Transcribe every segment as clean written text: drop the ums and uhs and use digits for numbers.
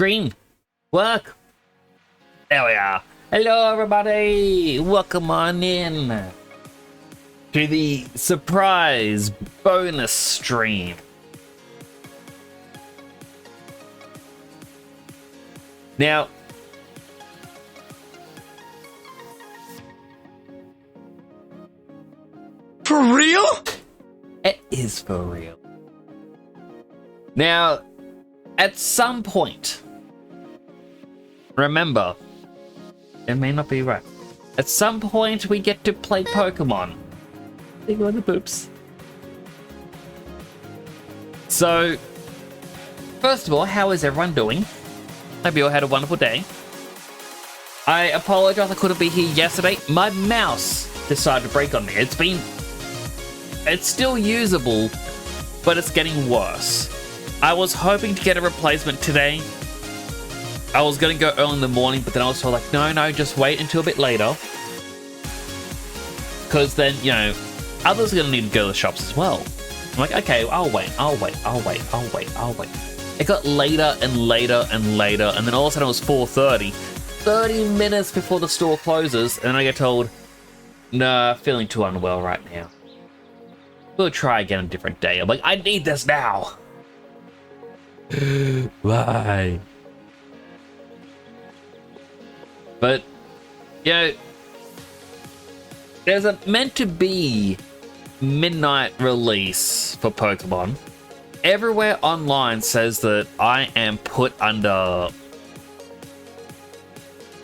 screen work? There we are. Hello, everybody. Welcome on in to the surprise bonus stream. Now, for real? It is for real. Now, at some point, remember, it may not be right. At some point, we get to play Pokemon. They go in the poops. So, first of all, how is everyone doing? Hope you all had a wonderful day. I apologize I couldn't be here yesterday. My mouse decided to break on me. It's still usable, but it's getting worse. I was hoping to get a replacement today. I was going to go early in the morning, but then I was told, like, no, just wait until a bit later. Because then, you know, others are going to need to go to the shops as well. I'm like, okay, I'll wait. It got later and later and later, and then all of a sudden it was 4:30. 30 minutes before the store closes, and I get told, nah, feeling too unwell right now. We'll try again a different day. I'm like, I need this now. Why? But, you know, there's a meant to be midnight release for Pokemon. Everywhere online says that I am put under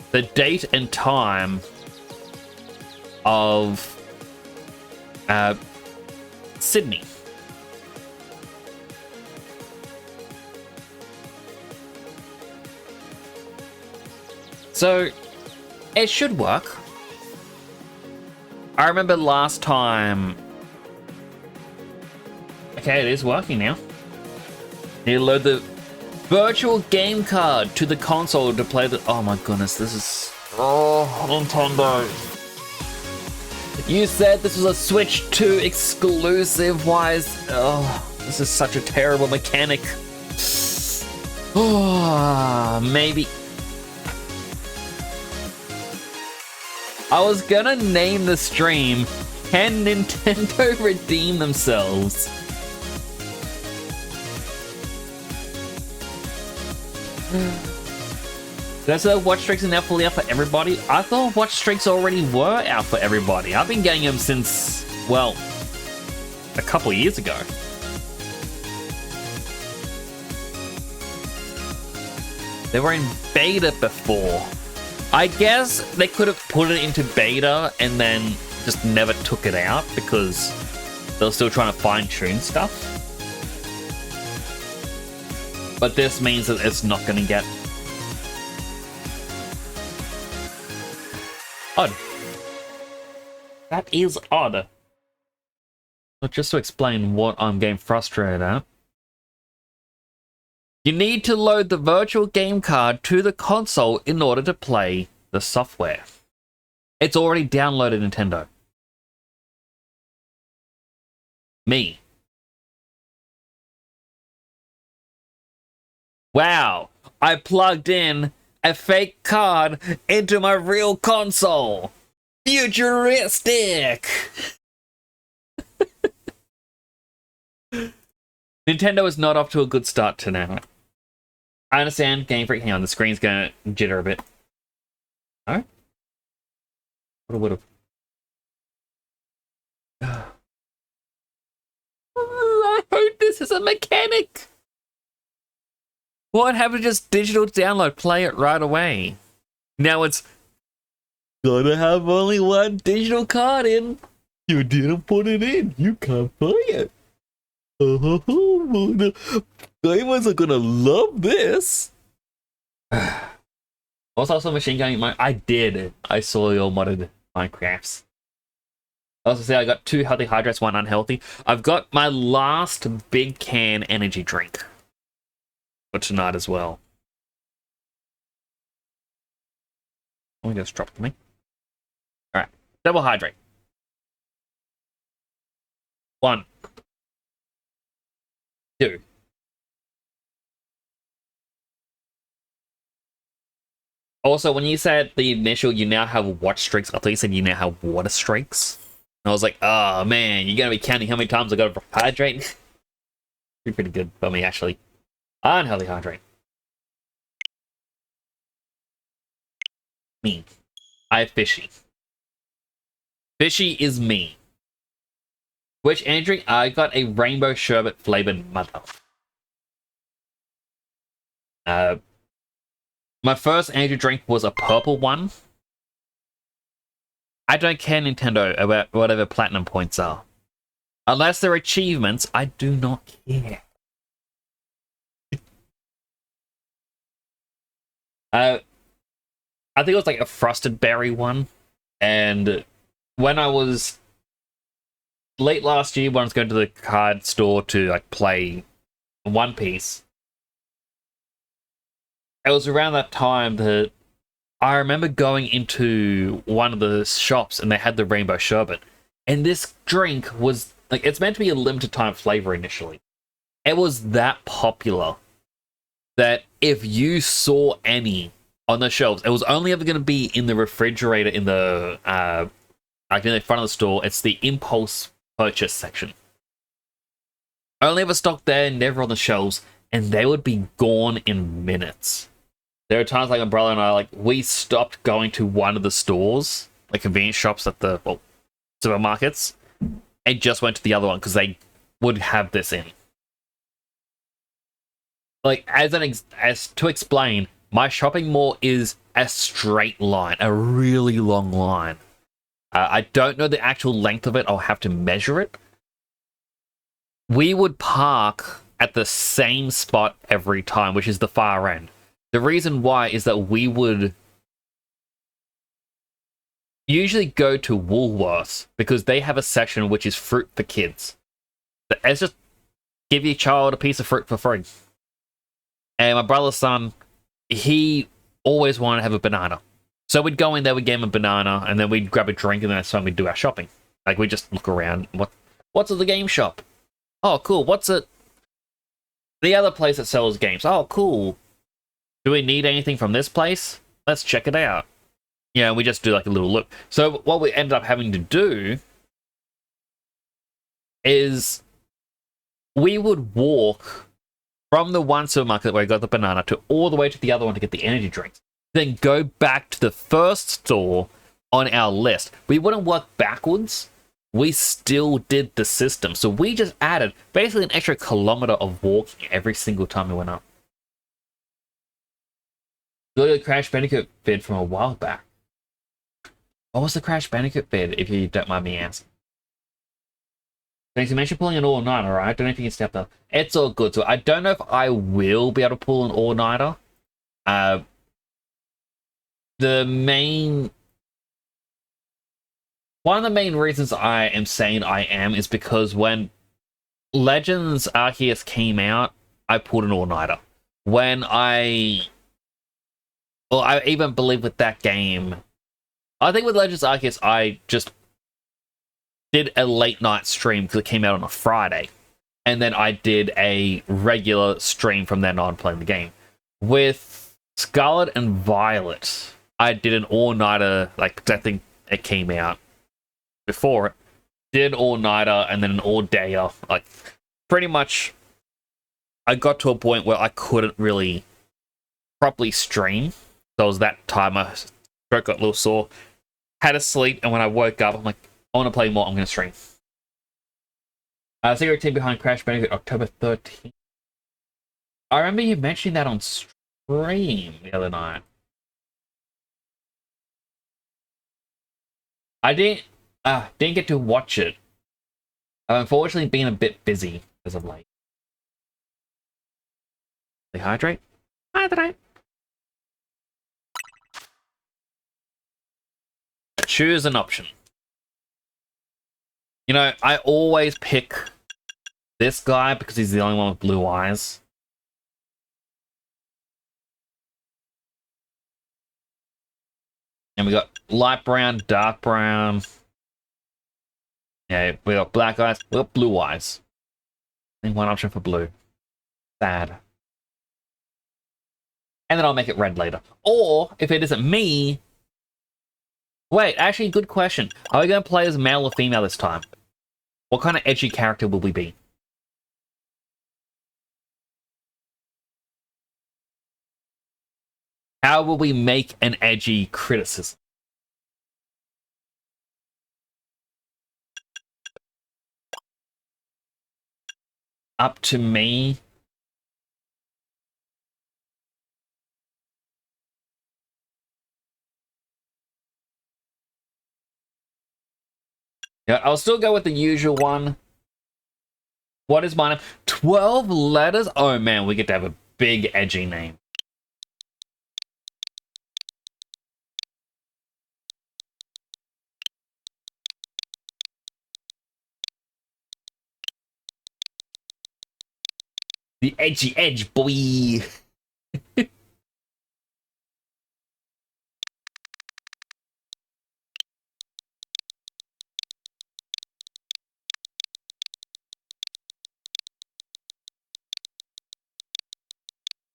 the date and time of Sydney. So, it should work. I remember last time... Okay, it is working now. You load the virtual game card to the console to play the... Oh my goodness, this is... Oh, Nintendo. You said this was a Switch 2 exclusive-wise. Oh, this is such a terrible mechanic. Oh, maybe... I was gonna name the stream, Can Nintendo Redeem Themselves? Did I say Watch Streaks are now fully out for everybody? I thought Watch Streaks already were out for everybody. I've been getting them since, well, a couple of years ago. They were in beta before. I guess they could have put it into beta and then just never took it out because they were still trying to fine-tune stuff. But this means that it's not going to get odd. That is odd. But just to explain what I'm getting frustrated at. You need to load the virtual game card to the console in order to play the software. It's already downloaded Nintendo. Me. Wow, I plugged in a fake card into my real console. Futuristic! Nintendo is not off to a good start tonight. I understand, Game Freak. Hang on, the screen's gonna jitter a bit. No? Would've. I hope this is a mechanic! What happened to just digital download, play it right away? Now it's gotta have only one digital card in. You didn't put it in, you can't play it. Gamers are gonna love this. Was also machine gunning my... I did. I saw your modded Minecrafts. I also say I got 2 healthy hydrates, 1 unhealthy. I've got my last big can energy drink for tonight as well. Oh, just dropped me. Alright. Double hydrate. 1. 2. Also, when you said the initial, you now have watch streaks, I thought you said you now have water streaks. And I was like, oh man, you're gonna be counting how many times I gotta hydrate. Be pretty good for me, actually. Unhealthy hydrate. Me. I have fishy. Fishy is me. Which energy drink? I got a rainbow sherbet flavored mother. My first energy drink was a purple one. I don't care, Nintendo, about whatever platinum points are. Unless they're achievements, I do not care. I think it was like a frosted berry one. And when I was late last year, when I was going to the card store to like play One Piece, it was around that time that I remember going into one of the shops and they had the rainbow sherbet. And this drink was like, it's meant to be a limited time flavor initially. It was that popular that if you saw any on the shelves, it was only ever going to be in the refrigerator in the like in the front of the store. It's the impulse purchase section. Only ever stocked there, never on the shelves, and they would be gone in minutes. There are times like my brother and I, like, we stopped going to one of the stores, like convenience shops at the supermarkets, and just went to the other one because they would have this in. Like, as to explain, my shopping mall is a straight line, a really long line. I don't know the actual length of it. I'll have to measure it. We would park at the same spot every time, which is the far end. The reason why is that we would usually go to Woolworths because they have a section which is fruit for kids. It's just give your child a piece of fruit for free. And my brother's son, he always wanted to have a banana. So we'd go in there, we'd give him a banana, and then we'd grab a drink, and then that's when we'd do our shopping. Like, we'd just look around. What's at the game shop? Oh, cool. What's at the other place that sells games? Oh, cool. Do we need anything from this place? Let's check it out. Yeah, we just do like a little look. So what we ended up having to do is we would walk from the one supermarket where I got the banana to all the way to the other one to get the energy drinks. Then go back to the first store on our list. We wouldn't work backwards. We still did the system. So we just added basically an extra kilometer of walking every single time we went up. Look at the Crash Bandicoot vid from a while back. What was the Crash Bandicoot vid, if you don't mind me asking? Thanks, you mentioned pulling an all-nighter, right? I don't know if you can step up. It's all good. So I don't know if I will be able to pull an all-nighter. One of the main reasons I am saying I am is because when Legends Arceus came out, I pulled an all-nighter. I even believe with that game, I think with Legends Arceus, I just did a late night stream because it came out on a Friday. And then I did a regular stream from then on playing the game. With Scarlet and Violet, I did an all-nighter, like, I think it came out before it. Did an all-nighter and then an all-dayer. Like, pretty much, I got to a point where I couldn't really properly stream. So it was that time my throat got a little sore. Had to sleep, and when I woke up, I'm like, I want to play more, I'm going to stream. Secret team behind Crash Bandicoot, October 13th. I remember you mentioning that on stream the other night. I didn't get to watch it. I've unfortunately been a bit busy as of late. They hydrate? Hydrate. Choose an option. You know, I always pick this guy because he's the only one with blue eyes. And we got light brown, dark brown. Yeah, we got black eyes, we got blue eyes. I think one option for blue. Sad. and then I'll make it red later. Or if it isn't me, wait, actually, good question. Are we going to play as male or female this time? What kind of edgy character will we be? How will we make an edgy criticism? Up to me. Yeah, I'll still go with the usual one. What is my name? 12 letters? Oh man, we get to have a big edgy name. The edgy edge, boy.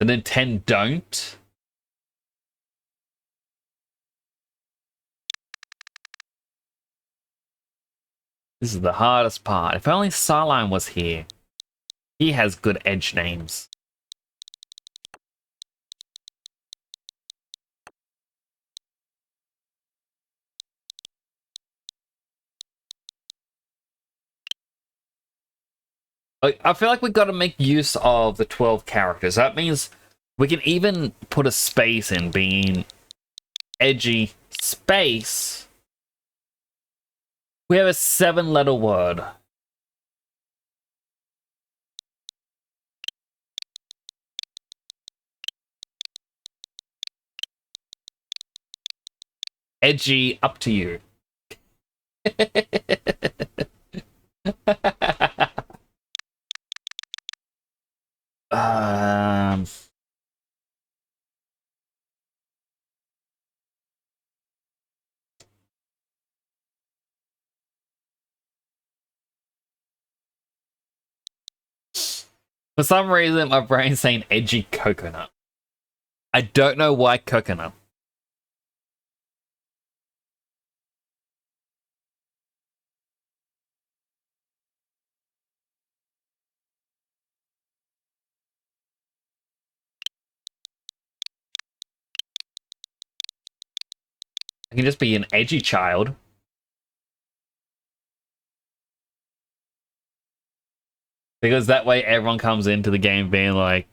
The Nintendo don't. This is the hardest part. If only Starline was here. He has good edge names. I feel like we've got to make use of the 12 characters. That means we can even put a space in being edgy space. We have a 7-letter word. Edgy, up to you. um... For some reason, my brain's saying edgy coconut. I don't know why coconut. I can just be an edgy child. Because that way everyone comes into the game being like,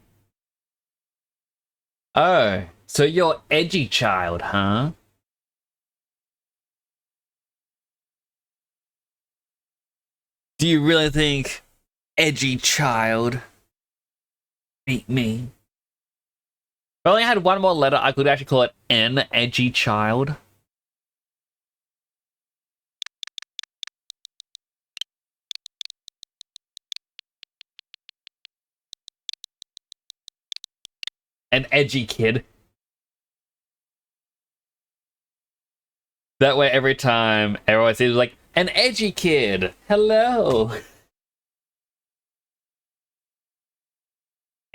oh, so you're edgy child, huh? Do you really think edgy child beat me? If I only had one more letter, I could actually call it an edgy child. An edgy kid. That way every time everyone sees like, an edgy kid, hello.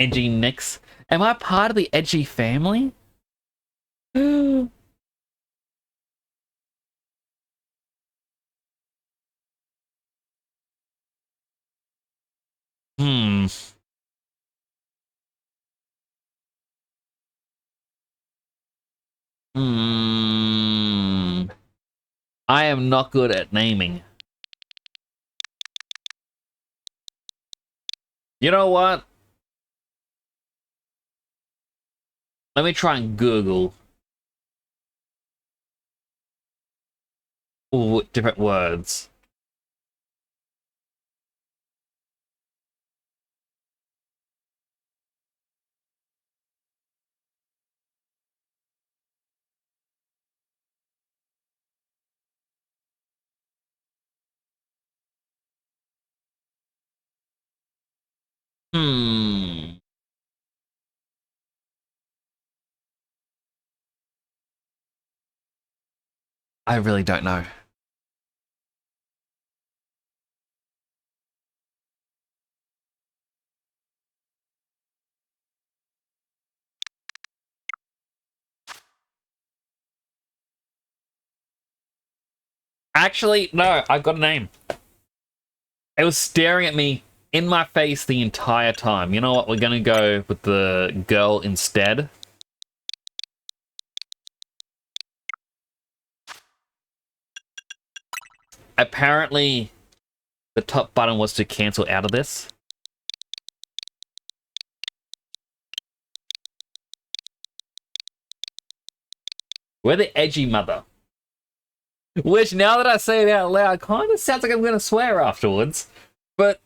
Edgy Nix. Am I part of the edgy family? Hmm. Hmm. I am not good at naming. You know what? Let me try and Google all different words. Hmm. I really don't know. Actually, no, I got a name. It was staring at me in my face the entire time. You know what? We're gonna go with the girl instead. Apparently, the top button was to cancel out of this. We're the edgy mother. Which, now that I say it out loud, kind of sounds like I'm going to swear afterwards. But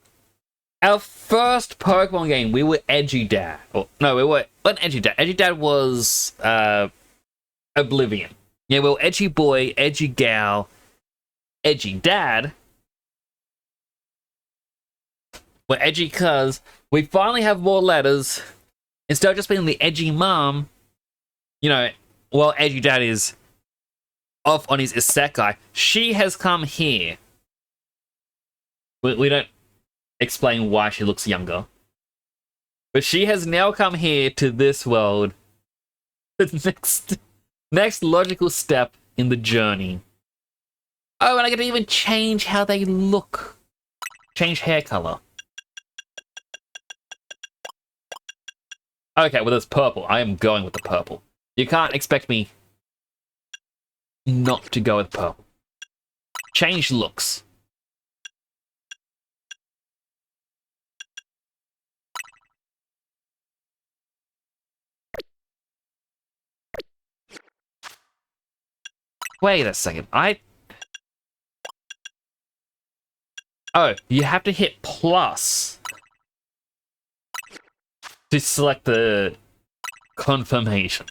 our first Pokemon game, we were Edgy Dad. Or, no, we weren't Edgy Dad. Edgy Dad was Oblivion. Yeah, we were Edgy Boy, Edgy Gal, Edgy Dad. We're Edgy because we finally have more letters. Instead of just being the Edgy Mom, you know, well, Edgy Dad is off on his isekai. She has come here. We don't explain why she looks younger. But she has now come here to this world. The next logical step in the journey. Oh, and I can even change how they look. Change hair color. Okay, well, it's purple. I am going with the purple. You can't expect me not to go with purple. Change looks. Wait a second. Oh, you have to hit plus to select the confirmation.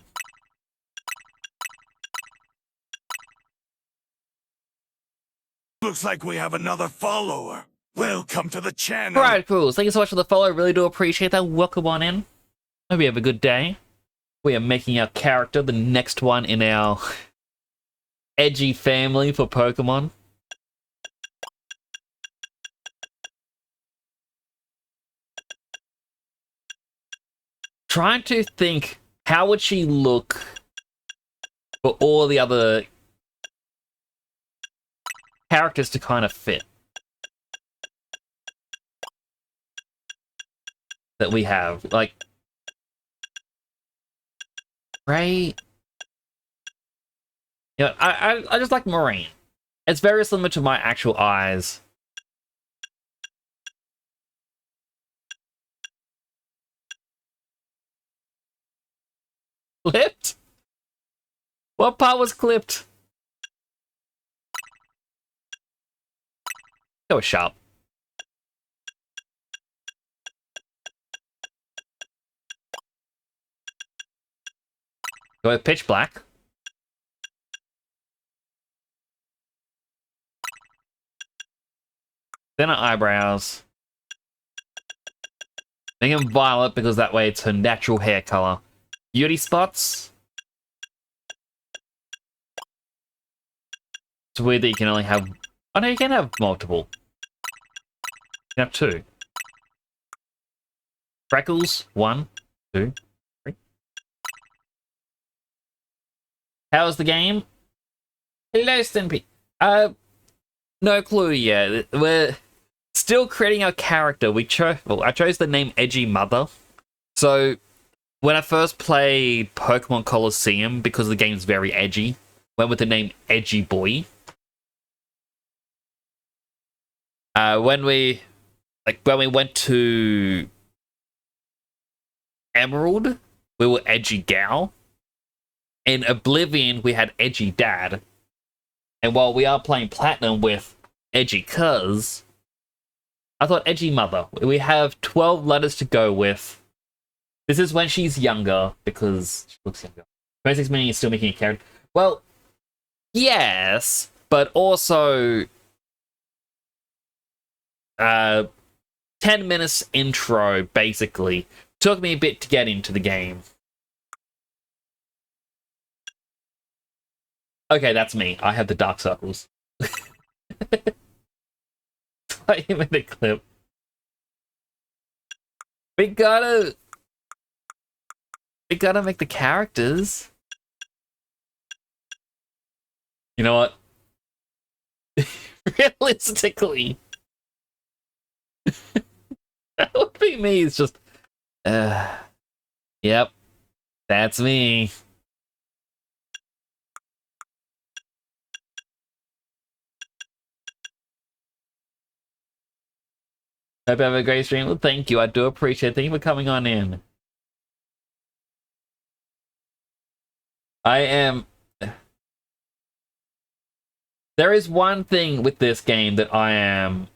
Looks like we have another follower. Welcome to the channel. Alright, cool. Thank you so much for the follow. I really do appreciate that. Welcome on in. Hope you have a good day. We are making our character the next one in our edgy family for Pokemon. Trying to think, how would she look for all the other characters to kind of fit that we have, like, right? Yeah, I just like Marine. It's very similar to my actual eyes. Clipped? What part was clipped? Go sharp. Go with pitch black. Then her eyebrows. Make them violet because that way it's her natural hair color. Beauty spots. It's weird that you can only have... Oh no, you can have multiple. You can have two. Freckles. 1, 2, 3. How's the game? Hello, Stimpy. No clue yet. We're still creating our character. I chose the name Edgy Mother. So when I first played Pokemon Colosseum, because the game's very edgy, went with the name Edgy Boy. When we went to Emerald, we were Edgy Gal. In Oblivion, we had Edgy Dad. And while we are playing Platinum with Edgy Cuz, I thought Edgy Mother. We have 12 letters to go with. This is when she's younger, because she looks younger. 26 meaning is still making a character. Well, yes, but also 10 minutes intro, basically. Took me a bit to get into the game. Okay, that's me. I have the dark circles. I made a clip. We gotta make the characters. You know what? Realistically. That would be me. It's just, yep, that's me. Hope you have a great stream. Well, thank you. I do appreciate it. Thank you for coming on in. I am... There is one thing with this game that I am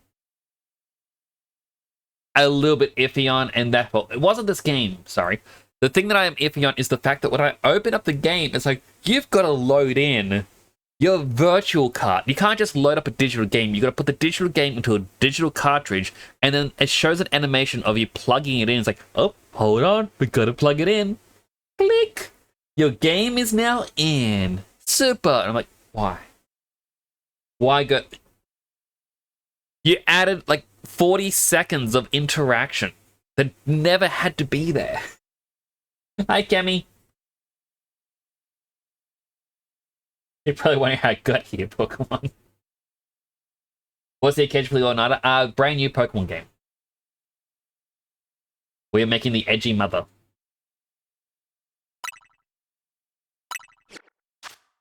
a little bit iffy on, and that... Well, it wasn't this game, sorry. The thing that I am iffy on is the fact that when I open up the game, it's like, you've got to load in your virtual card. You can't just load up a digital game. You got to put the digital game into a digital cartridge, and then it shows an animation of you plugging it in. It's like, oh, hold on, we got to plug it in. Click. Your game is now in. Super. And I'm like, why? Why go? You added like 40 seconds of interaction that never had to be there. Hi, Kemi. You're probably wondering how I got here, Pokemon. What's the occasionally or not? Brand new Pokemon game. We are making the edgy mother,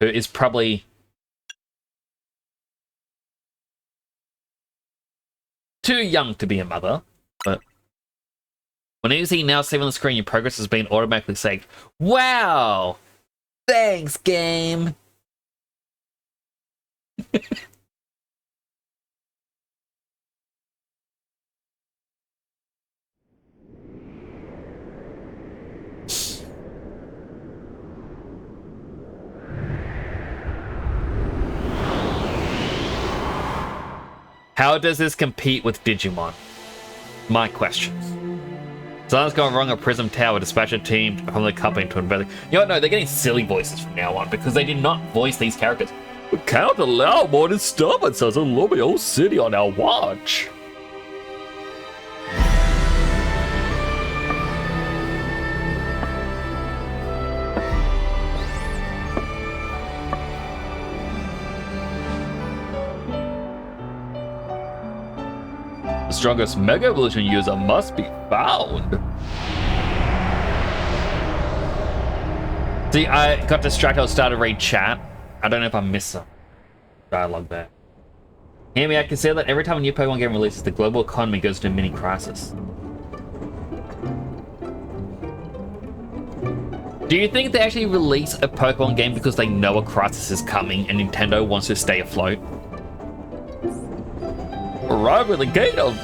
who is probably too young to be a mother, but when you see now saving on the screen, your progress has been automatically saved. Wow! Thanks, game! How does this compete with Digimon? My question. Something's gone wrong at Prism Tower. Dispatch a team from the company to investigate. You know what? No, they're getting silly voices from now on because they did not voice these characters. We can't allow more disturbances in Lumio City on our watch. The strongest Mega Evolution user must be found. See, I got distracted. I started to read chat. I don't know if I missed some dialogue there. Hear me, I can say that every time a new Pokemon game releases, the global economy goes into a mini crisis. Do you think they actually release a Pokemon game because they know a crisis is coming and Nintendo wants to stay afloat? Arrive at the gate of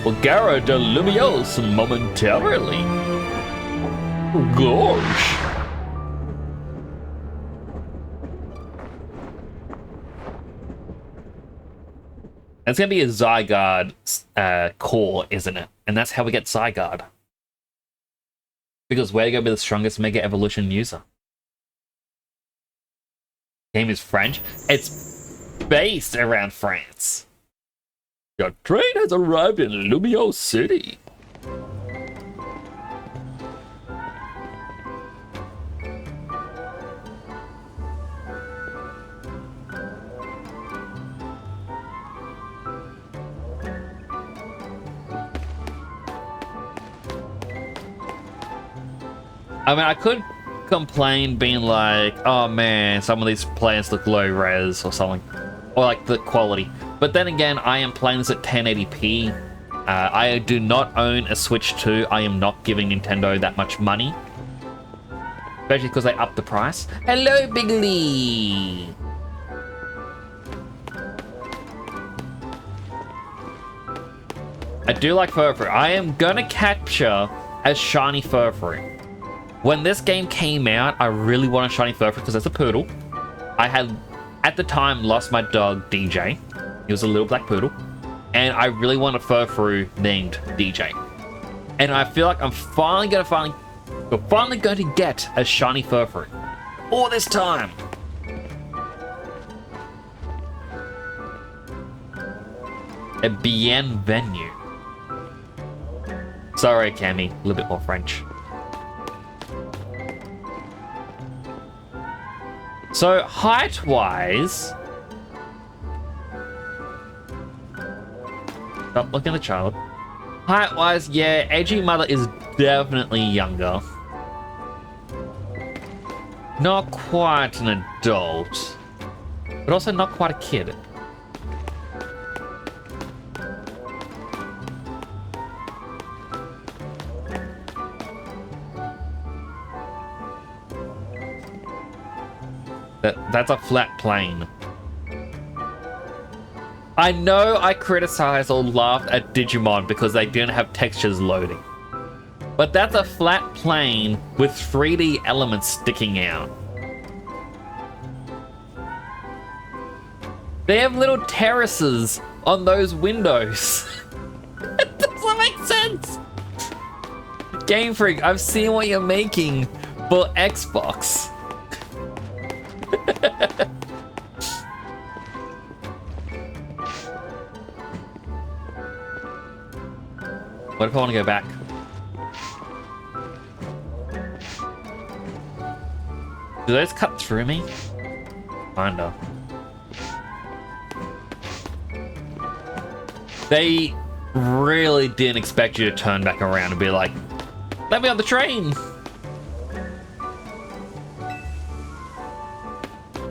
Bulgara de Lumiose momentarily. Gosh. It's going to be a Zygarde core, isn't it? And that's how we get Zygarde. Because we're going to be the strongest Mega Evolution user. Game is French. It's based around France. Your train has arrived in Lumio City. I mean, I could complain being like, oh man, some of these players look low res or something. Or like the quality. But then again, I am playing this at 1080p. I do not own a Switch 2. I am not giving Nintendo that much money. Especially because they upped the price. Hello, Bigley! I do like Furfrou. I am gonna capture a shiny Furfrou. When this game came out, I really wanted shiny Furfrou because it's a poodle. I had, at the time, lost my dog, DJ. He was a little black poodle. And I really want a Furfrou named DJ. And I feel like I'm finally going to get a shiny Furfrou. All this time. A bienvenue. Sorry, Cammy. A little bit more French. So, height-wise... Stop looking at the child. Height-wise, yeah, Edgy Mother is definitely younger. Not quite an adult, but also not quite a kid. That's a flat plane. I know I criticized or laughed at Digimon because they didn't have textures loading. But that's a flat plane with 3D elements sticking out. They have little terraces on those windows. It doesn't make sense. Game Freak, I've seen what you're making for Xbox. What if I want to go back? Do those cut through me? Kinda. They really didn't expect you to turn back around and be like, let me on the train!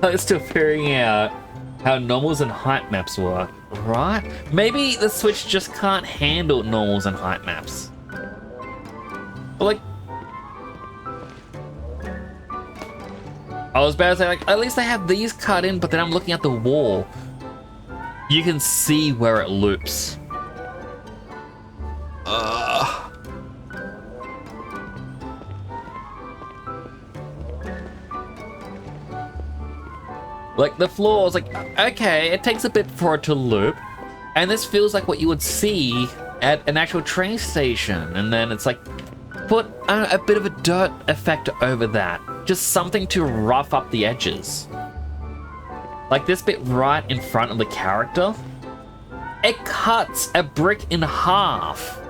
I'm still figuring out how normals and height maps work, right? Maybe the Switch just can't handle normals and height maps. But like, I was about to say, like, at least they have these cut in, but then I'm looking at the wall. You can see where it loops. Like, the floor's like, okay, it takes a bit for it to loop, and this feels like what you would see at an actual train station, and then it's like, put a bit of a dirt effect over that. Just something to rough up the edges. Like this bit right in front of the character, it cuts a brick in half.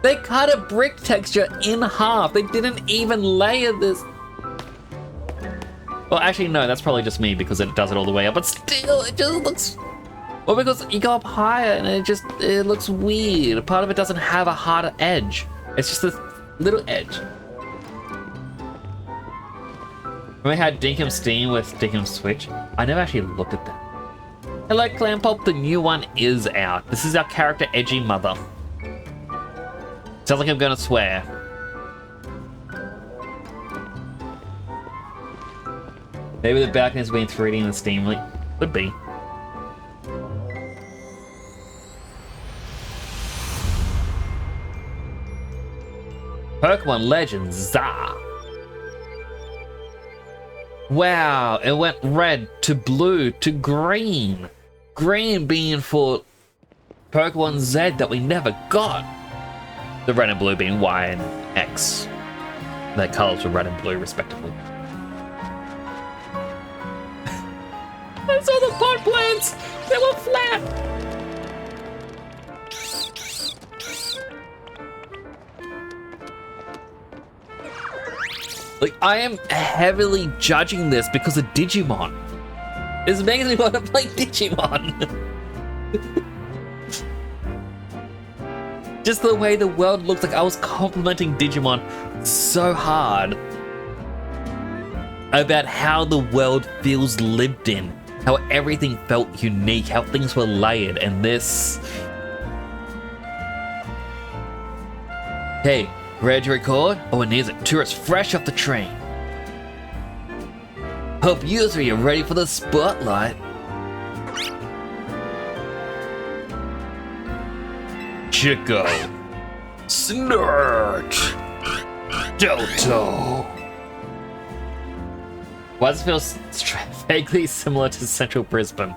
They cut a brick texture in half. They didn't even layer this. Well, actually, no, that's probably just me because it does it all the way up, but still, it just looks... Well, because you go up higher and it looks weird. Part of it doesn't have a harder edge. It's just this little edge. Remember how Dinkum Steam with Dinkum Switch? I never actually looked at that. Hello, Clan Pop, the new one is out. This is our character, Edgy Mother. Sounds like I'm gonna swear. Maybe the balcony has been 3D in the Steam Link. Could be. Pokemon Legends ZA. Wow, it went red to blue to green. Green being for Pokemon Z that we never got. The red and blue being Y and X. Their colors were red and blue, respectively. I saw the pot plants! They were flat! Like, I am heavily judging this because of Digimon. This makes me want to play Digimon. Just the way the world looks, like I was complimenting Digimon so hard about how the world feels lived in. How everything felt unique, how things were layered, and this... Hey, ready to record? Oh, and here's a tourist fresh off the train. Hope you three are ready for the spotlight. Chico. Snurch. Doto. Why does it feel vaguely similar to Central Brisbane?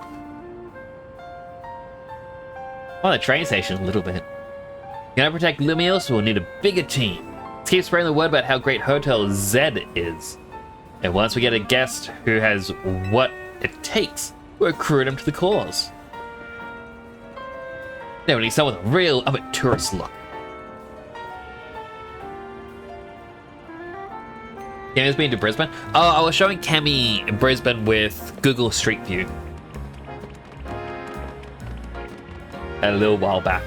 Well, the train station a little bit. Can I protect Lumiose? We'll need a bigger team. Let's keep spreading the word about how great Hotel Z is. And once we get a guest who has what it takes, we'll recruit him to the cause. Then we need someone with a real tourist look. Cami's been to Brisbane? Oh, I was showing Cami Brisbane with Google Street View. a little while back.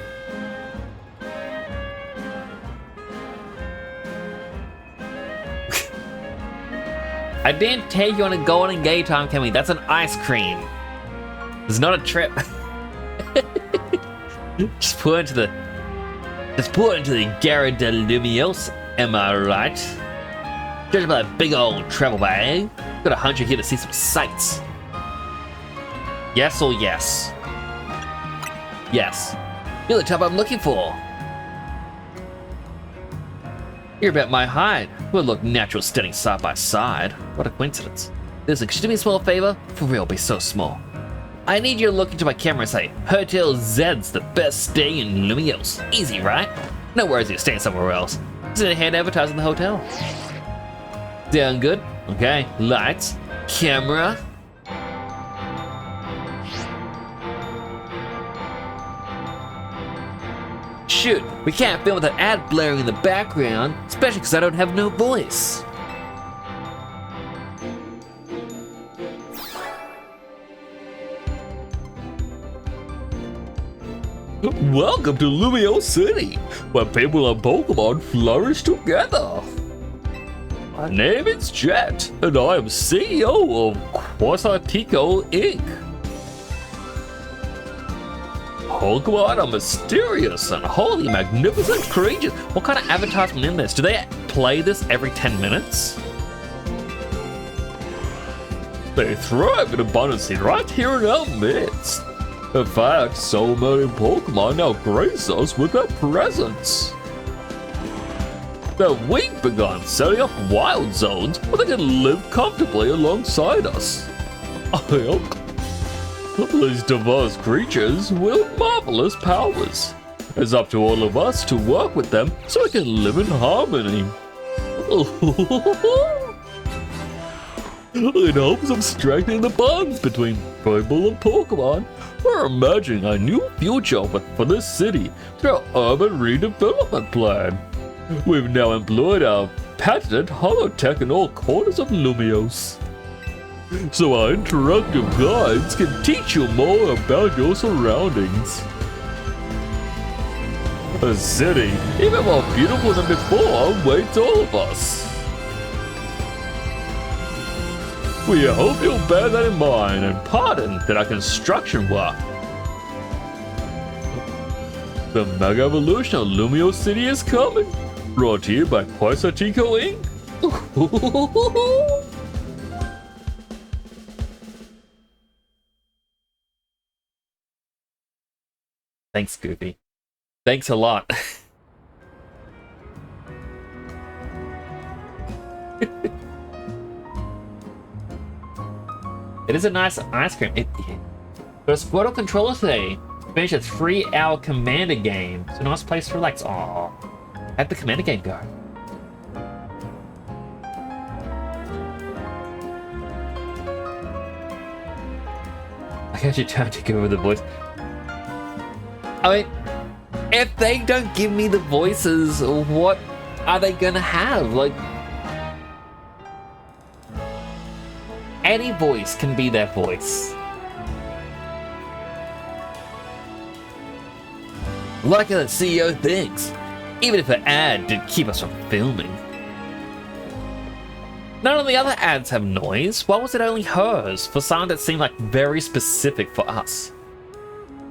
I didn't take you on a Golden Gate time, Kimmy. That's an ice cream. It's not a trip. Just pull into the Gara de Lumios, am I right? Judging by that big old travel bag, got a hunch you're here to see some sights. Yes or yes? Yes. You're the type I'm looking for. You're about my height. We'll look natural standing side by side. What a coincidence. This should do me a small favor. For real, be so small. I need you to look into my camera and say, Hotel Zed's the best stay in Lumios. Easy, right? No worries if you're staying somewhere else. Just a hand advertising the hotel. Sound good? Okay, lights, camera. Shoot, we can't film with an ad blaring in the background, especially because I don't have no voice. Welcome to Lumio City, where people and Pokemon flourish together. My name is Jet, and I am CEO of Quasartico Inc. Pokemon are mysterious and wholly magnificent creatures. What kind of advertisement in this? Do they play this every 10 minutes? They thrive in abundance right here in our midst. In fact, so many Pokemon now grace us with their presence. That we've begun setting up wild zones where they can live comfortably alongside us. These diverse creatures wield marvelous powers. It's up to all of us to work with them so we can live in harmony. In hopes of strengthening the bonds between people and Pokemon, we're imagining a new future for this city through our urban redevelopment plan. We've now employed our patented holotech in all corners of Lumios, so our interactive guides can teach you more about your surroundings. A city even more beautiful than before awaits all of us. We hope you'll bear that in mind and pardon that our construction work. The Mega Evolution of Lumio City is coming, brought to you by Quasartico Inc. Thanks, Goofy. Thanks a lot. It is a nice ice cream. For a Squirtle controller today, finish a 3-hour Commander game. It's a nice place to relax. Aww. How'd the Commander game go? I actually tried to go over the voice. I mean, if they don't give me the voices, what are they gonna have? Like, any voice can be their voice. Like the CEO thinks, even if an ad did keep us from filming. None of the other ads have noise. Why was it only hers for sound that seemed like very specific for us?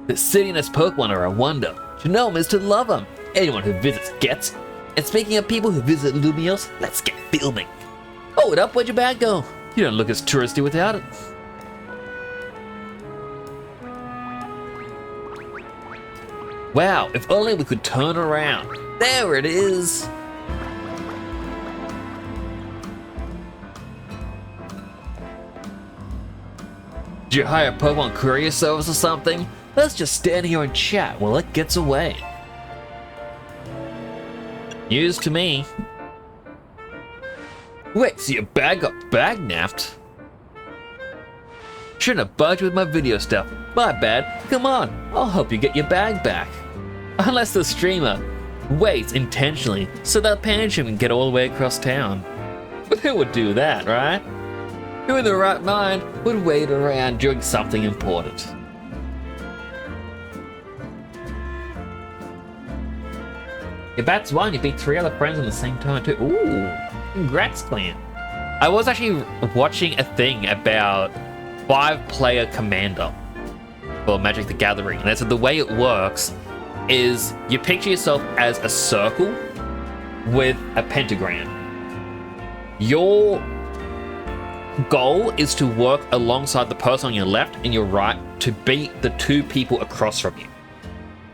The city and its Pokemon are a wonder. To know them is to love them. Anyone who visits gets. And speaking of people who visit Lumios, let's get filming. Hold up, where'd your bag go? You don't look as touristy without it. Wow, if only we could turn around. There it is. Did you hire a Pokemon courier service or something? Let's just stand here and chat while it gets away. News to me. Wait, so your bag got bag-napped? Shouldn't have bugged you with my video stuff. My bad. Come on, I'll help you get your bag back. Unless the streamer waits intentionally so that Pancham can get all the way across town. But who would do that, right? Who in their right mind would wait around doing something important? Your bats won. You beat 3 other friends in the same turn too. Ooh, congrats, clan. I was actually watching a thing about 5-player commander for Magic the Gathering, and I said the way it works is you picture yourself as a circle with a pentagram. Your goal is to work alongside the person on your left and your right to beat the 2 people across from you.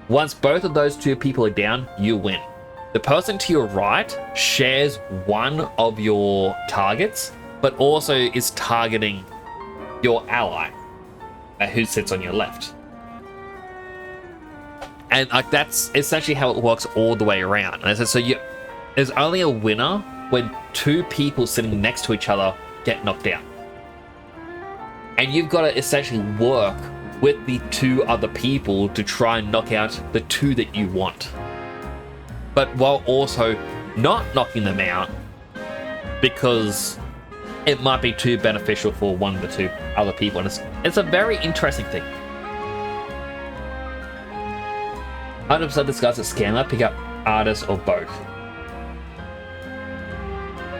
Once both of those 2 people are down, you win. The person to your right shares one of your targets, but also is targeting your ally who sits on your left. And like that's essentially how it works all the way around. And so there's only a winner when 2 people sitting next to each other get knocked out. And you've got to essentially work with the 2 other people to try and knock out the 2 that you want. But while also not knocking them out because it might be too beneficial for one of the 2 other people. And it's a very interesting thing. 100% this guy's a scammer, pick up artist, or both.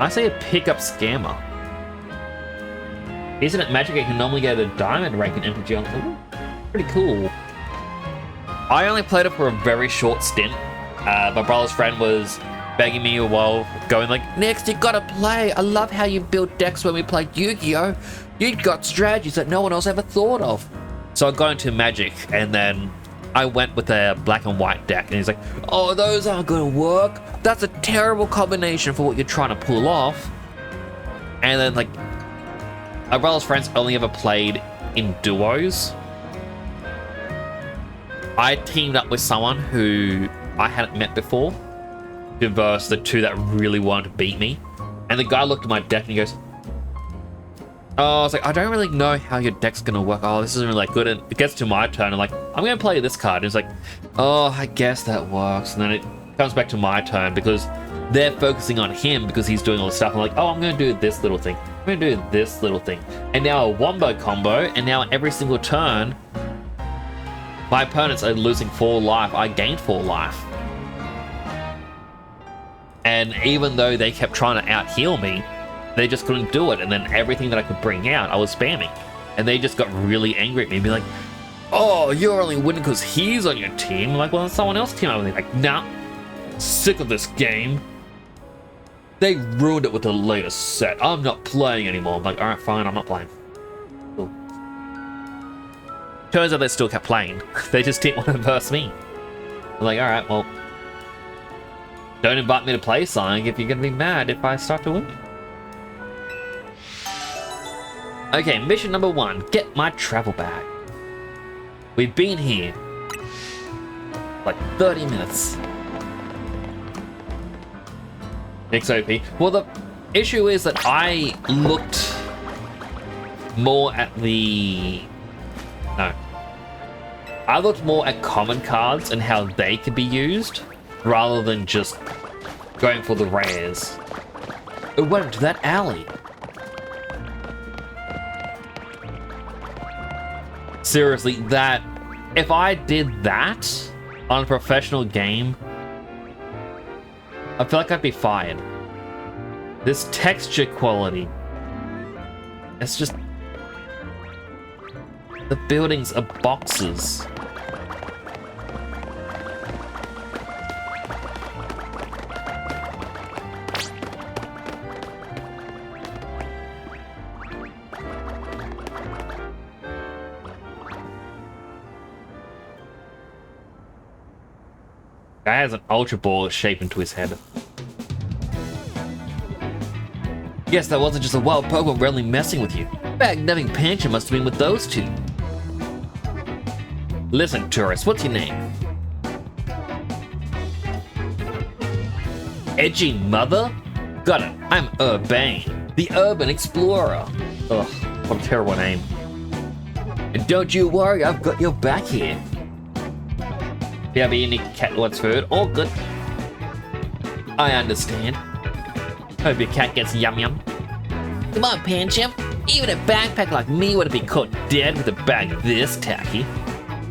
I say a pickup scammer. Isn't it Magic? You can normally get a diamond rank in MTG on. Ooh, pretty cool. I only played it for a very short stint. My brother's friend was begging me while going like, "Next, you gotta play. I love how you built decks when we played Yu-Gi-Oh! You've got strategies that no one else ever thought of." So I got into Magic, and then I went with a black and white deck, and he's like, "Oh, those aren't gonna work. That's a terrible combination for what you're trying to pull off." And then like, my brother's friends only ever played in duos. I teamed up with someone who I hadn't met before to verse the 2 that really wanted to beat me. And the guy looked at my deck and he goes, "Oh," I was like, "I don't really know how your deck's gonna work. Oh, this isn't really like good." And it gets to my turn, and like, "I'm gonna play this card." And it's like, "Oh, I guess that works." And then it comes back to my turn because they're focusing on him because he's doing all this stuff. I'm like, "Oh, I'm gonna do this little thing. I'm gonna do this little thing." And now a wombo combo, and now every single turn, my opponents are losing 4 life. I gained 4 life. And even though they kept trying to out-heal me, they just couldn't do it. And then everything that I could bring out, I was spamming. And they just got really angry at me and be like, "Oh, you're only winning because he's on your team." I'm like, "Well, someone else team up with me." Like, "Nah, sick of this game. They ruined it with the latest set. I'm not playing anymore." I'm like, "Alright, fine, I'm not playing." Cool. Turns out they still kept playing. They just didn't want to verse me. I'm like, "Alright, well, don't invite me to play something if you're going to be mad if I start to win." Okay, mission number 1. Get my travel bag. We've been here like 30 minutes. XOP. Well, the issue is that I looked more at the... No. I looked more at common cards and how they could be used, rather than just going for the rares. It went into that alley. Seriously, that... If I did that on a professional game, I feel like I'd be fired. This texture quality. It's just... The buildings are boxes. Guy has an ultra ball shaped into his head. Yes, that wasn't just a wild Pokemon randomly messing with you. Bag-nubbing Pancha must have been with those 2. Listen, tourist, what's your name? Edgy Mother? Got it, I'm Urbane, the Urban Explorer. Ugh, what a terrible name. And don't you worry, I've got your back here. Yeah, but you need cat wants food. All good. I understand. Hope your cat gets yum yum. Come on, Pancham. Even a backpack like me would have been caught dead with a bag this tacky.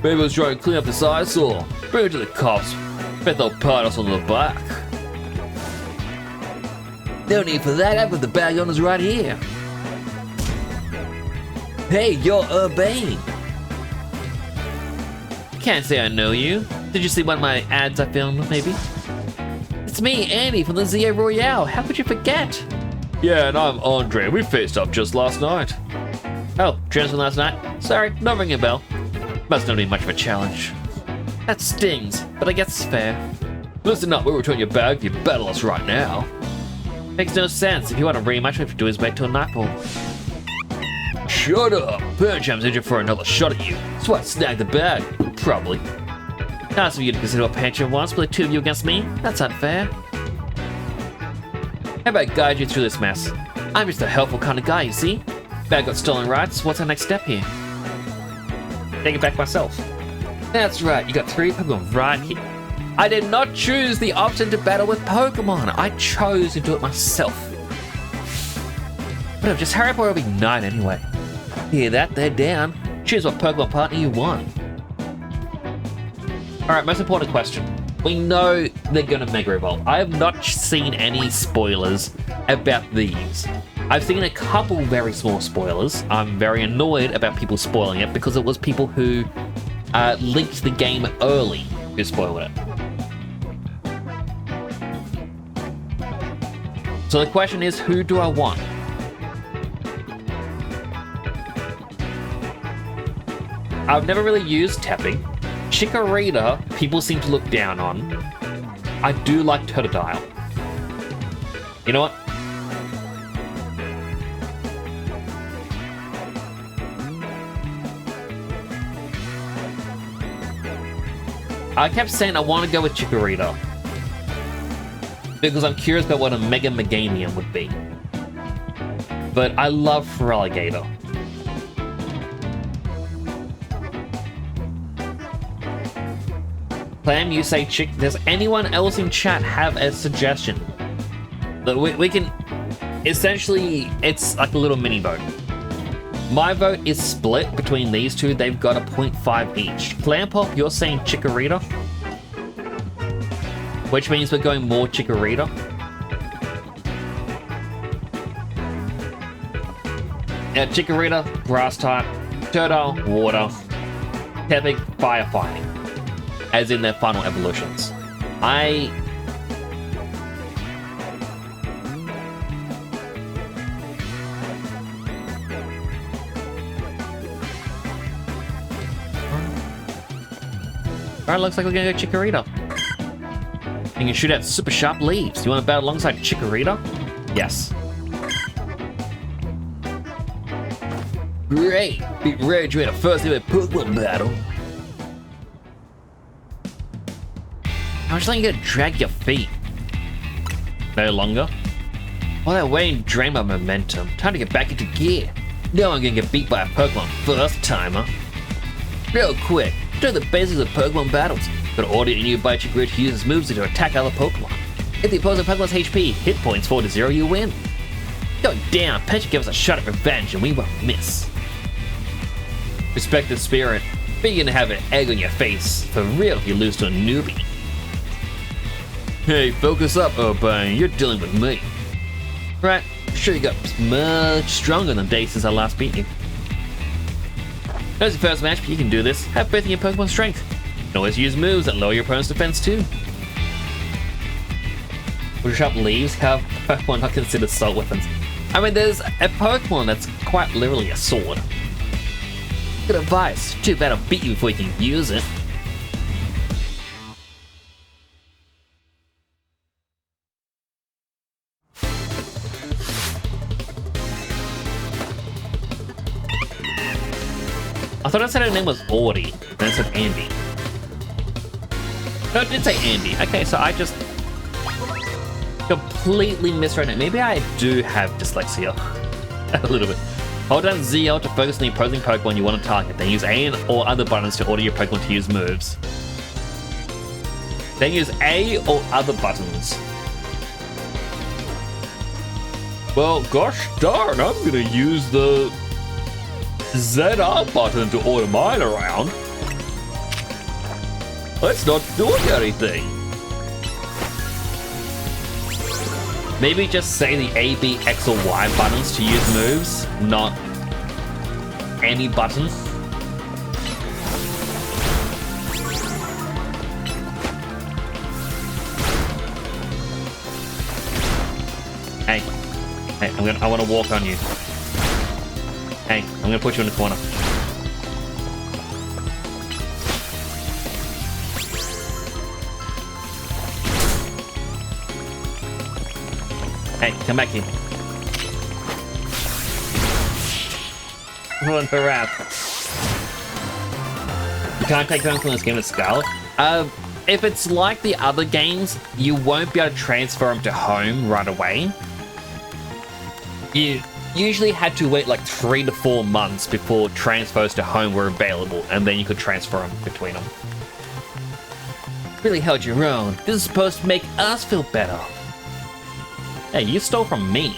Maybe I was trying to clean up this eyesore. Bring it to the cops. Bet they'll pat us on the back. No need for that, I've got the bag on us right here. Hey, you're Urbane. Can't say I know you. Did you see one of my ads I filmed, maybe? It's me, Andy, from the ZA Royale. How could you forget? Yeah, and I'm Andre. We faced up just last night. Oh, transfer last night? Sorry, not ringing a bell. Must not be much of a challenge. That stings, but I guess it's fair. Listen up, we'll return your bag if you battle us right now. Makes no sense. If you want a rematch, we have to do is wait till nightfall. Shut up! Percham's injured for another shot at you. So what, snag the bag? Probably. Nice of you to consider what Pancham wants, but the two of you against me? That's unfair. How about I guide you through this mess? I'm just a helpful kind of guy, you see? Bag got stolen rights, what's our next step here? Take it back myself. That's right, you got 3 Pokemon right here. I did not choose the option to battle with Pokemon. I chose to do it myself. Whatever, just hurry up or it'll be night anyway. Hear that? They're down. Choose what Pokemon partner you want. Alright, most important question. We know they're gonna Mega Evolve. I have not seen any spoilers about these. I've seen a couple very small spoilers. I'm very annoyed about people spoiling it because it was people who leaked the game early who spoiled it. So the question is, who do I want? I've never really used tapping. Chikorita, people seem to look down on. I do like Totodile. You know what? I kept saying I want to go with Chikorita because I'm curious about what a Mega Meganium would be. But I love Feraligatr. Clam, you say Chick. Does anyone else in chat have a suggestion? That we can... Essentially, it's like a little mini vote. My vote is split between these two. They've got a 0.5 each. Clampop, you're saying Chikorita? Which means we're going more Chikorita. Yeah, Chikorita, Grass type, Turtle, Water, Tepig, Firefighting. As in their final evolutions. Alright, looks like we're gonna go Chikorita. You can shoot out super sharp leaves. You want to battle alongside Chikorita? Yes. Great! Be ready to win a first ever Pokemon battle. How much longer you gonna drag your feet? No longer? Well, that way drain my momentum. Time to get back into gear. No one gonna get beat by a Pokemon first timer. Real quick, do the basics of Pokemon battles. Gotta order a new Chikorita uses moves to attack other Pokemon. If the opposing Pokemon's HP hit points fall to 0, you win. Go down, Pancham gives us a shot at revenge and we won't miss. Respect the spirit, but you're gonna have an egg on your face for real if you lose to a newbie. Hey, focus up, Urbane, you're dealing with me. Right, sure you got much stronger than days since I last beat you. That was your first match, but you can do this. Have faith in your Pokemon strength. You can always use moves that lower your opponent's defense too. Push up leaves, have Pokemon not considered assault weapons. I mean, there's a Pokemon that's quite literally a sword. Good advice. Too bad I'll beat you before you can use it. I thought I said her name was Audie, and it said Andy. No, it did say Andy. Okay, so I just completely misread it. Maybe I do have dyslexia. A little bit. Hold down ZL to focus on the opposing Pokemon you want to target. Then use A or other buttons to order your Pokemon to use moves. Then use A or other buttons. Well, gosh darn, I'm gonna use the ZR button to order mine around. That's not doing anything. Maybe just say the A, B, X, or Y buttons to use moves, not any button. Hey, I want to walk on you. Hey, I'm gonna put you in the corner. Hey, come back here. Run for rap. You can't take them from this game with Scarlet. If it's like the other games, you won't be able to transfer them to home right away. You usually had to wait like 3 to 4 months before transfers to home were available, and then you could transfer them between them. Really held your own. This is supposed to make us feel better. Hey, you stole from me.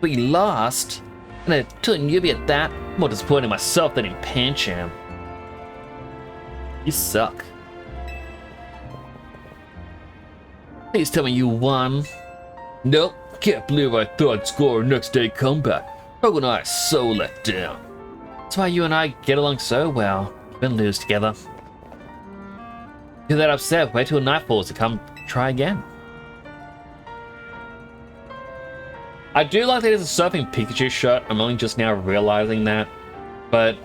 We lost, and I told you at that. More disappointed in myself than in Pancham. You suck. Please tell me you won. Nope, can't believe I thought I'd score a next day comeback. Pogo and I are so let down. That's why you and I get along so well. We lose together. You're that upset, wait till night falls to come try again. I do like that there's a Surfing Pikachu shirt. I'm only just now realizing that. But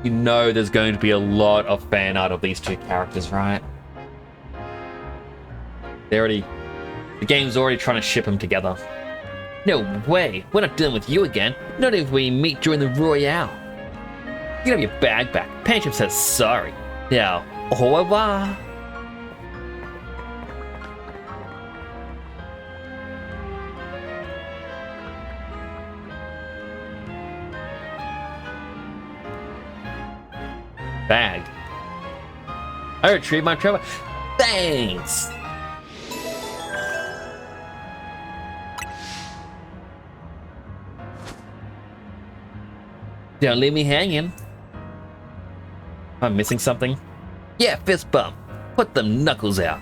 you know there's going to be a lot of fan art of these two characters, right? The game's already trying to ship them together. No way, we're not dealing with you again. Not if we meet during the Royale. You can have your bag back. Pancham says sorry. Now, au revoir. Bag. I retrieved my treasure. Thanks. Don't leave me hanging. Am I missing something? Yeah, fist bump. Put them knuckles out.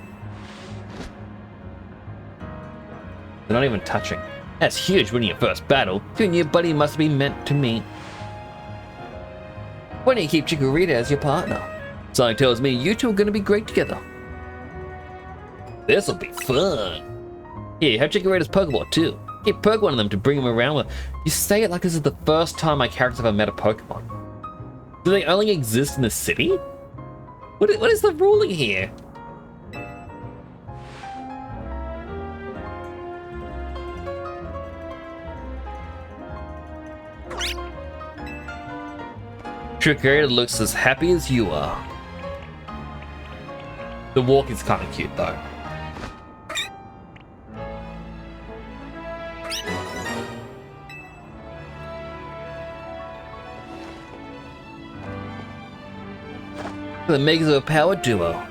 They're not even touching. That's huge winning your first battle. You and your buddy must be meant to meet. Why don't you keep Chikorita as your partner? Something tells me you two are gonna be great together. This'll be fun. Here, have Chikorita's Pokeball too. Keep Poke one of them to bring him around with. You say it like this is the first time my characters ever met a Pokemon. Do they only exist in the city? What is the ruling here? Chikorita looks as happy as you are. The walk is kind of cute though. The makers of a power duo.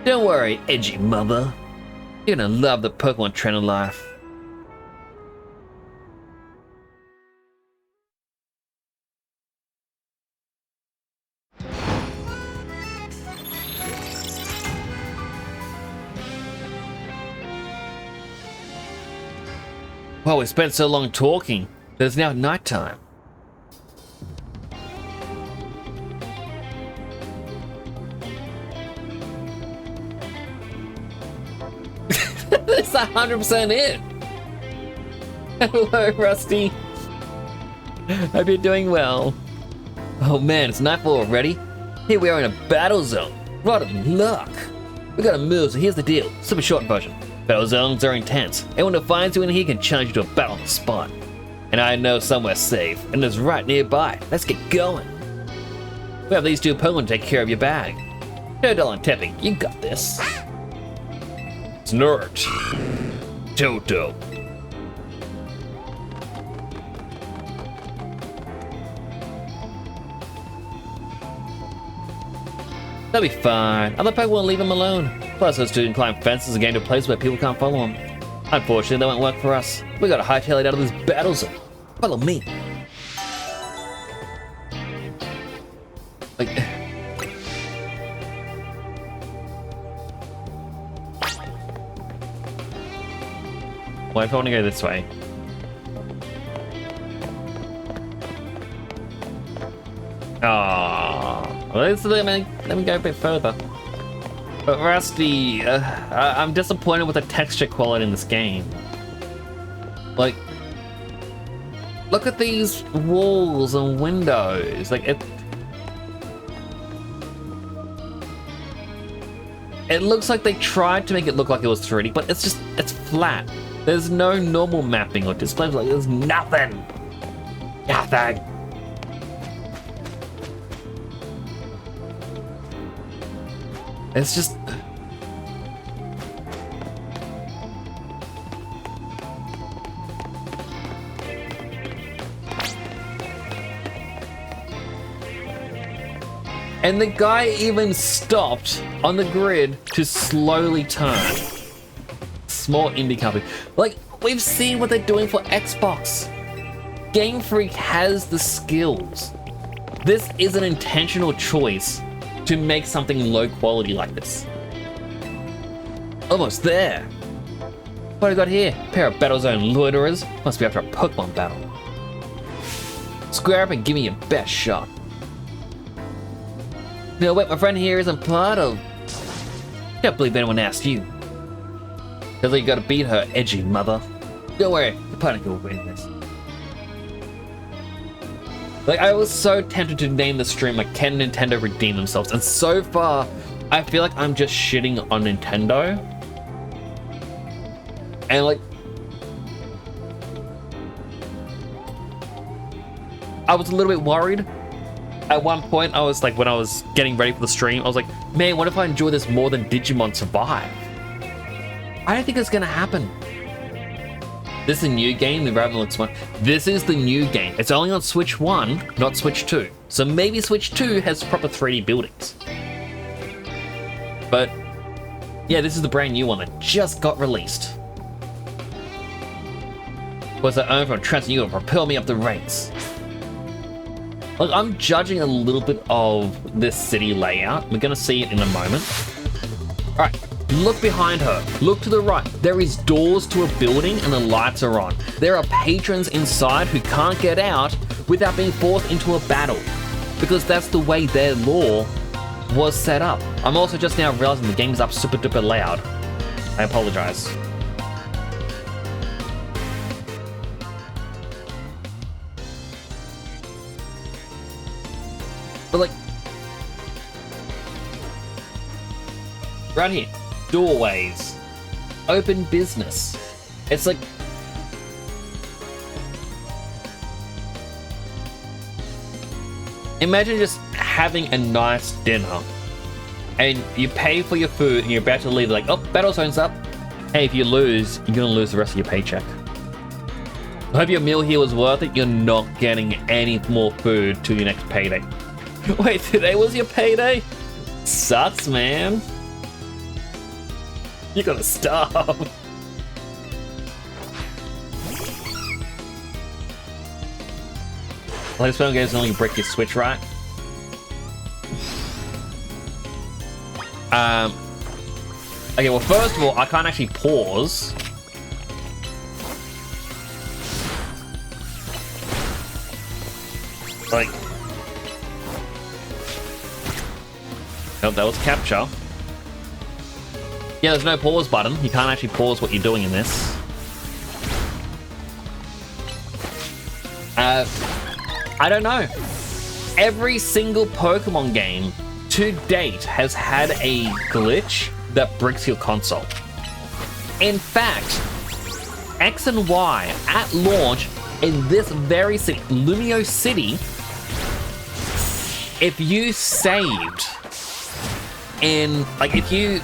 Don't worry, edgy mother. You're gonna love the Pokemon trend of life. Well, we spent so long talking that it's now nighttime. That's 100% it. Hello, Rusty. Hope you're doing well. Oh man, it's nightfall already. Here we are in a battle zone. What of luck. We gotta move, so here's the deal. Super short version. Battle zones are intense. Anyone who finds you in here can challenge you to a battle on the spot. And I know somewhere safe, and it's right nearby. Let's get going. We have these two Pokemon to take care of your bag. $2 and Tepping, you got this. Snort. Toto. They'll be fine. Other Pokemon will leave them alone. Plus, those two can climb fences and get into a place where people can't follow them. Unfortunately, that won't work for us. We gotta hightail it out of this battle zone. Follow me. Like, Well, if I want to go this way. Ah, let me go a bit further. But Rusty, I'm disappointed with the texture quality in this game. Like, look at these walls and windows. Like it looks like they tried to make it look like it was 3D, but it's flat. There's no normal mapping or display. Like there's nothing. Nothing. It's just... And the guy even stopped on the grid to slowly turn. Small indie company. Like, we've seen what they're doing for Xbox. Game Freak has the skills. This is an intentional choice to make something low quality like this. Almost there. What do I got here? A pair of Battlezone loiterers. Must be after a Pokemon battle. Square up and give me your best shot. No, wait, my friend here isn't part of... Can't believe anyone asked you. Cause you gotta beat her, edgy mother. Don't worry, the party will win this. Like, I was so tempted to name the stream like, can Nintendo redeem themselves? And so far, I feel like I'm just shitting on Nintendo. And like... I was a little bit worried. At one point, I was like, when I was getting ready for the stream, I was like, man, what if I enjoy this more than Digimon Survive? I don't think it's gonna happen. This is a new game, the Raven looks fun. This is the new game. It's only on Switch 1, not Switch 2. So maybe Switch 2 has proper 3D buildings. But, yeah, this is the brand new one that just got released. Was that own from Transfer, you will propel me up the ranks. Look, I'm judging a little bit of this city layout. We're gonna see it in a moment. All right, look behind her. Look to the right. There is doors to a building and the lights are on. There are patrons inside who can't get out without being forced into a battle, because that's the way their law was set up. I'm also just now realizing the game is up super duper loud. I apologize. But like, right here, doorways, open business. It's like, imagine just having a nice dinner and you pay for your food and you're about to leave, like, oh, Battlezone's up. Hey, if you lose, you're gonna lose the rest of your paycheck. I hope your meal here was worth it. You're not getting any more food till your next payday. Wait, today was your payday? Sucks, man. You're gonna starve. Well, this phone game's only break your Switch, right? Okay, well, first of all, I can't actually pause. Like... Nope, that was capture. Yeah, there's no pause button. You can't actually pause what you're doing in this. I don't know. Every single Pokemon game to date has had a glitch that bricks your console. In fact, X and Y at launch in this very city, Lumio City, if you saved in, like, if you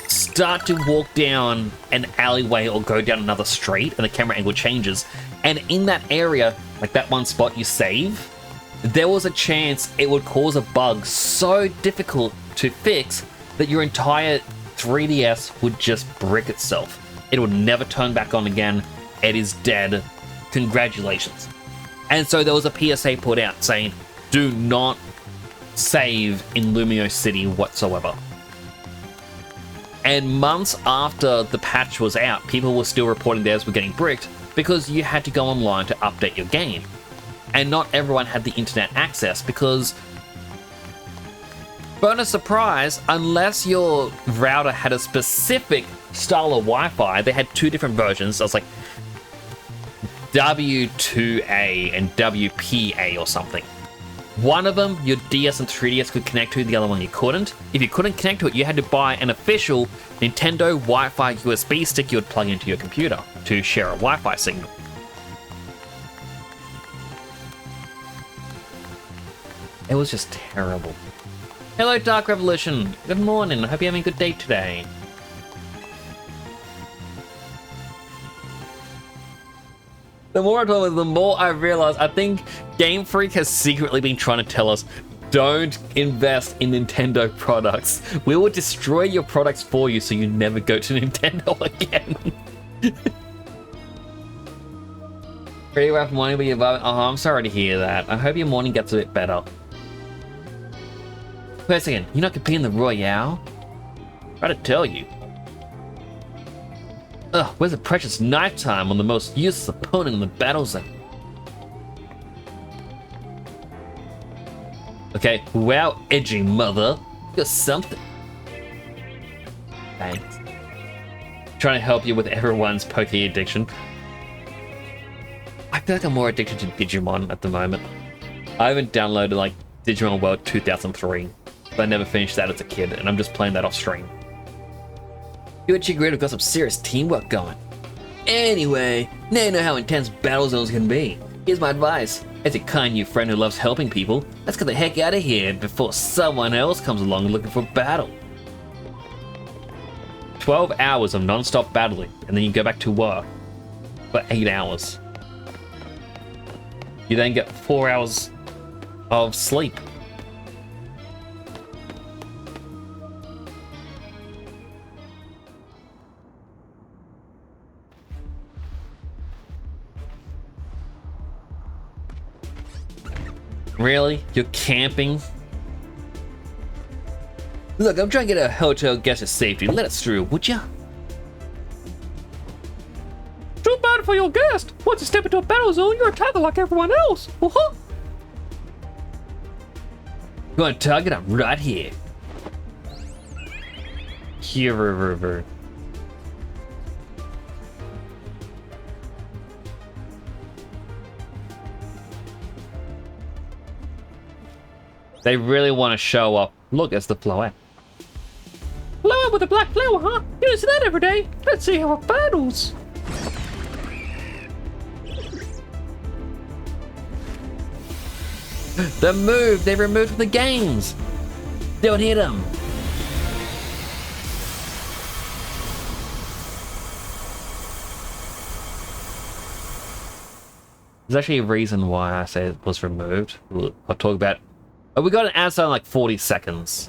start to walk down an alleyway or go down another street and the camera angle changes, and in that area, like that one spot you save, there was a chance it would cause a bug so difficult to fix that your entire 3DS would just brick itself. It would never turn back on again. It is dead. Congratulations. And so there was a PSA put out saying, do not save in Lumio City whatsoever. And months after the patch was out, people were still reporting theirs were getting bricked because you had to go online to update your game. And not everyone had the internet access because, bonus surprise, unless your router had a specific style of Wi-Fi, they had two different versions. So it's like W2A and WPA or something. One of them, your DS and 3DS could connect to, the other one you couldn't. If you couldn't connect to it, you had to buy an official Nintendo Wi-Fi USB stick you would plug into your computer to share a Wi-Fi signal. It was just terrible. Hello, Dark Revolution. Good morning. I hope you're having a good day today. The more I talk about it, the more I realize I think Game Freak has secretly been trying to tell us, don't invest in Nintendo products. We will destroy your products for you so you never go to Nintendo again. Pretty rough morning, but you're oh, I'm sorry to hear that. I hope your morning gets a bit better. Wait a second, you're not competing in the Royale? Try to tell you. Ugh, where's the precious nighttime on the most useless opponent in the battle zone? Okay, wow, edgy mother. You're something. Thanks. Trying to help you with everyone's Poké addiction. I feel like I'm more addicted to Digimon at the moment. I haven't downloaded like Digimon World 2003, but I never finished that as a kid, and I'm just playing that off stream. You and Chigrid have got some serious teamwork going. Anyway, now you know how intense battle zones can be. Here's my advice. As a kind new friend who loves helping people, let's get the heck out of here before someone else comes along looking for battle. 12 hours of non-stop battling, and then you go back to work for 8 hours. You then get 4 hours of sleep. Really? You're camping? Look, I'm trying to get a hotel guest to safety. Let us through, would ya? Too bad for your guest. Once you step into a battle zone, you're attacked like everyone else. Uh-huh. You want to target? I'm right here. Here. They really want to show up. Look, it's the Floette. Floette with a black flower, huh? You don't see that every day. Let's see how it battles. The move they removed from the games. Don't hit them. There's actually a reason why I say it was removed. I'll talk about. Oh, we got an ad sign in like 40 seconds.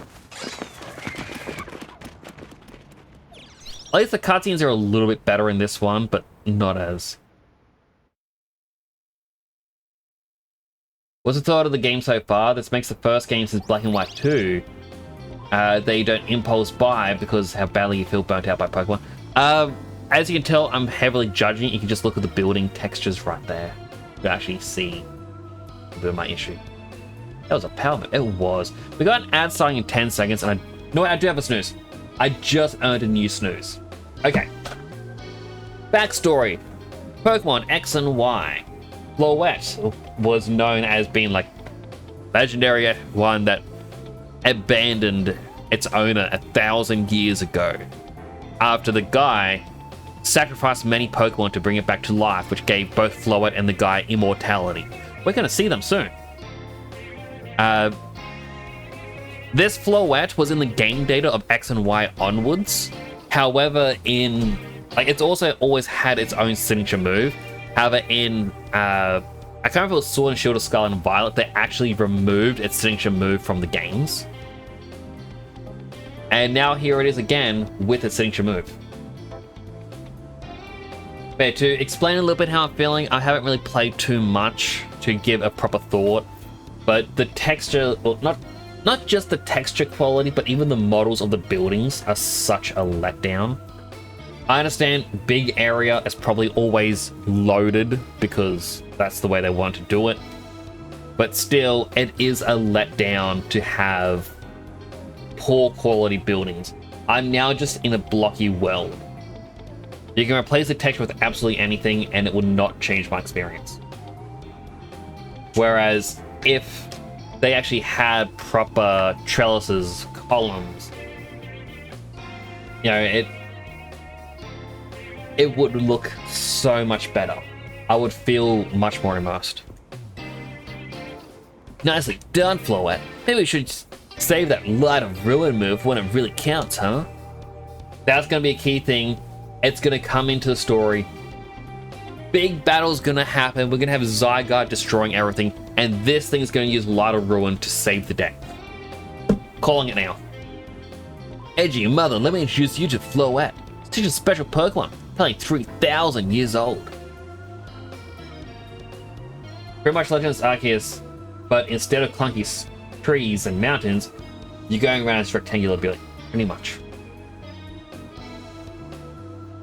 At least the cutscenes are a little bit better in this one, but not as. What's the thought of the game so far? This makes the first game since Black and White 2. They don't impulse buy because how badly you feel burnt out by Pokemon. As you can tell, I'm heavily judging. You can just look at the building textures right there to actually see a bit of my issue. That was a power move. It was. We got an ad starting in 10 seconds, and no, I do have a snooze. I just earned a new snooze. Okay. Backstory. Pokemon X and Y. Floette was known as being like legendary one that abandoned its owner 1,000 years ago after the guy sacrificed many Pokemon to bring it back to life, which gave both Floette and the guy immortality. We're going to see them soon. This Floette was in the game data of X and Y onwards. However, it's also always had its own signature move. However, in I can't remember if it was Sword and Shield or Scarlet and Violet, they actually removed its signature move from the games. And now here it is again with its signature move. But to explain a little bit how I'm feeling, I haven't really played too much to give a proper thought. But the texture, well, not not just the texture quality, but even the models of the buildings are such a letdown. I understand big area is probably always loaded because that's the way they want to do it. But still, it is a letdown to have poor quality buildings. I'm now just in a blocky world. You can replace the texture with absolutely anything and it will not change my experience. Whereas if they actually had proper trellises, columns, you know, it would look so much better. I would feel much more immersed. Nicely done, Floette. Maybe we should save that Light of Ruin move when it really counts, huh? That's gonna be a key thing. It's gonna come into the story. Big battle's gonna happen. We're gonna have Zygarde destroying everything, and this thing is gonna use Light of Ruin to save the day. Calling it now. Edgy mother, let me introduce you to Floette. She's a special Pokemon, only 3,000 years old. Pretty much Legends Arceus, but instead of clunky trees and mountains, you're going around this rectangular building, pretty much.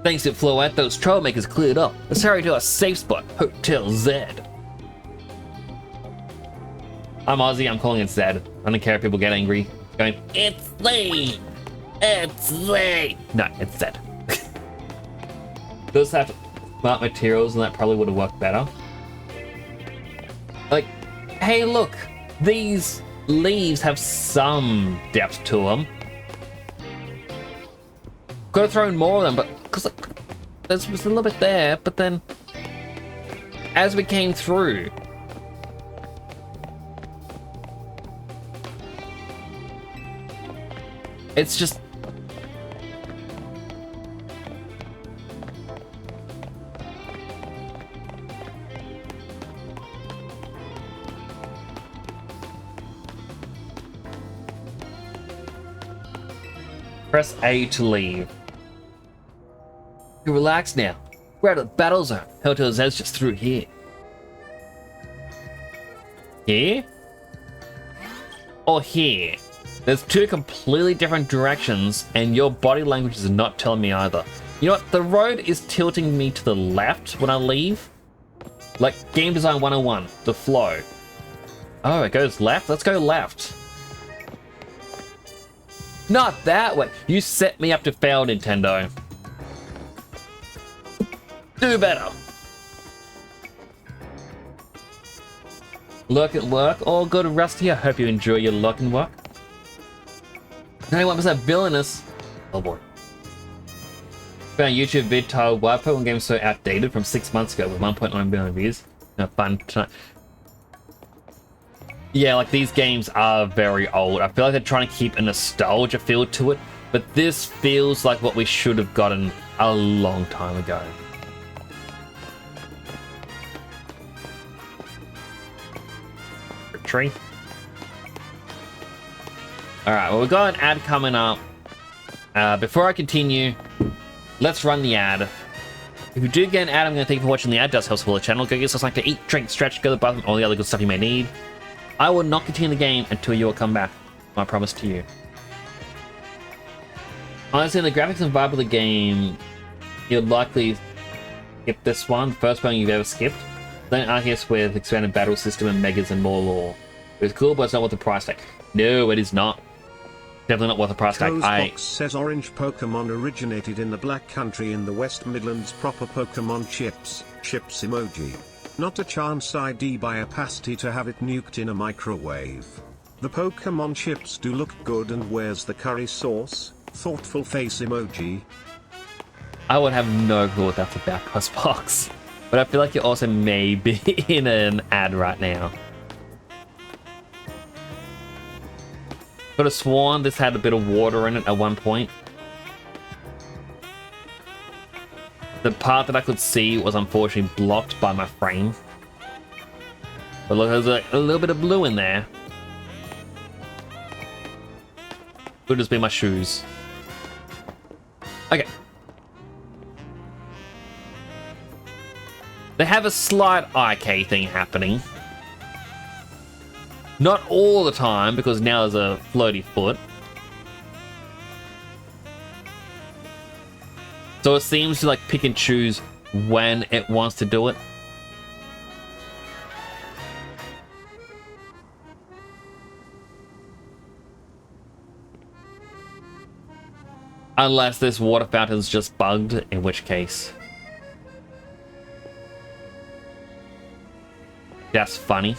Thanks to Floette, those troublemakers cleared up. Let's hurry to our safe spot, Hotel Zed. I'm Aussie, I'm calling it Zed. I don't care if people get angry. Going, it's late! It's late! No, it's Zed. Does have smart materials and that probably would have worked better. Like, hey look, these leaves have some depth to them. Could have thrown more of them, but because there's a little bit there, but then as we came through, it's just press A to leave. You relax now. We're out of the battle zone. Hotel Zed's just through here. Here? Or here? There's two completely different directions and your body language is not telling me either. You know what? The road is tilting me to the left when I leave. Like Game Design 101, the flow. Oh, it goes left? Let's go left. Not that way. You set me up to fail, Nintendo. Do better. Lurk at work. All good, Rusty. I hope you enjoy your lurk and work. 91% villainous. Oh boy. Found YouTube vid titled Why Pokemon Games So Outdated from 6 months ago with 1.9 billion views. No fun tonight. Yeah, like these games are very old. I feel like they're trying to keep a nostalgia feel to it, but this feels like what we should have gotten a long time ago. Tree. Alright, well, we've got an ad coming up. Before I continue, let's run the ad. If you do get an ad, I'm going to thank you for watching the ad. It does help support the channel. Go get yourself something to eat, drink, stretch, go to the bathroom, all the other good stuff you may need. I will not continue the game until you will come back. My promise to you. Honestly, the graphics and vibe of the game, you'll likely skip this one, the first one you've ever skipped. Then Arceus with expanded battle system and megas and more lore. It's cool, but it's not worth the price tag. No, it is not. Definitely not worth the price tag. Box says orange Pokemon originated in the Black Country in the West Midlands. Proper Pokemon chips emoji. Not a chance ID by a pasty to have it nuked in a microwave. The Pokemon chips do look good, and where's the curry sauce? Thoughtful face emoji. I would have no clue what that's about, Box. But I feel like you're also maybe in an ad right now. Could have sworn this had a bit of water in it at one point. The part that I could see was unfortunately blocked by my frame. But look, there's a little bit of blue in there. Could just be my shoes. Okay. They have a slight IK thing happening. Not all the time, because now there's a floaty foot. So it seems to like pick and choose when it wants to do it. Unless this water fountain's just bugged, in which case... that's funny.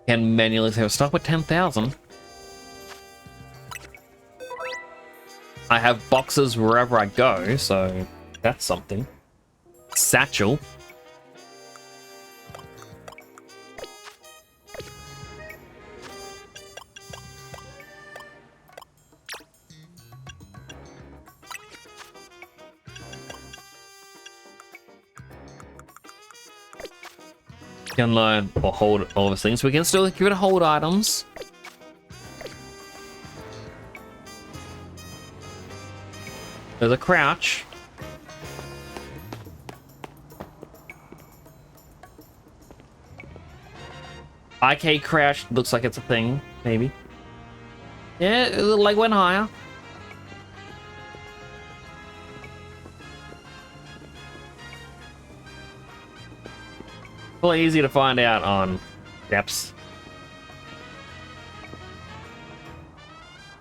Can manually say, stop with 10,000. I have boxes wherever I go, so that's something. Satchel. Can learn or hold all those things. We can still give it hold items. There's a crouch. IK crouch looks like it's a thing, maybe. Yeah, the leg went higher. Well, easy to find out on depths.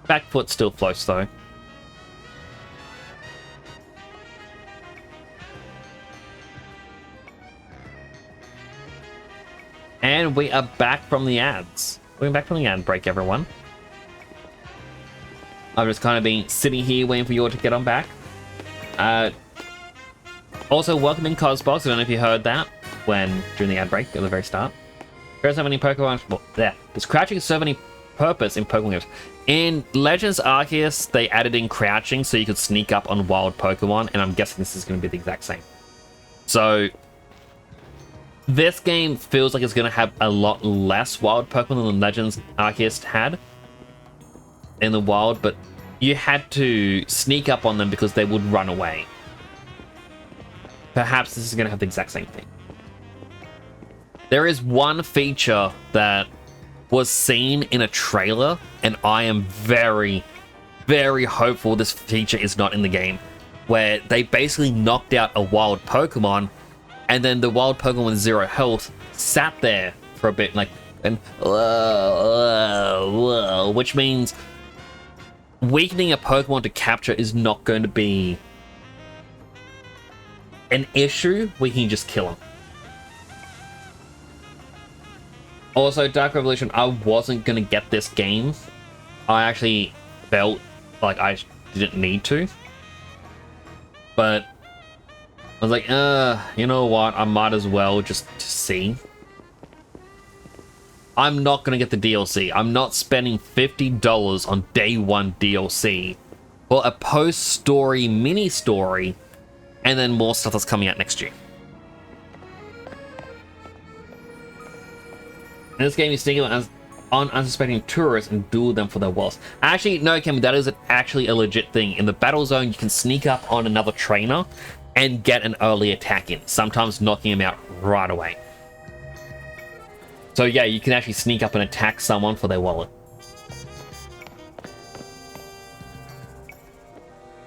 Back foot still floats though. And we are back from the ads. We're back from the ad break, everyone. I've just kind of been sitting here waiting for you all to get on back. Also, welcoming Cosbox. I don't know if you heard that during the ad break at the very start. Does have any Pokemon? Well, there. Does crouching serve any purpose in Pokemon games? In Legends Arceus, they added in crouching so you could sneak up on wild Pokemon, and I'm guessing this is going to be the exact same. So, this game feels like it's going to have a lot less wild Pokemon than Legends Arceus had in the wild, but you had to sneak up on them because they would run away. Perhaps this is going to have the exact same thing. There is one feature that was seen in a trailer, and I am very, very hopeful this feature is not in the game, where they basically knocked out a wild Pokemon, and then the wild Pokemon with 0 health sat there for a bit, like, and which means weakening a Pokemon to capture is not going to be an issue. We can just kill him. Also, Dark Revolution, I wasn't going to get this game. I actually felt like I didn't need to. But I was like, you know what? I might as well just to see. I'm not going to get the DLC. I'm not spending $50 on day one DLC for a post-story mini-story and then more stuff that's coming out next year. In this game, you sneak on unsuspecting tourists and duel them for their wealth. Actually, no, Kim, that is actually a legit thing. In the battle zone, you can sneak up on another trainer and get an early attack in, sometimes knocking him out right away. So yeah, you can actually sneak up and attack someone for their wallet.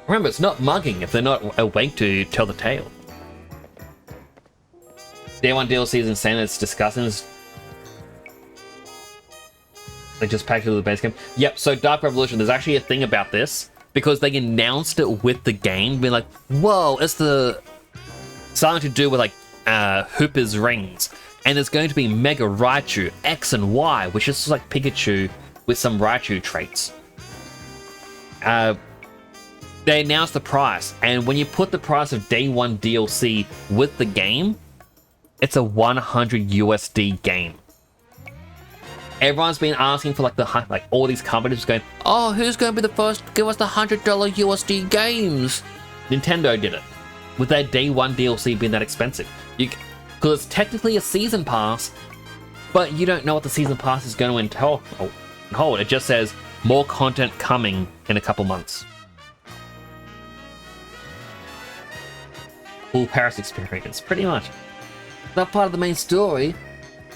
Remember, it's not mugging if they're not awake to tell the tale. Day 1 DLC is insane, it's disgusting. They just packed it with the base game. Yep, so Dark Revolution, there's actually a thing about this, because they announced it with the game, being like, whoa, it's something to do with like Hooper's rings. And there's going to be Mega Raichu, X and Y, which is like Pikachu with some Raichu traits. They announced the price, and when you put the price of Day 1 DLC with the game, it's a 100 USD game. Everyone's been asking for like all these companies going, oh, who's going to be the first to give us the $100 USD games? Nintendo did it with their Day 1 DLC being that expensive. because it's technically a season pass, but you don't know what the season pass is going to hold. It just says more content coming in a couple months. Full Paris experience, pretty much. Not part of the main story.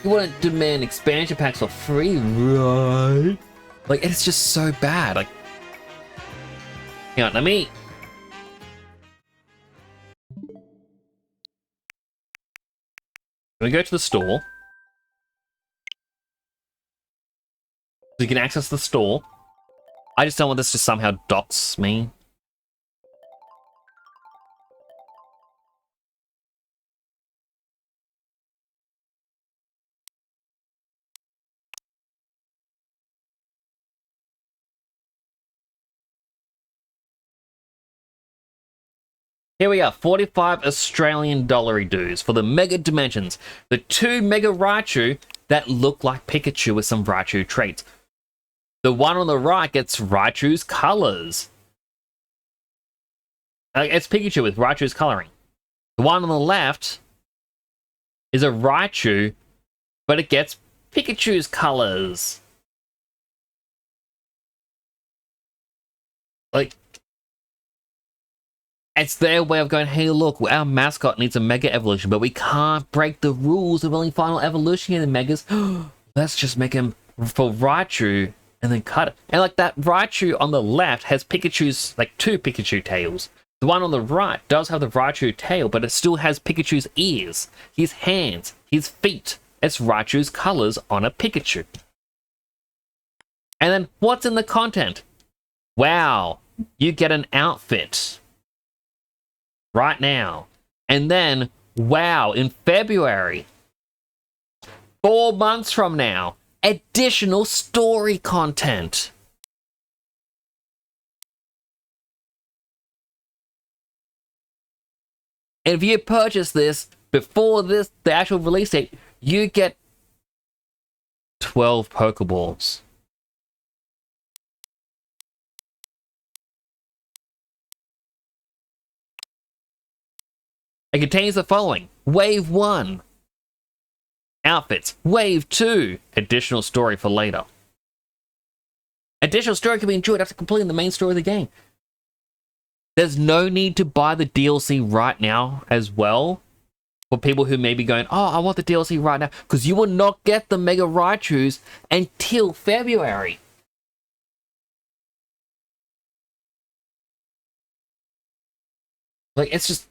You wouldn't demand expansion packs for free, right? Like, it's just so bad. Like, hang on, let me... We go to the store. You can access the store. I just don't want this to somehow dox me. Here we are, 45 Australian dollary dues for the Mega Dimensions. The 2 Mega Raichu that look like Pikachu with some Raichu traits. The one on the right gets Raichu's colors. It's Pikachu with Raichu's coloring. The one on the left is a Raichu, but it gets Pikachu's colors. Like, it's their way of going, hey, look, our mascot needs a Mega Evolution, but we can't break the rules of only final evolution in the Megas. Let's just make him for Raichu and then cut it. And like that Raichu on the left has Pikachu's, like 2 Pikachu tails. The one on the right does have the Raichu tail, but it still has Pikachu's ears, his hands, his feet. It's Raichu's colors on a Pikachu. And then what's in the content? Wow, you get an outfit. Right now. And then, wow, in February, 4 months from now, additional story content. And if you purchase this before the actual release date, you get 12 Pokeballs. It contains the following: Wave 1, outfits. Wave 2, additional story for later. Additional story can be enjoyed after completing the main story of the game. There's no need to buy the DLC right now as well, for people who may be going, oh, I want the DLC right now, because you will not get the Mega Raichus until February. Like, it's just...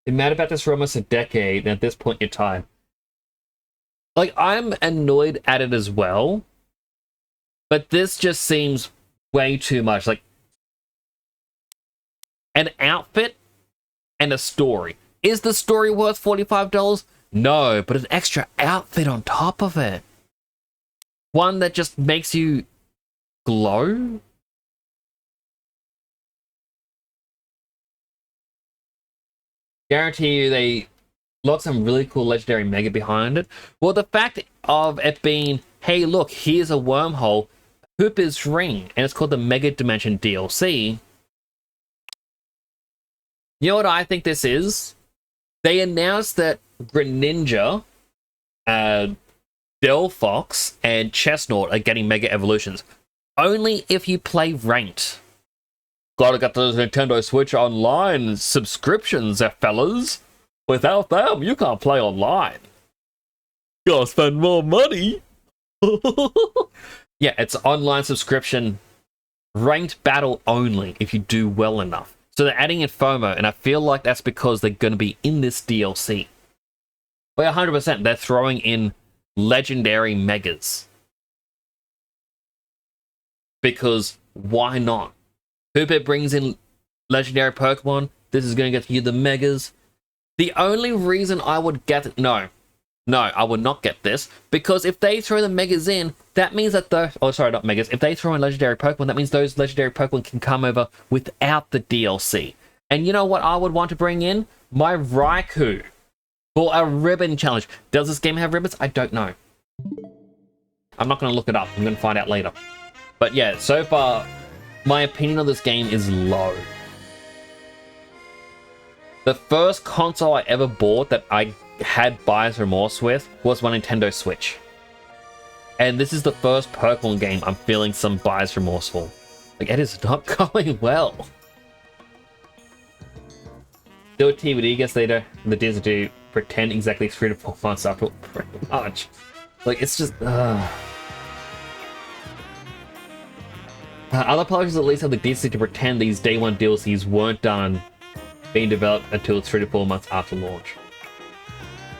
Been mad about this for almost a decade, and at this point in time. Like, I'm annoyed at it as well, but this just seems way too much. Like, an outfit and a story. Is the story worth $45? No, but an extra outfit on top of it. One that just makes you glow? Guarantee you they locked some really cool legendary Mega behind it. Well, the fact of it being, hey, look, here's a wormhole, Hooper's Ring, and it's called the Mega Dimension DLC. You know what I think this is? They announced that Greninja, Delphox, and Chestnut are getting Mega Evolutions. Only if you play Ranked. Gotta get those Nintendo Switch Online subscriptions, fellas. Without them, you can't play online. Gotta spend more money. Yeah, it's online subscription, ranked battle only if you do well enough. So they're adding in FOMO, and I feel like that's because they're going to be in this DLC. Well, 100%, they're throwing in legendary Megas. Because why not? Hooper brings in legendary Pokemon. This is going to get you the Megas. The only reason I would get it... No, I would not get this. Because if they throw the Megas in, that means that the... Oh, sorry, not Megas. If they throw in legendary Pokemon, that means those legendary Pokemon can come over without the DLC. And you know what I would want to bring in? My Raikou. For a ribbon challenge. Does this game have ribbons? I don't know. I'm not going to look it up. I'm going to find out later. But yeah, so far... my opinion of this game is low. The first console I ever bought that I had buyer's remorse with was my Nintendo Switch. And this is the first Pokemon game I'm feeling some buyer's remorse for. Like, it is not going well. Do a TBD gets later, the Disney to pretend exactly 3 to 4 months after, pretty much. Like, it's just, other publishers at least have the decency to pretend these day one DLCs weren't done being developed until 3 to 4 months after launch.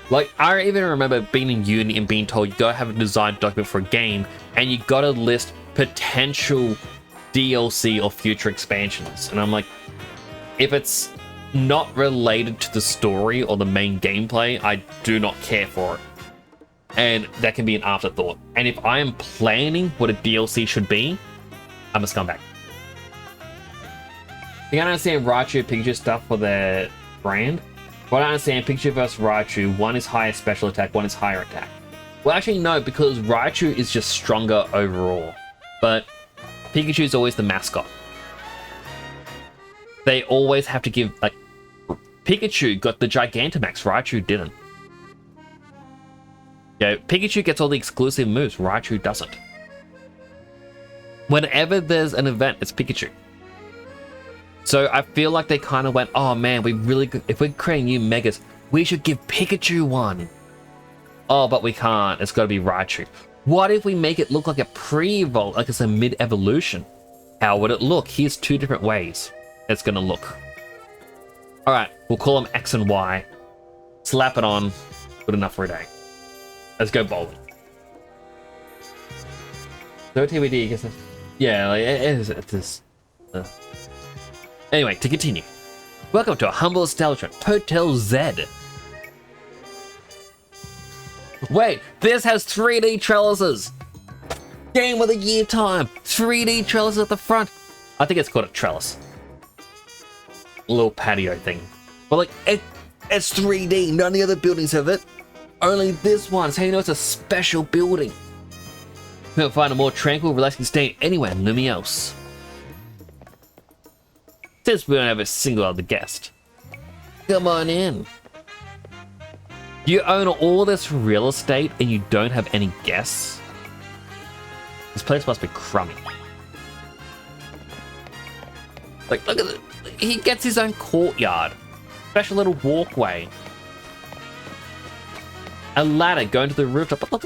Like, I even remember being in uni and being told you gotta have a design document for a game and you gotta list potential DLC or future expansions. And I'm like, if it's not related to the story or the main gameplay, I do not care for it. And that can be an afterthought. And if I am planning what a DLC should be, I'm a scumbag. You gotta understand Raichu Pikachu stuff for their brand. But I understand Pikachu versus Raichu, one is higher special attack, one is higher attack. Well, actually, no, because Raichu is just stronger overall. But Pikachu is always the mascot. They always have to give, like, Pikachu got the Gigantamax, Raichu didn't. Yeah, Pikachu gets all the exclusive moves, Raichu doesn't. Whenever there's an event, it's Pikachu. So I feel like they kind of went, oh man, if we're creating new megas, we should give Pikachu one. Oh, but we can't, it's gotta be Raichu. What if we make it look like a pre-evolve, like it's a mid-evolution? How would it look? Here's 2 different ways it's gonna look. Alright, we'll call them X and Y. Slap it on, good enough for a day. Let's go bowling. No TBD, I guess. Yeah, like, it is. Anyway, to continue. Welcome to a humble establishment, Hotel Z. Wait, this has 3D trellises. Game of the year time. 3D trellises at the front. I think it's called a trellis. A little patio thing. But like, it's 3D. None of the other buildings have it. Only this one, so you know it's a special building. You can't find a more tranquil, relaxing stay anywhere in Lumiose. Since we don't have a single other guest. Come on in. You own all this real estate and you don't have any guests? This place must be crummy. Like, look at it. He gets his own courtyard. Special little walkway. A ladder going to the rooftop. But look,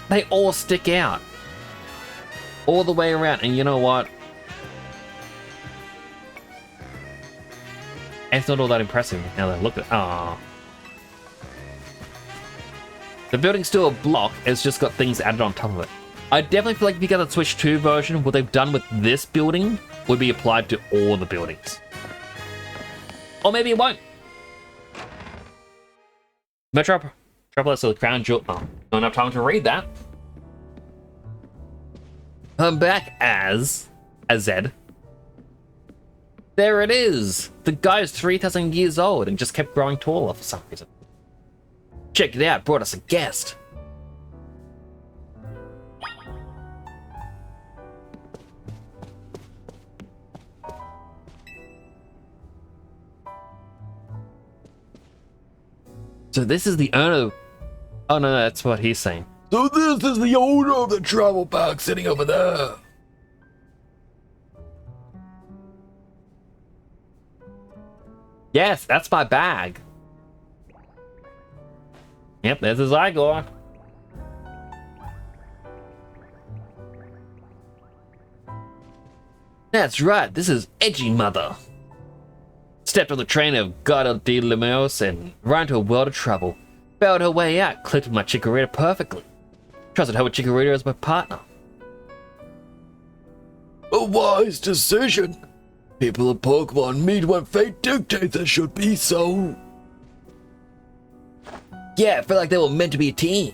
they all stick out. All the way around. And you know what? It's not all that impressive now that I look at it. Aww. The building's still a block, it's just got things added on top of it. I definitely feel like if you get the Switch 2 version, what they've done with this building would be applied to all the buildings. Or maybe it won't. Metropolis of the Crown Jewel. Oh, don't have time to read that. I'm back as Zed. There it is! The guy's 3,000 years old and just kept growing taller for some reason. Check it out, brought us a guest. So this is the owner. Oh no, that's what he's saying. So this is the owner of the travel park sitting over there. Yes, that's my bag. Yep, there's his Igor. That's right, this is Edgy Mother. Stepped on the train of Garda de Limos and ran to a world of trouble. Found her way out, clicked with my Chikorita perfectly. Trusted her with Chikorita as my partner. A wise decision. People of Pokemon meet when fate dictates it should be so. Yeah, I felt like they were meant to be a team.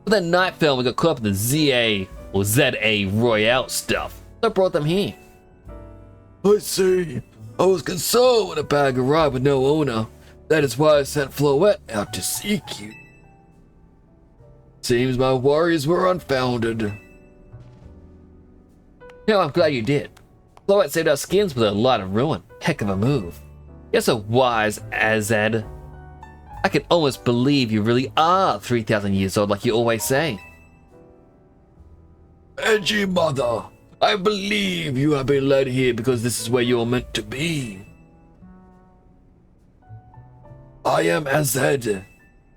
But then Night Film, we got caught up in the ZA or ZA Royale stuff. So I brought them here. I see. I was concerned when a bag arrived with no owner. That is why I sent Floette out to seek you. Seems my worries were unfounded. No, I'm glad you did. Floette saved our skins with a lot of ruin. Heck of a move. You're so wise, Azed. I can almost believe you really are 3,000 years old like you always say. Edgy mother, I believe you have been led here because this is where you are meant to be. I am Azed,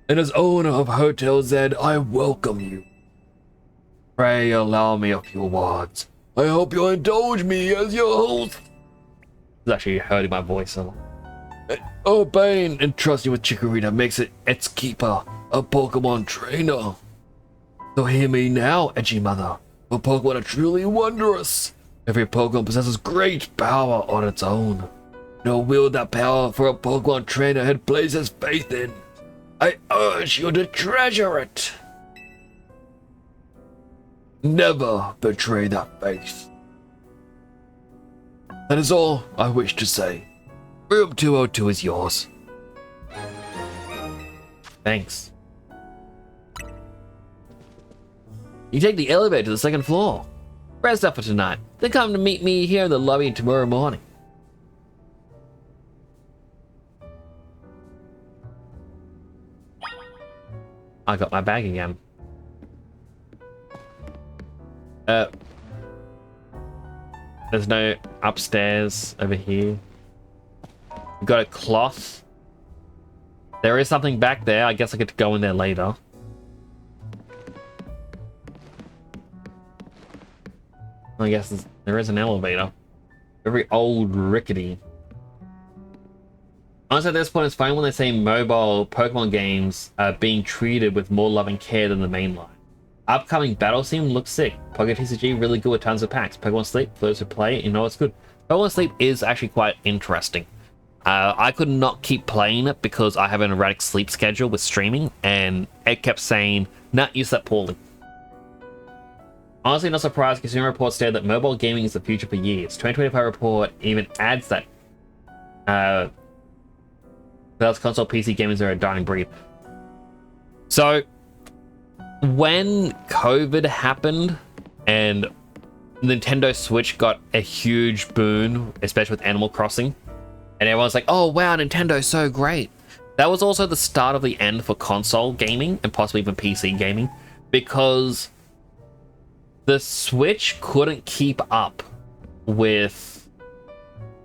and as owner of Hotel Zed, I welcome you. Pray allow me a few words. I hope you'll indulge me as your host. It's actually hurting my voice a lot. Obeying and trusting with Chikorita makes it its keeper, a Pokemon trainer. So hear me now, Edgy Mother, for Pokemon are truly wondrous. Every Pokemon possesses great power on its own. No wield that power for a Pokemon trainer had places faith in. I urge you to treasure it. Never betray that faith. That is all I wish to say. Room 202 is yours. Thanks. You take the elevator to the second floor. Rest up for tonight. Then come to meet me here in the lobby tomorrow morning. I got my bag again. There's no upstairs over here. We've got a cloth. There is something back there. I guess I get to go in there later. I guess there is an elevator. Very old, rickety. Honestly, at this point, it's funny when they say mobile Pokemon games are being treated with more love and care than the mainline. Upcoming Battle Sim looks sick. Pokemon TCG really good with tons of packs. Pokemon Sleep, for those who play, you know it's good. Pokemon Sleep is actually quite interesting. I could not keep playing it because I have an erratic sleep schedule with streaming, and it kept saying, nah, you slept poorly. Honestly, not surprised. Consumer Reports stated that mobile gaming is the future for years. 2025 report even adds that without console PC gamers are a dying breed. So, when COVID happened and Nintendo Switch got a huge boon, especially with Animal Crossing, and everyone's like, oh wow, Nintendo's so great. That was also the start of the end for console gaming and possibly even PC gaming, because the Switch couldn't keep up with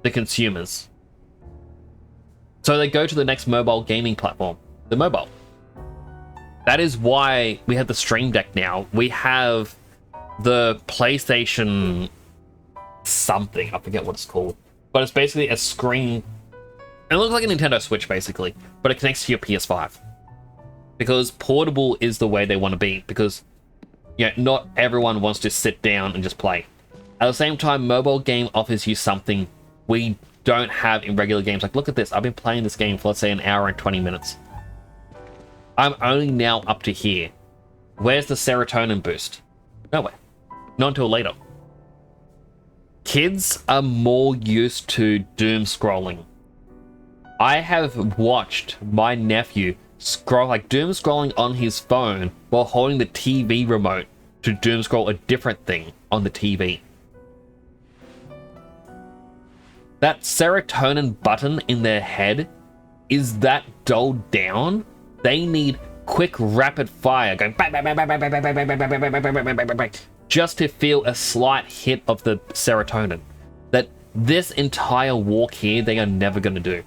the consumers. So they go to the next mobile gaming platform, the mobile. That is why we have the Stream Deck now. We have the PlayStation something, I forget what it's called. But it's basically a screen. It looks like a Nintendo Switch, basically. But it connects to your PS5. Because portable is the way they want to be. Because, you know, not everyone wants to sit down and just play. At the same time, mobile game offers you something we don't have in regular games. Like, look at this. I've been playing this game for, let's say, an hour and 20 minutes. I'm only now up to here. Where's the serotonin boost? Nowhere. Not until later. Kids are more used to doom scrolling. I have watched my nephew scroll, like doom scrolling on his phone while holding the TV remote to doom scroll a different thing on the TV. That serotonin button in their head is that dulled down. They need quick, rapid fire going bang, bang, bang, bang, bang, bang, bang, bang, bang, bang, bang, bang, bang, bang, bang, bang, bang, just to feel a slight hit of the serotonin. That this entire walk here, they are never going to do.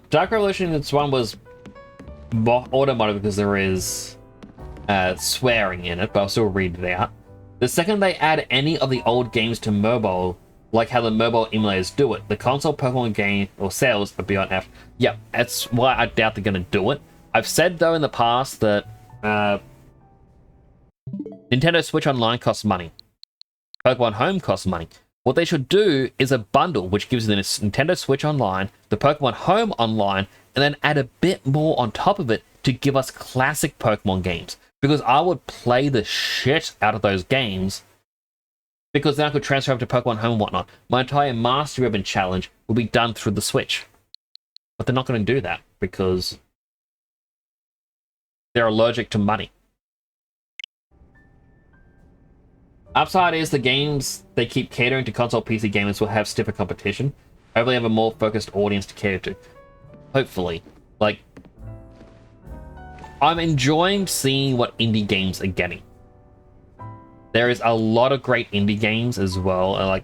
Dark Revolution, this one was automotive because there is swearing in it, but I'll still read it out. The second they add any of the old games to mobile, like how the mobile emulators do it, the console Pokemon game or sales are beyond F. Yeah, that's why I doubt they're going to do it. I've said though in the past that Nintendo Switch Online costs money. Pokemon Home costs money. What they should do is a bundle which gives you the Nintendo Switch Online, the Pokemon Home Online, and then add a bit more on top of it to give us classic Pokemon games. Because I would play the shit out of those games, because then I could transfer over to Pokemon Home and whatnot. My entire Master Ribbon challenge will be done through the Switch. But they're not going to do that because they're allergic to money. Upside is the games they keep catering to console PC gamers will have stiffer competition. Hopefully have a more focused audience to cater to. Hopefully. Like, I'm enjoying seeing what indie games are getting. There is a lot of great indie games as well, like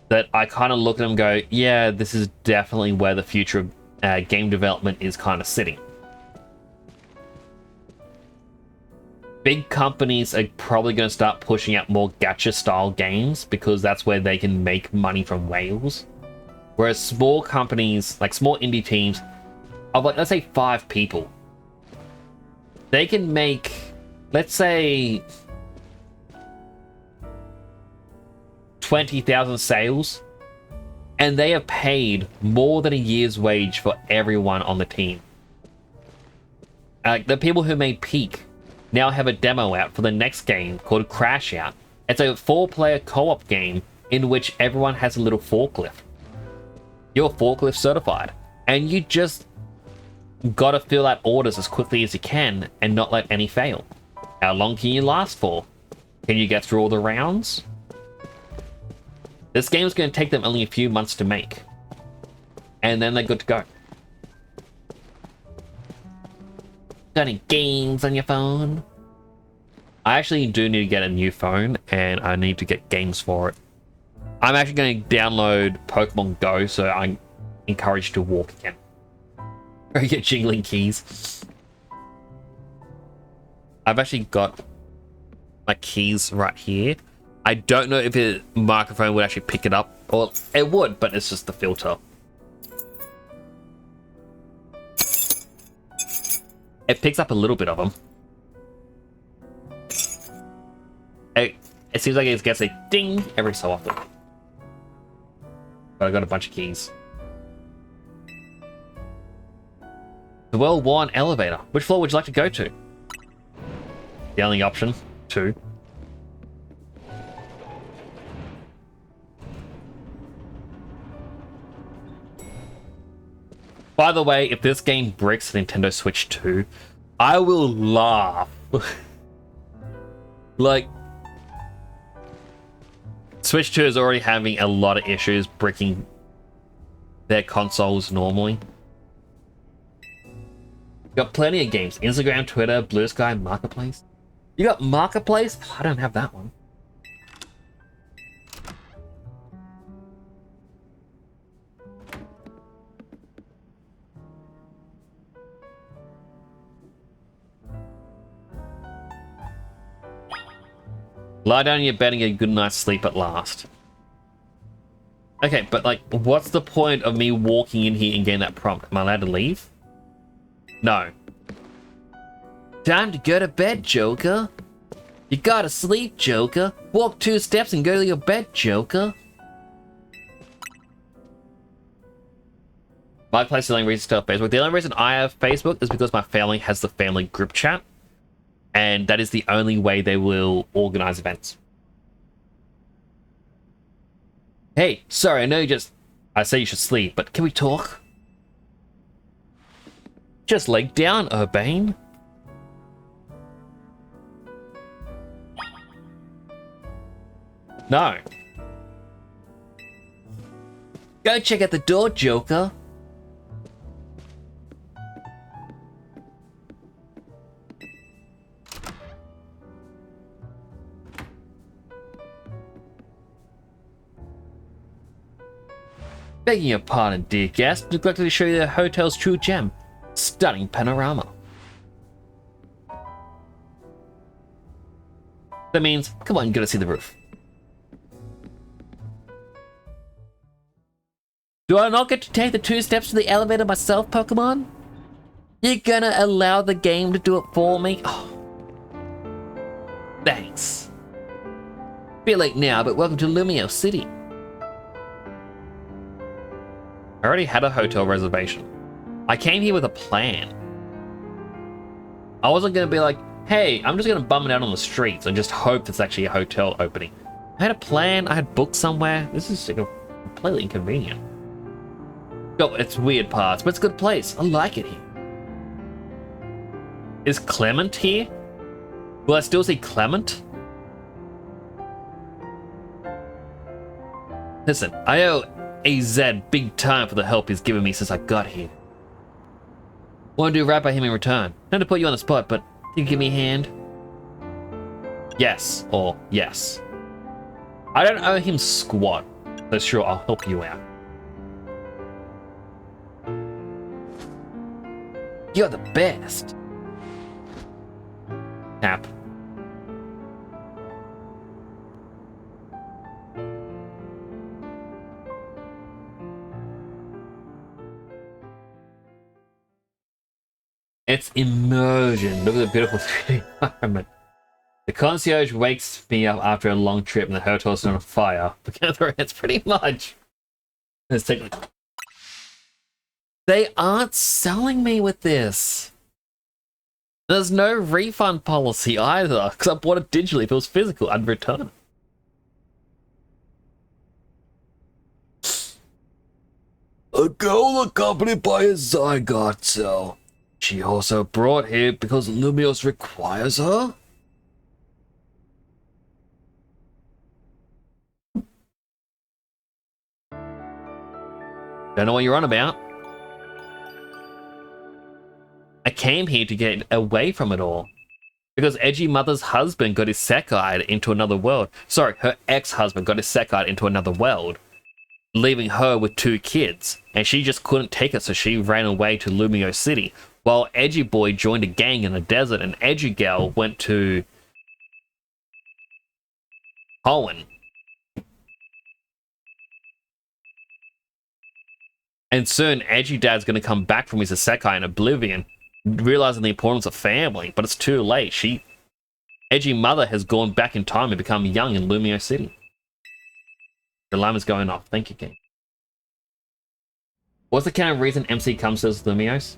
that I kind of look at them and go, yeah, this is definitely where the future of game development is kind of sitting. Big companies are probably going to start pushing out more gacha style games because that's where they can make money from whales. Whereas small companies, like small indie teams of like, let's say 5 people, they can make, let's say, 20,000 sales, and they have paid more than a year's wage for everyone on the team. The people who made Peak now have a demo out for the next game called Crash Out. It's a 4-player co-op game in which everyone has a little forklift. You're forklift certified, and you just gotta fill out orders as quickly as you can and not let any fail. How long can you last for? Can you get through all the rounds? This game is going to take them only a few months to make, and then they're good to go. Got any games on your phone? I actually do need to get a new phone, and I need to get games for it. I'm actually going to download Pokemon Go, so I'm encouraged to walk again. Or get jingling keys. I've actually got my keys right here. I don't know if a microphone would actually pick it up, or it would, but it's just the filter. It picks up a little bit of them. It seems like it gets a ding every so often. But I got a bunch of keys. The well-worn elevator. Which floor would you like to go to? The only option, 2. By the way, if this game bricks Nintendo Switch 2, I will laugh. Like, Switch 2 is already having a lot of issues bricking their consoles normally. You got plenty of games. Instagram, Twitter, Blue Sky, Marketplace. You got Marketplace? I don't have that one. Lie down in your bed and get a good night's sleep at last. Okay, but like, what's the point of me walking in here and getting that prompt? Am I allowed to leave? No. Time to go to bed, Joker. You gotta sleep, Joker. Walk 2 steps and go to your bed, Joker. My place is the only reason to have Facebook. The only reason I have Facebook is because my family has the family group chat. And that is the only way they will organize events. Hey, sorry, I know I say you should sleep, but can we talk? Just lay down, Urbane. No. Go check out the door, Joker. Begging your pardon, dear guest, neglected to show you the hotel's true gem. Stunning panorama. That means, come on, you gotta see the roof. Do I not get to take the 2 steps to the elevator myself, Pokemon? You're gonna allow the game to do it for me? Oh. Thanks. Feel late now, but welcome to Lumio City. I already had a hotel reservation. I came here with a plan. I wasn't going to be like, hey, I'm just going to bum it out on the streets and just hope it's actually a hotel opening. I had a plan. I had booked somewhere. This is completely inconvenient. Oh, it's weird parts, but it's a good place. I like it here. Is Clement here? Will I still see Clement? Listen, I owe AZ big time for the help he's given me since I got here. Want to do right by him in return. Not to put you on the spot, but can you give me a hand? Yes, or yes. I don't owe him squat, so sure, I'll help you out. You're the best. Tap. It's immersion. Look at the beautiful 3D environment. The concierge wakes me up after a long trip and the hotel's on fire. It's pretty much. Let's take a look. They aren't selling me with this. There's no refund policy either, because I bought it digitally. If it was physical, I'd return it. A girl accompanied by a Zygarde cell. She also brought here because Lumios requires her? Don't know what you're on about. I came here to get away from it all. Because Edgy Mother's husband got his Sekai'd into another world. Sorry, her ex-husband got his Sekai'd into another world, leaving her with 2 kids. And she just couldn't take it, so she ran away to Lumio City. While Edgy Boy joined a gang in the desert, and Edgy Gal went to Hoenn. And soon, Edgy Dad's going to come back from his Isekai in Oblivion, realizing the importance of family, but it's too late. Edgy Mother has gone back in time and become young in Lumio City. The alarm is going off. Thank you, King. What's the kind of reason MC comes to Lumios?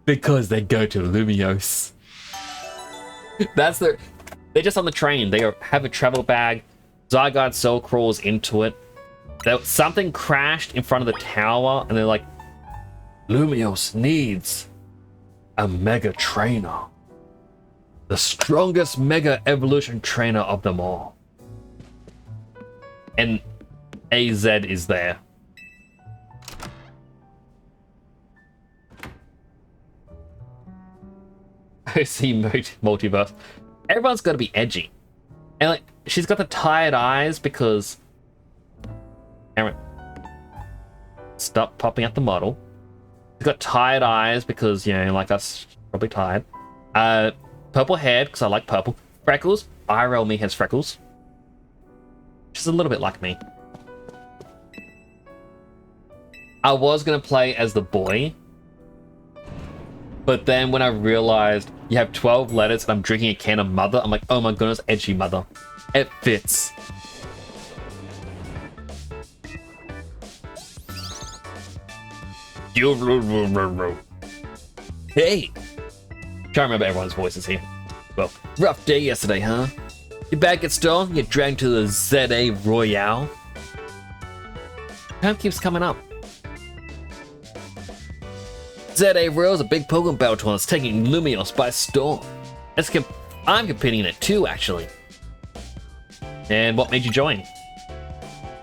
Because they go to Lumios. They're just on the train. They have a travel bag. Zygarde cell crawls into it. Something crashed in front of the tower, and they're like, Lumios needs a mega trainer. The strongest mega evolution trainer of them all. And AZ is there. I see multiverse. Everyone's got to be edgy. And like, she's got the tired eyes because... Aaron, stop popping at the model. She's got tired eyes because, you know, like us, probably tired. Purple hair, because I like purple. Freckles. IRL me has freckles. She's a little bit like me. I was going to play as the boy. But then when I realized you have 12 letters and I'm drinking a can of mother, I'm like, oh my goodness, Edgy Mother. It fits. Hey! Trying to remember everyone's voices here. Well, rough day yesterday, huh? Your bag gets stolen, you get dragged to the ZA Royale. Time keeps coming up. ZA Royale is a big Pokemon battle tournament that's taking Lumios by storm. I'm competing in it too, actually. And what made you join?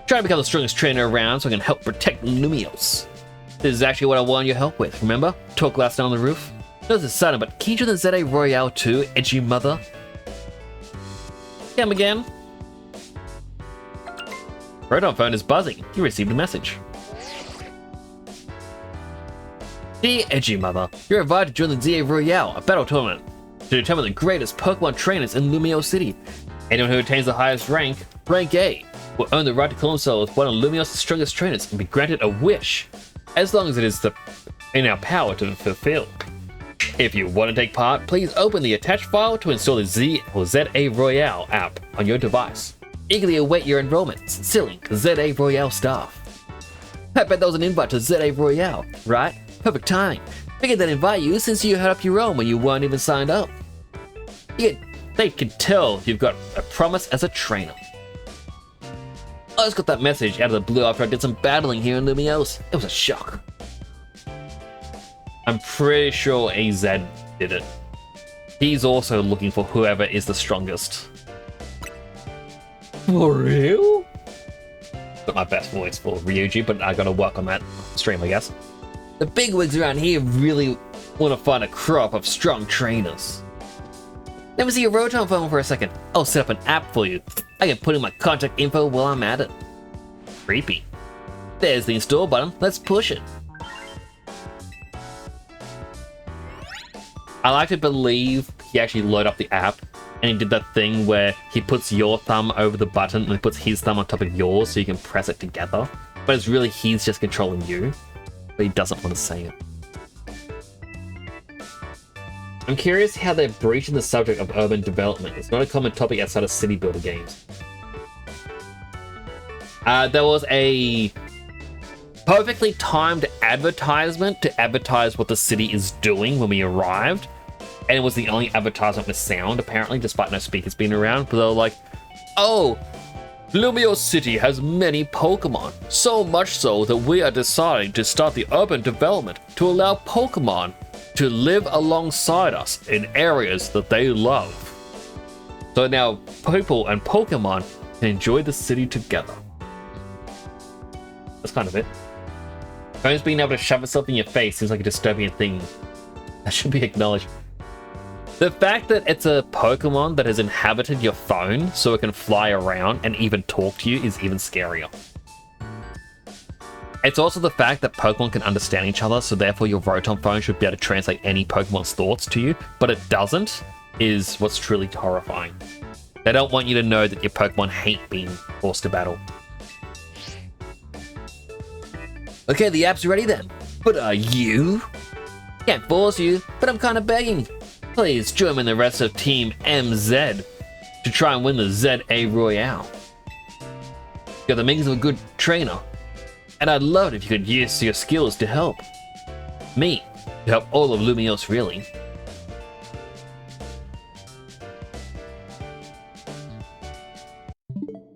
Trying to become the strongest trainer around so I can help protect Lumios. This is actually what I wanted your help with, remember? Talk last night on the roof? No, this is sudden, but can you join the ZA Royale too, Edgy Mother? Come again. Proton phone is buzzing. You received a message. Dear Edgy Mother, you're invited to join the ZA Royale, a battle tournament, to determine the greatest Pokemon trainers in Lumio City. Anyone who attains the highest rank, rank A, will earn the right to call themselves one of Lumios' strongest trainers and be granted a wish, as long as it is in our power to fulfill. If you want to take part, please open the attached file to install the ZA Royale app on your device. Eagerly await your enrollment. Sincerely, ZA Royale staff. I bet that was an invite to ZA Royale, right? Perfect timing. Figured they'd invite you since you had up your own when you weren't even signed up. They can tell you've got a promise as a trainer. I just got that message out of the blue after I did some battling here in Lumios. It was a shock. I'm pretty sure AZ did it. He's also looking for whoever is the strongest. For real? Not my best voice for Ryuji, but I gotta work on that stream, I guess. The bigwigs around here really want to find a crop of strong trainers. Let me see your Rotom phone for a second. I'll set up an app for you. I can put in my contact info while I'm at it. Creepy. There's the install button. Let's push it. I like to believe he actually loaded up the app and he did that thing where he puts your thumb over the button and he puts his thumb on top of yours so you can press it together. But it's really he's just controlling you, but he doesn't want to say it. I'm curious how they're breaching the subject of urban development. It's not a common topic outside of city builder games. There was a perfectly timed advertisement to advertise what the city is doing when we arrived. And it was the only advertisement with sound, apparently, despite no speakers being around. But they were like, oh, Lumiose City has many Pokemon. So much so that we are deciding to start the urban development to allow Pokemon to live alongside us in areas that they love. So now people and Pokemon can enjoy the city together. That's kind of it. Phones being able to shove itself in your face seems like a disturbing thing that should be acknowledged. The fact that it's a Pokemon that has inhabited your phone so it can fly around and even talk to you is even scarier. It's also the fact that Pokemon can understand each other, so therefore your Rotom phone should be able to translate any Pokemon's thoughts to you, but it doesn't, is what's truly horrifying. They don't want you to know that your Pokemon hate being forced to battle. Okay, the app's ready then. But are you? Can't force you, but I'm kind of begging. Please join me in the rest of Team MZ to try and win the ZA Royale. You got the makings of a good trainer, and I'd love it if you could use your skills to help me, to help all of Lumiose, really.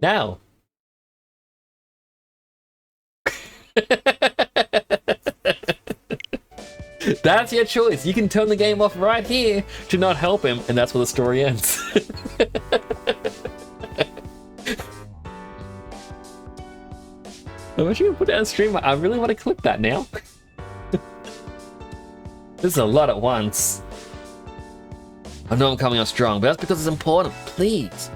Now. That's your choice. You can turn the game off right here to not help him, and that's where the story ends. I wish you could put down a stream. I really want to clip that now. This is a lot at once. I know I'm coming on strong, but that's because it's important. Please.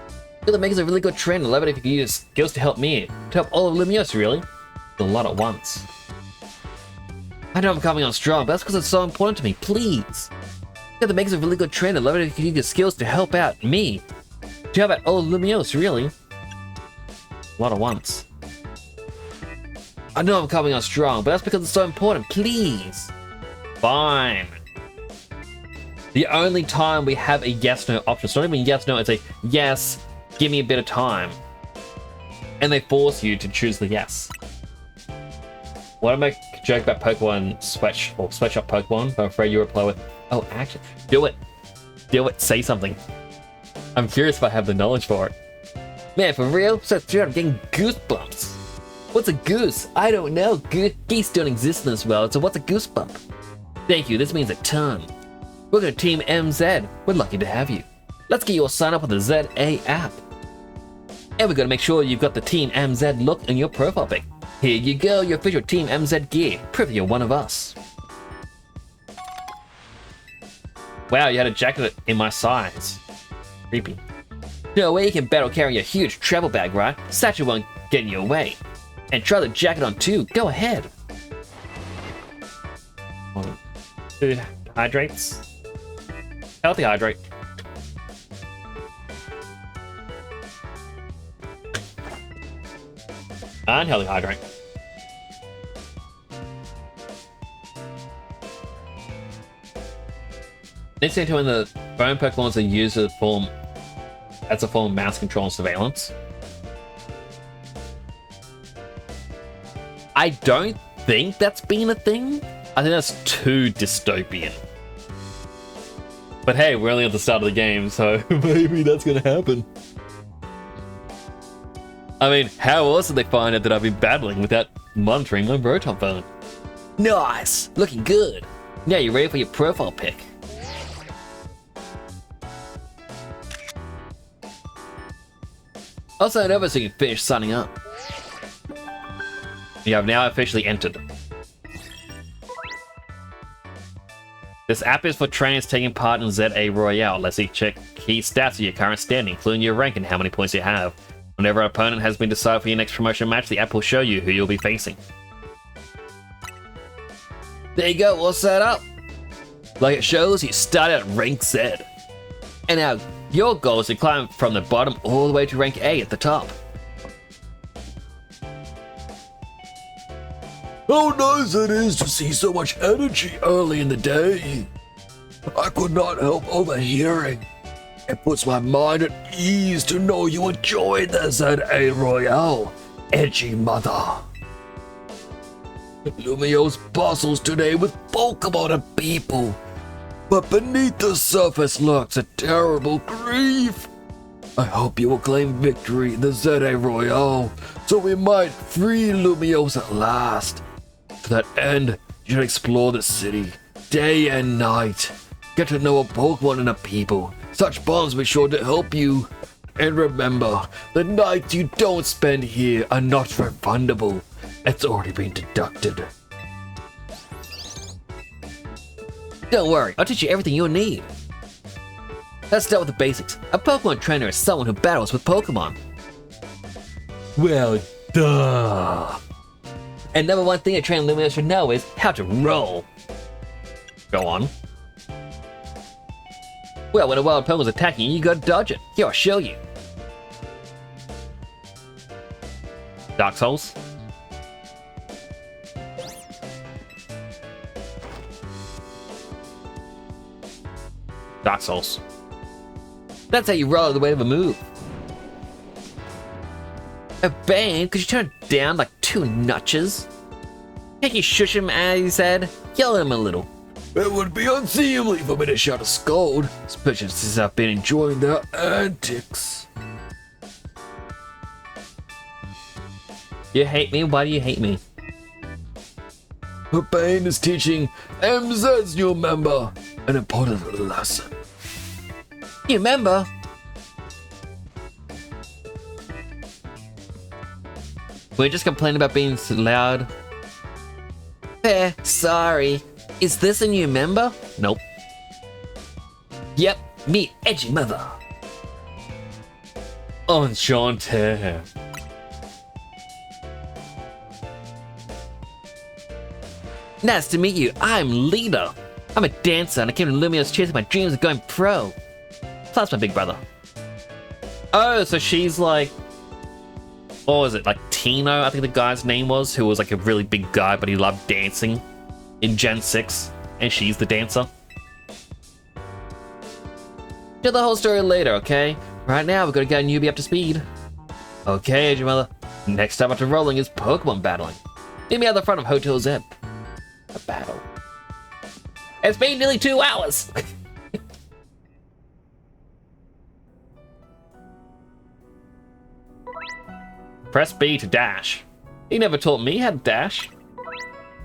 You're the makers a really good trainer. I love it if you can use skills to help me. To help all of Lumiose, really. It's a lot at once. I know I'm coming on strong, but that's because it's so important to me. Please. You're the makers a really good trainer. I love it if you can use your skills to help out me. To help out all of Lumiose, really. A lot at once. I know I'm coming on strong, but that's because it's so important. Please. Fine. The only time we have a yes-no option, it's not even yes-no, it's a yes, give me a bit of time. And they force you to choose the yes. Want to make a joke about Pokemon Sweatshop Pokemon, but I'm afraid you reply with, oh, actually, do it. Do it, say something. I'm curious if I have the knowledge for it. Man, for real? So I'm getting goosebumps. What's a goose? I don't know. Geese don't exist in this world, so what's a goosebump? Thank you, this means a ton. We're going to Team MZ. We're lucky to have you. Let's get you all signed up with the ZA app. And we're going to make sure you've got the Team MZ look in your profile pic. Here you go, your official Team MZ gear. Prove you're one of us. Wow, you had a jacket in my size. Creepy. No way you can battle carrying a huge travel bag, right? Satchel won't get in your way. And try the jacket on too. Go ahead. 1, 2 hydrates. Healthy hydrate. Unhealthy hydrate. Next thing to when the phone Pokemons are used as a form of mouse control and surveillance. I don't think that's been a thing. I think that's too dystopian. But hey, we're only at the start of the game, so maybe that's gonna happen. I mean, how else did they find out that I've been battling without monitoring my Rotom phone? Nice! Looking good! Now you're ready for your profile pic. I'll sign over so you can finish signing up. You have now officially entered. This app is for trainers taking part in ZA Royale. Let's see, check key stats of your current standing, including your rank and how many points you have. Whenever an opponent has been decided for your next promotion match, the app will show you who you'll be facing. There you go, all set up. Like it shows, you start at rank Z. And now, your goal is to climb from the bottom all the way to rank A at the top. How nice it is to see so much energy early in the day. I could not help overhearing. It puts my mind at ease to know you enjoyed the ZA Royale, edgy mother. Lumiose bustles today with Pokemon and people, but beneath the surface lurks a terrible grief. I hope you will claim victory in the ZA Royale, so we might free Lumiose at last. To that end, you should explore the city, day and night. Get to know a Pokemon and a people. Such bonds will be sure to help you. And remember, the nights you don't spend here are not refundable. It's already been deducted. Don't worry, I'll teach you everything you'll need. Let's start with the basics. A Pokemon trainer is someone who battles with Pokemon. Well, duh. And number one thing a trainer Lumiose should know is how to roll. Go on. Well, when a wild Pokemon's attacking you, you gotta dodge it. Here, I'll show you. Dark Souls. Dark Souls. That's how you roll the way of a move. A Bane, could you turn it down like 2 notches? Can't you shush him, as he said? Yell at him a little. It would be unseemly for me to shout a scold, especially since I've been enjoying their antics. You hate me? Why do you hate me? Bane is teaching MZ's new member an important lesson. You remember? We're just complaining about being so loud. Fair, sorry. Is this a new member? Nope. Yep, me, edgy mother. Enchanté. Nice to meet you. I'm Lita. I'm a dancer and I came to Lumiose chasing my dreams of going pro. Plus my big brother. Oh, so she's like... What was it? Like Tino, I think the guy's name was, who was like a really big guy, but he loved dancing in Gen 6, and she's the dancer. Tell the whole story later, okay? Right now, we've got to get a newbie up to speed. Okay, Edgy Mother. Next time after rolling is Pokemon battling. Meet me at the front of Hotel Zeb. A battle. It's been nearly 2 hours! Press B to dash. He never taught me how to dash.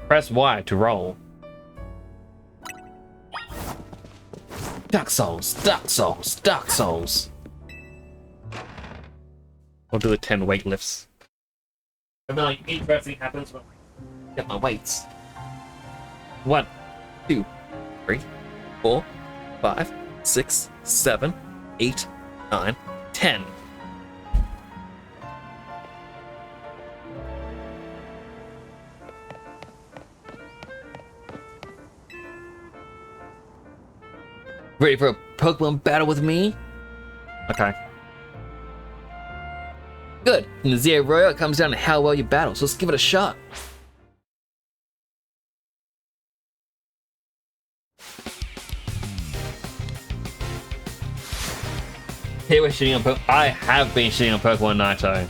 Press Y to roll. Dark Souls, Dark Souls, Dark Souls. I'll do the 10 weight lifts. Something interesting happens when I get my weights. 1, 2, 3, 4, 5, 6, 7, 8, 9, 10. Ready for a Pokemon battle with me? Okay. Good. In the ZA Royale, it comes down to how well you battle, so let's give it a shot. Here we're shitting on Pokemon. I have been shitting on Pokemon Naito.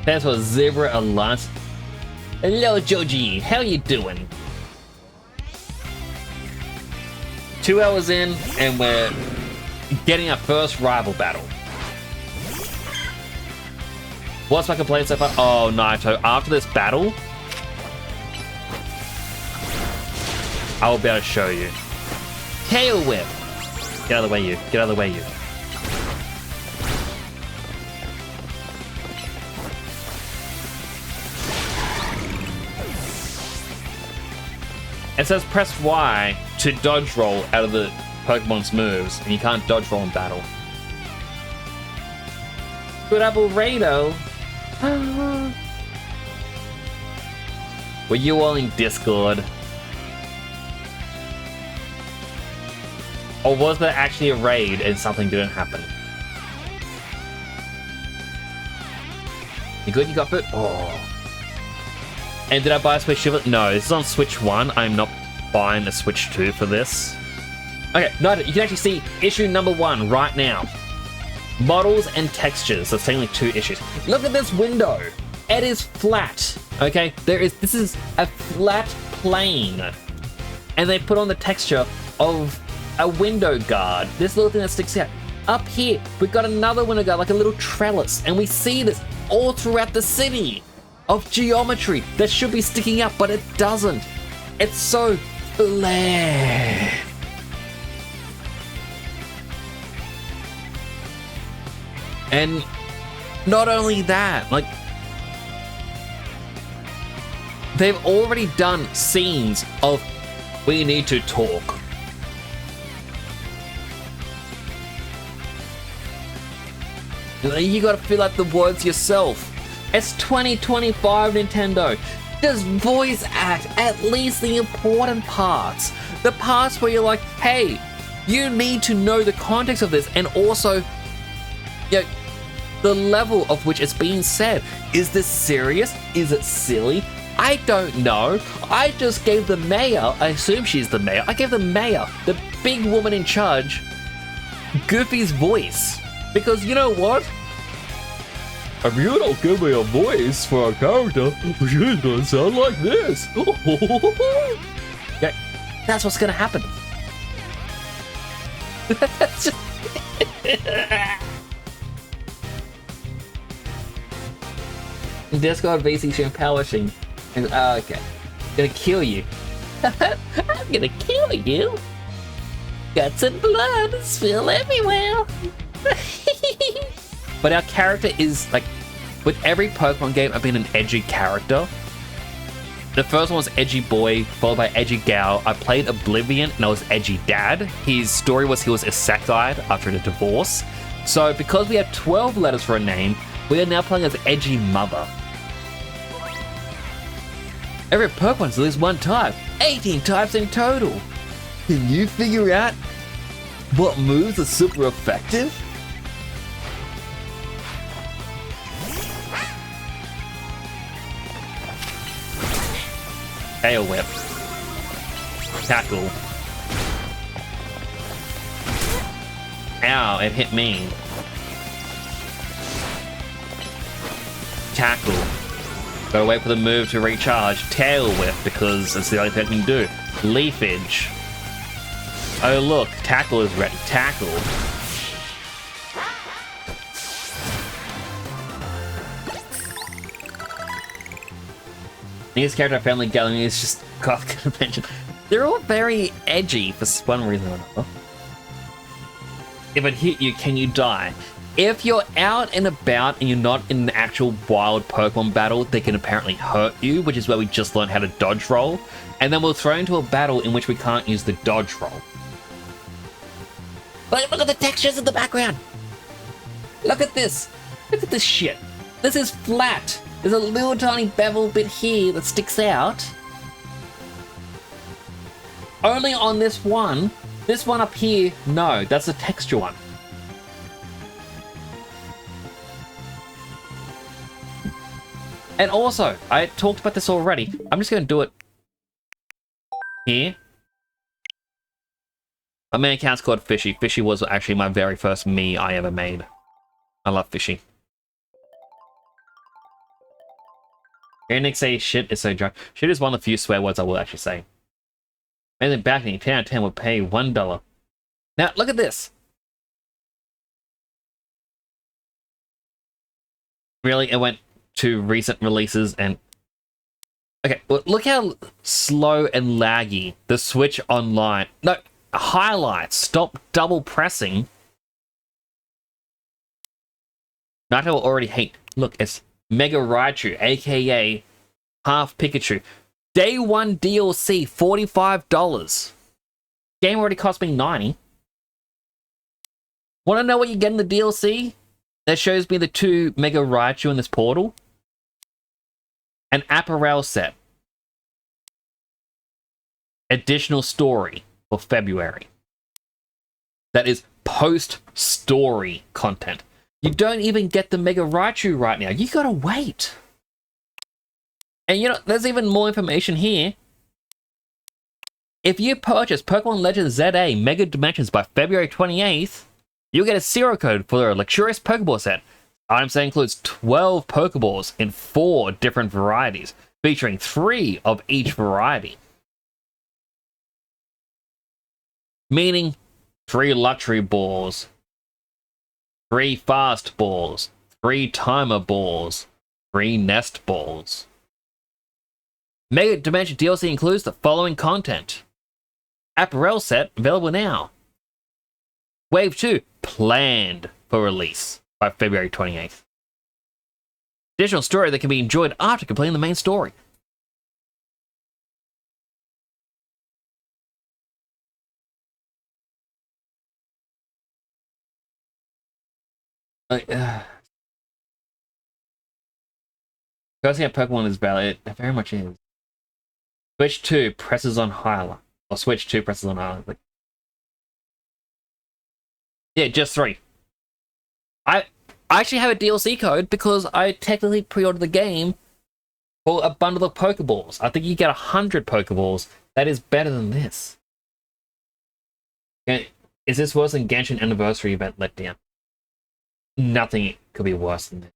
Thanks for Zebra Alliance. Hello, Joji. How you doing? 2 hours in, and we're getting our first rival battle. What's my complaint so far? Oh, Naito. After this battle, I will be able to show you. Tail Whip. Get out of the way, you. Get out of the way, you. It says press Y to dodge roll out of the Pokemon's moves, and you can't dodge roll in battle. Good apple Rado. Were you all in Discord? Or was there actually a raid and something didn't happen? You good? You got it? Oh. And did I buy a Switch 2? No, this is on Switch 1. I'm not buying a Switch 2 for this. Okay, no, you can actually see issue number 1 right now. Models and textures. That's only 2 issues. Look at this window. It is flat. Okay, this is a flat plane. And they put on the texture of a window guard. This little thing that sticks out. Up here, we've got another window guard, like a little trellis. And we see this all throughout the city. Of geometry that should be sticking up, but it doesn't. It's so flat. And not only that, like, they've already done scenes of we need to talk. You gotta feel like the words yourself. It's 2025, Nintendo. Just voice act at least the important parts. The parts where you're like, hey, you need to know the context of this, and also, you know, the level of which it's being said. Is this serious? Is it silly? I don't know. I just gave the mayor, I assume she's the mayor, I gave the mayor, the big woman in charge, Goofy's voice. Because you know what? If you don't give me a voice for a character, she's gonna sound like this. Okay, that's what's gonna happen. That's just... Discord VC stream publishing. Okay, gonna kill you. I'm gonna kill you. Guts and blood spill everywhere. But our character is, like, with every Pokemon game, I've been an edgy character. The first one was Edgy Boy, followed by Edgy Gal. I played Oblivion, and I was Edgy Dad. His story was he was isekai after a divorce. So because we have 12 letters for a name, we are now playing as Edgy Mother. Every Pokemon's at least one type. 18 types in total. Can you figure out what moves are super effective? Tail Whip. Tackle. Ow, it hit me. Tackle. Gotta wait for the move to recharge. Tail Whip, because it's the only thing I can do. Leafage. Oh look, Tackle is ready. Tackle. This character family gathering is just Kafka convention. They're all very edgy for one reason or another. If it hit you, can you die? If you're out and about and you're not in an actual wild Pokemon battle, they can apparently hurt you, which is where we just learned how to dodge roll. And then we'll throw into a battle in which we can't use the dodge roll. Look at the textures in the background. Look at this. Look at this shit. This is flat. There's a little tiny bevel bit here that sticks out. Only on this one. This one up here, no, that's a texture one. And also, I talked about this already. I'm just going to do it here. My main account's called Fishy. Fishy was actually my very first me I ever made. I love Fishy. Hearing Nick say shit is so dry. Shit is one of the few swear words I will actually say. Amazing backing, 10 out of 10 would pay $1. Now, look at this. Really, it went to recent releases and... Okay, well, look how slow and laggy the Switch Online... No, highlights. Stop double pressing. Naito will already hate. Look, it's Mega Raichu, aka Half Pikachu. Day 1 DLC, $45. Game already cost me $90. Want to know what you get in the DLC? That shows me the 2 Mega Raichu in this portal. An apparel set. Additional story for February. That is post-story content. You don't even get the Mega Raichu right now. You gotta wait. And you know, there's even more information here. If you purchase Pokemon Legends ZA Mega Dimensions by February 28th, you'll get a serial code for their luxurious Pokeball set. Item set includes 12 Pokeballs in 4 different varieties, featuring 3 of each variety. Meaning 3 luxury balls, 3 fast balls, 3 timer balls, 3 nest balls. Mega Dimension DLC includes the following content. Apparel set available now. Wave 2 planned for release by February 28th. Additional story that can be enjoyed after completing the main story. Cursing at Pokemon is valid. It very much is. Switch 2 presses on highlight. Or Switch 2 presses on highlight. Like, yeah, just 3. I actually have a DLC code because I technically pre-ordered the game for a bundle of Pokeballs. I think you get 100 Pokeballs. That is better than this. Is this worse than Genshin Anniversary Event Letdown? Nothing could be worse than this.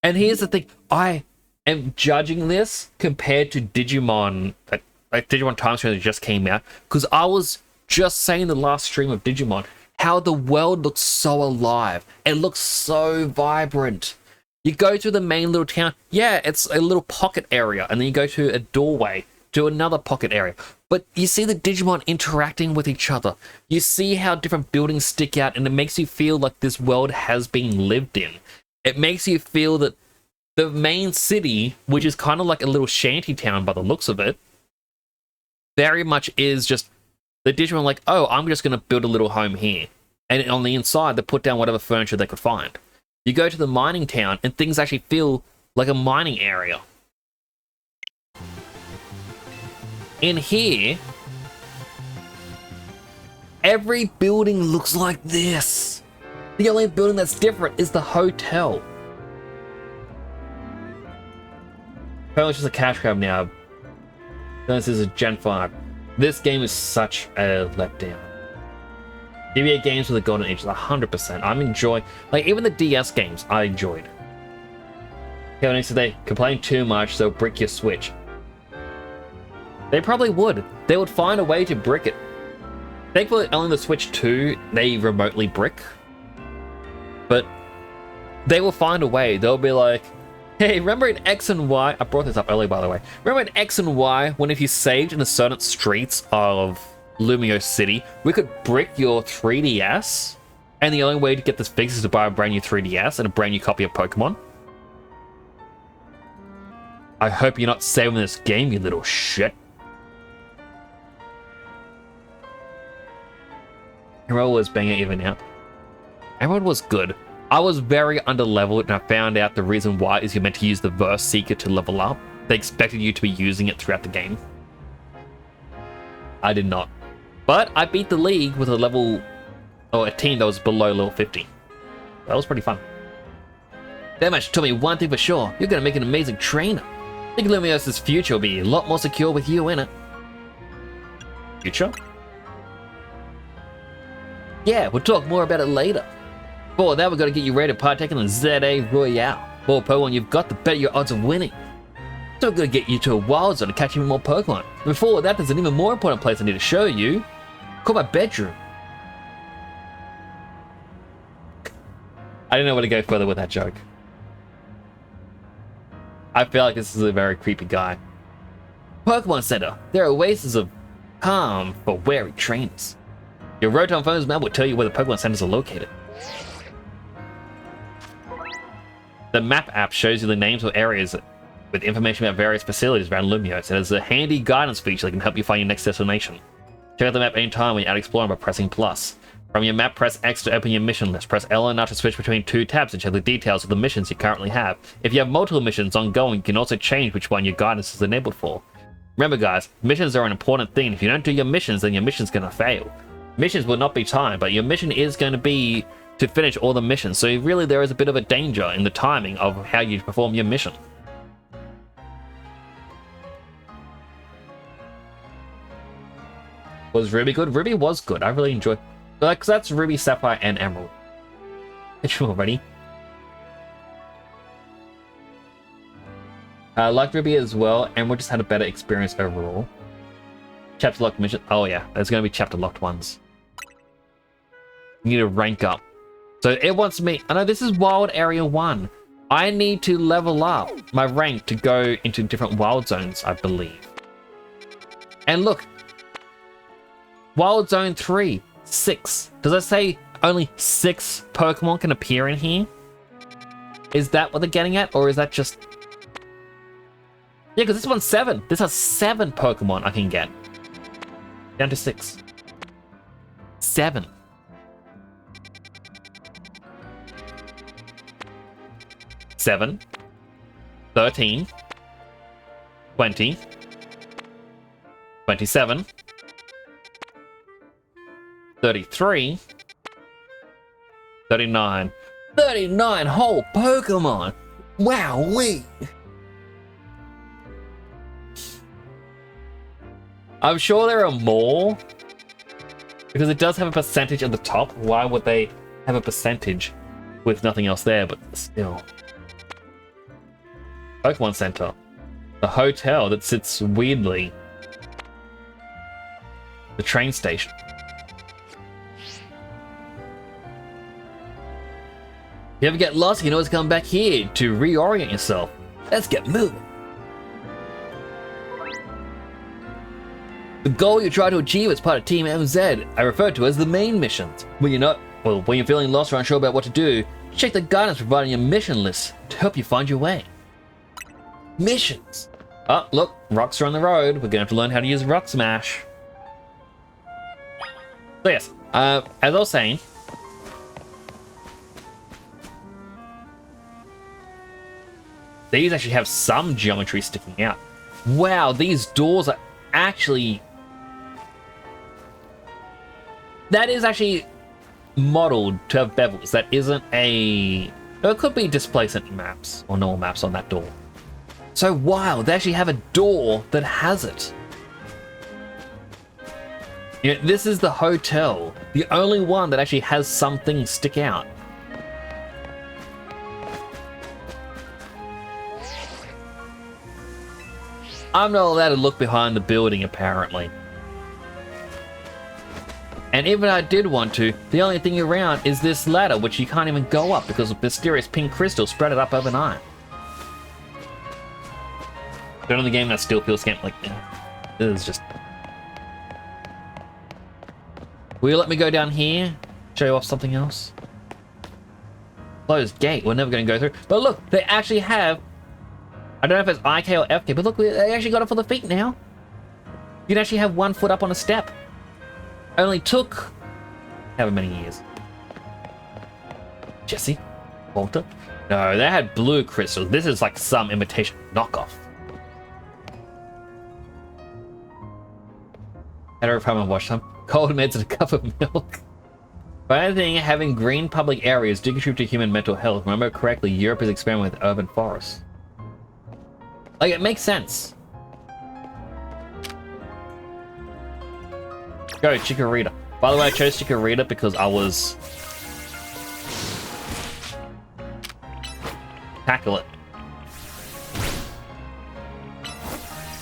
And here's the thing. I am judging this compared to Digimon, like Digimon Time Stream that just came out, because I was just saying the last stream of Digimon how the world looks so alive. It looks so vibrant. You go to the main little town. Yeah, it's a little pocket area, and then you go to a doorway to another pocket area. But you see the Digimon interacting with each other. You see how different buildings stick out, and it makes you feel like this world has been lived in. It makes you feel that the main city, which is kind of like a little shanty town by the looks of it, very much is just the Digimon like, oh, I'm just going to build a little home here. And on the inside, they put down whatever furniture they could find. You go to the mining town, and things actually feel like a mining area. In here, every building looks like this. The only building that's different is the hotel. Apparently it's just a cash grab now. This is a Gen 5. This game is such a letdown. GBA games with the golden age, 100%. I'm enjoying, like, even the DS games, I enjoyed. Kevin said they complain too much, so brick your Switch. They probably would. They would find a way to brick it. Thankfully, only the Switch 2, they remotely brick. But they will find a way. They'll be like, hey, remember in X and Y? I brought this up earlier, by the way. Remember in X and Y, when if you saved in the certain streets of Lumio City, we could brick your 3DS? And the only way to get this fixed is to buy a brand new 3DS and a brand new copy of Pokemon? I hope you're not saving this game, you little shit. Emerald was banging even out. Emerald was good. I was very underleveled, and I found out the reason why is you're meant to use the Verse Seeker to level up. They expected you to be using it throughout the game. I did not. But I beat the league with a level, or a team that was below level 50. That was pretty fun. That match told me one thing for sure. You're gonna make an amazing trainer. I think Lumios's future will be a lot more secure with you in it. Future? Yeah, we'll talk more about it later. Before that, we're going to get you ready to partake in the ZA Royale. The more Pokemon you've got, the better your odds of winning. So we're going to get you to a wild zone to catch even more Pokemon. Before that, there's an even more important place I need to show you. Called my bedroom. I didn't know where to go further with that joke. I feel like this is a very creepy guy. Pokemon Center. There are oases of Pokemon.com for wary trainers. Your Rotom phone's map will tell you where the Pokemon centers are located. The map app shows you the names of areas with information about various facilities around Lumiose. It has a handy guidance feature that can help you find your next destination. Check out the map anytime when you're out exploring by pressing plus. From your map, press X to open your mission list. Press L and R to switch between two tabs and check the details of the missions you currently have. If you have multiple missions ongoing, you can also change which one your guidance is enabled for. Remember guys, missions are an important thing. If you don't do your missions, then your mission's gonna fail. Missions will not be timed, but your mission is going to be to finish all the missions. So really there is a bit of a danger in the timing of how you perform your mission. Was Ruby good? Ruby was good. I really enjoyed it. Because that's Ruby, Sapphire, and Emerald. It's already. I liked Ruby as well. Emerald just had a better experience overall. Chapter locked mission. Oh yeah, there's going to be chapter locked ones. You need to rank up. So it wants me. I know this is Wild Area 1. I need to level up my rank to go into different wild zones, I believe. And look. Wild Zone 3, 6. Does that say only 6 Pokemon can appear in here? Is that what they're getting at? Or is that just... Yeah, because this one's 7. This has 7 Pokemon I can get. Down to 6. 7. Seven, 13, 20, 27, 33, 39. 39 whole Pokemon! Wowee! I'm sure there are more, because it does have a percentage at the top. Why would they have a percentage with nothing else there, but still. Pokemon Center. The hotel that sits weirdly. The train station. If you ever get lost, you can always come back here to reorient yourself. Let's get moving. The goal you try to achieve as part of Team MZ, I refer to as the main missions. When you're feeling lost or unsure about what to do, check the guidance provided in your mission list to help you find your way. Missions. Oh, look, rocks are on the road. We're gonna have to learn how to use Rock Smash. So yes, as I was saying, these actually have some geometry sticking out. Wow, these doors are actually... That is actually modeled to have bevels. That isn't a... It could be displacement maps or normal maps on that door. So wow, they actually have a door that has it. Yeah, this is the hotel. The only one that actually has something stick out. I'm not allowed to look behind the building, apparently. And even if I did want to, the only thing around is this ladder, which you can't even go up because of mysterious pink crystal spread it up overnight. But on the game that still feels like this is just... Will you let me go down here? Show you off something else? Closed gate, we're never going to go through. But look, they actually have... I don't know if it's IK or FK, but look, they actually got it for the feet now. You can actually have 1 foot up on a step. Only took however many years. Jesse? Walter? No, they had blue crystals. This is like some imitation knockoff. Better if I'm watch some cold meds and a cup of milk. By anything, having green public areas do contribute to human mental health. Remember correctly, Europe is experimenting with urban forests. Like, it makes sense. Go, Chikorita. By the way, I chose Chikorita because I was... Tackle it.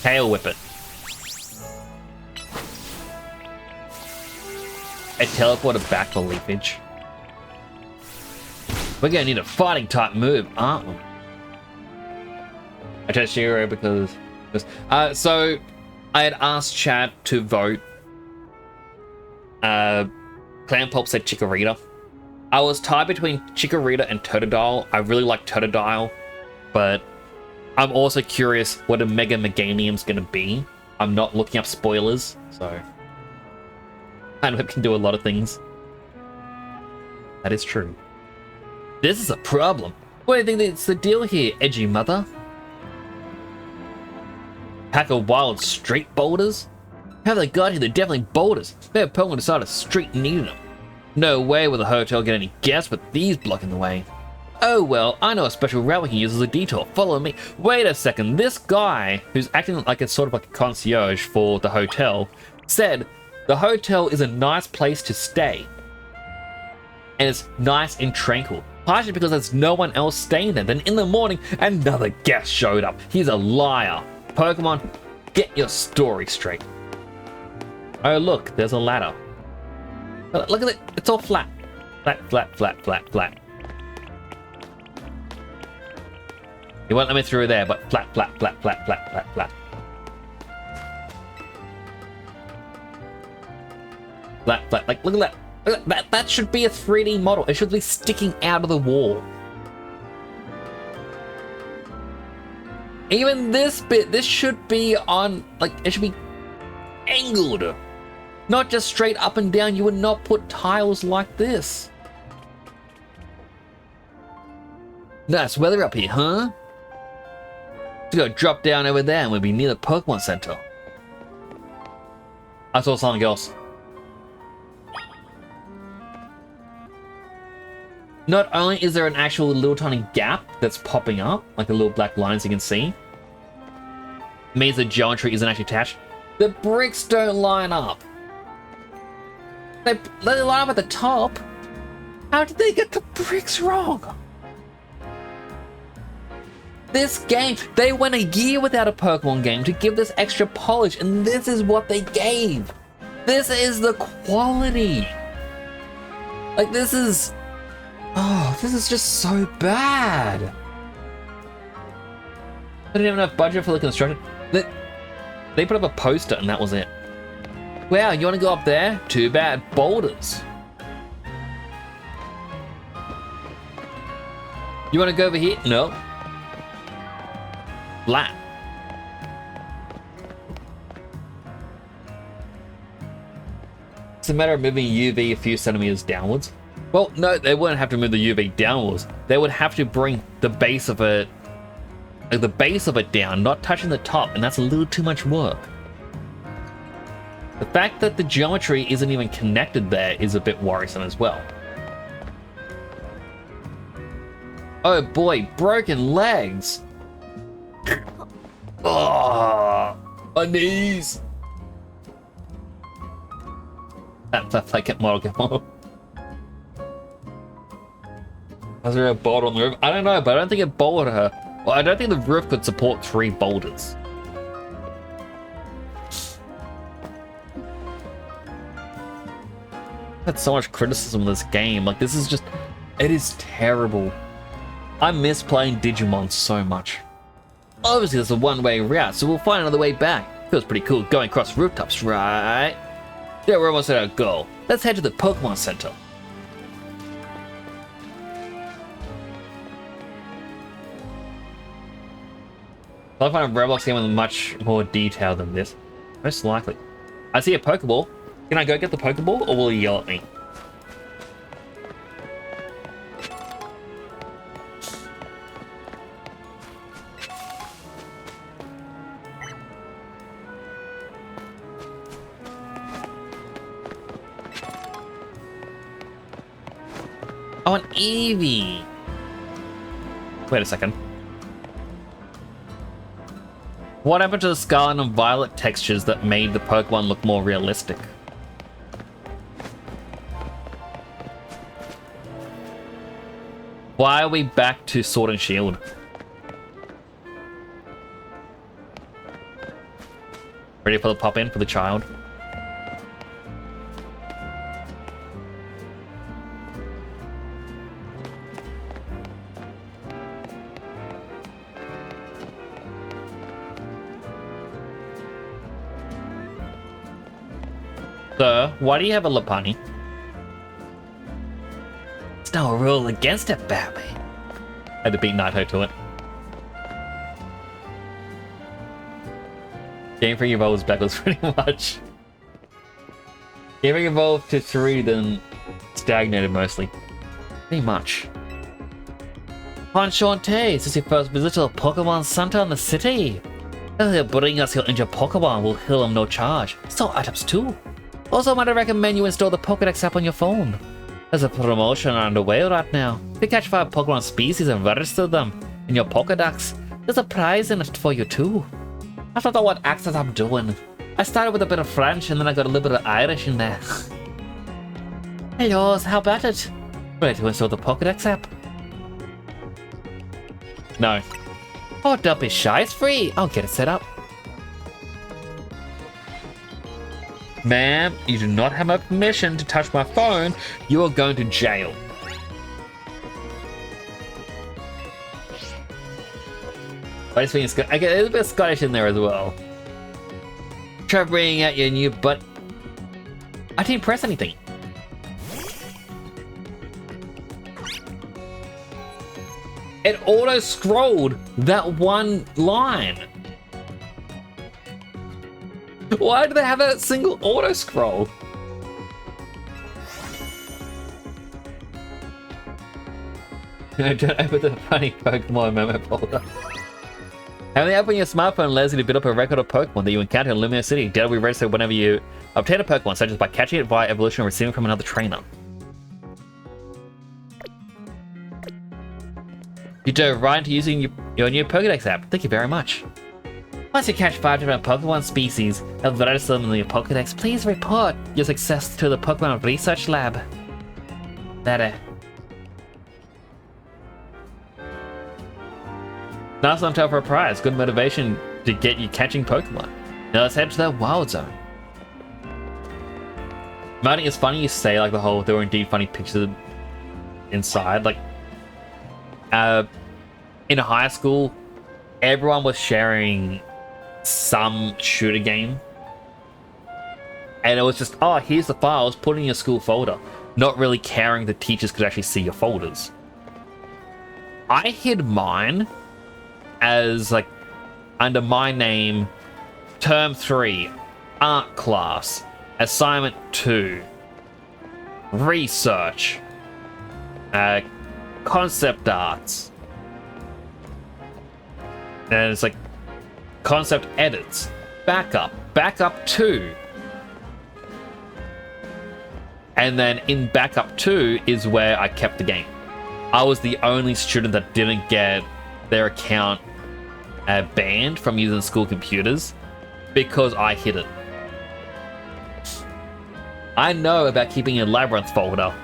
Tail whip it. I teleported back for leafage. We're gonna need a fighting type move, aren't we? I chose Shiro because so I had asked chat to vote Clan Pulp said Chikorita. I was tied between Chikorita and Totodile. I really like Totodile, but I'm also curious what a Mega Meganium's gonna be. I'm not looking up spoilers, so Clan can do a lot of things. That is true. This is a problem. What do you think that's the deal here, edgy mother? Pack of wild street boulders? How they got here? They're definitely boulders. They have Pokemon decided a street needed them. No way will the hotel get any guests with these blocking the way. Oh well, I know a special route we can use as a detour. Follow me. Wait a second, this guy, who's acting like it's sort of like a concierge for the hotel, said the hotel is a nice place to stay. And it's nice and tranquil. Partially because there's no one else staying there. Then in the morning, another guest showed up. He's a liar. Pokemon, get your story straight. Oh look, there's a ladder. Look at it, it's all flat. Flat, flat, flat, flat, flat. You won't let me through there, but flat, flat, flat, flat, flat, flat, flat. Flat, flat, like, look at that. Look at that. That should be a 3D model. It should be sticking out of the wall. Even this bit, this should be on, like, it should be angled. Not just straight up and down. You would not put tiles like this. Nice weather up here, huh? Let's go drop down over there and we'll be near the Pokemon Center. I saw something else. Not only is there an actual little tiny gap that's popping up, like a little black lines you can see, means the geometry isn't actually attached. The bricks don't line up. They line up at the top. How did they get the bricks wrong? This game, they went a year without a Pokemon game to give this extra polish, and this is what they gave. This is the quality. Like, this is... Oh, this is just so bad. They didn't have enough budget for the construction. They put up a poster and that was it. Wow, you want to go up there? Too bad. Boulders. You want to go over here? No. Flat. It's a matter of moving UV a few centimeters downwards. Well, no, they wouldn't have to move the UV downwards. They would have to bring the base of it, like the base of it down, not touching the top, and that's a little too much work. The fact that the geometry isn't even connected there is a bit worrisome as well. Oh boy, broken legs! Oh, my knees! That's like it, model. Was there a boulder on the roof? I don't know, but I don't think it bouldered her. Well, I don't think the roof could support 3 boulders. I had so much criticism of this game. Like, this is just... It is terrible. I miss playing Digimon so much. Obviously, there's a one-way route, so we'll find another way back. Feels pretty cool going across rooftops, right? Yeah, we're almost at our goal. Let's head to the Pokemon Center. I'll find a Roblox game with much more detail than this. Most likely. I see a Pokeball. Can I go get the Pokeball, or will he yell at me? Oh, an Eevee! Wait a second. What happened to the scarlet and violet textures that made the Pokemon look more realistic? Why are we back to Sword and Shield? Ready for the pop-in for the child? Sir, why do you have a Lopunny? There's no rule against it, Babby. I had to beat Naito to it. Game Freak evolves backwards pretty much. Game Freak evolved to 3, then stagnated mostly. Pretty much. Enchanté, is this your first visit to the Pokemon Center in the city? Earlier, bring us your injured Pokemon will heal them no charge. Store items too. Also, might I recommend you install the Pokedex app on your phone. There's a promotion underway right now. If you catch 5 Pokemon species and register them in your Pokedex, there's a prize in it for you too. I forgot what accent I'm doing. I started with a bit of French and then I got a little bit of Irish in there. Hey yours, how about it? Ready to install the Pokedex app? No. Oh, don't be shy, it's free. I'll get it set up. Ma'am, you do not have my permission to touch my phone. You are going to jail. I just think I get a little bit of Scottish in there as well. Try bringing out your new butt. I didn't press anything. It auto-scrolled that one line. Why do they have a single auto-scroll? Don't open the funny Pokemon memo folder. Having the app on your smartphone allows you to build up a record of Pokemon that you encounter in Lumia City. Data will be registered whenever you obtain a Pokemon, such as by catching it via evolution or receiving it from another trainer. You dove right into using your new Pokedex app. Thank you very much. Once you catch 5 different Pokemon species and register them in your Pokedex, please report your success to the Pokemon Research Lab. That Nice on top for a prize. Good motivation to get you catching Pokemon. Now let's head to the Wild Zone. I think it's funny you say like the whole there were indeed funny pictures inside. Like in high school, everyone was sharing some shooter game. And it was just, oh, here's the files, put in your school folder. Not really caring the teachers could actually see your folders. I hid mine as like under my name, term 3, art class, assignment 2, research, concept arts, and it's like concept edits, backup 2, and then in backup 2 is where I kept the game. I was the only student that didn't get their account banned from using school computers because I hid it. I know about keeping a Labyrinth folder.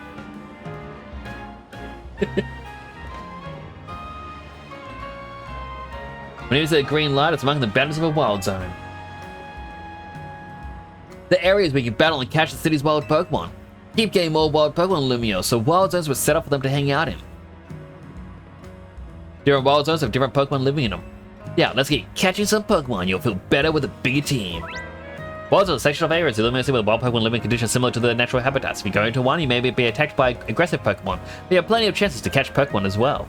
When you see a green light, it's among the boundaries of a wild zone. The areas where you battle and catch the city's wild Pokemon. Keep getting more wild Pokemon in Lumio, so wild zones were set up for them to hang out in. Different wild zones have different Pokemon living in them. Yeah, let's get catching some Pokemon. You'll feel better with a bigger team. Wild zones are sectional areas illuminated with wild Pokemon living conditions similar to their natural habitats. If you go into one, you may be attacked by aggressive Pokemon, but you have plenty of chances to catch Pokemon as well.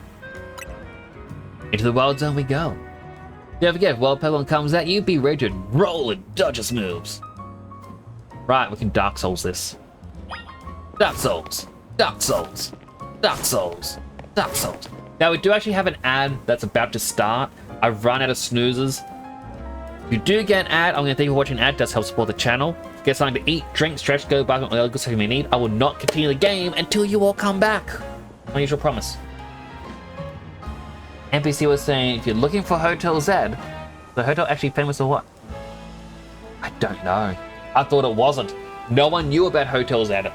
Into the wild zone we go. Don't forget, if wild Pokemon comes at you, be ready to roll and dodge its moves. Right, we can Dark Souls this. Dark Souls, Dark Souls, Dark Souls, Dark Souls. Now we do actually have an ad that's about to start. I've run out of snoozes. If you do get an ad, I'm going to thank you for watching an ad. It does help support the channel. Get something to eat, drink, stretch, go back, and all the good stuff you may need. I will not continue the game until you all come back. My usual promise. NPC was saying, if you're looking for Hotel Z, the hotel actually famous or what? I don't know. I thought it wasn't. No one knew about Hotel Z. I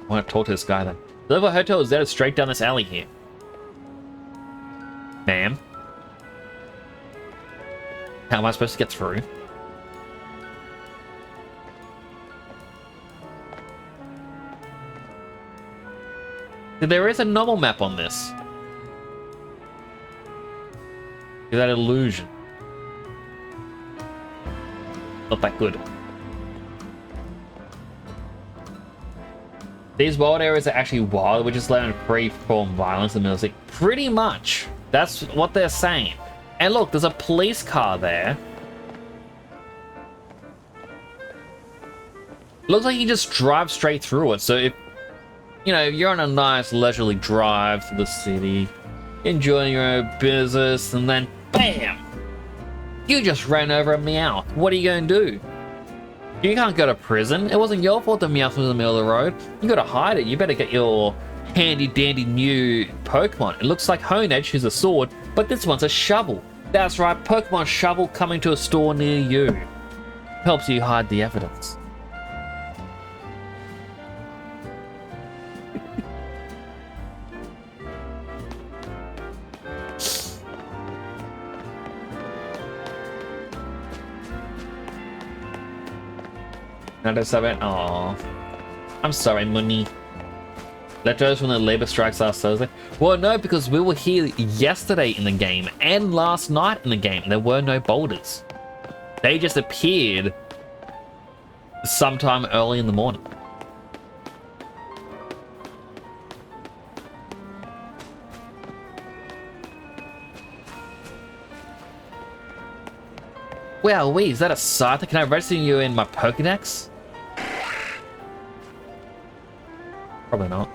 want to talk to this guy then. The level Hotel is there straight down this alley here. Ma'am? How am I supposed to get through? There is a normal map on this. Is that illusion? Not that good. These wild areas are actually wild. We're just letting free-form violence in the music. Pretty much. That's what they're saying. And look, there's a police car there. Looks like you just drive straight through it. So if, you know, you're on a nice leisurely drive through the city, enjoying your own business, and then BAM! You just ran over a Meowth. What are you going to do? You can't go to prison. It wasn't your fault the Meowth was in the middle of the road. You gotta hide it. You better get your handy dandy new Pokemon. It looks like Honedge, who's a sword, but this one's a shovel. That's right, Pokemon Shovel coming to a store near you. Helps you hide the evidence. Another 7. Aww. I'm sorry, Mooney. Letters from the labor strikes last Thursday. Well, no, because we were here yesterday in the game and last night in the game. There were no boulders. They just appeared sometime early in the morning. Well, wait, is that a Scyther? Can I register you in my Pokedex? Probably not.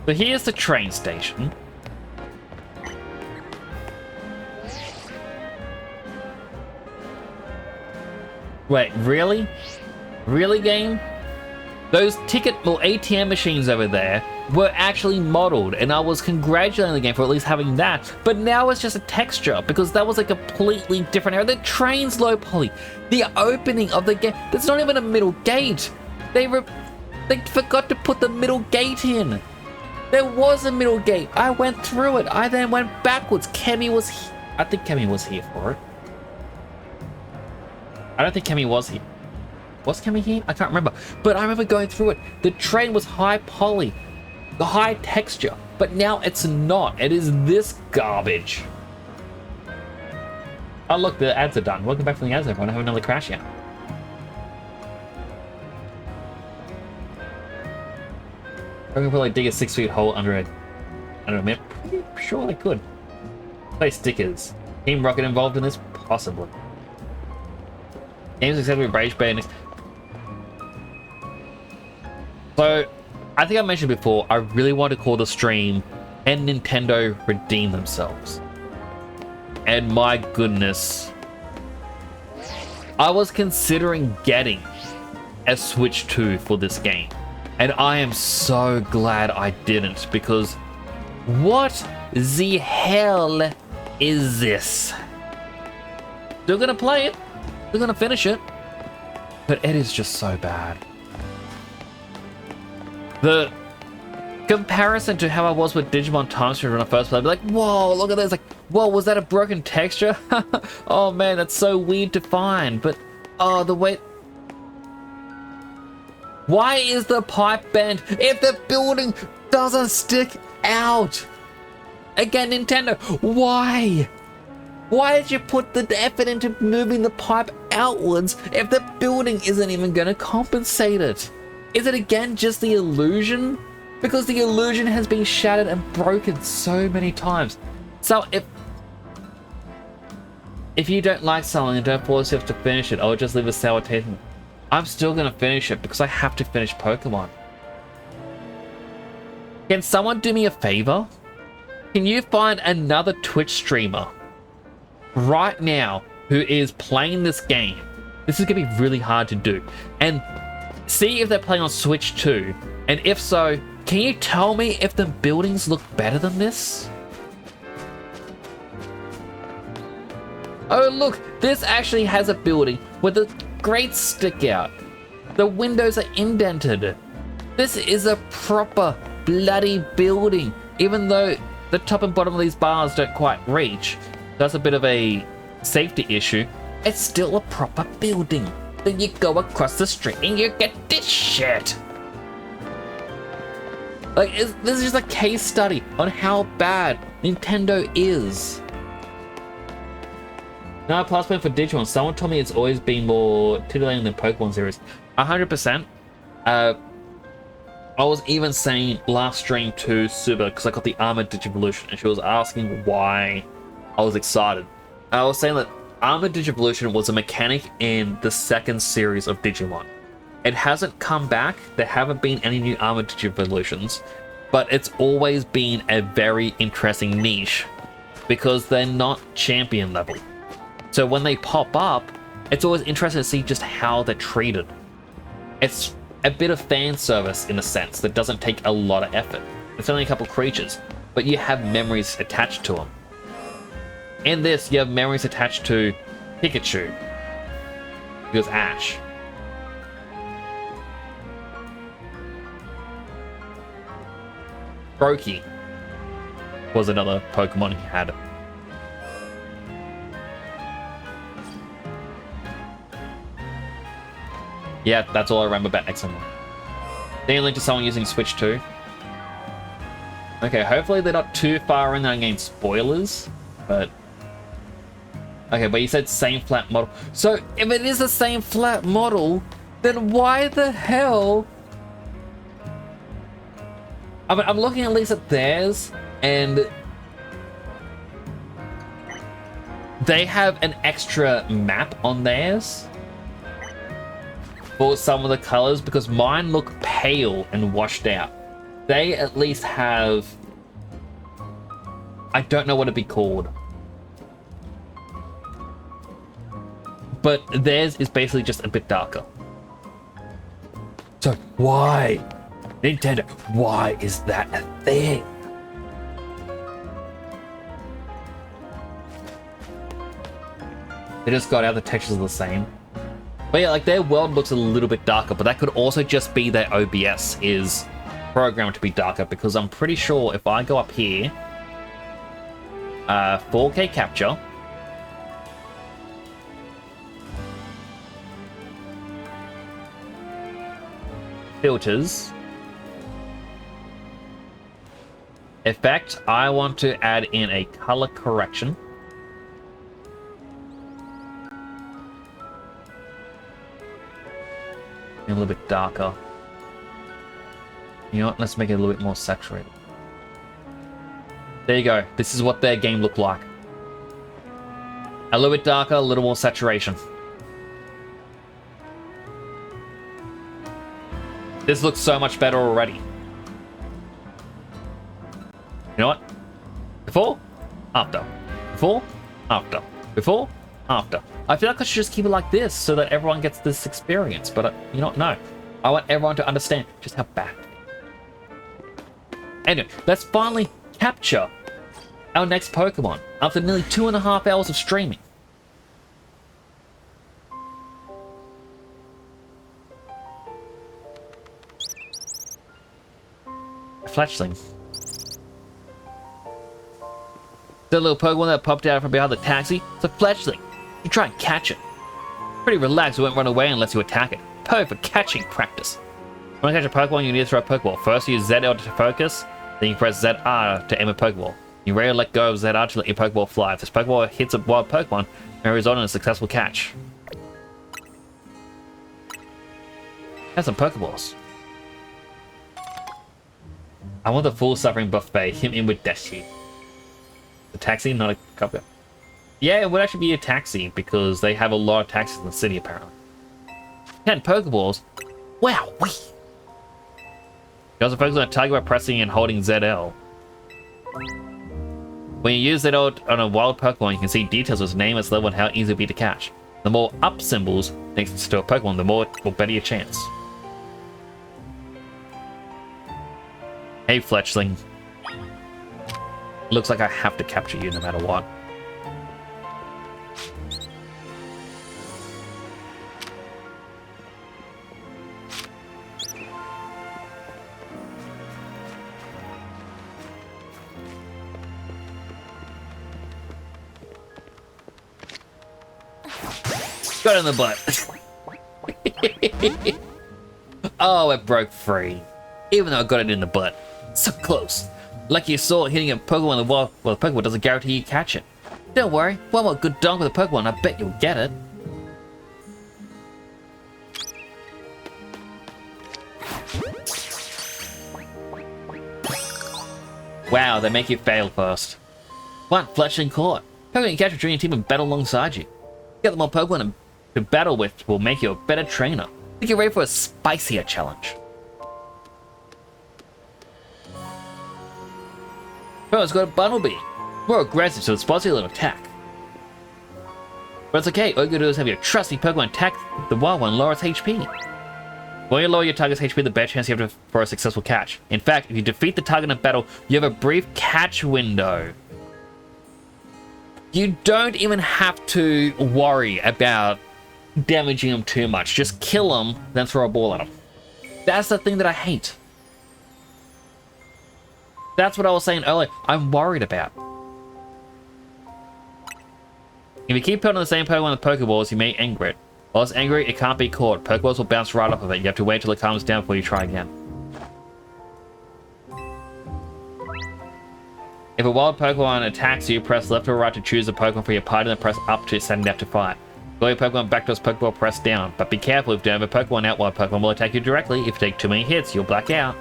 So here's the train station. Wait, really? Really, game? Those ATM machines over there were actually modeled, and I was congratulating the game for at least having that, but now it's just a texture because that was a completely different area. The train's low poly. The opening of the gate, there's not even a middle gate. They forgot to put the middle gate in. There was a middle gate. I went through it. I then went backwards. Kemi was I think Kemi was here for it. I don't think Kemi was here. Was Kemi here? I can't remember. But I remember going through it. The train was high poly. The high texture, but now it's not. It is this garbage. Oh look, the ads are done. Welcome back from the ads, everyone. I have another crash yet. I can probably dig a 6 feet hole under it. I don't know, man. Pretty sure they could. Play stickers. Team Rocket involved in this? Possibly. Games accepted with Rage Bay. So, I think I mentioned before, I really want to call the stream and Nintendo redeem themselves. And my goodness, I was considering getting a Switch 2 for this game. And I am so glad I didn't, because what the hell is this? Still gonna play it, still gonna finish it, but it is just so bad. The comparison to how I was with Digimon Time Stream when I first played, I'd be like, whoa, look at this, like, whoa, was that a broken texture? Oh man, that's so weird to find, but, oh, the way... Why is the pipe bent if the building doesn't stick out? Again, Nintendo, why? Why did you put the effort into moving the pipe outwards if the building isn't even going to compensate it? Is it again just the illusion? Because the illusion has been shattered and broken so many times. So if you don't like something and don't force yourself to finish it, or just leave a sour taste, I'm still gonna finish it because I have to finish Pokemon. Can someone do me a favor? Can you find another Twitch streamer right now who is playing this game? This is gonna be really hard to do. And see if they're playing on Switch 2. And if so, can you tell me if the buildings look better than this? Oh look, this actually has a building with a great stick out. The windows are indented. This is a proper bloody building, even though the top and bottom of these bars don't quite reach. That's a bit of a safety issue. It's still a proper building. Then you go across the street and you get this shit. Like, this is just a case study on how bad Nintendo is. No, plus point for Digimon. Someone told me it's always been more titillating than Pokemon series. 100%. I was even saying last stream to Suba, because I got the Armored Digivolution, and she was asking why I was excited. I was saying that Armored Digivolution was a mechanic in the second series of Digimon. It hasn't come back. There haven't been any new Armored Digivolutions, but it's always been a very interesting niche because they're not champion level. So when they pop up, it's always interesting to see just how they're treated. It's a bit of fan service in a sense that doesn't take a lot of effort. It's only a couple creatures, but you have memories attached to them. In this, you have memories attached to Pikachu, because Ash. Brokey was another Pokemon he had. Yeah, that's all I remember about Examon. Then you link to someone using Switch 2. Okay, hopefully they're not too far in that game spoilers, but... Okay, but you said same flat model. So, if it is the same flat model, then why the hell... I mean, I'm looking at least at theirs, and... they have an extra map on theirs for some of the colors, because mine look pale and washed out. They at least have... I don't know what it'd be called. But theirs is basically just a bit darker. So why? Nintendo, why is that a thing? They just got out the textures are the same. But yeah, like their world looks a little bit darker, but that could also just be their OBS is programmed to be darker, because I'm pretty sure if I go up here, 4K capture, filters, effect, I want to add in a color correction. A little bit darker. You know what? Let's make it a little bit more saturated. There you go. This is what their game looked like. A little bit darker, a little more saturation. This looks so much better already. You know what? Before, after. Before, after. Before, after. I feel like I should just keep it like this so that everyone gets this experience, but you know what? No. I want everyone to understand just how bad it is. Anyway, let's finally capture our next Pokemon after nearly 2.5 hours of streaming. Fletchling. The little Pokemon that popped out from behind the taxi, it's a Fletchling. You try and catch it. Pretty relaxed, it won't run away unless you attack it. Perfect for catching practice. When you catch a Pokemon, you need to throw a Pokeball. First, you use ZL to focus, then you press ZR to aim a Pokeball. You rarely let go of ZR to let your Pokeball fly. If this Pokeball hits a wild Pokemon, it may result in a successful catch. Have some Pokeballs. I want the full suffering buffet. Him in with Deshi. The taxi, not a couple. Yeah, it would actually be a taxi because they have a lot of taxis in the city apparently. 10 Pokeballs. Wow, wee. You also focus on a target by pressing and holding ZL. When you use ZL on a wild Pokemon, you can see details of its name, its level, and how easy it will be to catch. The more up symbols next to a Pokemon, the better your chance. Hey, Fletchling. Looks like I have to capture you no matter what. Got it in the butt. Oh, it broke free. Even though I got it in the butt. So close. Like you saw, hitting a Pokemon in the wall, well, the Pokemon doesn't guarantee you catch it. Don't worry, one more good dunk with a Pokemon, I bet you'll get it. Wow, they make you fail first. One, Fletchling Court. Pokemon you catch a training team and battle alongside you. Get them more Pokemon to battle with will make you a better trainer. Think you're ready for a spicier challenge. Pokemon's got a Bunnelby. More aggressive, so it's possible to attack. But it's okay, all you gotta do is have your trusty Pokemon attack the wild one and lower its HP. When you lower your target's HP, the better chance you have for a successful catch. In fact, if you defeat the target in a battle, you have a brief catch window. You don't even have to worry about damaging them too much. Just kill them, then throw a ball at them. That's the thing that I hate. That's what I was saying earlier. I'm worried about. If you keep putting the same Pokemon with Pokeballs, you may anger it. While it's angry, it can't be caught. Pokeballs will bounce right off of it. You have to wait till it calms down before you try again. If a wild Pokemon attacks you, press left or right to choose a Pokemon for your party, then press up to send it out to fight. Go your Pokemon back to its Pokeball, press down. But be careful, if you don't have a Pokemon out, wild Pokemon will attack you directly. If you take too many hits, you'll black out.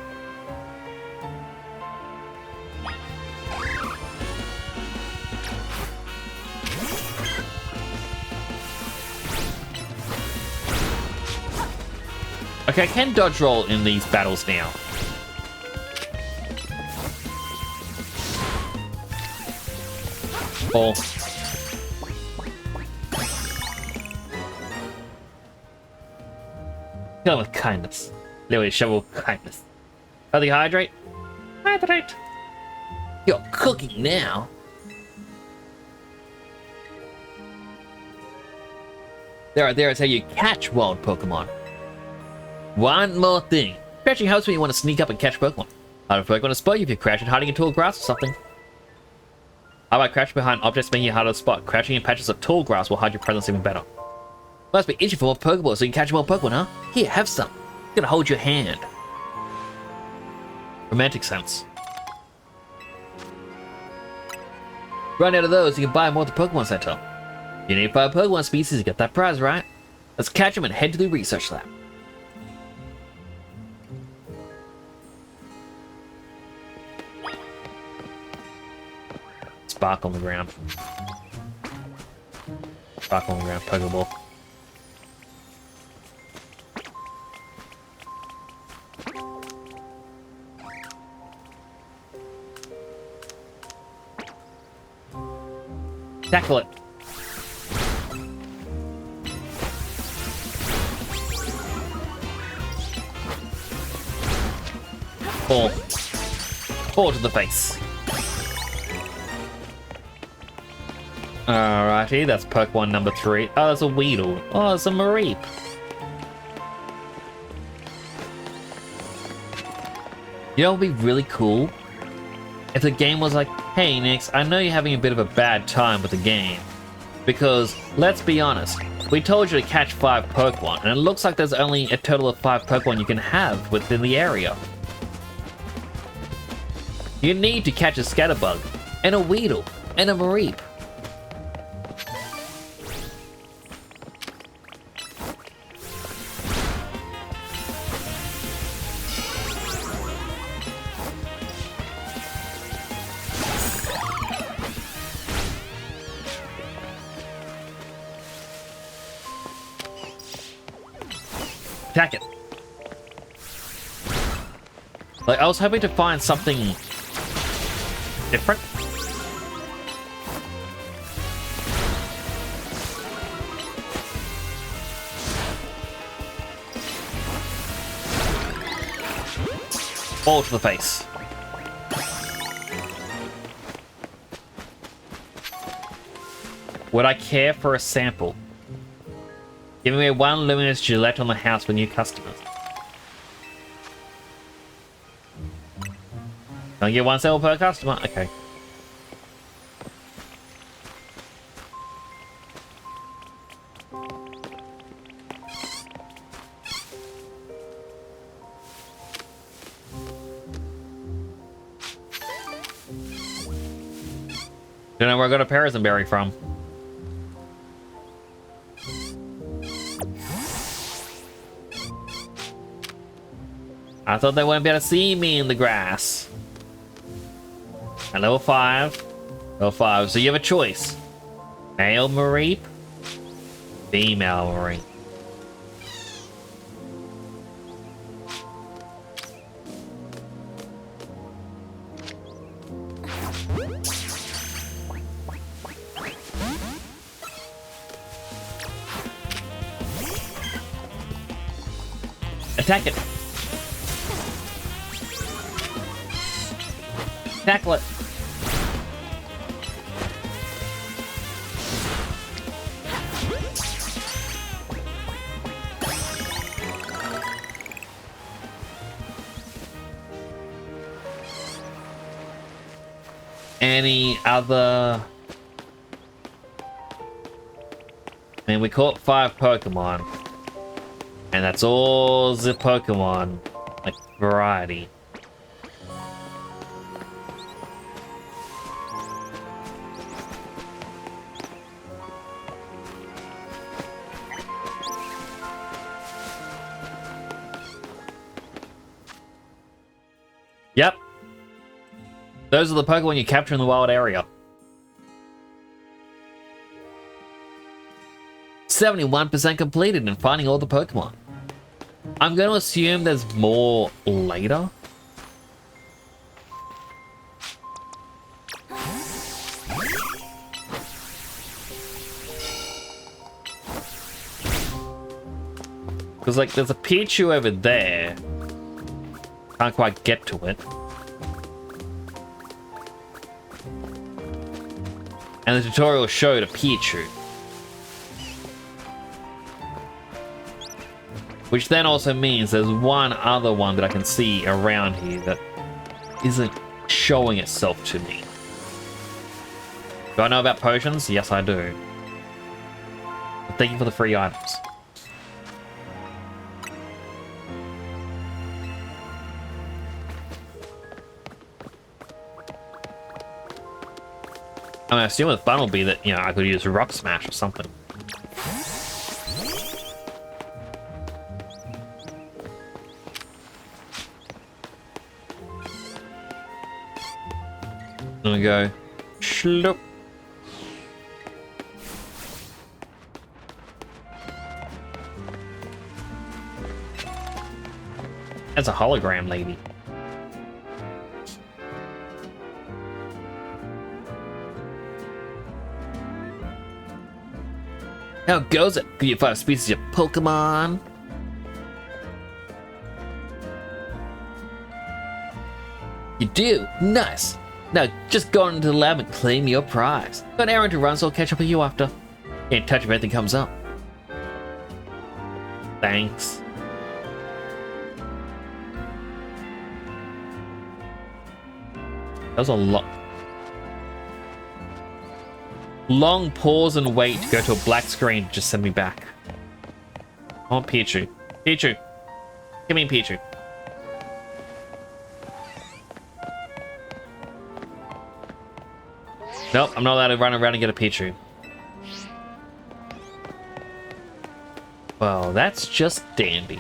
Okay, I can dodge roll in these battles now. Ball. Kill him with kindness. Literally shovel with kindness. Healthy hydrate? Hydrate! You're cooking now. There is how you catch wild Pokemon. One more thing. Crouching helps when you want to sneak up and catch Pokemon. Harder Pokemon to spot you if you're crouching hiding in tall grass or something. How about crouching behind objects making you harder to spot? Crouching in patches of tall grass will hide your presence even better. Must be itching for more Pokeballs so you can catch more Pokemon, huh? Here, have some. I'm gonna hold your hand. Romantic sense. Run out of those, you can buy more at the Pokemon Center. You need 5 Pokemon species to get that prize, right? Let's catch them and head to the research lab. Spark on the ground. Spark on the ground, Pokeball. Tackle it. Ball. Ball to the face. Alrighty, that's Pokemon number 3. Oh, there's a Weedle. Oh, there's a Mareep. You know what would be really cool? If the game was like, hey Nix, I know you're having a bit of a bad time with the game. Because, let's be honest, we told you to catch 5 Pokemon, and it looks like there's only a total of 5 Pokemon you can have within the area. You need to catch a Scatterbug, and a Weedle, and a Mareep. Attack it. Like, I was hoping to find something different. Ball to the face. Would I care for a sample? Giving me 1 luminous Gillette on the house for new customers. Can I get 1 sample per customer? Okay. Don't know where I got a Parazenberry from. I thought they wouldn't be able to see me in the grass. At level 5. Level 5. So you have a choice. Male Mareep. Female Mareep. Attack it. Tackle it. Any other... I mean, we caught 5 Pokemon. And that's all the Pokemon, like, variety. Yep. Those are the Pokemon you capture in the wild area. 71% completed in finding all the Pokemon. I'm going to assume there's more later. Because, like, there's a Pichu over there. Can't quite get to it. And the tutorial showed a Pichu. Which then also means there's one other one that I can see around here that isn't showing itself to me. Do I know about potions? Yes, I do. But thank you for the free items. I mean, I assume the fun will be that, you know, I could use Rock Smash or something. There we go. Shloop. That's a hologram lady. How goes it? Give you 5 species of Pokemon. You do? Nice. Now, just go on into the lab and claim your prize. Got an errand to run, so I'll catch up with you after. Get in touch if anything comes up. Thanks. That was a lot. Long pause and wait to go to a black screen to just send me back. I want Pichu. Pichu. Give me Pichu. Nope, I'm not allowed to run around and get a Pichu. Well, that's just dandy.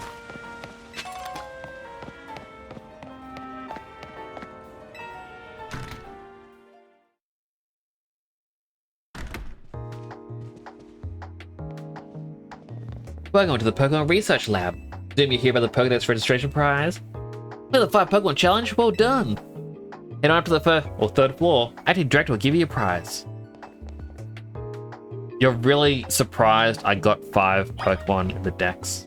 Welcome to the Pokemon Research Lab. Didn't you hear about the Pokedex registration prize? For the 5 Pokemon challenge, well done. Head on up to the 3rd floor. Acting Director will give you a prize. You're really surprised I got 5 Pokemon in the dex.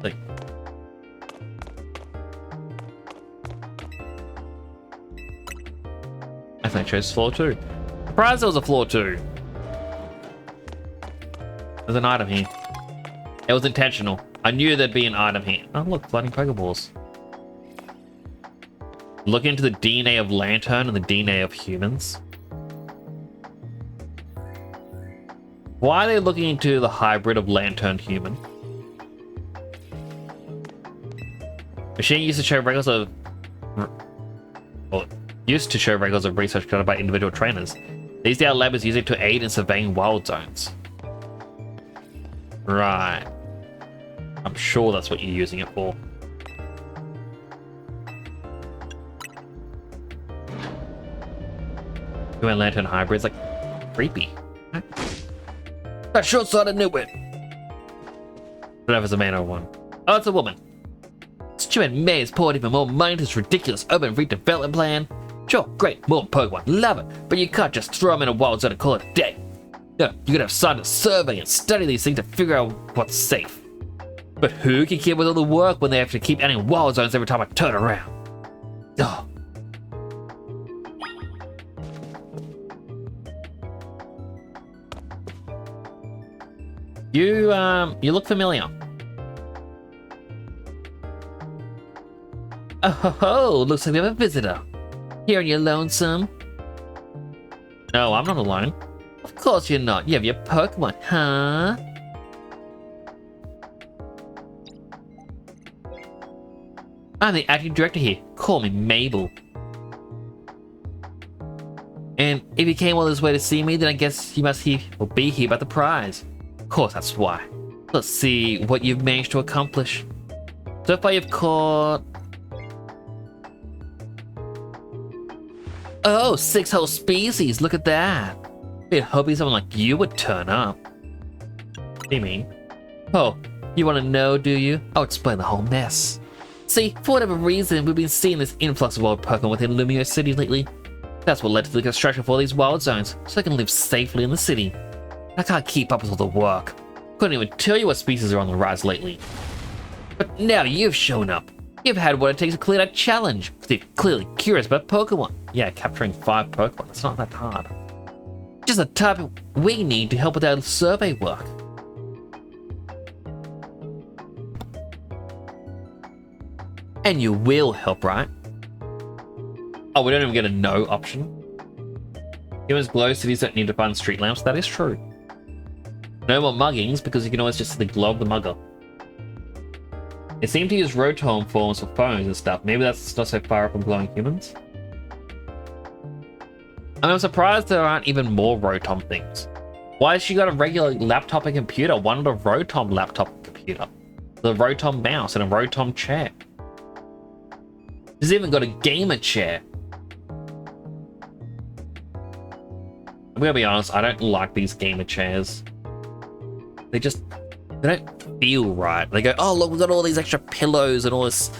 Like, I think I chose floor 2. Surprised there was a floor 2. There's an item here. It was intentional. I knew there'd be an item here. Oh look, floating Pokeballs. Look into the DNA of Lantern and the DNA of humans. Why are they looking into the hybrid of Lantern human? Machine used to show records of well, used to show records of research conducted by individual trainers. These days, our lab is used it to aid in surveying wild zones. Right. I'm sure that's what you're using it for. Human Lantern hybrids, like, creepy. That short-sighted nitwit. Whatever's a man or one. Oh, it's a woman. Stu and May has poured even more money into this ridiculous urban redevelopment plan. Sure, great, more Pokemon, love it, but you can't just throw them in a wild zone and call it a day. No, you're gonna have time to survey and study these things to figure out what's safe. But who can keep with all the work when they have to keep adding wild zones every time I turn around? Oh. You look familiar. Oh ho ho, looks like we have a visitor. Here on your lonesome? No, I'm not alone. Of course you're not. You have your Pokemon, huh? I'm the acting director here. Call me Mabel. And if you came all this way to see me, then I guess you must be here about the prize. Of course, that's why. Let's see what you've managed to accomplish. So far you've caught... Oh, 6 whole species, look at that. We'd hoping someone like you would turn up. What do you mean? Oh, you want to know, do you? I'll explain the whole mess. See, for whatever reason, we've been seeing this influx of wild Pokemon within Lumio City lately. That's what led to the construction of all these wild zones, so I can live safely in the city. I can't keep up with all the work. Couldn't even tell you what species are on the rise lately. But now you've shown up. You've had what it takes to clear that challenge, because you're clearly curious about Pokemon. Yeah, capturing 5 Pokemon, it's not that hard. Just the type we need to help with our survey work. And you will help, right? Oh, we don't even get a no option. Humans glow cities don't need to find street lamps, that is true. No more muggings, because you can always just see the glow of the mugger. They seem to use Rotom forms for phones and stuff. Maybe that's not so far up from glowing humans. I'm surprised there aren't even more Rotom things. Why has she got a regular laptop and computer? Why not a Rotom laptop and computer? The Rotom mouse and a Rotom chair. She's even got a gamer chair. I'm gonna be honest, I don't like these gamer chairs. They don't feel right. They go, oh look, we've got all these extra pillows and all this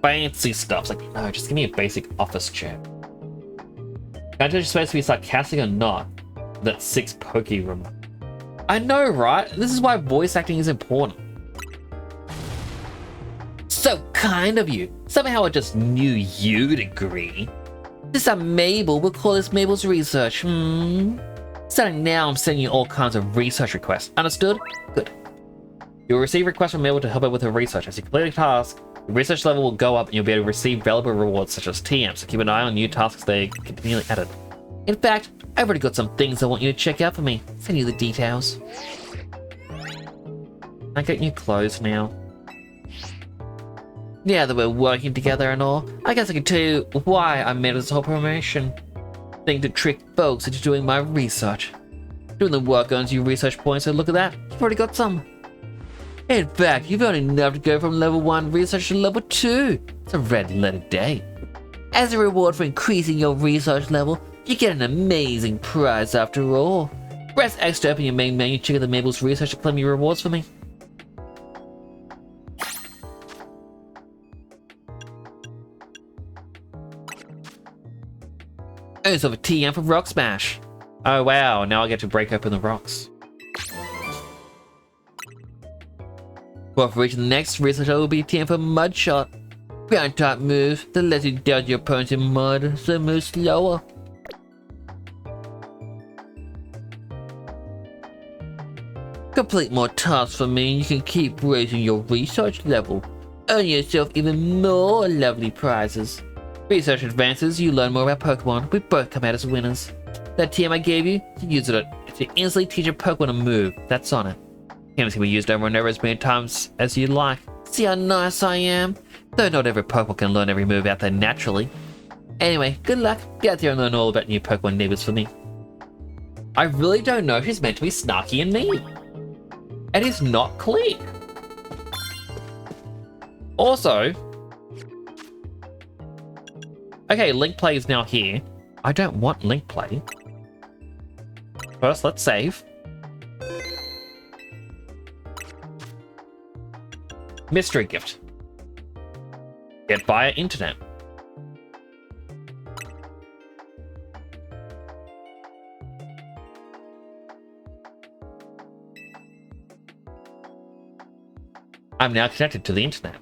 fancy stuff. It's like, no, just give me a basic office chair. Can I tell you're supposed to be sarcastic or not? That 6 Poke room. I know, right? This is why voice acting is important. So kind of you. Somehow I just knew you'd agree. This is Mabel. We'll call this Mabel's research. Starting now, I'm sending you all kinds of research requests. Understood? Good. You'll receive requests from Mabel to help out with her research. As you complete a task, the research level will go up and you'll be able to receive valuable rewards such as TM, so keep an eye on new tasks they continually added. In fact, I've already got some things I want you to check out for me. Send you the details. Can I get new clothes now? Yeah, that we're working together and all, I guess I can tell you why I made this whole promotion. Thing to trick folks into doing my research. Doing the work earns you research points, so look at that, you've already got some. In fact, you've only enough to go from level 1 research to level 2. It's a red letter day. As a reward for increasing your research level, you get an amazing prize after all. Press X to open your main menu, check out the Mabel's research to claim your rewards for me. Oh, so a TM for Rock Smash. Oh wow, now I get to break open the rocks. Well, for reaching the next research, I will be TM for Mud Shot. Ground type move that lets you douse your opponent in mud, so move slower. Complete more tasks for me and you can keep raising your research level. Earn yourself even more lovely prizes. Research advances, you learn more about Pokemon. We both come out as winners. That TM I gave you, use it to instantly teach a Pokemon a move. That's on it. TMs can be used over and over as many times as you like. See how nice I am? Though not every Pokemon can learn every move out there naturally. Anyway, good luck. Get out there and learn all about new Pokemon neighbors for me. I really don't know who's meant to be snarky and mean. And it's not clear. Also, okay, Link Play is now here. I don't want Link Play. First, let's save. Mystery gift. Get via internet. I'm now connected to the internet.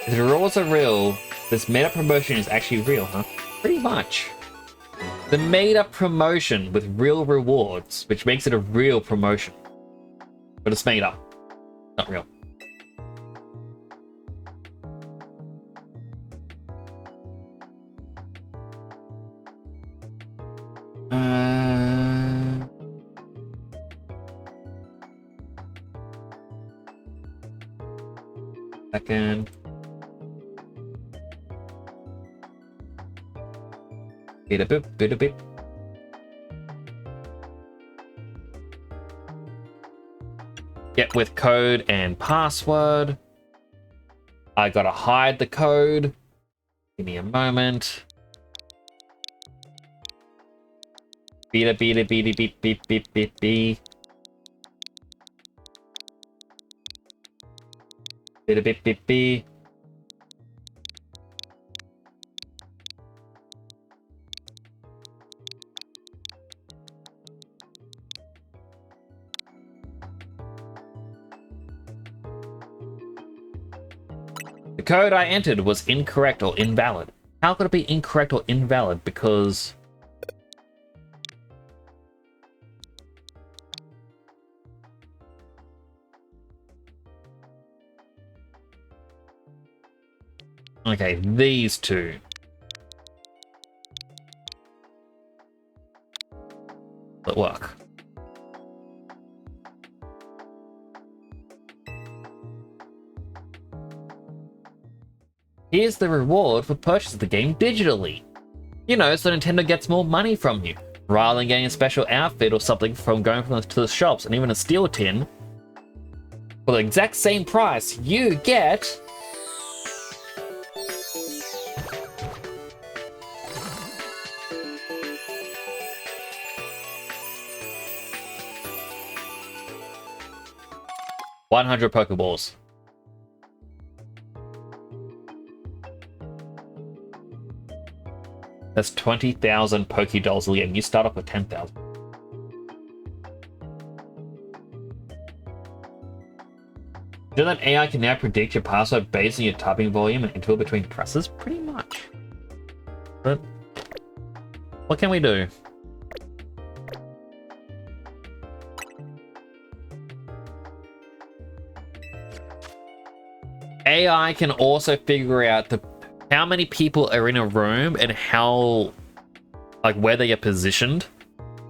If the rewards are real, this made-up promotion is actually real, huh? Pretty much. The made-up promotion with real rewards, which makes it a real promotion. But it's made up. Not real. Second. Bit a bit. Get with code and password. I gotta hide the code. Give me a moment. Beep. Beep. The code I entered was incorrect or invalid. How could it be incorrect or invalid? Because okay, these two. Will work. Here's the reward for purchasing the game digitally. You know, so Nintendo gets more money from you. Rather than getting a special outfit or something from going to the shops and even a steel tin, for the exact same price, you get $100 Pokeballs. That's 20,000 Pokédolls, Liam. You start off with 10,000. You know that AI can now predict your password based on your typing volume and interval between presses? Pretty much. But what can we do? AI can also figure out how many people are in a room and how, like, where they are positioned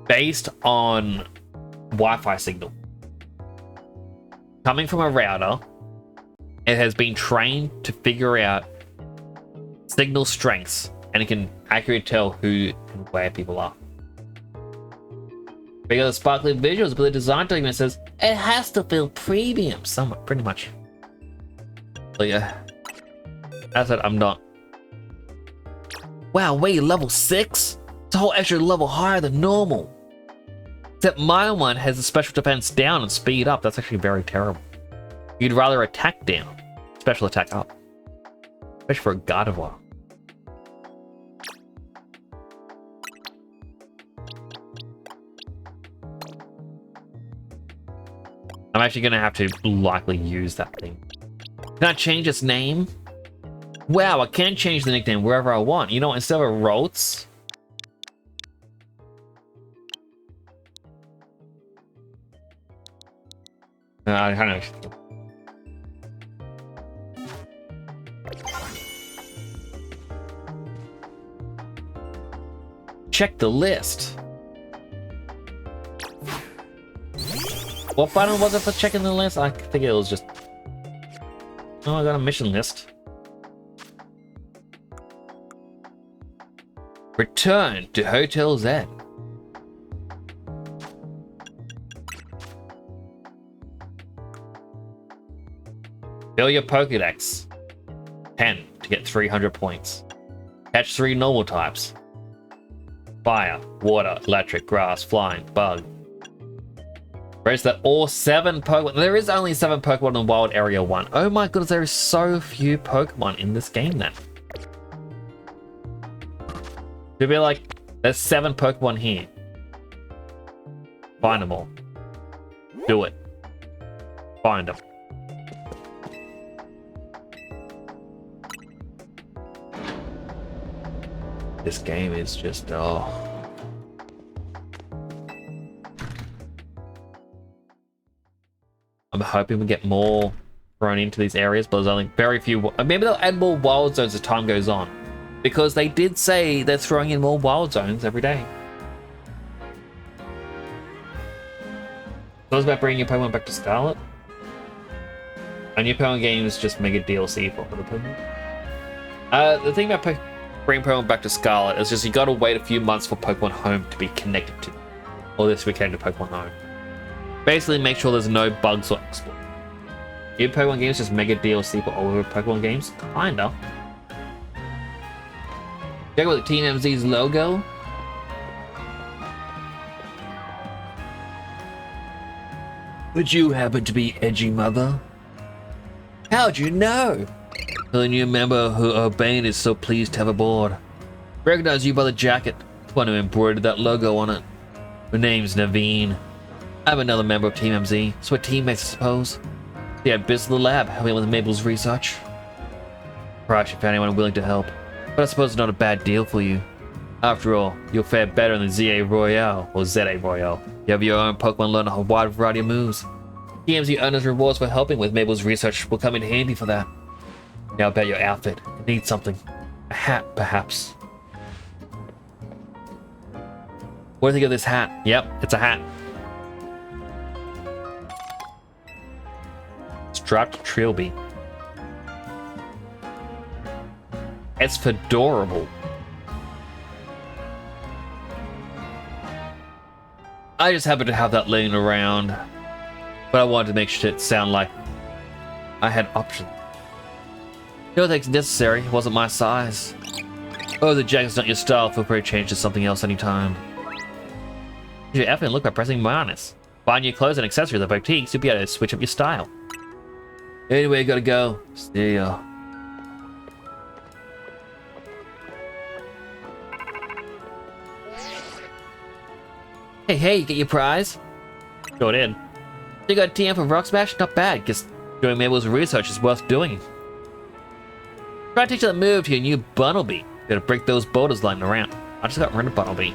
based on Wi-Fi signal. Coming from a router, it has been trained to figure out signal strengths, and it can accurately tell who and where people are. Because of sparkly visuals, but the design document says it has to feel premium, somewhat, pretty much. So yeah, that's it. I'm not. Wow, wait, level 6? It's a whole extra level higher than normal. Except my one has a special defense down and speed up. That's actually very terrible. You'd rather attack down, special attack up. Especially for a Gardevoir. I'm actually going to have to likely use that thing. Can I change its name? Wow, I can change the nickname wherever I want. You know, instead of Rotz, I don't know. Check the list. What button was it for checking the list? I think it was just... Oh, I got a mission list. Return to Hotel Z. Fill your Pokédex. 10 to get 300 points. Catch 3 normal types. Fire, water, electric, grass, flying, bug. Register all 7 Pokemon. There is only 7 Pokemon in Wild Area 1. Oh my goodness, there is so few Pokemon in this game then. It'd be like, there's 7 Pokemon here. Find them all. Do it. Find them. This game is just, oh. I'm hoping we get more thrown into these areas, but there's only very few. Maybe they'll add more wild zones as time goes on. Because they did say they're throwing in more wild zones every day. So it's about bringing your Pokemon back to Scarlet. And your Pokemon games just make a DLC for the Pokemon. The thing about bringing Pokemon back to Scarlet is just you gotta wait a few months for Pokemon Home to be connected to. Or this weekend to Pokemon Home. Basically make sure there's no bugs or exploits. Your Pokemon games just make a DLC for all of Pokemon games? Kinda. Check out Team MZ's logo. Would you happen to be Edgy Mother? How'd you know? The new member who Urbane is so pleased to have aboard. Recognize you by the jacket. The one who embroidered that logo on it. Her name's Naveen. I'm another member of Team MZ, so we're teammates, I suppose. They had business in the lab, helping with Mabel's research. Perhaps you found anyone willing to help. But I suppose it's not a bad deal for you. After all, you'll fare better than ZA Royale, or ZA Royale. You have your own Pokemon, learn a wide variety of moves. TMZ earners rewards for helping with Mabel's research will come in handy for that. Now about your outfit. It needs something. A hat, perhaps. What do you think of this hat? Yep, it's a hat. Striped Trilby. It's fedorable. I just happen to have that laying around, but I wanted to make sure it sound like I had options. No thanks necessary, it wasn't my size. Oh, the jacket's not your style, feel free to change to something else anytime. Use your effort and look by pressing minus. Buy new clothes and accessories at boutiques, you'll be able to switch up your style. Anyway, gotta go. See ya. Hey, you get your prize? Sure did. You got a TM for Rock Smash? Not bad, guess doing Mabel's research is worth doing. Try to teach you that move to your new Bunnelby. You gotta break those boulders lying around. I just got rid of Bunnelby.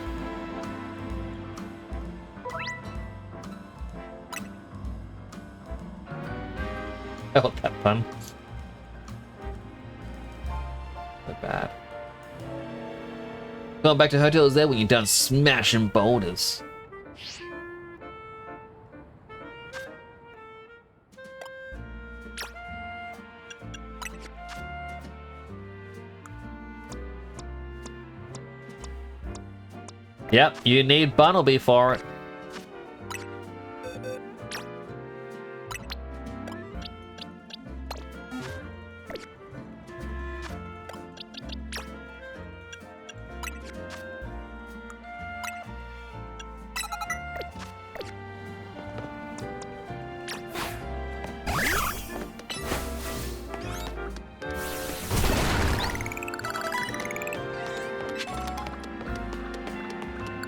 I want that fun. Not bad. Going back to Hotel Z when you're done smashing boulders. Yep, you need Bunnelby for it.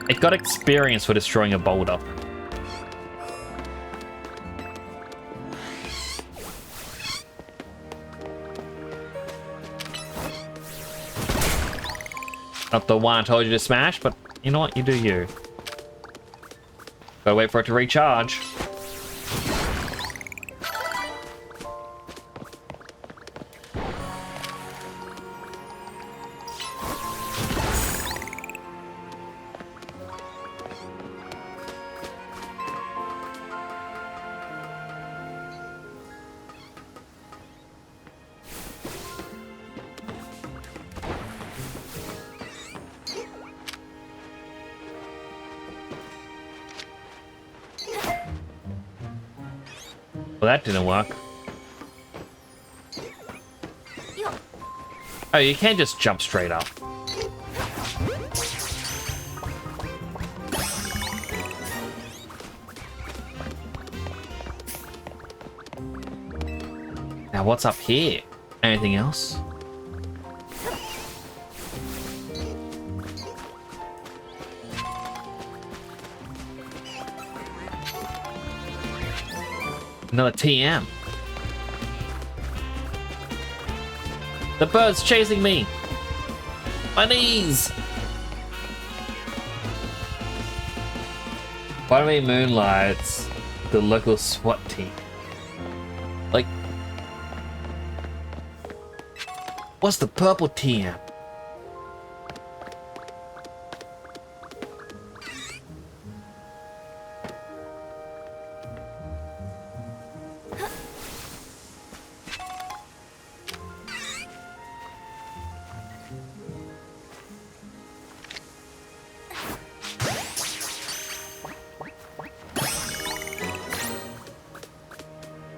It got experience for destroying a boulder. Not the one I told you to smash, but you know what? You do you. Gotta wait for it to recharge. Well, that didn't work. Oh, you can't just jump straight up. Now, what's up here? Anything else? Another TM. The bird's chasing me. My knees. Why do we moonlights the local SWAT team? Like, what's the purple TM?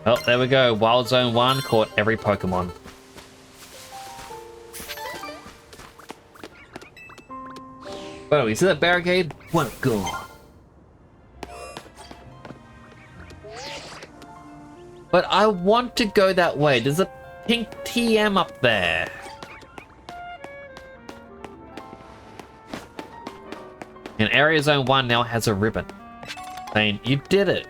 Oh, there we go. Wild Zone 1 caught every Pokemon. Oh, you see that barricade? One gone. But I want to go that way. There's a pink TM up there. And Area Zone 1 now has a ribbon saying, you did it.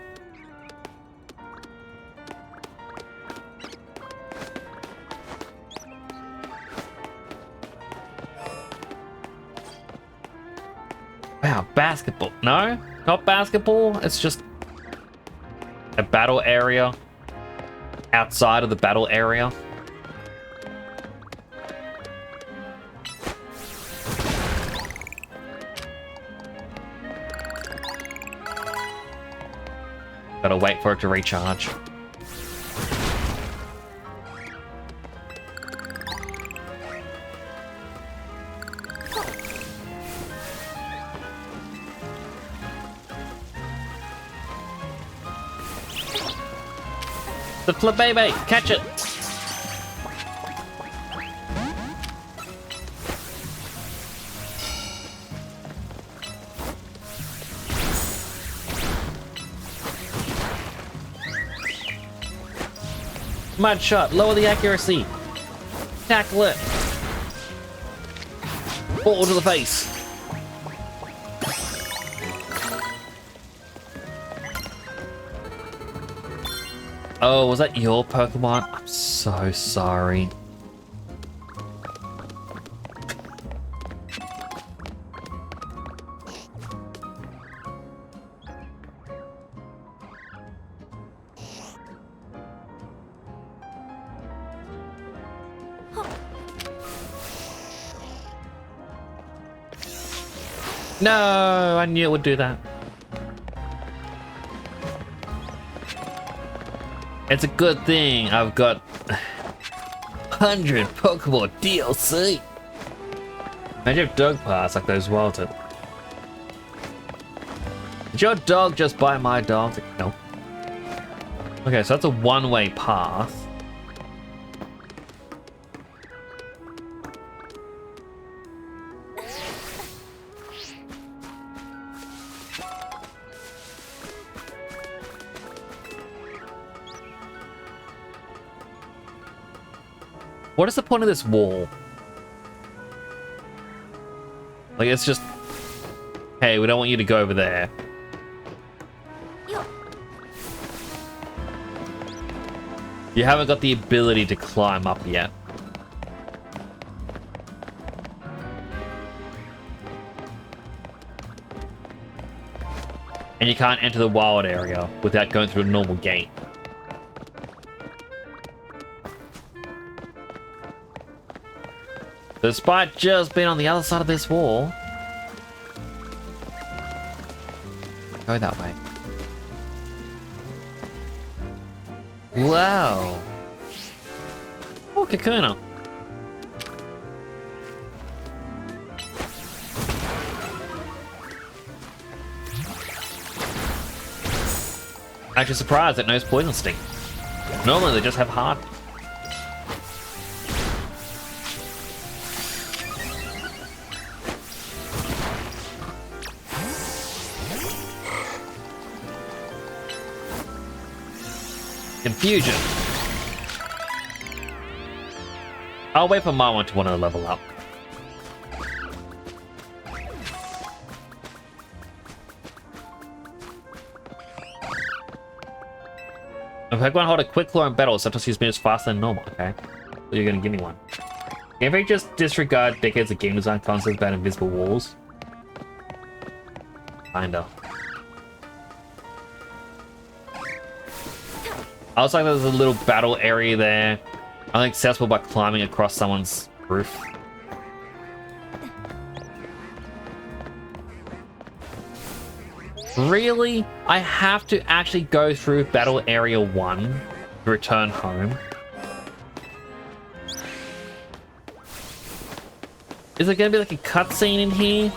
Wow, basketball. No, not basketball. It's just a battle area outside of the battle area. Gotta wait for it to recharge. The Flabébé! Catch it! Mud shot, lower the accuracy. Tackle it. Ball to the face. Oh, was that your Pokemon? I'm so sorry. No, I knew it would do that. It's a good thing I've got 100 Pokemon DLC. Imagine if dog pass like those Walton. Did your dog just bite my dog? No. Okay, so that's a one-way path. What is the point of this wall? Like, it's just... Hey, we don't want you to go over there. You haven't got the ability to climb up yet. And you can't enter the wild area without going through a normal gate. Despite just being on the other side of this wall. Go that way. Wow. Oh, Kakuna. Actually surprised it knows Poison Sting. Normally they just have hard. Confusion. I'll wait for my one to want to level up. If Pokemon hold a quick claw in battle, sometimes use moves faster than normal, okay? So you're gonna give me one. Game Freak just disregard decades of game design concepts about invisible walls. Kinda. I was like, there's a little battle area there. I'm accessible by climbing across someone's roof. Really? I have to actually go through Battle Area 1 to return home? Is there gonna be like a cutscene in here?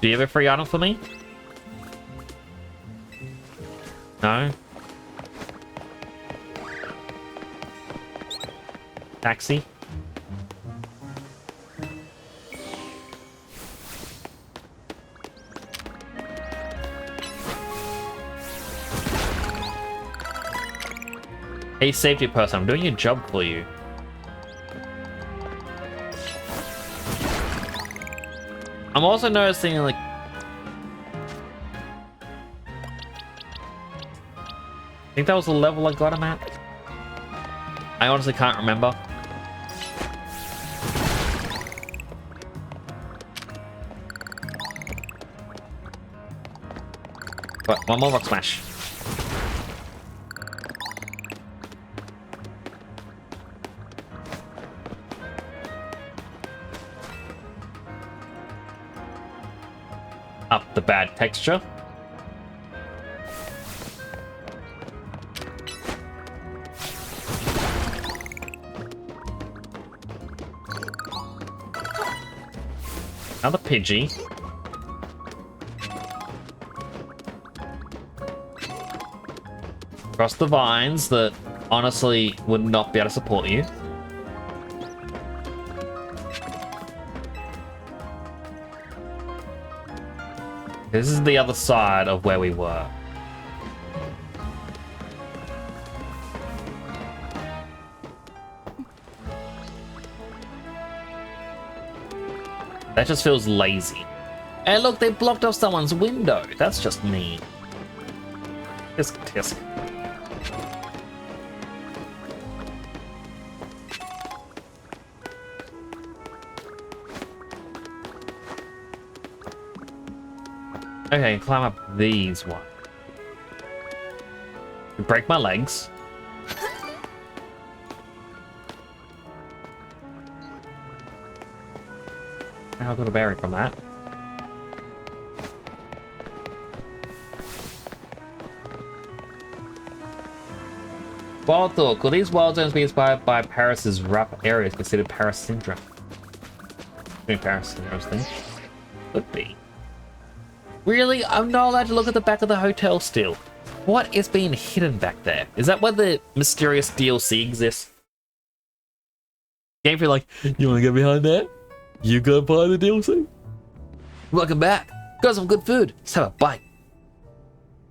Do you have a free item for me? No? Taxi? Hey, safety person, I'm doing your job for you. I'm also noticing, like... I think that was the level I got him at. I honestly can't remember. But one more Rock Smash. Up the bad texture. Another Pidgey. Across the vines that honestly would not be able to support you. This is the other side of where we were. That just feels lazy. And look, they blocked off someone's window. That's just mean. Tisk tisk. Okay, climb up these ones. Break my legs. I got a berry from that. Wild thought, could these wild zones be inspired by Paris's rough areas considered Paris syndrome? Paris syndrome thing. Could be. Really? I'm not allowed to look at the back of the hotel still. What is being hidden back there? Is that where the mysterious DLC exists? Game Freak like, you wanna get behind that? You go buy the DLC? Welcome back. Got some good food. Let's have a bite.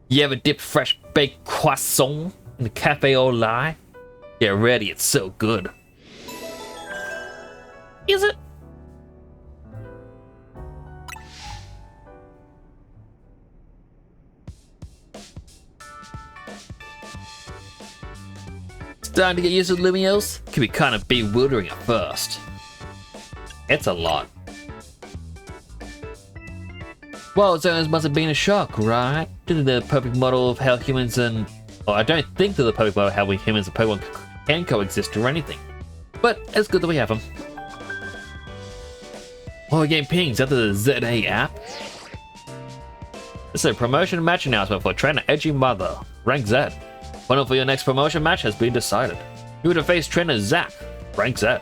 You ever dip fresh baked croissant in the cafe au lait? Get ready, it's so good. Is it? Starting to get used to Lumiose? Can be kind of bewildering at first. It's a lot. Wild zones must have been a shock, right? Didn't the perfect model of how humans and... Well, I don't think they're the perfect model of how we humans and Pokemon can coexist or anything. But it's good that we have them. Oh, game pings after the ZA app. This is a promotion match announcement for trainer Edgy Mother. Rank Z. Final for your next promotion match has been decided. You would have faced trainer Zack. Rank Z.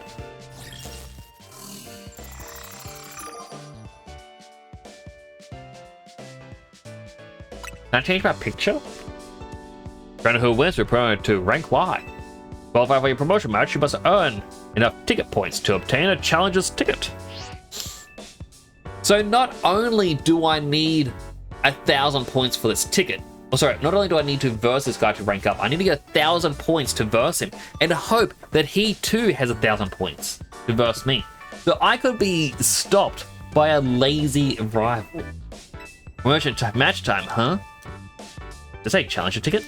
Can I change my picture? Trainer who wins will be promoted to rank Y. Qualify for your promotion match, you must earn enough ticket points to obtain a challenger's ticket. So not only do I need 1,000 points for this ticket, not only do I need to verse this guy to rank up, I need to get 1,000 points to verse him and hope that he too has 1,000 points to verse me. So I could be stopped by a lazy rival. Promotion time, match time, huh? Does that say challenger ticket?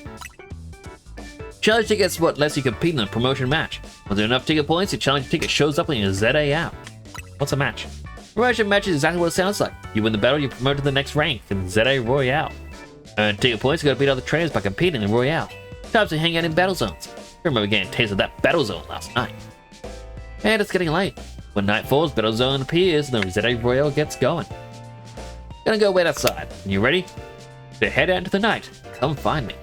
Challenge ticket's what lets you compete in a promotion match. With enough ticket points, your challenge ticket shows up on your ZA app. What's a match? Promotion match is exactly what it sounds like. You win the battle, you promote to the next rank in ZA Royale. Earn ticket points, you gotta beat other trainers by competing in Royale. Times to hang out in battle zones. I remember getting a taste of that battle zone last night. And it's getting late. When night falls, battle zone appears and the ZA Royale gets going. Gonna go wait outside. You ready? To head out into the night. Come find me.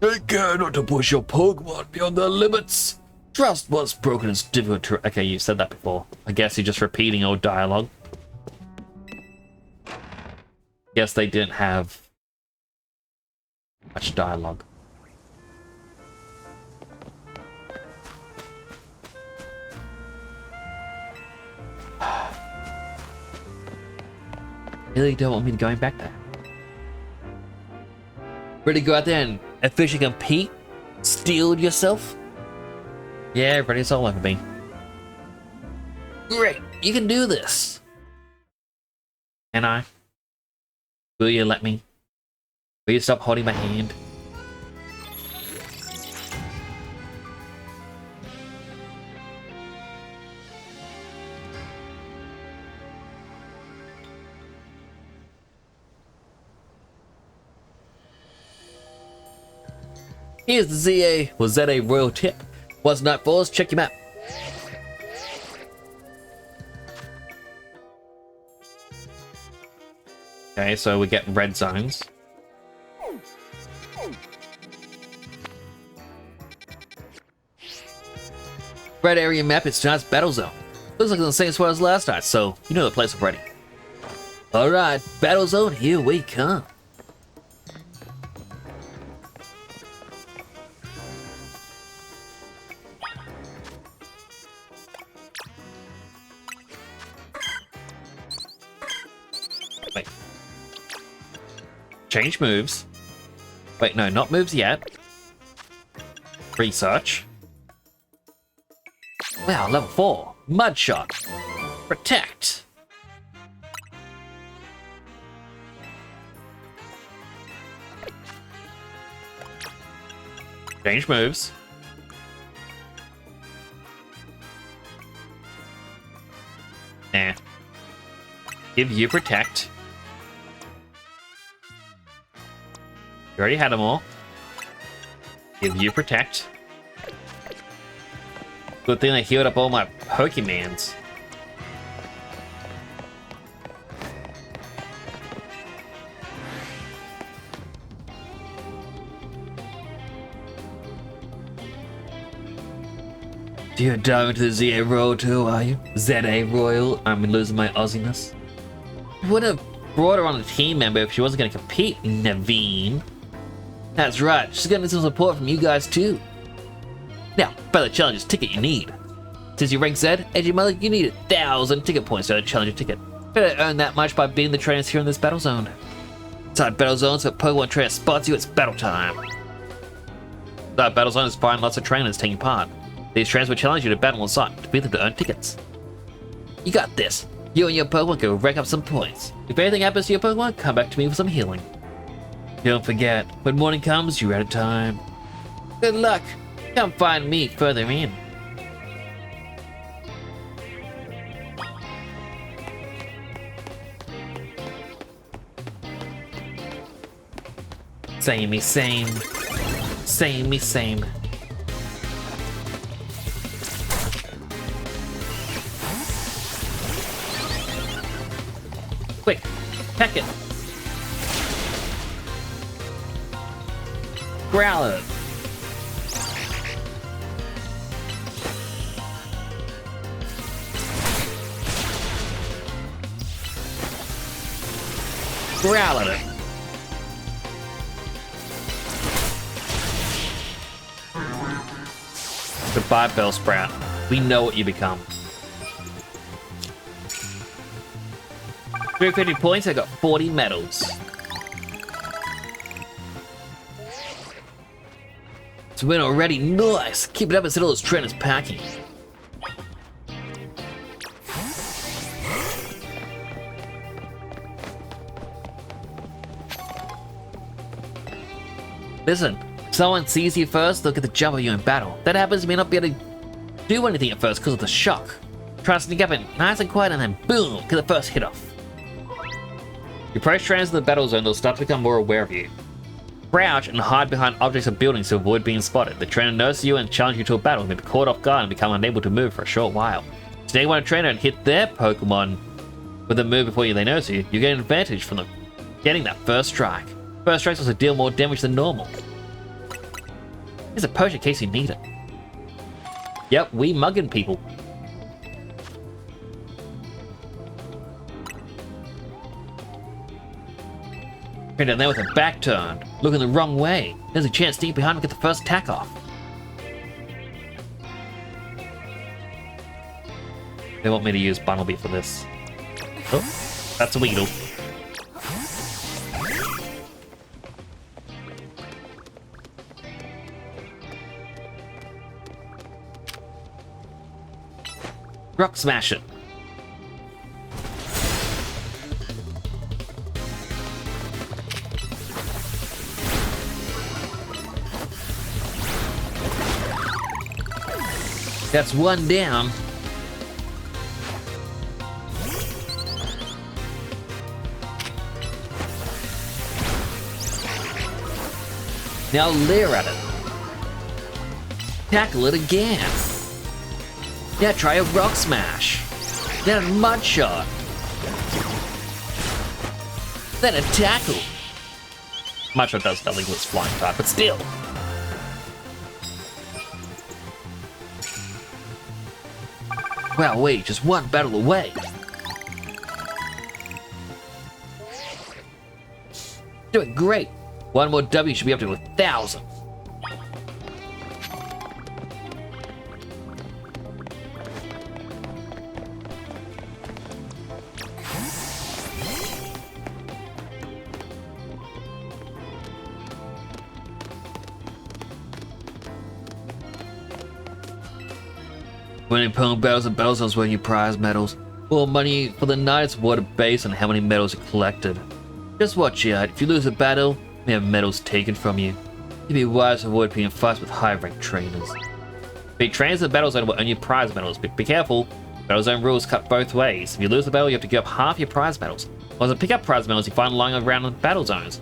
Take care not to push your Pokemon beyond their limits. Trust what's broken is difficult to... Okay, you said that before. I guess you're just repeating old dialogue. Guess they didn't have much dialogue. Really don't want me going back there. Ready to go out there and officially compete? Steal yourself? Yeah, ready, it's all over me. Great, you can do this. Can I? Will you let me? Will you stop holding my hand? Here's the ZA. Was that a royal tip? Once night falls, check your map. Okay, so we get red zones. Red area map is tonight's battle zone. Looks like the same spot as last night, so you know the place already. Alright, battle zone, here we come. Wait. Change moves. Wait, no, not moves yet. Research. Wow, level 4. Mud Shot. Protect. Change moves. Nah. Give you Protect. You already had them all. Give you Protect. Good thing I healed up all my Pokemans. You're diving to the ZA Royal too, are you? ZA Royal? I'm losing my Aussiness. Would have brought her on a team member if she wasn't going to compete, Naveen. That's right, she's going to need some support from you guys too. Now, by the challenger's ticket you need. Since you rank Z, Edgy Mother, you need 1,000 ticket points to earn a challenger ticket. Better earn that much by beating the trainers here in this battle zone. Inside battle zones, if a Pokemon trainer spots you, it's battle time. That battle zone is find lots of trainers taking part. These trainers will challenge you to battle on site to beat them to earn tickets. You got this. You and your Pokemon can rack up some points. If anything happens to your Pokemon, come back to me for some healing. Don't forget, when morning comes, you're out of time. Good luck. Come find me further in. Samey same. Samey same. Peck it. Growl it. Growl at it. Goodbye, Bellsprout. We know what you become. 350 points, I got 40 medals. It's a win already, nice! Keep it up instead of those trainers packing. Listen, if someone sees you first, they'll get the jump on you in battle. That happens, you may not be able to do anything at first because of the shock. Try to sneak up in nice and quiet and then boom, get the first hit off. You approach trainers in the battle zone, they'll start to become more aware of you. Crouch and hide behind objects or buildings to avoid being spotted. The trainer notices you and challenges you to a battle, may be caught off guard and become unable to move for a short while. Staying one a trainer and hit their Pokemon with a move before they notice you, you get an advantage from them getting that first strike. First strikes also deal more damage than normal. Here's a potion in case you need it. Yep, we mugging people. Down there with her back turned, looking the wrong way. There's a chance to sneak behind and get the first attack off. They want me to use Bunnelby for this. Oh, that's a Weedle. Rock Smash it. That's one down. Now leer at it. Tackle it again. Now try a Rock Smash. Then a Mud Shot. Then a Tackle. Mud Shot does nothing with its flying type, but still. Wow, wait, just one battle away. Doing great. One more W should be up to 1,000. Winning Pokemon battles and battle zones win you prize medals. More money for the night is awarded based on how many medals you collected. Just watch out, if you lose a battle, you may have medals taken from you. You'd be wise to avoid being in fights with high-ranked trainers. Beat trainers in the battle zone will earn you prize medals, but be careful, battle zone rules cut both ways. If you lose the battle, you have to give up half your prize medals. Once you pick up prize medals, you find lying around in battle zones.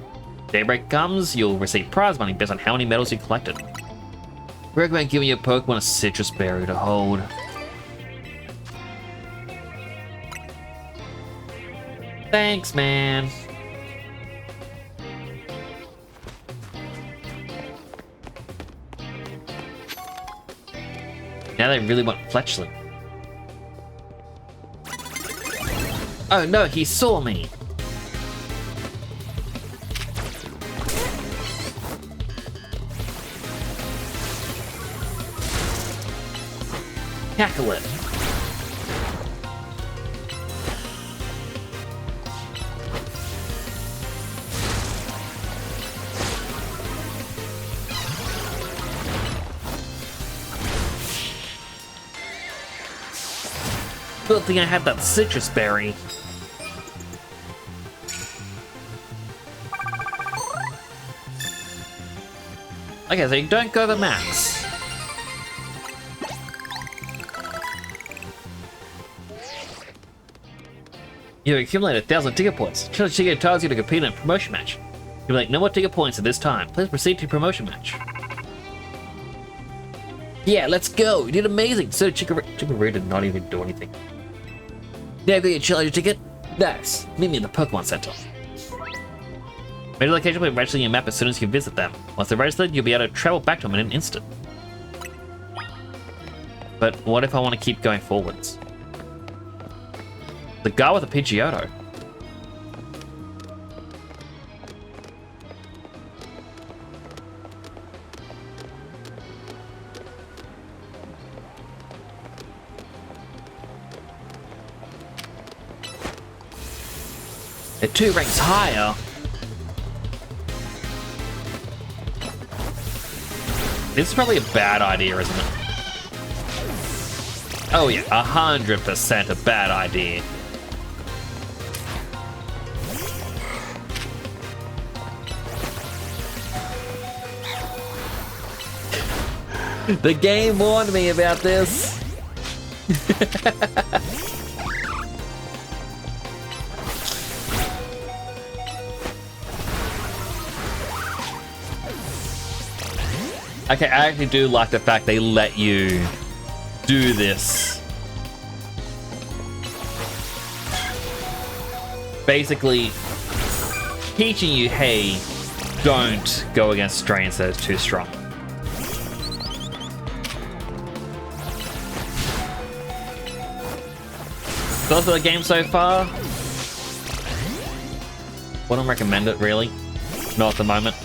Daybreak comes, you'll receive prize money based on how many medals you collected. We recommend giving your Pokemon a citrus berry to hold. Thanks, man. Now they really want Fletchling. Oh no, he saw me. Tackle it. Good thing I had that citrus berry. Okay, so you don't go the max. You accumulate 1,000 ticket points. Challenge ticket tells you to compete in a promotion match. Accumulate no more ticket points at this time. Please proceed to promotion match. Yeah, let's go. You did amazing. So Chikorita did not even do anything. Now you got your challenge ticket. Nice. Meet me in the Pokemon Center. Major location will be registering your map as soon as you visit them. Once they're registered, you'll be able to travel back to them in an instant. But what if I want to keep going forwards? The guy with a Pidgeotto. They're 2 ranks higher. This is probably a bad idea, isn't it? Oh yeah, 100% a bad idea. The game warned me about this. Okay, I actually do like the fact they let you do this. Basically, teaching you, hey, don't go against strains that are too strong. Thoughts of the game so far? Wouldn't recommend it, really. Not at the moment.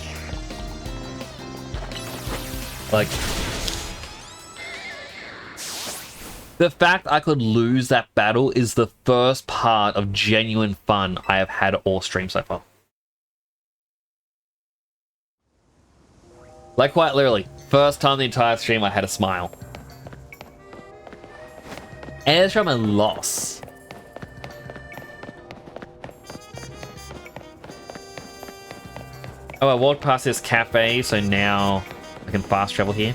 Like, the fact I could lose that battle is the first part of genuine fun I have had all stream so far. Like, quite literally, first time the entire stream I had a smile. And it's from a loss. Oh, I walked past this cafe, so now I can fast travel here.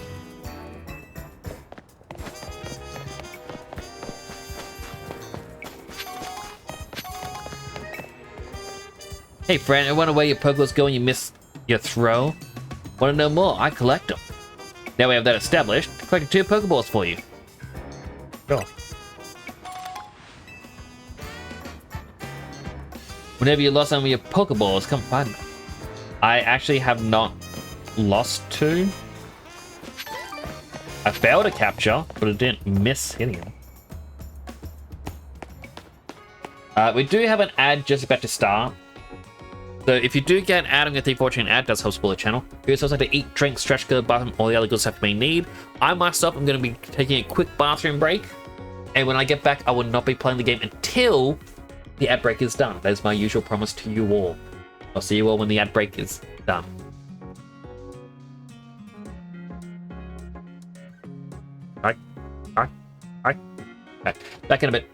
Hey friend, I wonder where your Pokeballs go when you miss your throw. Want to know more? I collect them. Now we have that established. I collected 2 Pokeballs for you. Sure. Whenever you lost some of your Pokeballs, come find me. I actually have not lost 2. I failed a capture, but I didn't miss hitting him. We do have an ad just about to start. So if you do get an ad, I'm going to think watching an ad does help support the channel. If you also like to eat, drink, stretch, go to the bathroom, all the other good stuff you may need. I myself am going to be taking a quick bathroom break. And when I get back, I will not be playing the game until the ad break is done. That is my usual promise to you all. I'll see you all when the ad break is done. Alright. Back in a bit.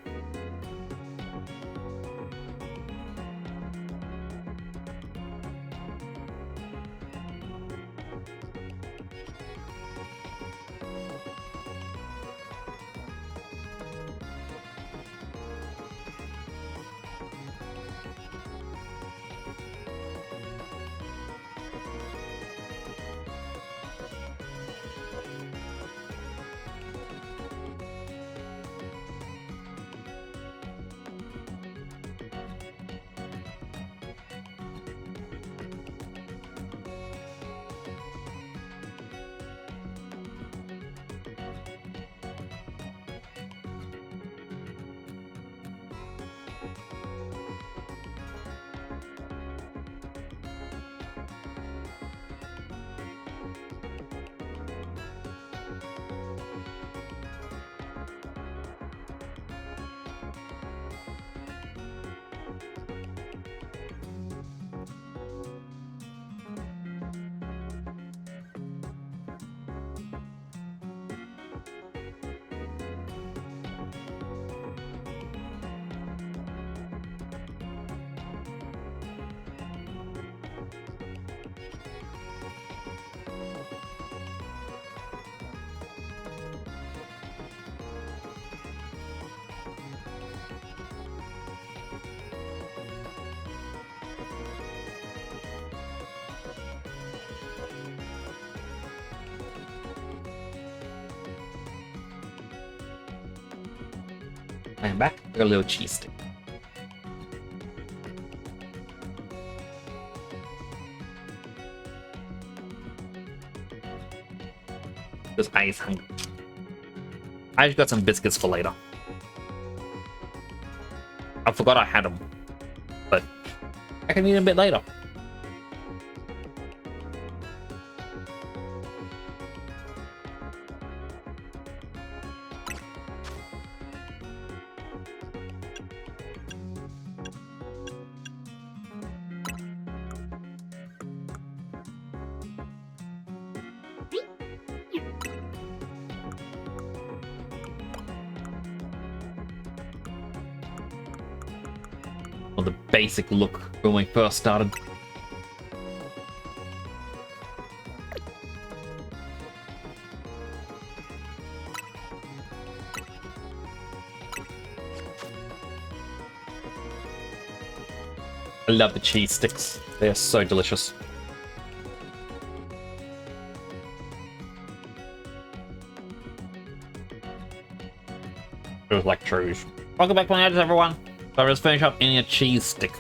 I am back. I got a little cheese stick. Because A's hungry. I just got some biscuits for later. I forgot I had them, but I can eat them a bit later. Or the basic look when we first started. I love the cheese sticks. They are so delicious. It was like trues. Welcome back to my edits, everyone. So I'll just finish up eating a cheese stick.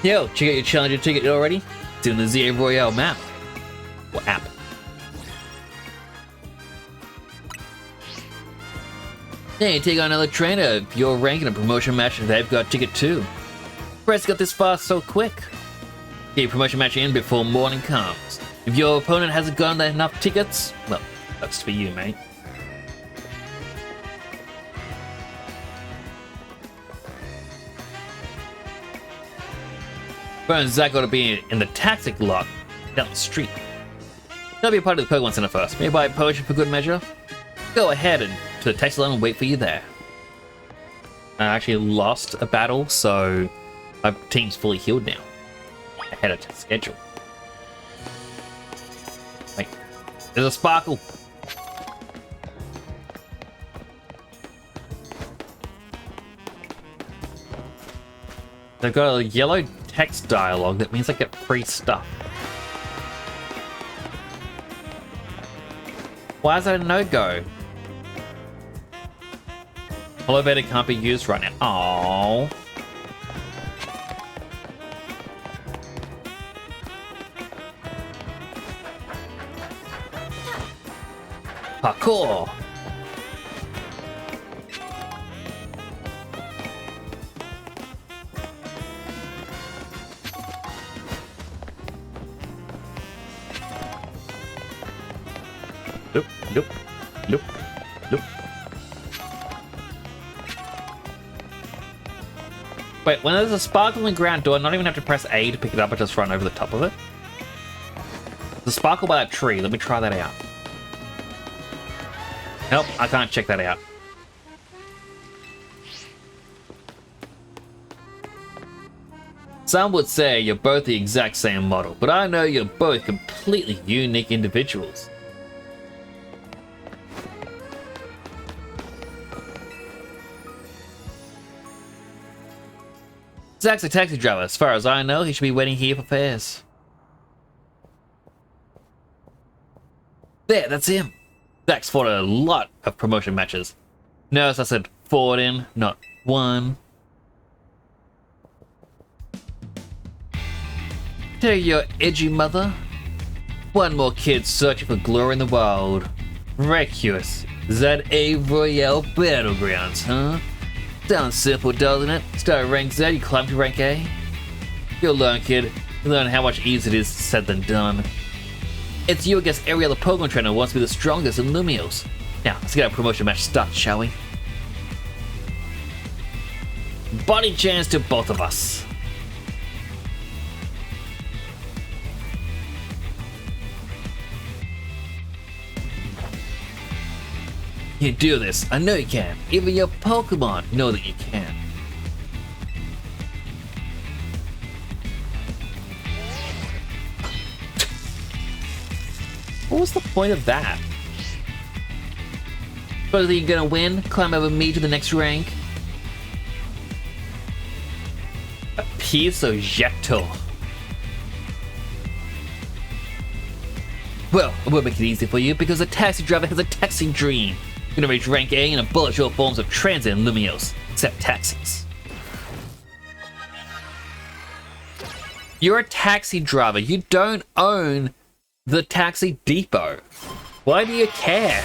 Yo, check out your challenger ticket already? It's in the ZA Royale map. Or app. Hey, take on another trainer. If you're ranking a promotion match, they've got ticket too. Press got this far so quick. Get your promotion match in before morning comes. If your opponent hasn't gotten enough tickets, well, that's for you, mate. Burn Zach ought to be in the tactic lot down the street. That'll be a part of the Pokemon Center first. Maybe buy a potion for good measure. Go ahead and to the text line and wait for you there. I actually lost a battle, so my team's fully healed now. Ahead of schedule. Wait, there's a Sparkle. They've got a yellow text dialogue that means I get free stuff. Why is that a no-go? Elevator can't be used right now. Aww. Parkour. Loop, loop, loop, loop. Wait, when there's a sparkling ground, do I not even have to press A to pick it up and just run over the top of it? The sparkle by that tree, let me try that out. Nope, I can't check that out. Some would say you're both the exact same model, but I know you're both completely unique individuals. Zach's a taxi driver. As far as I know, he should be waiting here for fares. There, that's him. Zach's fought a lot of promotion matches. Notice I said fought in, not won. Tell your edgy mother. One more kid searching for glory in the wild. Reckless. Is that A Royale Battlegrounds, huh? Sounds simple, doesn't it? Start at rank Z, you climb to rank A. You'll learn, kid. You'll learn how much easier it is said than done. It's you against every other Pokemon trainer who wants to be the strongest in Lumiose. Now, let's get our promotion match started, shall we? Body chance to both of us. You do this. I know you can. Even your Pokemon know that you can. What was the point of that? Suppose you're gonna win? Climb over me to the next rank? A piece of Jeto. Well, I will make it easy for you because a taxi driver has a taxi dream. You're gonna reach rank A and abolish all forms of transit in Lumios, except taxis. You're a taxi driver. You don't own the taxi depot. Why do you care?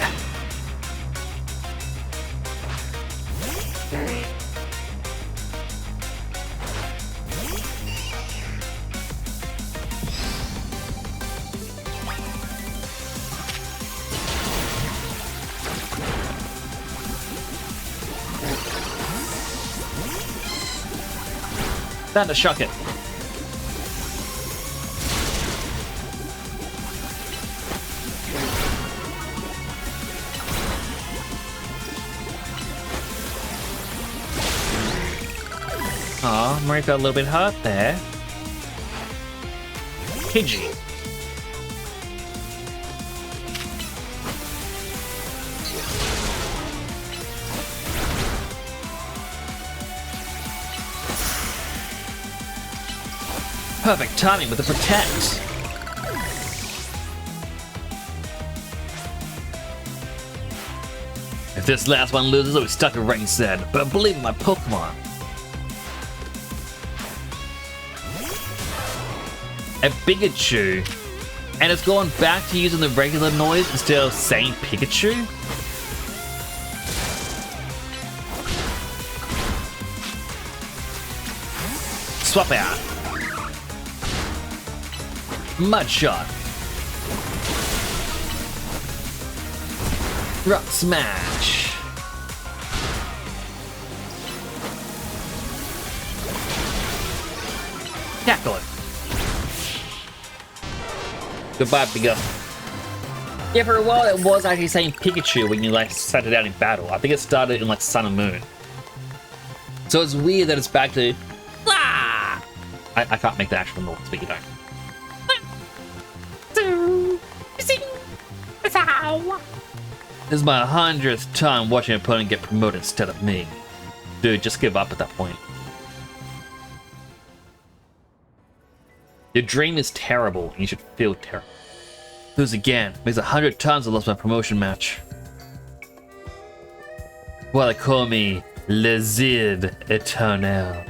Time to shock it. Aw, Marie got a little bit hurt there. Pidgey. Perfect timing with the protect. If this last one loses, I'll be stuck at ringside, but I believe in my Pokemon. A Pikachu, and it's gone back to using the regular noise instead of saying Pikachu? Swap out. Mud Shot. Rock Smash. Tackle it. Goodbye, Bigger. Yeah, for a while it was actually saying Pikachu when you like started out in battle. I think it started in like Sun and Moon. So it's weird that it's back to ah! I can't make the actual noise, but you don't. This is my 100th time watching an opponent get promoted instead of me. Dude, just give up at that point. Your dream is terrible, and you should feel terrible. Lose again. Makes 100 times I lost my promotion match. Well, they call me Le Zid Eternel.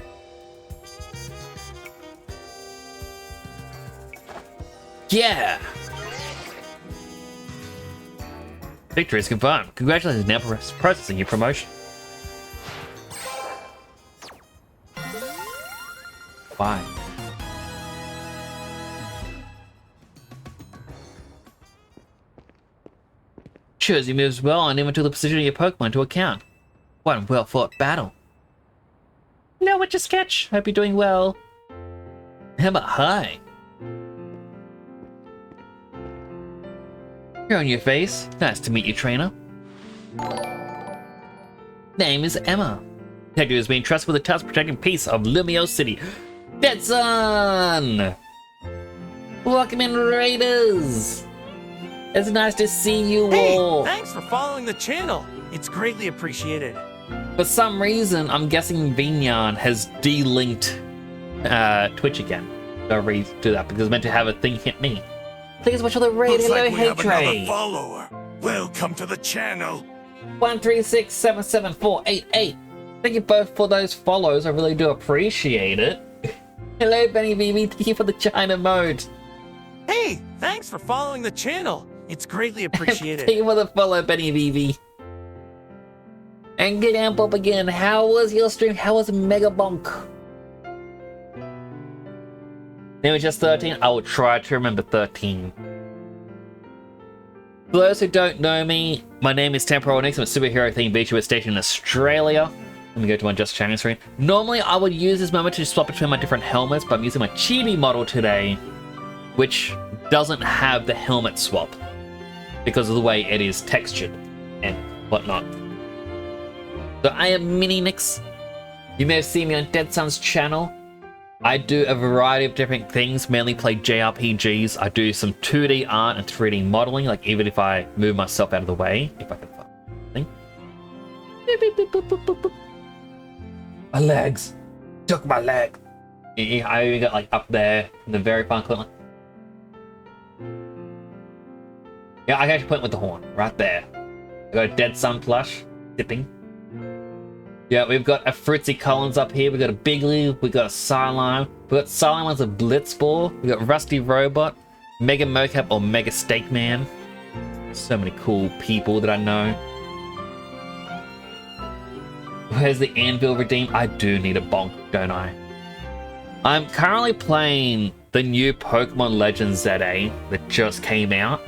Yeah! Victory is confirmed. Congratulations, now processing your promotion. Why? Shows you moves well and even took the position of your Pokemon into account. What a well fought battle. No, what your sketch? Hope you're doing well. How about hi? You're on your face. Nice to meet you, trainer. Name is Emma. Detective has been trusted with the task protecting peace of Lumio City. Detson! Welcome in, Raiders! It's nice to see you all. Thanks for following the channel. It's greatly appreciated. For some reason, I'm guessing Vignan has de-linked Twitch again. No reason to do that because it's meant to have a thing hit me. Please watch all the raid. Looks Hello, like we have another Hatred. follower. Welcome to the channel. 136774888. Thank you both for those follows. I really do appreciate it. Hello, Benny BB. Thank you for the China mode. Hey, thanks for following the channel. It's greatly appreciated. Thank you for the follow, Benny BB. And good amp up again. How was your stream? How was Mega Bonk? Name is just 13. I will try to remember 13. For those who don't know me, my name is Temporal Nix. I'm a superhero themed VTuber stationed in Australia. Let me go to my Just Chatting screen. Normally, I would use this moment to swap between my different helmets, but I'm using my Chibi model today, which doesn't have the helmet swap because of the way it is textured and whatnot. So I am Mini Nix. You may have seen me on Dead Sun's channel. I do a variety of different things, mainly play JRPGs. I do some 2D art and 3D modeling, like even if I move myself out of the way, if I can find thing. My legs. Took my leg. I even got like up there in the very far corner. Yeah, I can actually point with the horn right there. I got a Dead Sun plush, dipping. Yeah, we've got a Fritzy Collins up here. We've got a Bigley. We've got a Psylime. We've got Psylime as a Blitzball. We've got Rusty Robot, Mega Mocap or Mega Steak Man. So many cool people that I know. Where's the Anvil Redeem? I do need a bonk, don't I? I'm currently playing the new Pokemon Legends ZA that just came out.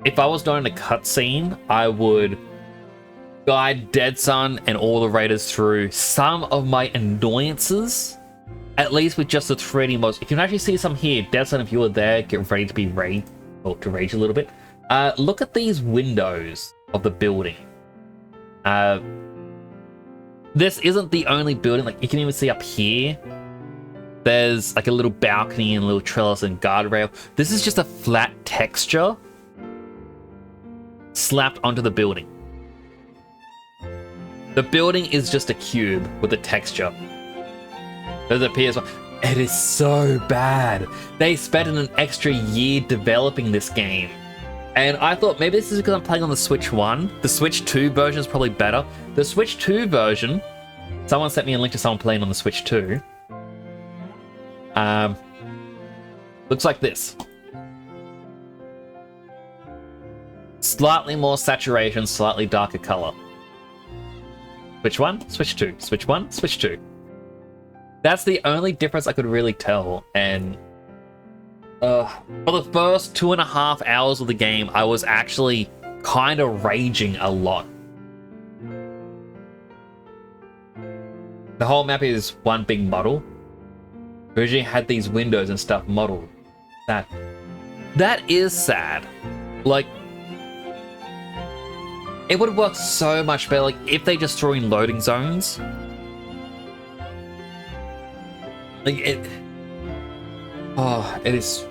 If I was doing a cutscene, I would guide Dead Sun and all the raiders through some of my annoyances, at least with just the 3D modes. You can actually see some here. Dead Sun, if you were there, get ready to be rage a little bit. Look at these windows of the building. This isn't the only building. Like, you can even see up here, there's like a little balcony and a little trellis and guardrail. This is just a flat texture slapped onto the building. The building is just a cube with a texture. There's a PS1. It is so bad. They spent an extra year developing this game. And I thought maybe this is because I'm playing on the Switch 1. The Switch 2 version is probably better. The Switch 2 version, someone sent me a link to someone playing on the Switch 2. Looks like this. Slightly more saturation, slightly darker color. Switch 1, Switch 2, Switch 1, Switch 2. That's the only difference I could really tell. And for the first 2.5 hours of the game, I was actually kind of raging a lot. The whole map is one big model. Originally had these windows and stuff modeled. That is sad. Like, it would work so much better, like, if they just threw in loading zones. Like, it is...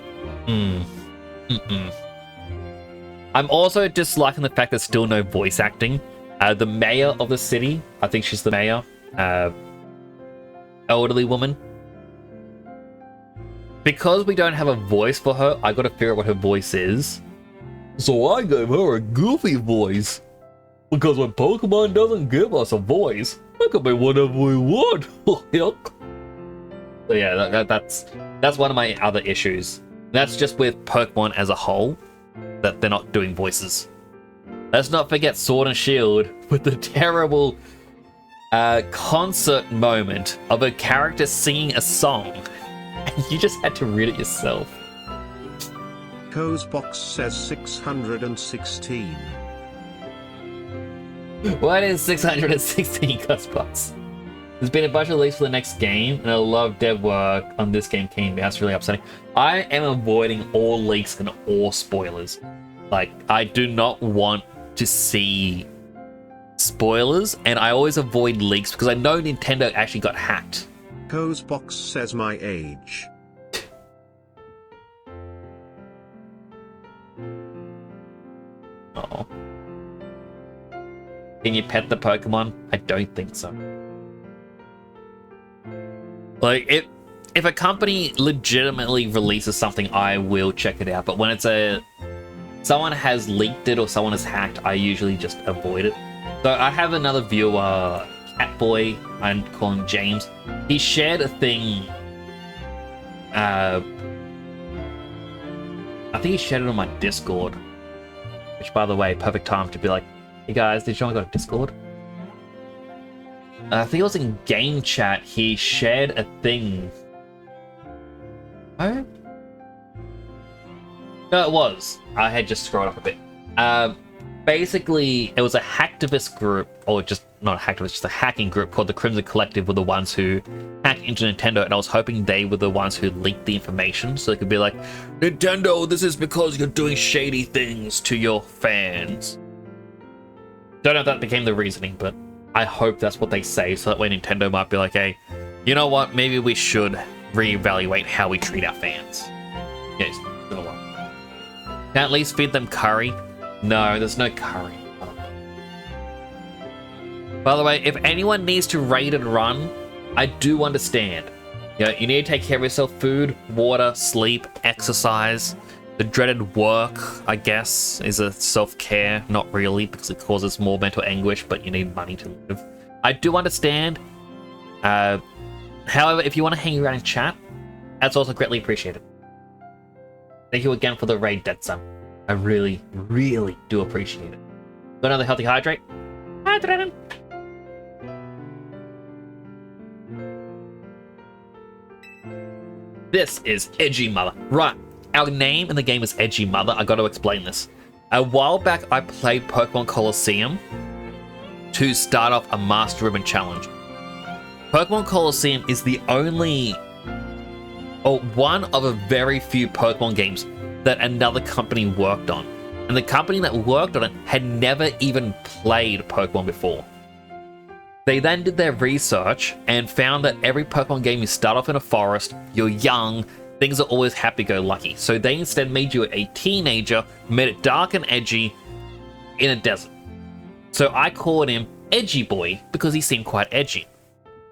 I'm also disliking the fact there's still no voice acting. The mayor of the city, I think she's the mayor, elderly woman. Because we don't have a voice for her, I gotta figure out what her voice is. So I gave her a goofy voice. Because when Pokemon doesn't give us a voice, it could be whatever we want. So yeah, that's one of my other issues. That's just with Pokemon as a whole, that they're not doing voices. Let's not forget Sword and Shield with the terrible concert moment of a character singing a song, and you just had to read it yourself. Cozebox says 616. What is 616 Cozebox? There's been a bunch of leaks for the next game, and I love dev work on this game came out. That's really upsetting. I am avoiding all leaks and all spoilers. Like, I do not want to see spoilers, and I always avoid leaks because I know Nintendo actually got hacked. Cozebox says my age. Oh. Can you pet the Pokemon? I don't think so. Like, if a company legitimately releases something, I will check it out. But when it's someone has leaked it or someone has hacked, I usually just avoid it. So I have another viewer, Catboy, I call him James. He shared a thing. I think he shared it on my Discord. Which, by the way, perfect time to be like, hey guys, did you know I got a Discord? I think it was in game chat. He shared a thing. Oh? No, it was. I had just scrolled up a bit. Basically, it was a hacktivist group, or just not a hacktivist, just a hacking group called the Crimson Collective were the ones who hacked into Nintendo, and I was hoping they were the ones who leaked the information, so they could be like, Nintendo, this is because you're doing shady things to your fans. Don't know if that became the reasoning, but I hope that's what they say, so that way Nintendo might be like, hey, you know what, maybe we should reevaluate how we treat our fans. Yes, it's been a while. Can I at least feed them curry? No, there's no curry. By the way, if anyone needs to raid and run, I do understand. You know, you need to take care of yourself. Food, water, sleep, exercise. The dreaded work, I guess, is a self-care. Not really, because it causes more mental anguish, but you need money to live. I do understand. However, if you want to hang around and chat, that's also greatly appreciated. Thank you again for the raid, Dead Son. I really, really do appreciate it. Got another healthy hydrate? Hydrating! This is Edgy Mother. Right, our name in the game is Edgy Mother. I gotta explain this. A while back, I played Pokemon Colosseum to start off a Master Ribbon challenge. Pokemon Colosseum is the only, or one of a very few Pokemon games that another company worked on. And the company that worked on it had never even played Pokemon before. They then did their research and found that every Pokemon game you start off in a forest, you're young, things are always happy-go-lucky. So they instead made you a teenager, made it dark and edgy in a desert. So I called him Edgy Boy because he seemed quite edgy.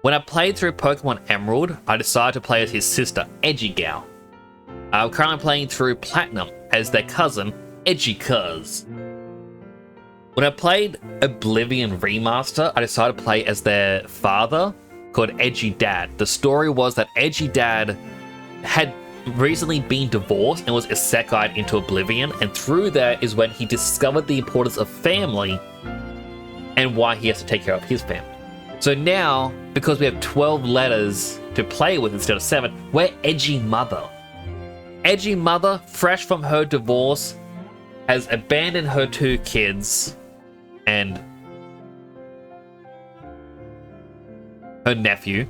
When I played through Pokemon Emerald, I decided to play as his sister, Edgy Gal. I'm currently playing through Platinum as their cousin, Edgy Cuz. When I played Oblivion Remaster, I decided to play as their father, called Edgy Dad. The story was that Edgy Dad had recently been divorced and was isekai'd into Oblivion, and through there is when he discovered the importance of family and why he has to take care of his family. So now, because we have 12 letters to play with instead of 7, we're Edgy Mother. Edgy Mother, fresh from her divorce, has abandoned her 2 kids and her nephew,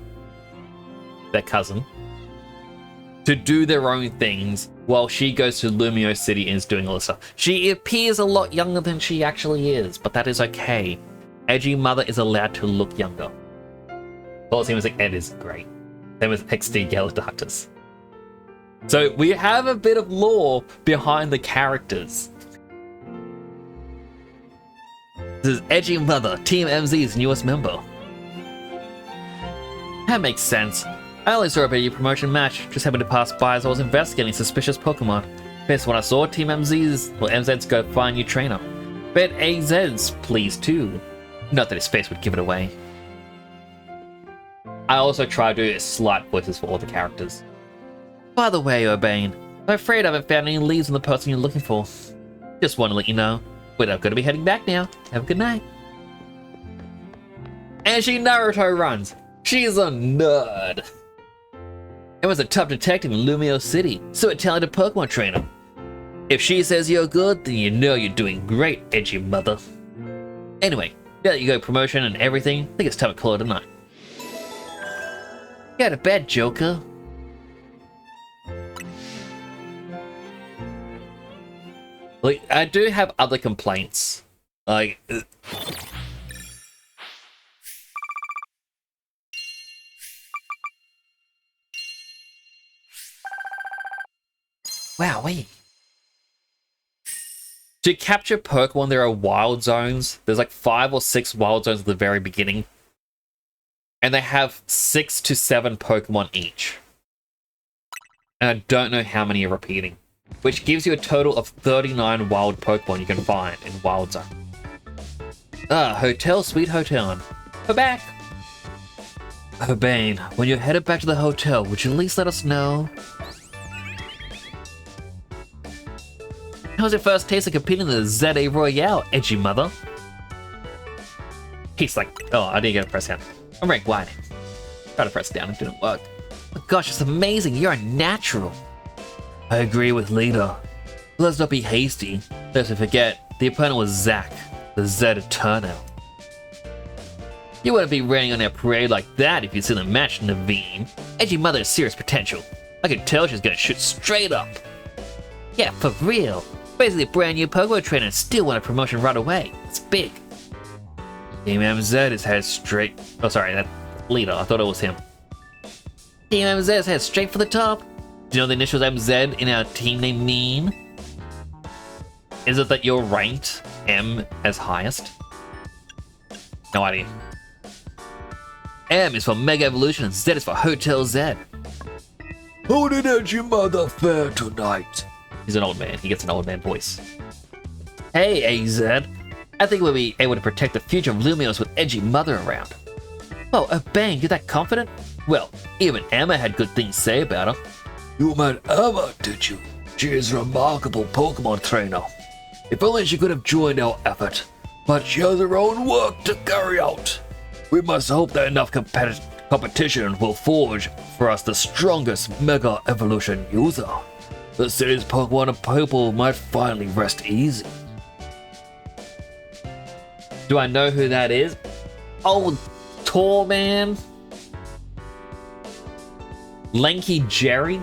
their cousin, to do their own things while she goes to Lumio City and is doing all this stuff. She appears a lot younger than she actually is, but that is okay. Edgy Mother is allowed to look younger. Colosseum like Ed is great. Same as XD Gyarados. So we have a bit of lore behind the characters. This is Edgy Mother, Team MZ's newest member. That makes sense. I only saw a BU promotion match, just happened to pass by as I was investigating suspicious Pokemon. First when I saw Team MZ's go find a new trainer. Bet AZ's pleased too. Not that his face would give it away. I also try to do slight voices for all the characters. By the way, Urbane, I'm afraid I haven't found any leads on the person you're looking for. Just want to let you know. But I'm going to be heading back now. Have a good night. And she Naruto runs. She's a nerd. It was a top detective in Lumio City, so a talented Pokemon trainer. If she says you're good, then you know you're doing great, Edgy Mother. Anyway, now that you got promotion and everything, I think it's time to call it a night. Go to bed, Joker. Like, I do have other complaints. Like... Wow, wait. To capture Pokemon, there are wild zones. There's like 5 or 6 wild zones at the very beginning. And they have 6 to 7 Pokemon each. And I don't know how many are repeating. Which gives you a total of 39 wild Pokemon you can find in Wild Zone. Ah, Hotel Sweet Hotel. We're back! Urbane, when you're headed back to the hotel, would you at least let us know? How's your first taste of competing in the ZA Royale, Edgy Mother? He's like, oh, I didn't get a press down. I'm rank wide. Tried to press down, it didn't work. Oh gosh, it's amazing, you're a natural. I agree with Leader. Let's not be hasty. Lest we forget, the opponent was Zack, the Z Eternal. You wouldn't be raining on our parade like that if you'd seen the match, Naveen. Edgy Mother has serious potential. I could tell she's gonna shoot straight up. Yeah, for real. Basically a brand new Pokemon trainer and still won a promotion right away. It's big. Team MZ is headed straight... Oh, sorry, that Leader. I thought it was him. Team MZ is headed straight for the top. Do you know the initials MZ in our team name mean? Is it that you're ranked M as highest? No idea. M is for Mega Evolution and Z is for Hotel Z. How did Edgy Mother fare tonight? He's an old man. He gets an old man voice. Hey, AZ. I think we'll be able to protect the future of Lumios with Edgy Mother around. Oh, Bane, you're that confident? Well, even Emma had good things to say about her. You met Emma, did you? She is a remarkable Pokemon trainer. If only she could have joined our effort. But she has her own work to carry out. We must hope that enough competition will forge for us the strongest Mega Evolution user. The city's Pokemon and people might finally rest easy. Do I know who that is? Old tall man? Lanky Jerry?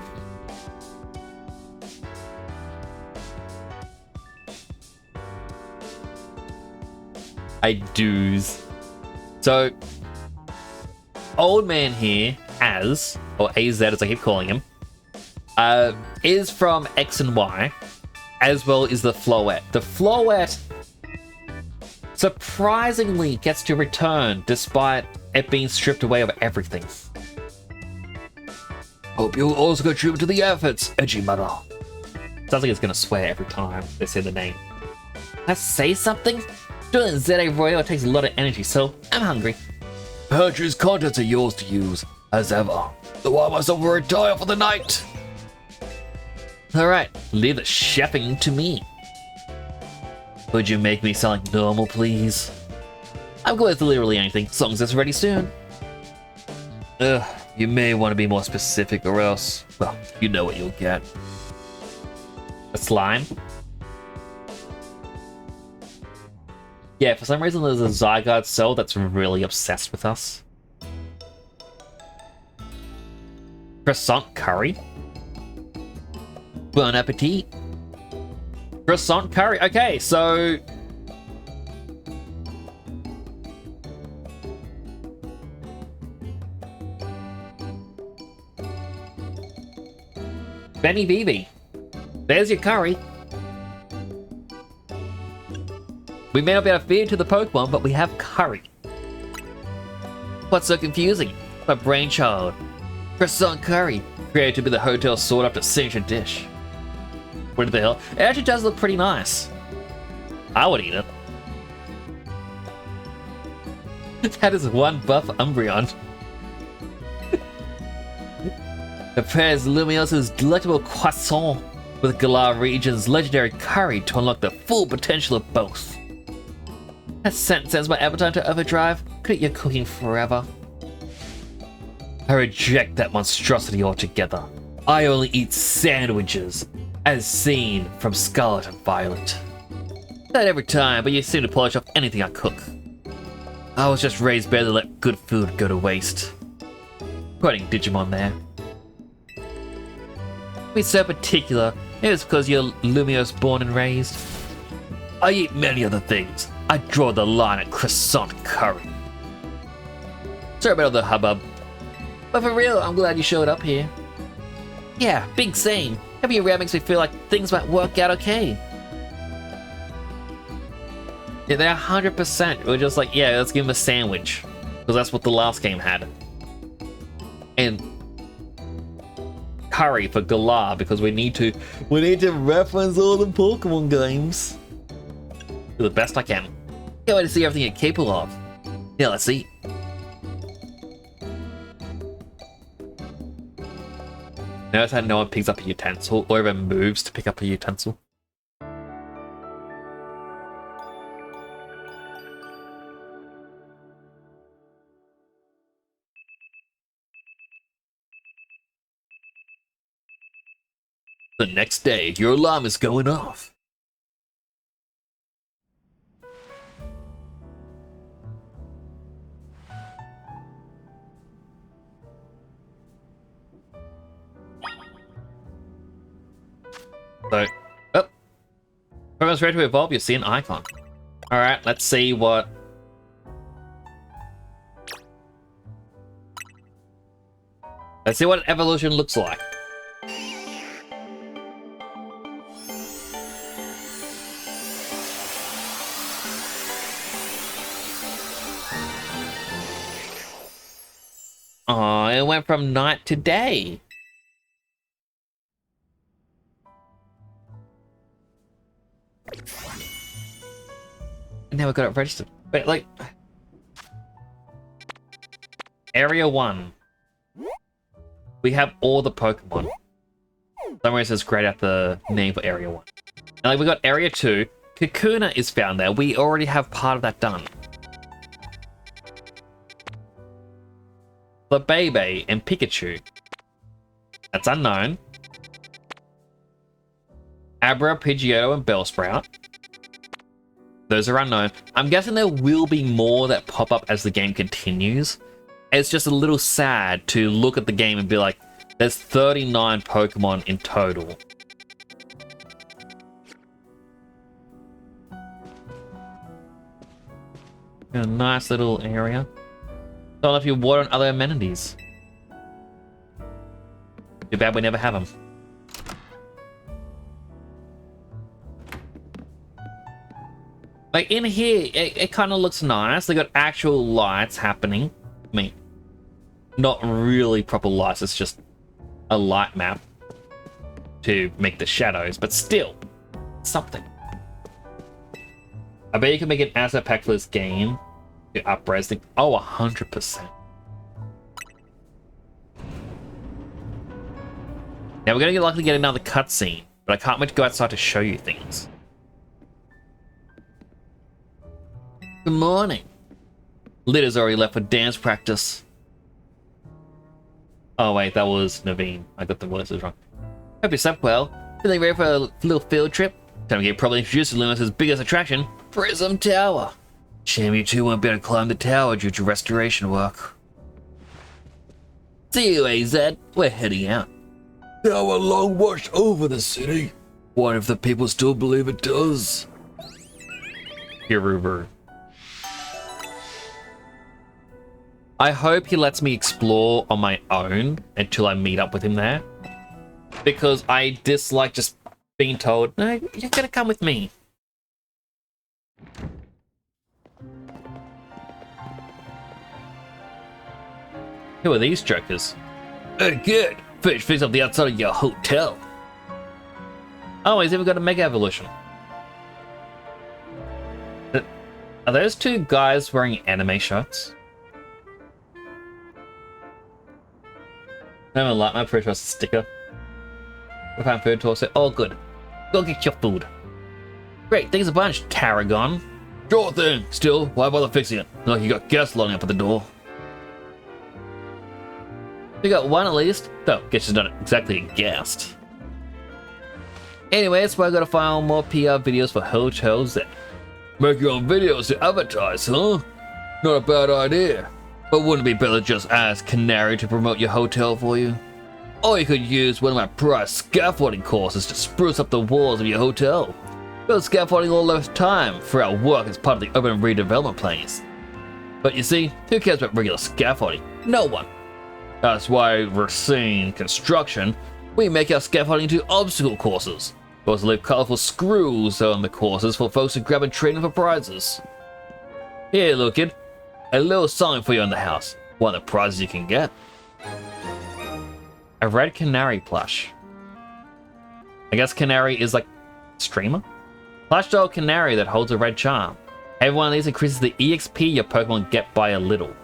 I do's. So, old man here, Az, or AZ as I keep calling him, is from X and Y, as well as the Floette. The Floette surprisingly gets to return despite it being stripped away of everything. Hope you'll also contribute to the efforts, Edgy Mother. Sounds like it's gonna swear every time they say the name. Let's say something? Doing ZA Royal takes a lot of energy, so I'm hungry. Pantry's contents are yours to use, as ever. So I myself will retire for the night. Alright, leave the chefing to me. Would you make me sound like normal, please? I'm good with literally anything, as long as it's ready soon. Ugh, you may want to be more specific or else, well, you know what you'll get. A slime? Yeah, for some reason there's a Zygarde cell that's really obsessed with us. Croissant curry? Bon appetit. Croissant curry. Okay, so... Benny Vivi. There's your curry. We may not be able to feed it to the Pokemon, but we have curry. What's so confusing? My brainchild. Croissant curry, created to be the hotel's sought-after signature dish. What the hell? It actually does look pretty nice. I would eat it. That is one buff Umbreon. It pairs Lumios's delectable croissant with Galar region's legendary curry to unlock the full potential of both. That sentence sends my appetite to overdrive. Could eat your cooking forever. I reject that monstrosity altogether. I only eat sandwiches, as seen from Scarlet and Violet. Not every time, but you seem to polish off anything I cook. I was just raised better to let good food go to waste. Quoting Digimon there. Be so particular, maybe it's because you're Lumios born and raised. I eat many other things. I draw the line at croissant curry. Sorry about all the hubbub. But for real, I'm glad you showed up here. Yeah, big same. Having you around makes me feel like things might work out okay. Yeah, they're 100%. We're just like, yeah, let's give him a sandwich. Because that's what the last game had. And curry for Galar, because we need to reference all the Pokemon games. Do the best I can. Can't wait to see everything you're capable of. Yeah, let's see. Notice how no one picks up a utensil or even moves to pick up a utensil. The next day, your alarm is going off. So, oh, Pokemon's ready to evolve. You see an icon. All right, let's see what. Let's see what evolution looks like. Oh, it went from night to day. now we've got it registered. But like, Area 1. We have all the Pokemon. Somewhere says grayed out the name for Area 1. And like we got Area 2. Kakuna is found there. We already have part of that done. Flabebe and Pikachu. That's unknown. Abra, Pidgeotto, and Bellsprout. Those are unknown. I'm guessing there will be more that pop up as the game continues. It's just a little sad to look at the game and be like, there's 39 Pokemon in total. A nice little area. Don't know if you water on other amenities. Too bad we never have them. Like in here, it kind of looks nice. They got actual lights happening. I mean, not really proper lights. It's just a light map to make the shadows, but still something. I bet you can make an asset pack for this game to up-res the... Oh, 100%. Now we're going to likely get another cutscene, but I can't wait to go outside to show you things. Good morning. Litter's already left for dance practice. Oh wait, that was Naveen. I got the voices wrong. Hope you slept well. Feeling ready for a little field trip? Time to get properly introduced to Luminous' biggest attraction, Prism Tower. Shame you two won't be able to climb the tower due to restoration work. See you, AZ. We're heading out. Tower long washed over the city. What if the people still believe it does? Hirubu. I hope he lets me explore on my own until I meet up with him there. Because I dislike just being told, no, you're gonna come with me. Who are these jokers? Hey kid, fix up the outside of your hotel. Oh, he's even got a Mega Evolution. Are those two guys wearing anime shirts? No, like my pretty sure it's a sticker. We found food to say, oh good. Go get your food. Great, thanks a bunch, Tarragon. Sure thing. Still, why bother fixing it? Like you got guests lining up at the door. We got one at least. Though, guess she's not exactly a guest. Anyway, that's why I gotta find more PR videos for Hotel Z. Make your own videos to advertise, huh? Not a bad idea. But wouldn't it be better just ask Canary to promote your hotel for you? Or you could use one of my prize scaffolding courses to spruce up the walls of your hotel. Build scaffolding all the time for our work as part of the urban redevelopment plans. But you see, who cares about regular scaffolding? No one. That's why we're seeing construction. We make our scaffolding into obstacle courses. We also leave colorful screws on the courses for folks to grab and trade in for prizes. Here, little kid. A little something for you in the house. One of the prizes you can get. A red canary plush. I guess canary is like streamer? Plush doll canary that holds a red charm. Every one of these increases the EXP your Pokemon get by a little.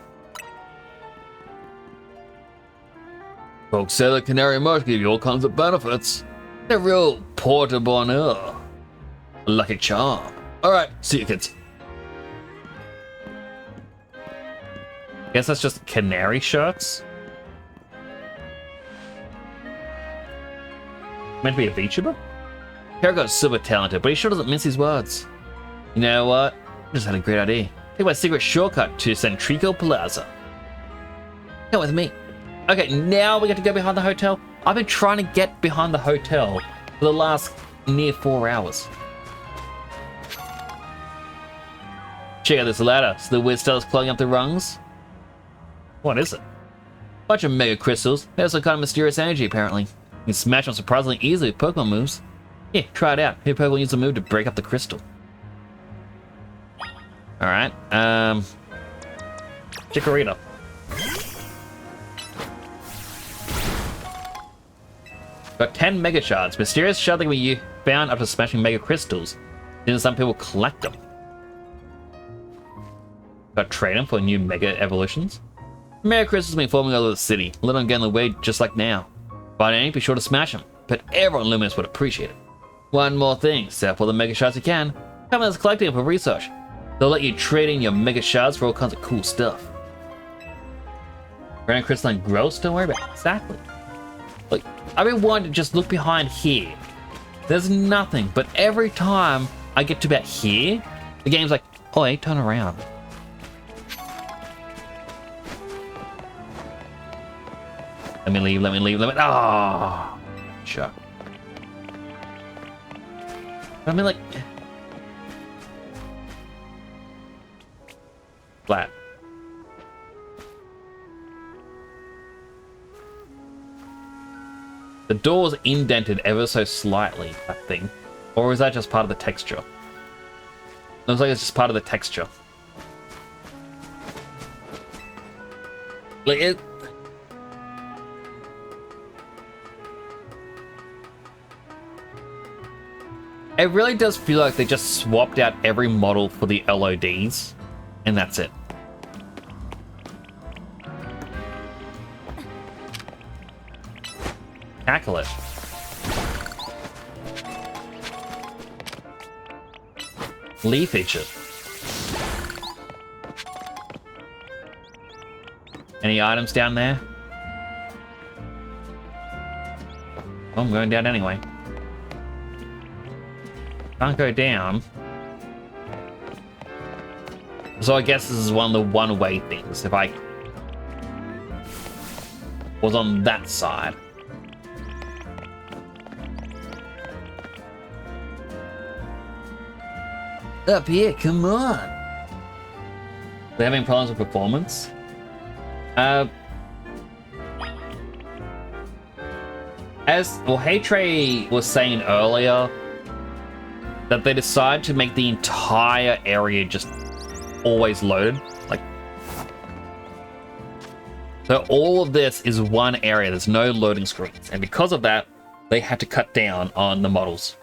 Folks say the canary must give you all kinds of benefits. They're real porte bonheur. Lucky charm. Alright, see you kids. Guess that's just canary shirts. Meant to be a VTuber? Paragon's super talented, but he sure doesn't mince his words. You know what? I just had a great idea. Take my secret shortcut to Centrico Plaza. Come with me. Okay, now we get to go behind the hotel. I've been trying to get behind the hotel for the last near 4 hours. Check out this ladder. So the weird starts clogging up the rungs. What is it? Bunch of mega crystals. There's some kind of mysterious energy, apparently. You can smash them surprisingly easily with Pokemon moves. Yeah, try it out. Your Pokemon use a move to break up the crystal. Alright, Chikorita. Got 10 Mega Shards. Mysterious shard that can be found after smashing Mega Crystals. Then some people collect them. Got trade them for new Mega Evolutions. Merry Christmas has been forming all over the city. Let them get in the way just like now. Find any, be sure to smash them. But everyone in Luminous would appreciate it. One more thing, sell all the Mega Shards you can. Come and collecting them for research. They'll let you trade in your Mega Shards for all kinds of cool stuff. Grand Crystalline Gross, don't worry about it. Exactly. Like, I've been wanting to just look behind here. There's nothing, but every time I get to about here, the game's like, oh, hey, turn around. Let me leave, let me leave, let me... Oh! Sure. I mean, like... Flat. The door's indented ever so slightly, that thing. Or is that just part of the texture? Looks like it's just part of the texture. Like it... It really does feel like they just swapped out every model for the LODs, and that's it. Tackle it. Leafage it. Any items down there? Oh, I'm going down anyway. Can't go down. So I guess this is one of the one-way things. If I was on that side. Up here, come on. They're having problems with performance. Heytray was saying earlier that they decided to make the entire area just always loaded. Like, so all of this is one area. There's no loading screens, and because of that, they had to cut down on the models.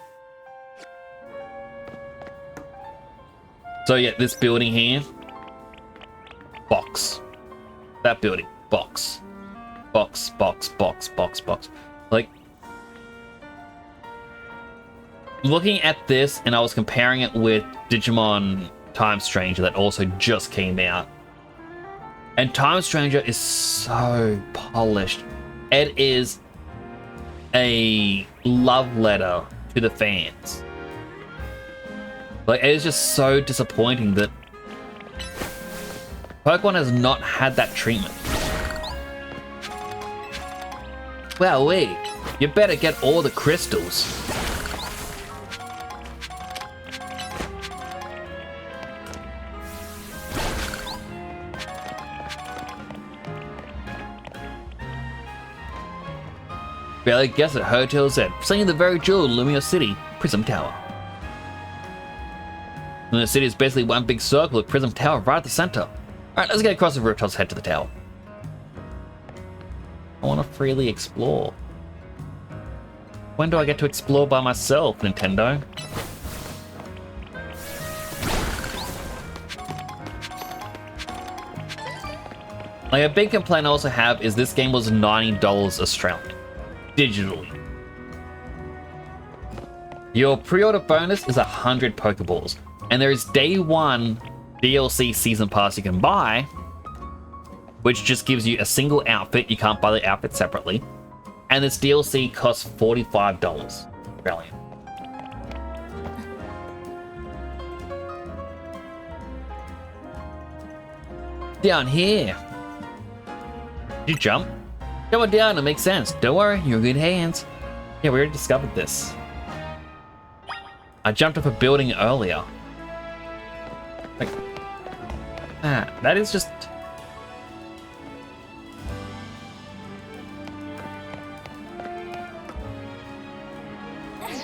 So yeah, this building here, box. That building, box. Box, box, box, box, box. Like, looking at this, and I was comparing it with Digimon Time Stranger that also just came out. And Time Stranger is so polished. It is a love letter to the fans. Like, it is just so disappointing that Pokemon has not had that treatment. Well, wait, you better get all the crystals. Barely guess it, Hotel Z, singing the very jewel of Lumia City, Prism Tower. Lumia City is basically one big circle with Prism Tower right at the center. Alright, let's get across the rooftops, head to the tower. I want to freely explore. When do I get to explore by myself, Nintendo? Like, a big complaint I also have is this game was $90 Australian. Digitally. Your pre-order bonus is 100 Pokeballs, and there is day one DLC season pass you can buy, which just gives you a single outfit. You can't buy the outfit separately, and this DLC costs $45 Australian. Down here. Did you jump? Come on down, it makes sense. Don't worry, you're in good hands. Yeah, we already discovered this. I jumped off a building earlier. Like, that is just...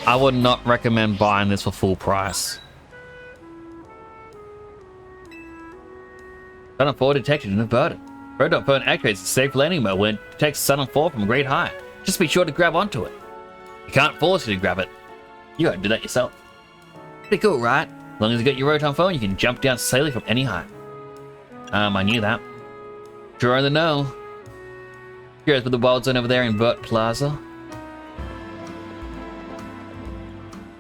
I would not recommend buying this for full price. Sun 4 detected and averted. Rotom phone activates the safe landing mode when it detects Sun 4 from great height. Just be sure to grab onto it. You can't force you to grab it. You gotta do that yourself. Pretty cool, right? As long as you got your Rotom phone, you can jump down safely from any height. I knew that. Sure in the know. Curious with the wild zone over there in Vert Plaza.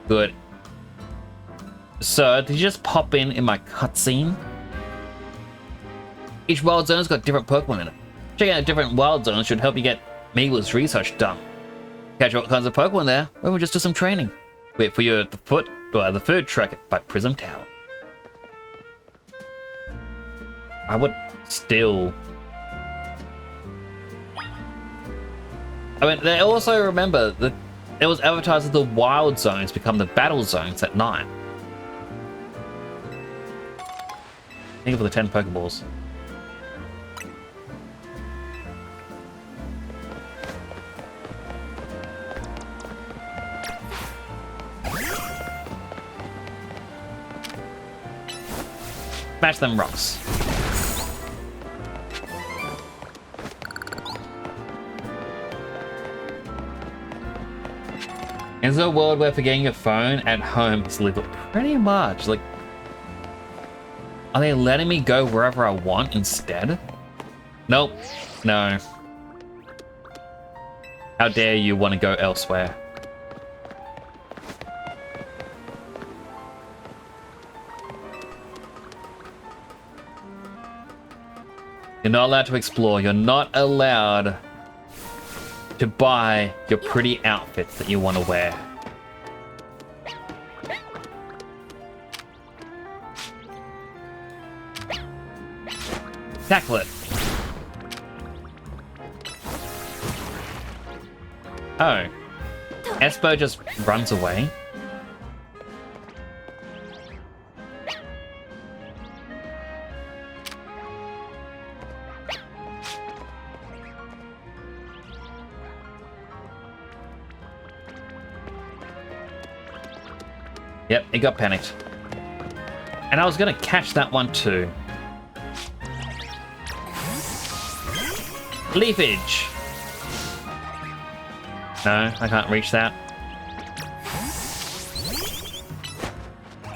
Good. So, did you just pop in my cutscene? Each wild zone's got different Pokemon in it. Checking out different wild zones should help you get meatless research done. Catch what kinds of Pokemon there, or we'll just do some training. Wait for you at the food truck by Prism Tower. I would still... I mean, they also remember that it was advertised that the wild zones become the battle zones at night. Think of the 10 Pokeballs. Smash them rocks. Is there a world where forgetting your phone at home is legal? Pretty much. Like, are they letting me go wherever I want instead? Nope. No. How dare you want to go elsewhere? You're not allowed to explore. You're not allowed to buy your pretty outfits that you want to wear. Tackle it. Oh. Espo just runs away. Yep, it got panicked. And I was gonna catch that one too. Leafage! No, I can't reach that.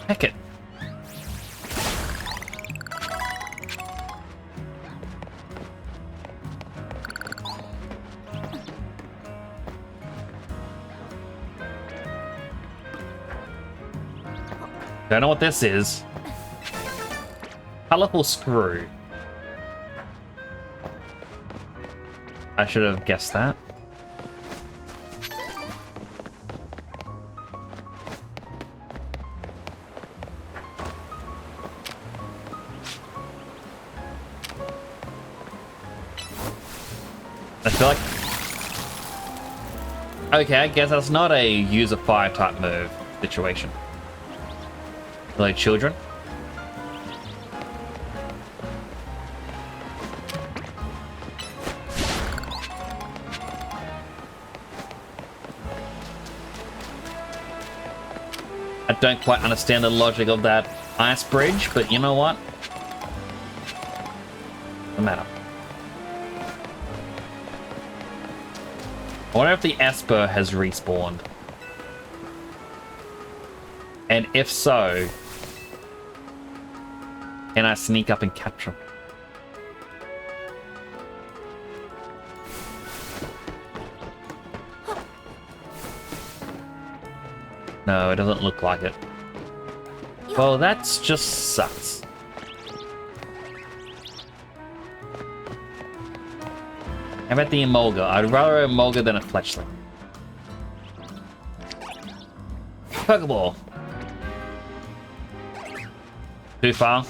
Heck it. Don't know what this is. Colorful screw. I should have guessed that. I feel like... Okay, I guess that's not a use a fire type move situation. Like children? I don't quite understand the logic of that ice bridge, but you know what? No matter. I wonder if the Esper has respawned. And if so, can I sneak up and capture him? No, it doesn't look like it. Well, that's just sucks. How about the Emolga? I'd rather a Emolga than a Fletchling. Pokeball. Too far.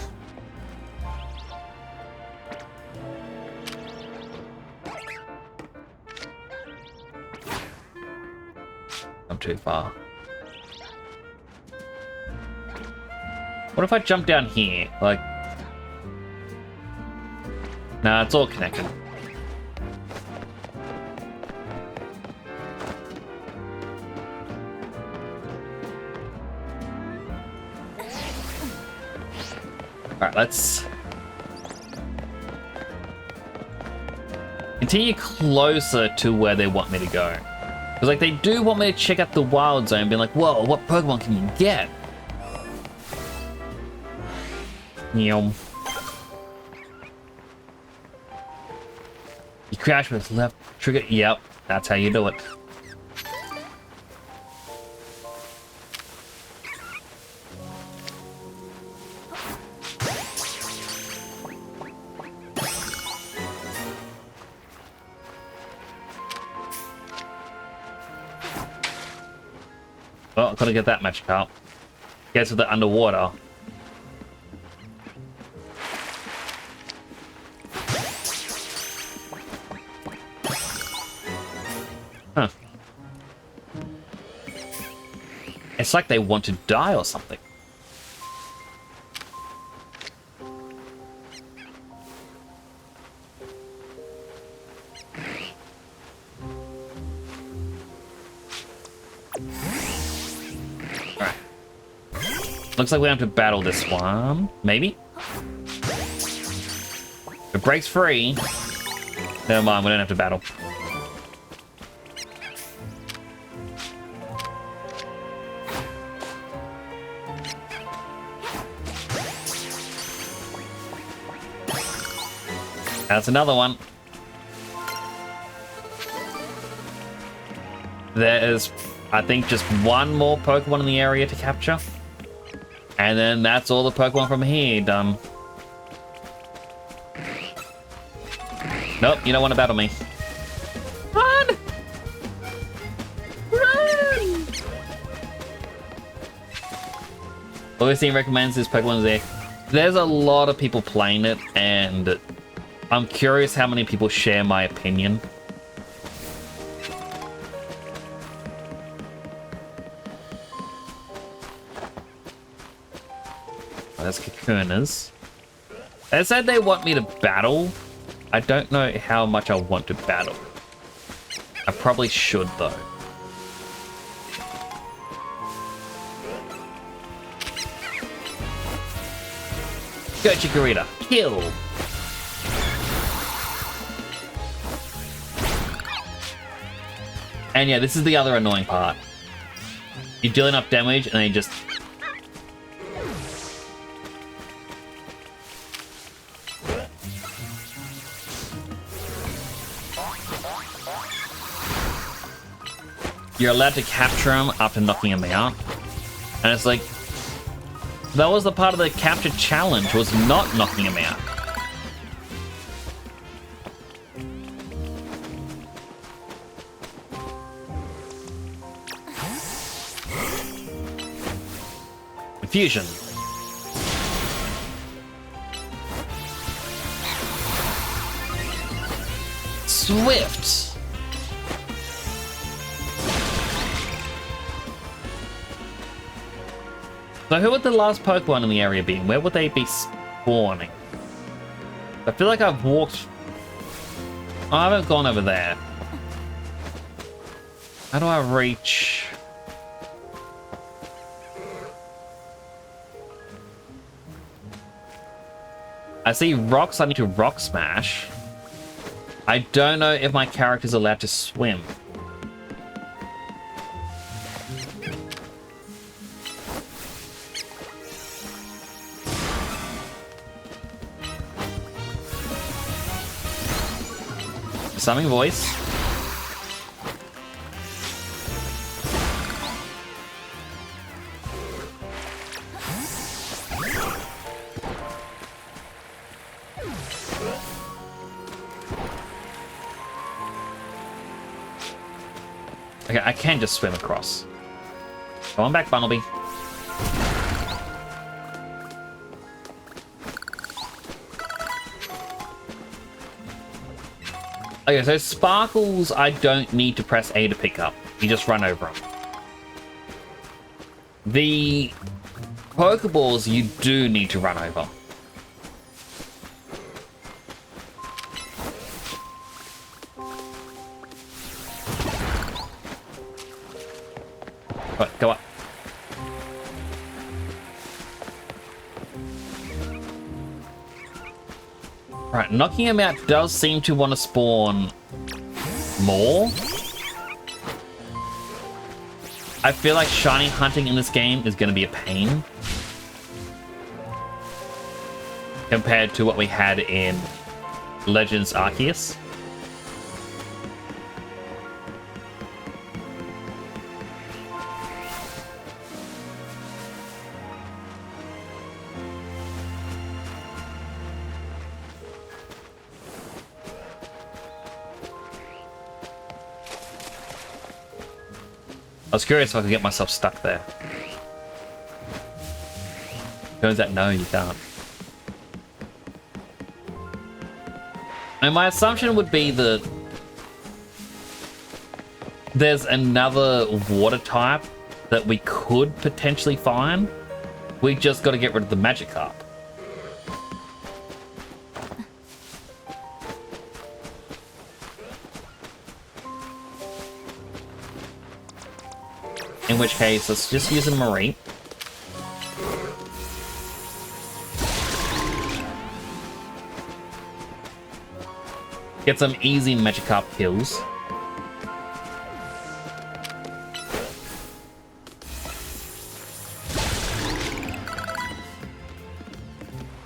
I'm too far. What if I jump down here? Like... Nah, it's all connected. Alright, let's... continue closer to where they want me to go. Because, like, they do want me to check out the wild zone, being like, whoa, what Pokemon can you get? Yum. crouch with left trigger. Yep, that's how you do it. Well, gotta get that magic up. Gets with the underwater. Huh. It's like they want to die or something. Alright. Looks like we have to battle this one. Maybe? If it breaks free. Never mind, we don't have to battle. That's another one. There is, I think, just one more Pokemon in the area to capture. And then that's all the Pokemon from here done. Nope, you don't want to battle me. Run! Run! Augustine recommends this Pokemon there. There's a lot of people playing it, and I'm curious how many people share my opinion. There's Kakunas. They said they want me to battle. I don't know how much I want to battle. I probably should, though. Go, Chikorita. Kill. And yeah, this is the other annoying part. You deal enough damage and they just... You're allowed to capture him after knocking him out. And it's like... That was the part of the capture challenge, was not knocking him out. Fusion. Swift. So who would the last Pokemon in the area be? Where would they be spawning? I feel like I've walked... Oh, I haven't gone over there. How do I reach... I see rocks, I need to rock smash. I don't know if my character's allowed to swim. Summing voice. Okay, I can just swim across. Go on back, Bunnelby. Okay, so Sparkles, I don't need to press A to pick up. You just run over them. The Pokeballs, you do need to run over. Right, go up. Right, knocking him out does seem to want to spawn more. I feel like shiny hunting in this game is going to be a pain compared to what we had in Legends Arceus. was curious if I could get myself stuck there. Turns out, no, you can't. And my assumption would be that there's another water type that we could potentially find. We just got to get rid of the Magikarp. In which case, let's just use a Marie. Get some easy Magikarp kills.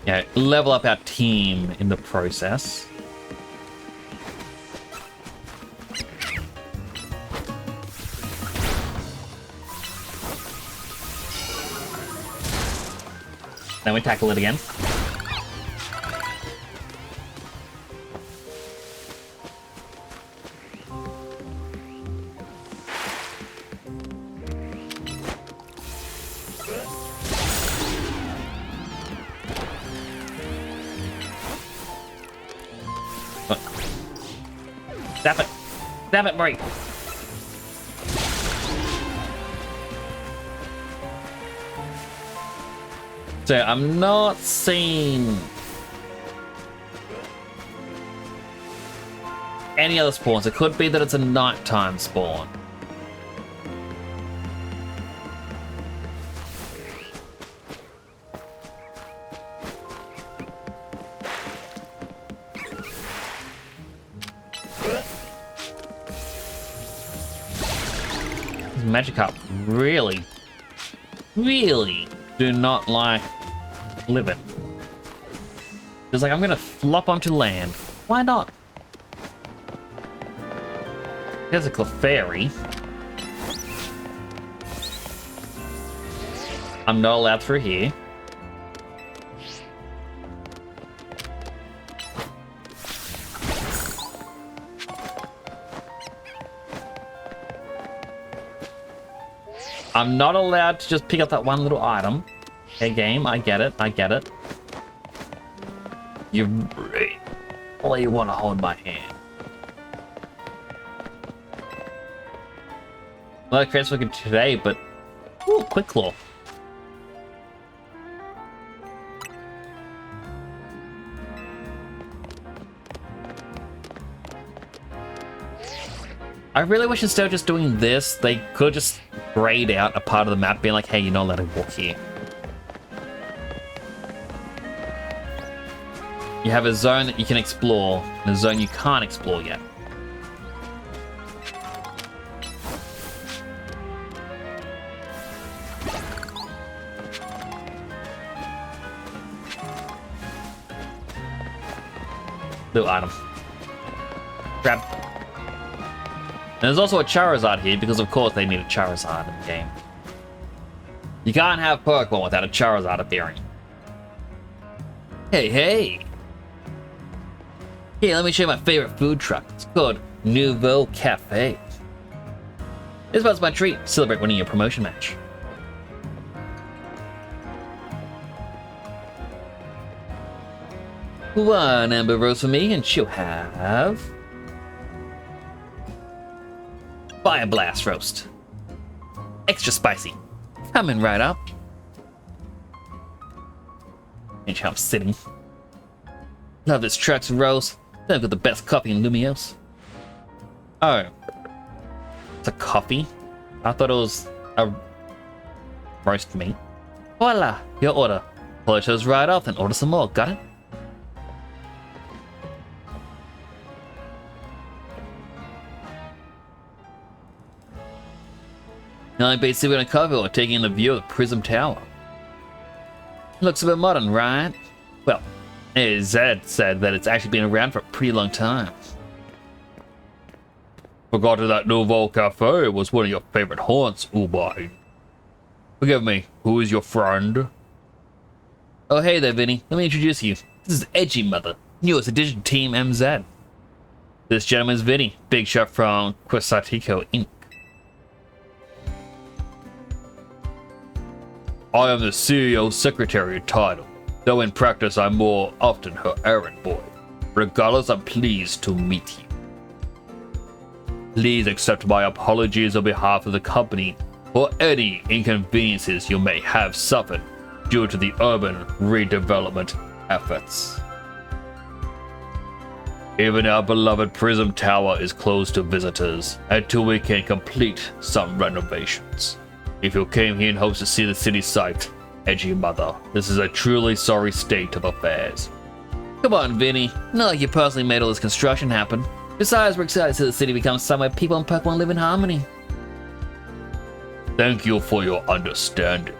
Yeah, level up our team in the process. Then we tackle it again. Zap it! Zap it, Marie! So I'm not seeing any other spawns. It could be that it's a nighttime spawn. Magikarp really do not like living. It's like, I'm gonna flop onto land. Why not? There's a Clefairy. I'm not allowed through here. I'm not allowed to just pick up that one little item. Hey, game, I get it, I get it. You really want to hold my hand. Well, Chris looking today, but ooh, Quick Claw. I really wish instead of just doing this, they could just grayed out a part of the map being like, hey, you're not allowed to walk here. You have a zone that you can explore, and a zone you can't explore yet. Little item. Grab. And there's also a Charizard here, because of course they need a Charizard in the game. You can't have Pokemon without a Charizard appearing. Hey, hey! Here, let me show you my favorite food truck. It's called Nouveau Cafe. This was my treat. Celebrate winning your promotion match. One Amber Rose for me, and she'll have Fire Blast Roast. Extra spicy. Coming right up. And how I'm sitting. Love this truck's Rose. They've got the best coffee in Lumios. Oh. It's a coffee? I thought it was a roast meat. Voila! Your order. Pull it those right off and order some more. Got it? Now basically on a cover or taking in the view of the Prism Tower. Looks a bit modern, right? Well, Zed said that it's actually been around for a pretty long time. Forgot that Nouveau Cafe was one of your favorite haunts, Ubay. Forgive me, who is your friend? Oh hey there, Vinny. Let me introduce you. This is Edgy Mother, newest addition to Team MZ. This gentleman's Vinny, big shot from Quasatico Inc. I am the CEO secretary title, though in practice I'm more often her errand boy. Regardless, I'm pleased to meet you. Please accept my apologies on behalf of the company for any inconveniences you may have suffered due to the urban redevelopment efforts. Even our beloved Prism Tower is closed to visitors until we can complete some renovations. If you came here in hopes to see the city site, Edgy Mother, this is a truly sorry state of affairs. Come on, Vinny. Not like you personally made all this construction happen. Besides, we're excited to see the city become somewhere people and Pokemon live in harmony. Thank you for your understanding.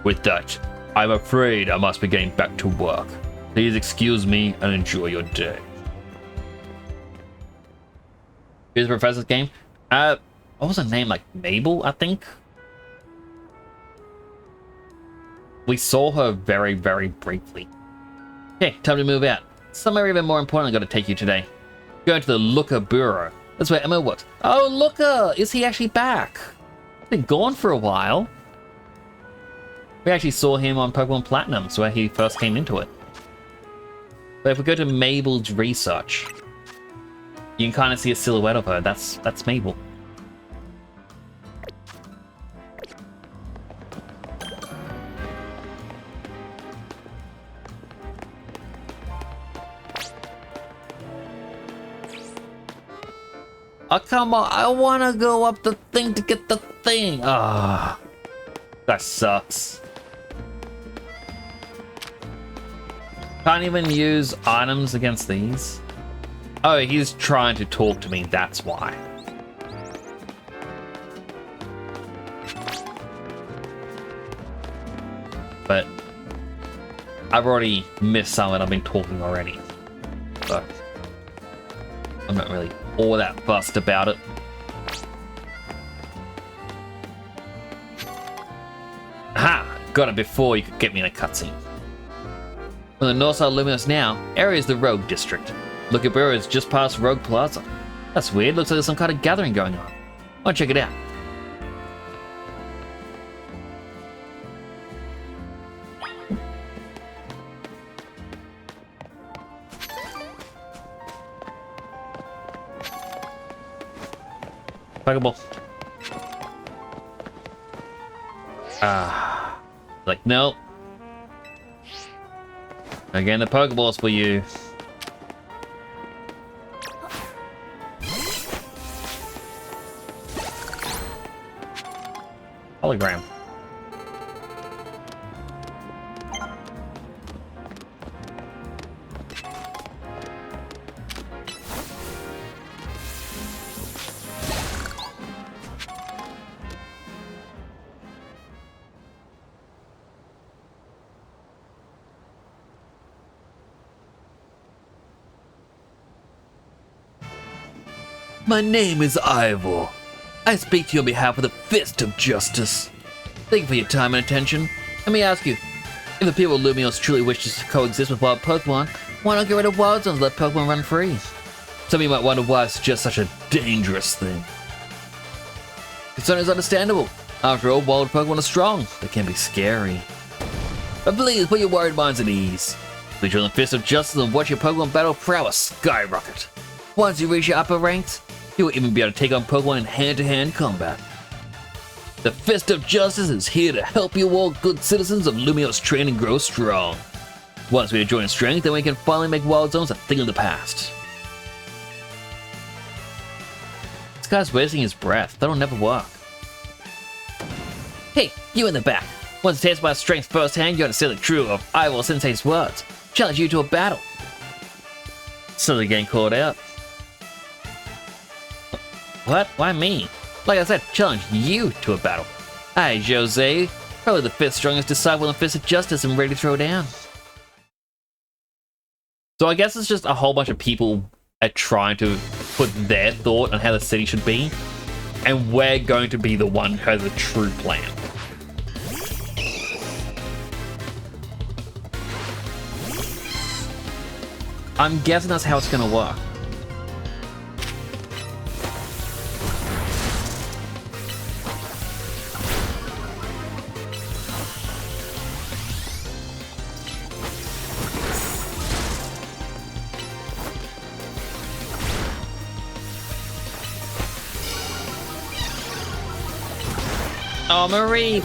With that, I'm afraid I must be getting back to work. Please excuse me and enjoy your day. Here's the professor's game. What was her name? Like Mabel, I think? We saw her very, very briefly. Okay, time to move out. Somewhere even more important I gotta take you today. Going to the Looker Bureau. That's where Emma works. Oh, Looker! Is he actually back? Been gone for a while. We actually saw him on Pokemon Platinum, so where he first came into it. But if we go to Mabel's research, you can kind of see a silhouette of her. That's Mabel. Oh, come on. I want to go up the thing to get the thing. Ah, that sucks. Can't even use items against these. Oh, he's trying to talk to me. That's why. But I've already missed some and I've been talking already. So I'm not really all that fussed about it. Aha! Got it before you could get me in a cutscene. On the north side of Luminous now, area is the Rogue District. Looker Bureau is just past Rogue Plaza. That's weird, looks like there's some kind of gathering going on. I'll check it out. Pokeball. Like, no. Again, the Pokeball's for you. Hologram. My name is Ivor. I speak to you on behalf of the Fist of Justice. Thank you for your time and attention. Let me ask you, if the people of Lumios truly wish to coexist with wild Pokemon, why not get rid of wild zones and let Pokemon run free? Some of you might wonder why it's just such a dangerous thing. Concern is understandable. After all, wild Pokemon are strong. They can be scary. But please put your worried minds at ease. Please join the Fist of Justice and watch your Pokemon battle prowess skyrocket. Once you reach your upper ranks, you will even be able to take on Pokemon in hand-to-hand combat. The Fist of Justice is here to help you all good citizens of Lumios train and grow strong. Once we join strength, then we can finally make wild zones a thing of the past. This guy's wasting his breath. That'll never work. Hey, you in the back. Once you taste my strength firsthand, you understand the truth of Ivor Sensei's words. Challenge you to a battle. Suddenly getting called out. What? Why me? Like I said, challenge you to a battle. Hey, Jose. Probably the fifth strongest disciple in the Fist of Justice and ready to throw down. So I guess it's just a whole bunch of people are trying to put their thought on how the city should be. And we're going to be the one who has a true plan. I'm guessing that's how it's going to work. Oh, Marie.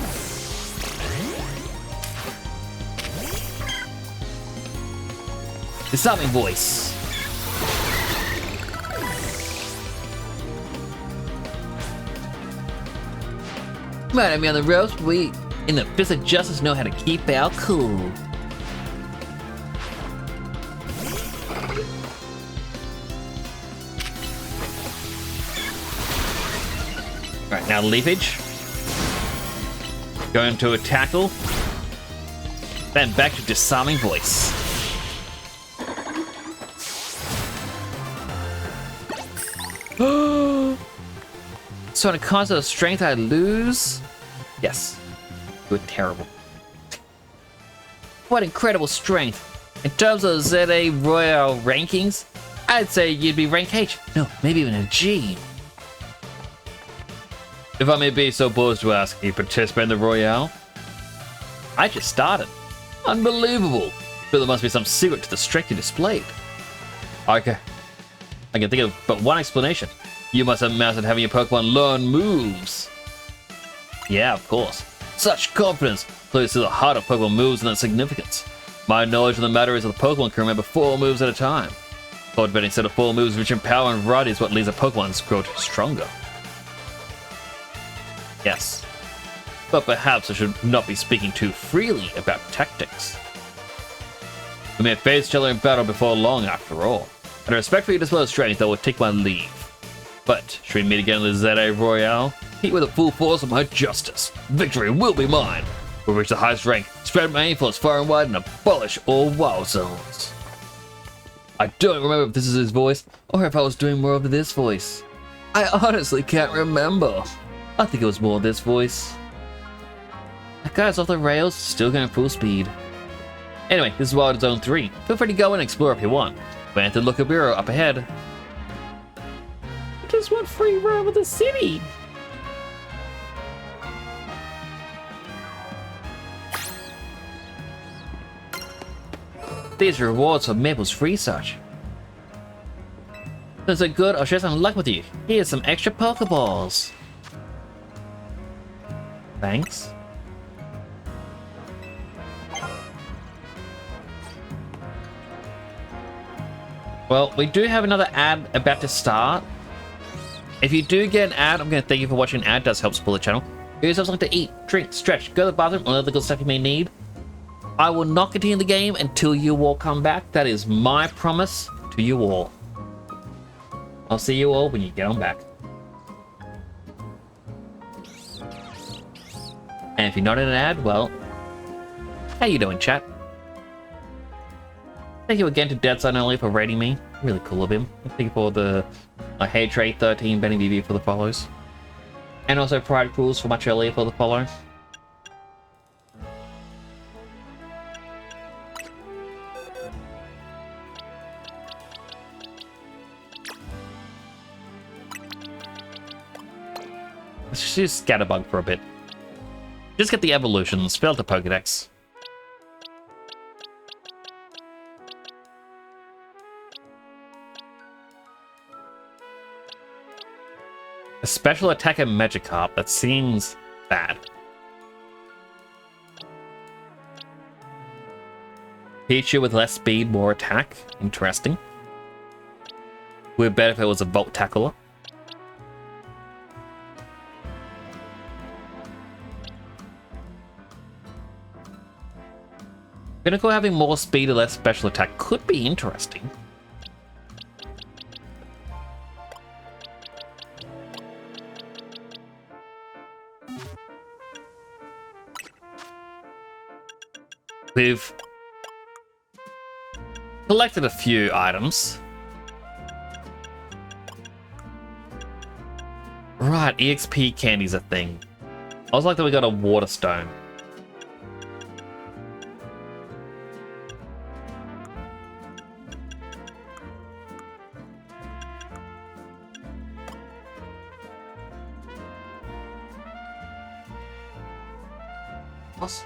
Disarming voice. Might have me on the ropes, but we in the Fist of Justice know how to keep our cool. Right, now leafage. Going to a tackle. Then back to disarming voice. So on a concept of strength, I lose. Yes, you're terrible. What incredible strength! In terms of ZA Royale rankings, I'd say you'd be rank H. No, maybe even a G. If I may be so bold as to ask, you participate in the Royale? I just started. Unbelievable. But there must be some secret to the strength you displayed. Okay. I can think of but one explanation. You must have mastered having your Pokemon learn moves. Yeah, of course. Such confidence plays to the heart of Pokemon moves and their significance. My knowledge of the matter is that the Pokemon can remember 4 moves at a time. Cultivating a set of 4 moves rich in power and variety is what leads a Pokemon's growth stronger. Yes. But perhaps I should not be speaking too freely about tactics. We may face each other in battle before long, after all. Out of respect for your display of strength, I will take my leave. But, should we meet again in the ZA Royale? Meet with the full force of my justice. Victory will be mine. We'll reach the highest rank, spread my influence far and wide, and abolish all wild zones. I don't remember if this is his voice, or if I was doing more of this voice. I honestly can't remember. I think it was more this voice. That guy's off the rails, still going full speed. Anyway, this is Wild Zone 3. Feel free to go and explore if you want. Plan to look a bureau up ahead. I just want free roam of the city. These rewards for Maple's research. Since they're good, I'll share some luck with you. Here's some extra Pokeballs. Thanks. Well, we do have another ad about to start. If you do get an ad, I'm going to thank you for watching an ad. It does help support the channel. Get yourself something to eat, drink, stretch, go to the bathroom, all other good stuff you may need. I will not continue the game until you all come back. That is my promise to you all. I'll see you all when you get on back. And if you're not in an ad, well, how you doing, chat? Thank you again to Deadside Only for rating me. Really cool of him. Thank you for the Hey Trade 13, Benny BB for the follows. And also Pride Cruels for much earlier for the follow. Let's just use Scatterbug for a bit. Just get the evolutions, fail to Pokedex. A special attacker Magikarp, that seems bad. Pichu with less speed, more attack. Interesting. Would be better if it was a Volt Tackler. Pinnacle having more speed or less special attack could be interesting. We've collected a few items. Right, EXP candy's a thing. I was like that we got a water stone. What?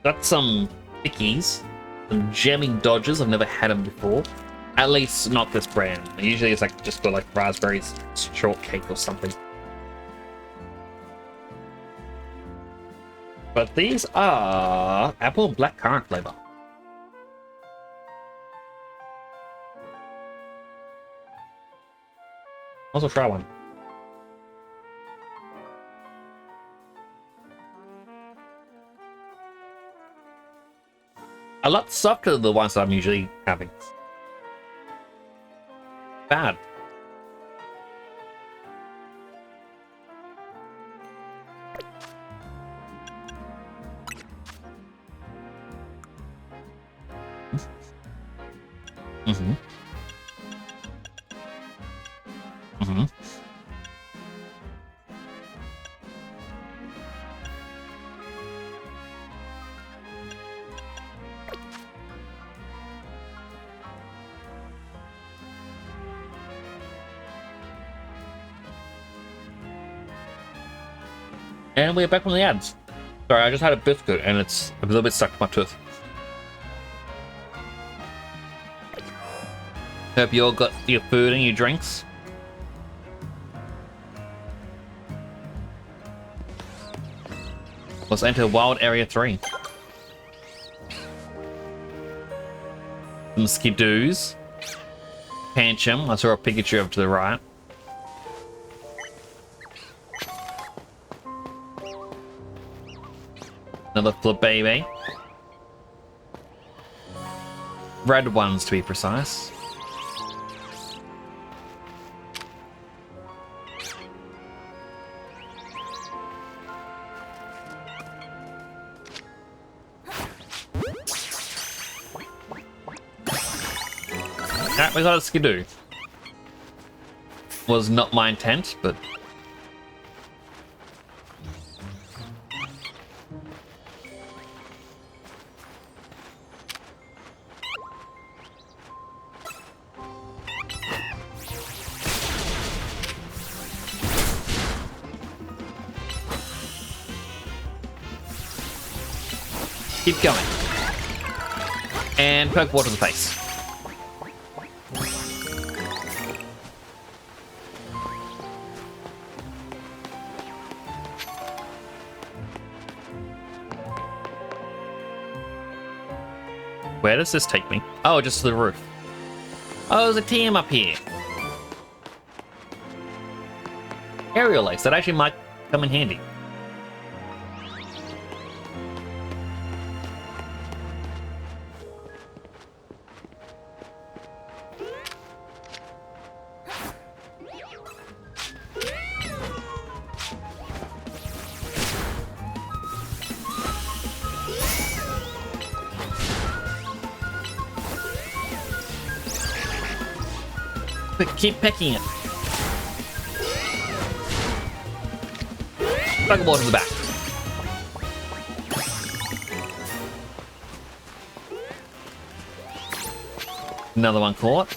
Got some pickies, some jamming dodges. I've never had them before. At least not this brand. Usually it's like just got like raspberries shortcake or something. But these are apple and blackcurrant flavor. Also try one. A lot softer than the ones that I'm usually having. Bad. Mm-hmm. Mm-hmm. And we're back from the ads. Sorry, I just had a biscuit and it's a little bit stuck to my tooth. Hope you all got your food and your drinks. Let's enter Wild Area 3. Some Skidoos. Pancham. I saw a Pikachu over to the right. Another Flabébé. Red ones to be precise. Alright, we got a Skidoo. Was not my intent, but keep going. And poke water to the face. Where does this take me? Oh, just to the roof. Oh, there's a team up here. Aerial legs, that actually might come in handy. But keep pecking it. Pokeball to the back. Another one caught.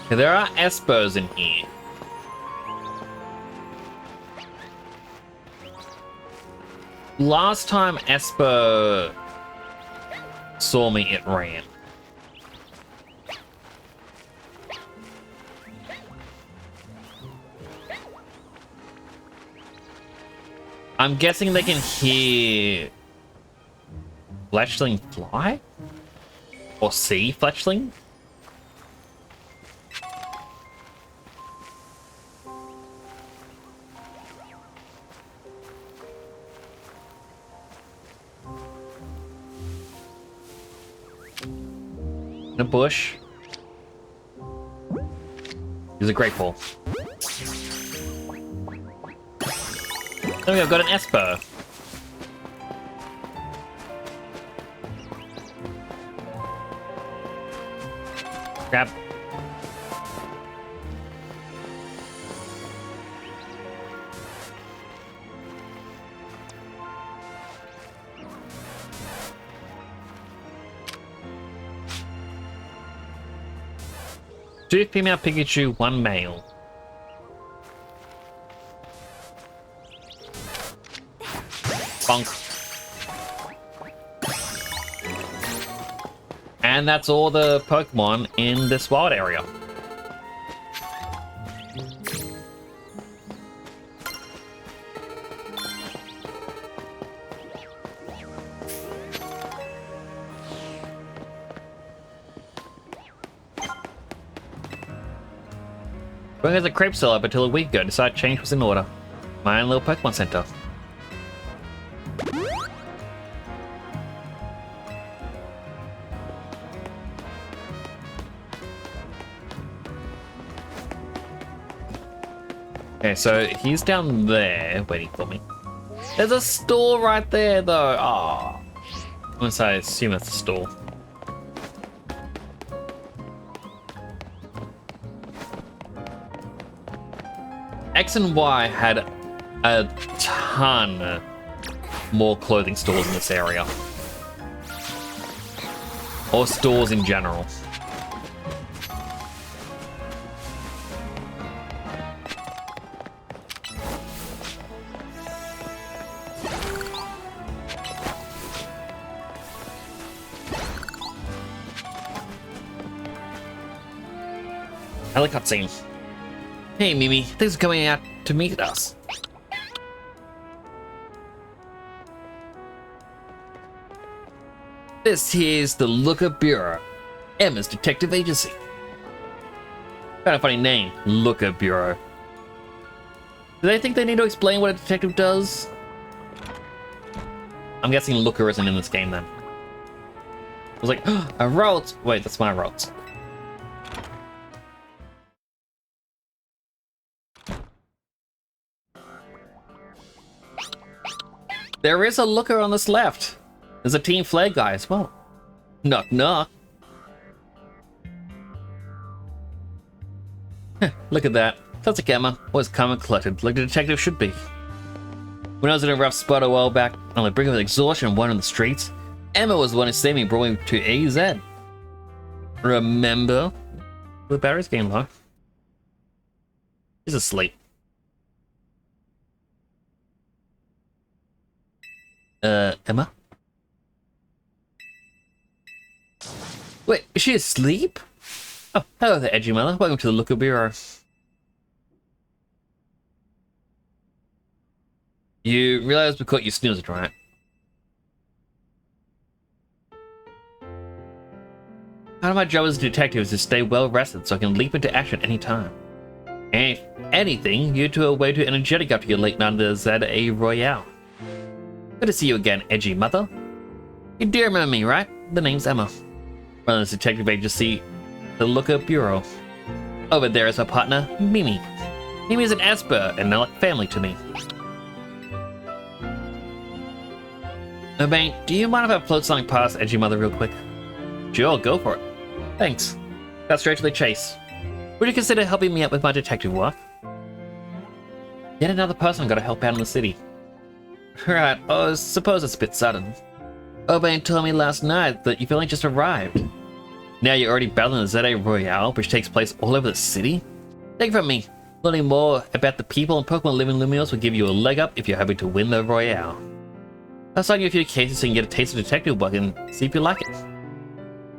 Okay, there are Espers in here. Last time Esper saw me, it ran. I'm guessing they can hear Fletchling fly? Or see Fletchling? In a bush. He's a great ball. There we go, got an Esper. Grab. Two female Pikachu, one male. Bonk. And that's all the Pokemon in this wild area. Working as a crepe seller up until a week ago, decided change was in order. My own little Pokemon Center. Okay, so he's down there waiting for me. There's a store right there, though. Oh, once I assume that's a store. X and Y had a ton more clothing stores in this area. Or stores in general. I like cutscene. Hey Mimi, thanks for coming out to meet us. This here's the Looker Bureau, Emma's detective agency. Kind of funny name, Looker Bureau. Do they think they need to explain what a detective does? I'm guessing Looker isn't in this game then. I was like, oh, a route. Wait, that's my route. There is a Looker on this left. There's a Team Flare guy as well. Knock knock. Look at that. Sounds like Emma was calm and collected, like the detective should be. When I was in a rough spot a while back, on the brink of exhaustion and wandering the streets, Emma was the one who saved me and brought me to AZ. Remember? The battery's getting low. He's asleep. Emma? Wait, is she asleep? Oh, hello there, Edgy Mother. Welcome to the Looker Bureau. You realize we caught you snoozing, right? Part of my job as a detective is to stay well rested so I can leap into action any time. And if anything, you two are way too energetic after your late night at the ZA Royale. Good to see you again, Edgy Mother. You do remember me, right? The name's Emma. Run this detective agency, the Looker Bureau. Over there is my partner, Mimi. Mimi is an Esper and they're like family to me. Urbane, do you mind if I float something past Edgy Mother real quick? Sure, go for it. Thanks. Got straight to the chase. Would you consider helping me out with my detective work? Yet another person I gotta help out in the city. Right, I suppose it's a bit sudden. Urbane told me last night that you've only just arrived. Now you're already battling the ZA Royale, which takes place all over the city? Take it from me, learning more about the people and Pokemon living in Lumiose will give you a leg up if you're hoping to win the Royale. I'll assign you a few cases so you can get a taste of detective work and see if you like it.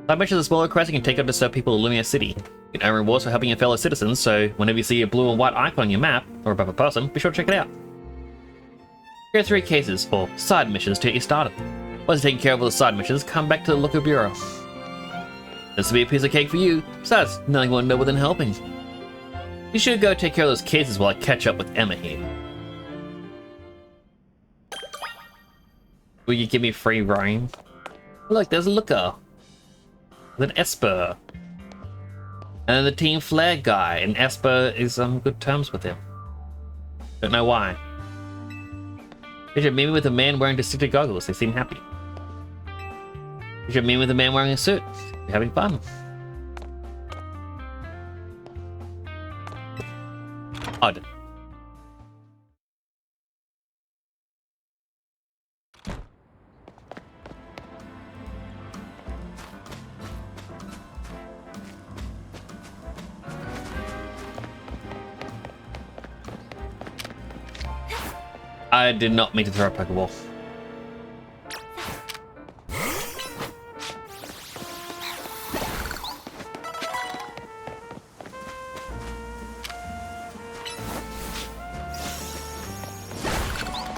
Side missions are smaller quests you can take up to serve people in Lumiose City. You can earn rewards for helping your fellow citizens, so whenever you see a blue and white icon on your map, or above a person, be sure to check it out. Here are 3 cases for side missions to get you started. Once you've taken care of all the side missions, come back to the Looker Bureau. This will be a piece of cake for you. Besides, nothing more noble than helping. You should go take care of those cases while I catch up with Emma here. Will you give me free reign? Look, there's a Looker. With an Esper. And the Team Flare guy, and Esper is on good terms with him. Don't know why. Picture Mimi with a man wearing distinctive goggles, they seem happy. Picture Mimi with a man wearing a suit, they're having fun. Odd. I did not mean to throw a Pokeball.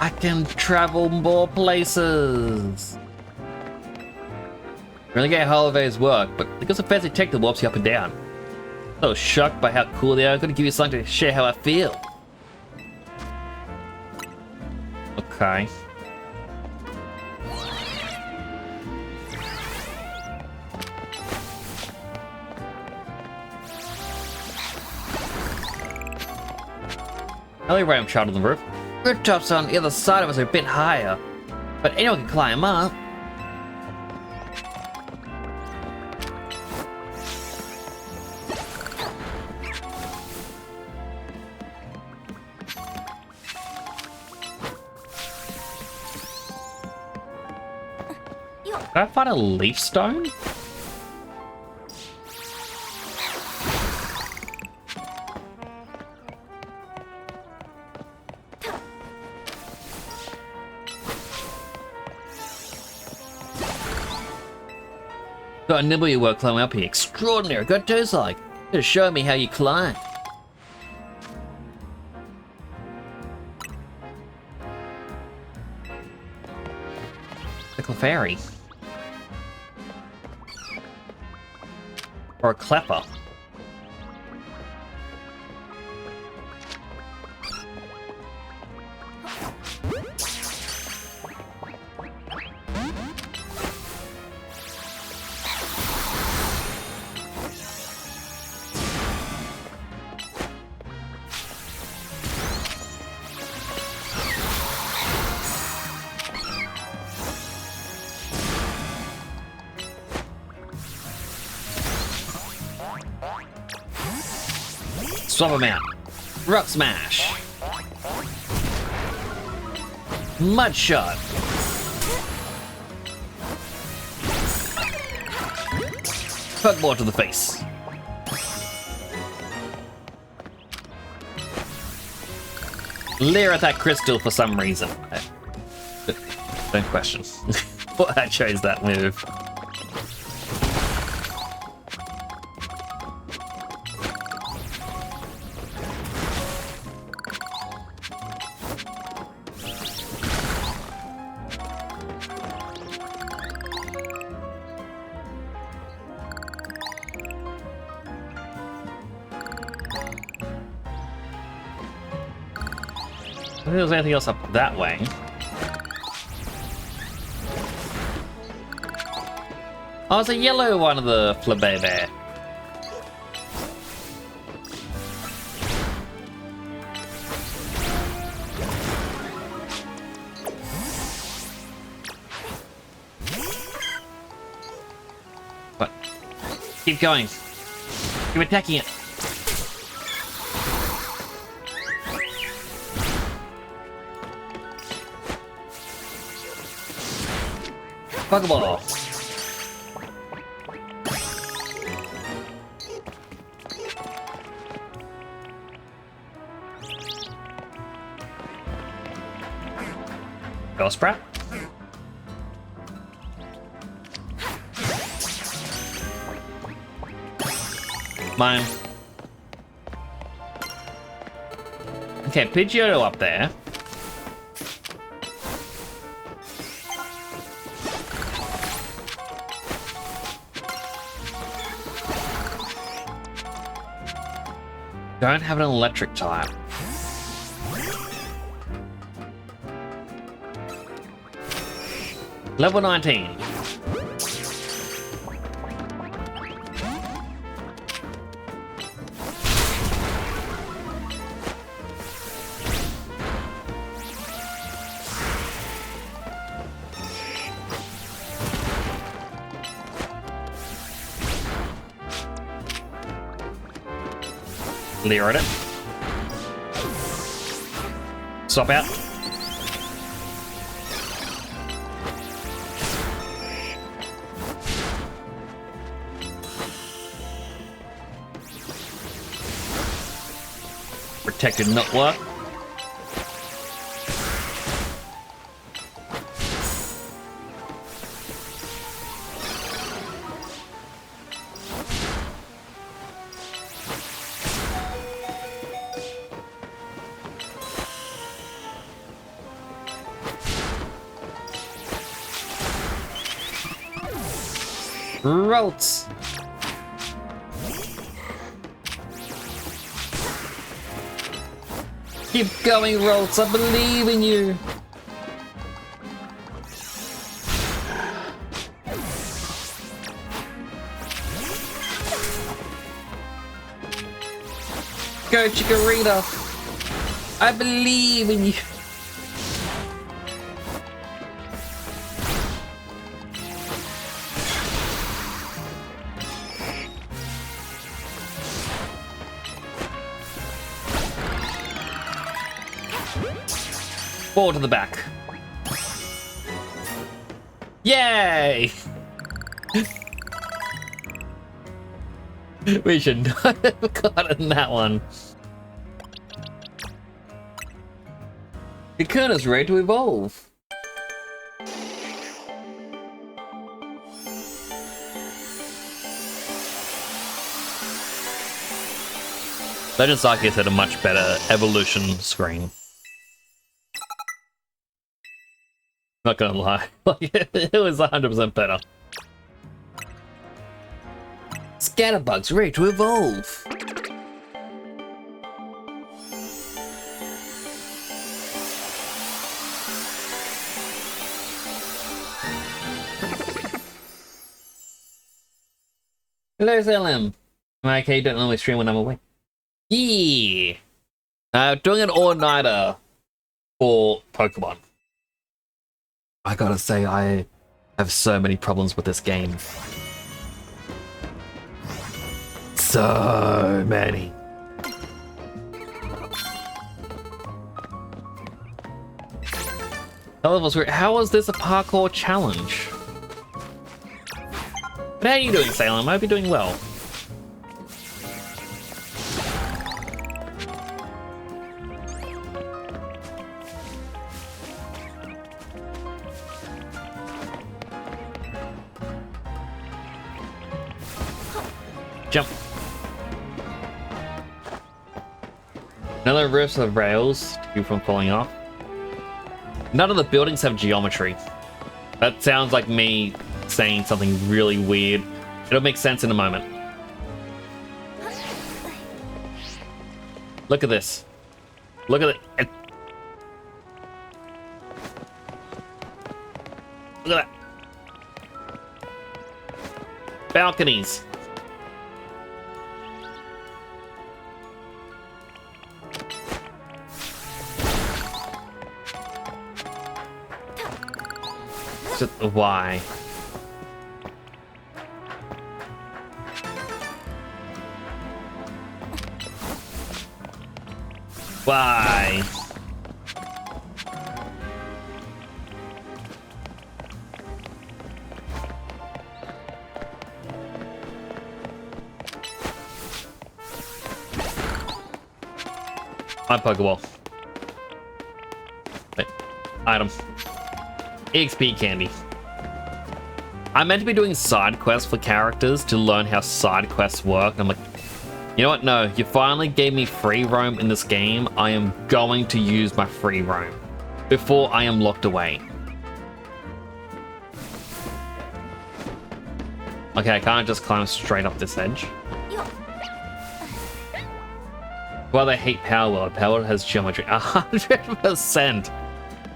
I can travel more places. Really get how holidays work, but because of fancy tech that warps you up and down. So shocked by how cool they are, I'm gonna give you something to share how I feel. Okay. Hello, Ram child on the roof. Rooftops on the other side of us are a bit higher, but anyone can climb up. Did I find a leaf stone? Got a nibble you work climbing up here. Extraordinary. Got toes like. Just show me how you climb. The Clefairy. Or a Cleffer. Swap them out. Rock Smash. Mud Shot. Pokeball to the face. Leer at that crystal for some reason. Don't question why I chose that move. I don't think there's anything else up that way. Oh, it's a yellow one of the Flabébé. What? Keep going. Keep attacking it. Pokeball. Bellsprout. Mine. Okay, Pidgeotto up there. Don't have an electric type. Level 19. Leer at it. Swap out. Protected not work. Ralts. Keep going, Ralts. I believe in you. Go, Chikorita. I believe in you. Forward to the back. Yay! We should not have gotten that one. Kakuna's ready to evolve. Legend Arceus had a much better evolution screen. Not gonna lie, like, it was 100% better. Scatterbug's ready to evolve. Hello, SLM. I'm okay, don't normally stream when I'm away. Yeah. Doing an all-nighter for Pokemon. I gotta say, I have so many problems with this game. So many. How was this a parkour challenge? But how are you doing, Salem? I hope you're doing well. Jump. Another risk of rails to keep from falling off. None of the buildings have geometry. That sounds like me saying something really weird. It'll make sense in a moment. Look at this. Look at it. Look at that. Balconies. Why? Why? My Pokeball. Wait. Item. EXP candy. I'm meant to be doing side quests for characters to learn how side quests work. I'm like, you know what? No, you finally gave me free roam in this game. I am going to use my free roam before I am locked away. Okay, I can't just climb straight up this edge. Well, they hate Power World. Power World has geometry. 100%.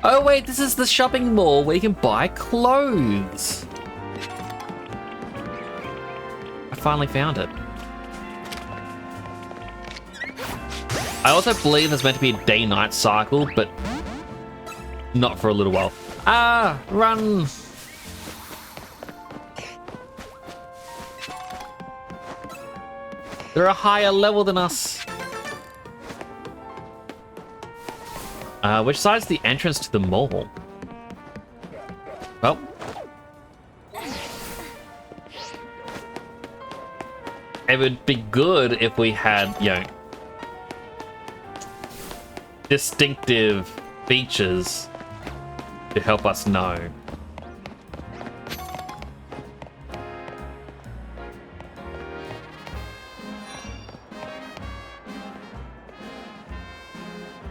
Oh wait, this is the shopping mall where you can buy clothes. I finally found it. I also believe there's meant to be a day-night cycle, but not for a little while. Ah, run! They're a higher level than us. Which side's the entrance to the mall? Well. It would be good if we had, you know, distinctive features to help us know.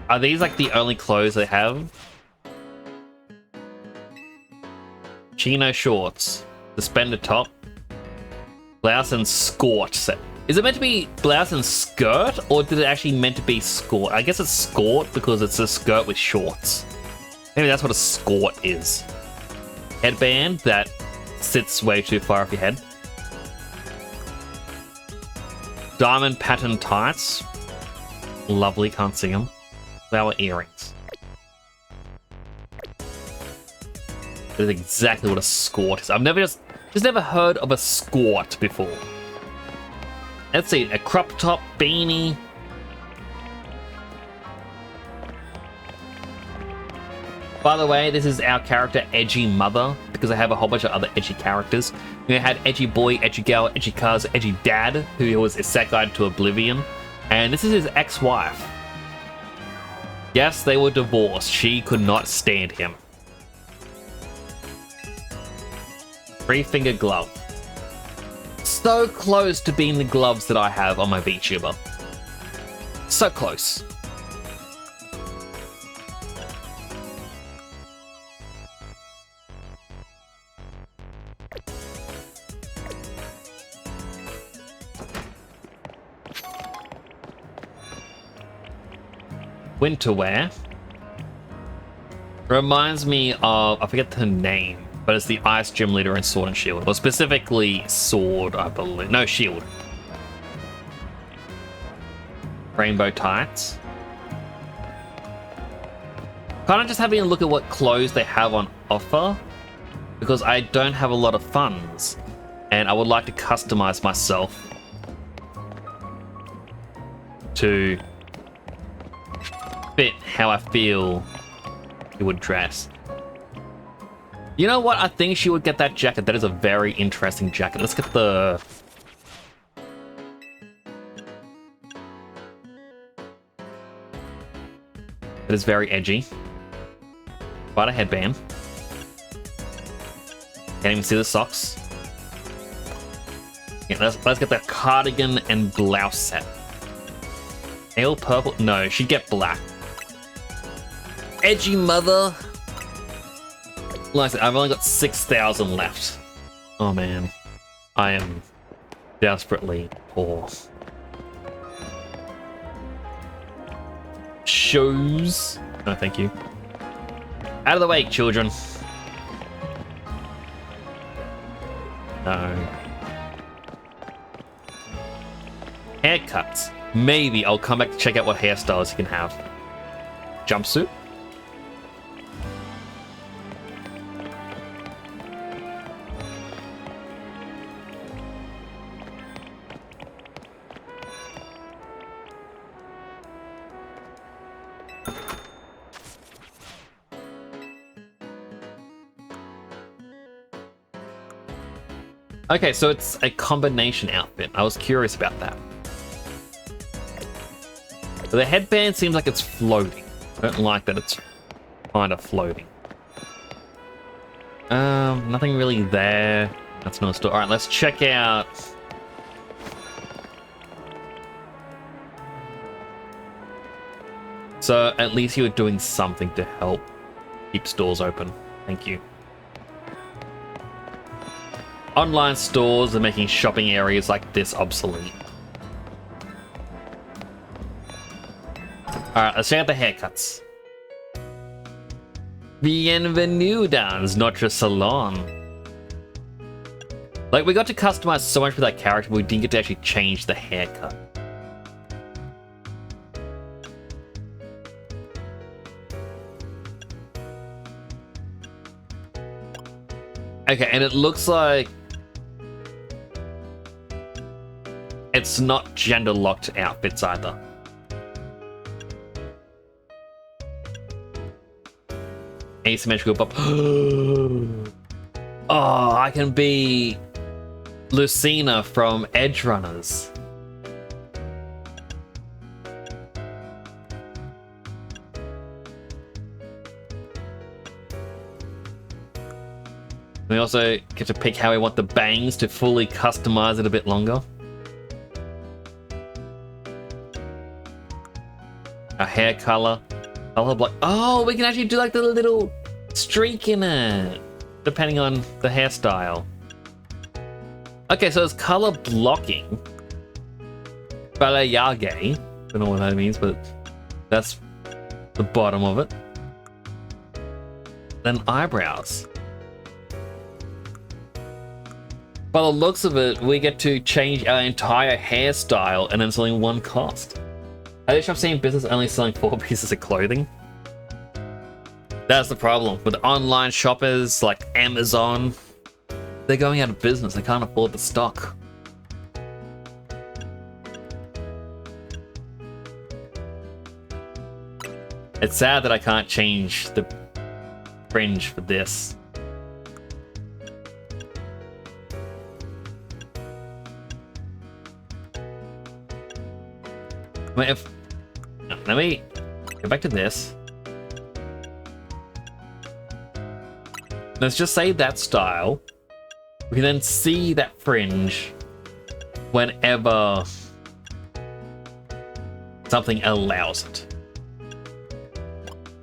Are these like the only clothes they have? Chino shorts, suspended top, Blouse and skort set. Is it meant to be blouse and skirt, or did it actually meant to be skort? I guess it's skort because it's a skirt with shorts. Maybe that's what a skort is. Headband that sits way too far off your head. Diamond pattern tights. Lovely, can't see them. Flower earrings. That is exactly what a skort is. I've never just never heard of a skort before. Let's see, a crop top beanie. By the way, this is our character, Edgy Mother, because I have a whole bunch of other edgy characters. We had Edgy Boy, Edgy Girl, Edgy Cuz, Edgy Dad, who was Isekai to Oblivion. And this is his ex-wife. Yes, they were divorced. She could not stand him. 3-finger glove. So close to being the gloves that I have on my VTuber. So close. Winter wear. Reminds me of, I forget the name, but it's the Ice Gym Leader in Sword and Shield. Or specifically Sword, I believe. No, Shield. Rainbow tights. Kind of just having a look at what clothes they have on offer, because I don't have a lot of funds and I would like to customize myself to fit how I feel he would dress. You know what? I think she would get that jacket. That is a very interesting jacket. Let's get the... It is very edgy. Quite a headband. Can't even see the socks. Yeah, let's get the cardigan and blouse set. Ale purple? No, she'd get black. Edgy Mother. Like I said, I've only got 6,000 left. Oh man. I am desperately poor. Shoes. No, thank you. Out of the way, children. No. Haircuts. Maybe I'll come back to check out what hairstyles you can have. Jumpsuit. Okay, so it's a combination outfit. I was curious about that. So the headband seems like it's floating. I don't like that it's kind of floating. Nothing really there. That's not a store. All right, let's check out. So at least you were doing something to help keep stores open. Thank you. Online stores are making shopping areas like this obsolete. Alright, let's check out the haircuts. Bienvenidos, nuestro salon. Like, we got to customize so much with that character, but we didn't get to actually change the haircut. Okay, and it looks like it's not gender-locked outfits either. Asymmetrical pop. Oh, I can be Lucina from Edge Runners. We also get to pick how we want the bangs to fully customize it a bit longer. A hair color block. Oh, we can actually do like the little streak in it, depending on the hairstyle. Okay, so it's color blocking. Balayage. Don't know what that means, but that's the bottom of it. Then eyebrows. By the looks of it, we get to change our entire hairstyle and then it's only one cost. At this shop seeing business only selling 4 pieces of clothing. That's the problem with online shoppers like Amazon. They're going out of business. They can't afford the stock. It's sad that I can't change the fringe for this. I mean, let me go back to this. Let's just say that style. We can then see that fringe whenever something allows it.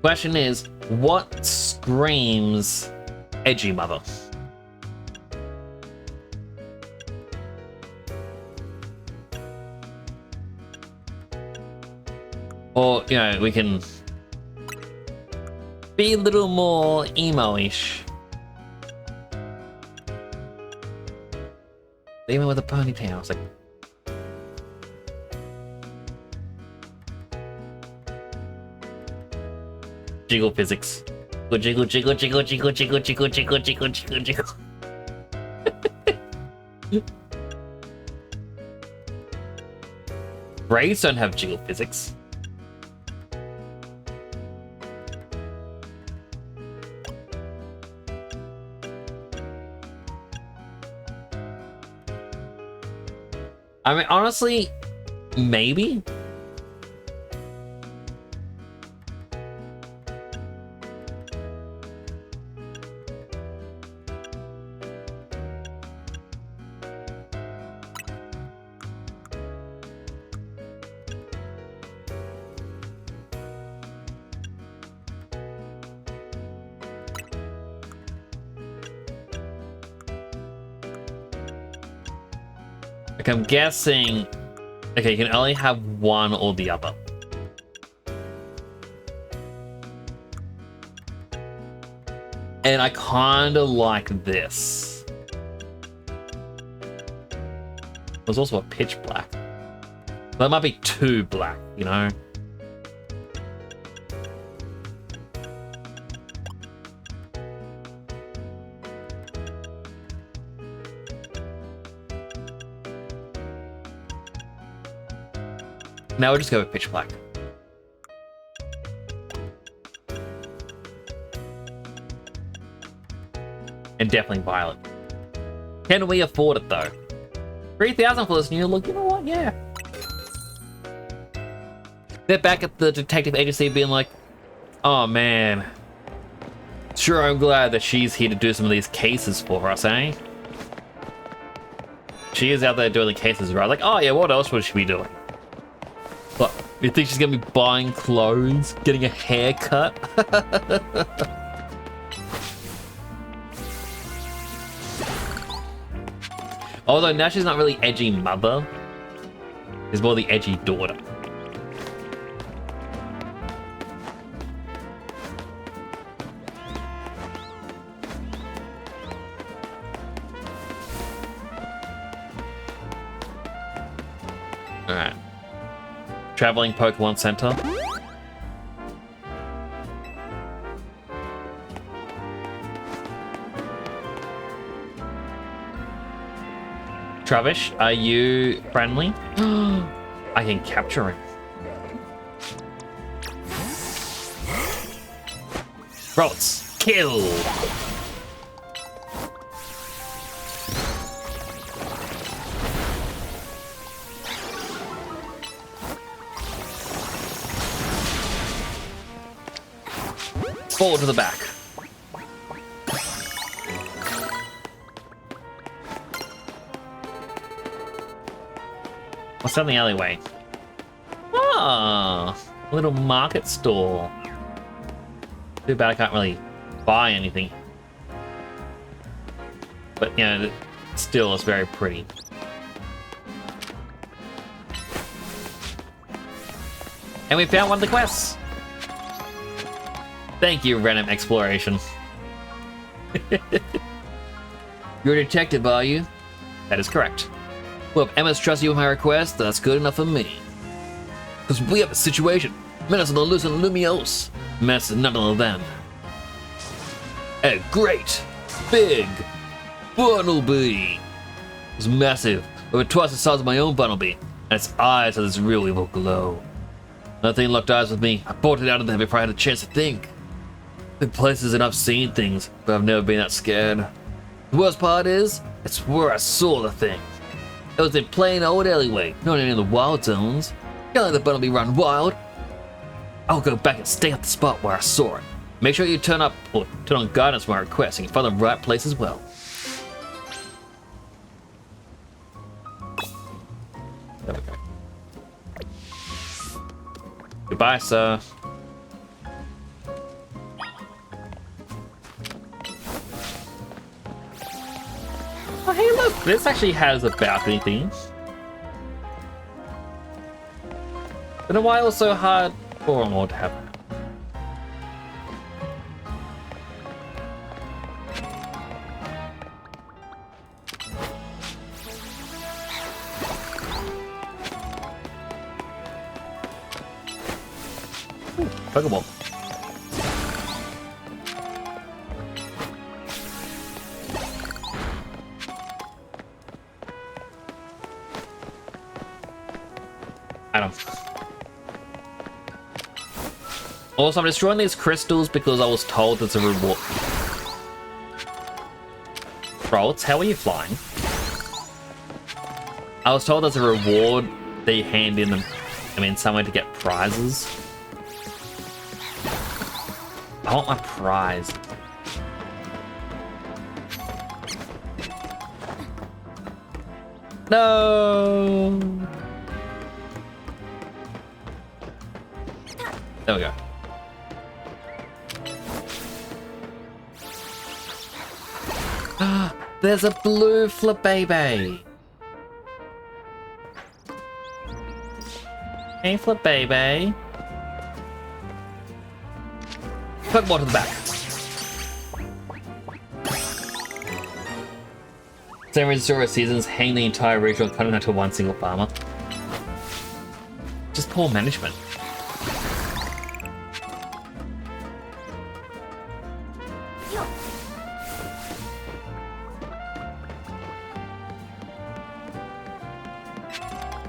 Question is, what screams edgy mother? Or, you know, we can be a little more emo-ish. Even with a ponytail, it's like... Jiggle physics. Jiggle, jiggle, jiggle, jiggle, jiggle, jiggle, jiggle, jiggle, jiggle, jiggle. Braids don't have jiggle physics. I mean, honestly, maybe. Like, I'm guessing... Okay, you can only have one or the other. And I kinda like this. There's also a pitch black. That might be too black, you know? Now we'll just go with pitch black. And definitely violet. Can we afford it though? 3,000 for this new look, you know what? Yeah. They're back at the detective agency being like, oh man. Sure, I'm glad that she's here to do some of these cases for us, eh? She is out there doing the cases, right? Like, oh yeah, what else would she be doing? What? You think she's gonna be buying clothes, getting a haircut? Although now she's not really edgy mother. She's more the edgy daughter. Alright. Traveling Pokemon Center. Travish, are you friendly? I can capture him. Rolls. Kill. Fall to the back. What's down the alleyway? Ah, a little market store. Too bad I can't really buy anything. But, you know, Still, it's very pretty. And we found one of the quests. Thank you, random exploration. You're a detective, are you? That is correct. Well, if Emma's trusted you with my request, that's good enough for me. Because we have a situation. Menace on the loose and Lumiose. Menace is none of them. A great, big Bunnelby. It's massive, over twice the size of my own Bunnelby, and its eyes have this real evil glow. Nothing locked eyes with me. I bolted out of them before I had a chance to think. I've been places and I've seen things, but I've never been that scared. The worst part is, it's where I saw the thing. It was in plain old alleyway, not in any of the wild zones. Can't let the Bunnelby run wild. I'll go back and stay at the spot where I saw it. Make sure you turn on guidance for my request and you find the right place as well. There we go. Goodbye, sir. Oh, hey, look! This actually has a balcony thing. Don't know why it was so hard for a mod to have. Pokeball. Item. Also, I'm destroying these crystals because I was told there's a reward. Rolls, how are you flying? I was told there's a reward that you hand in them. I mean, somewhere to get prizes. I want my prize. No. There we go. There's a blue Flabébé. Hey, Flabébé. Pokeball to the back. Same reason Zero Seasons hang the entire regional continent to one single farmer. Just poor management.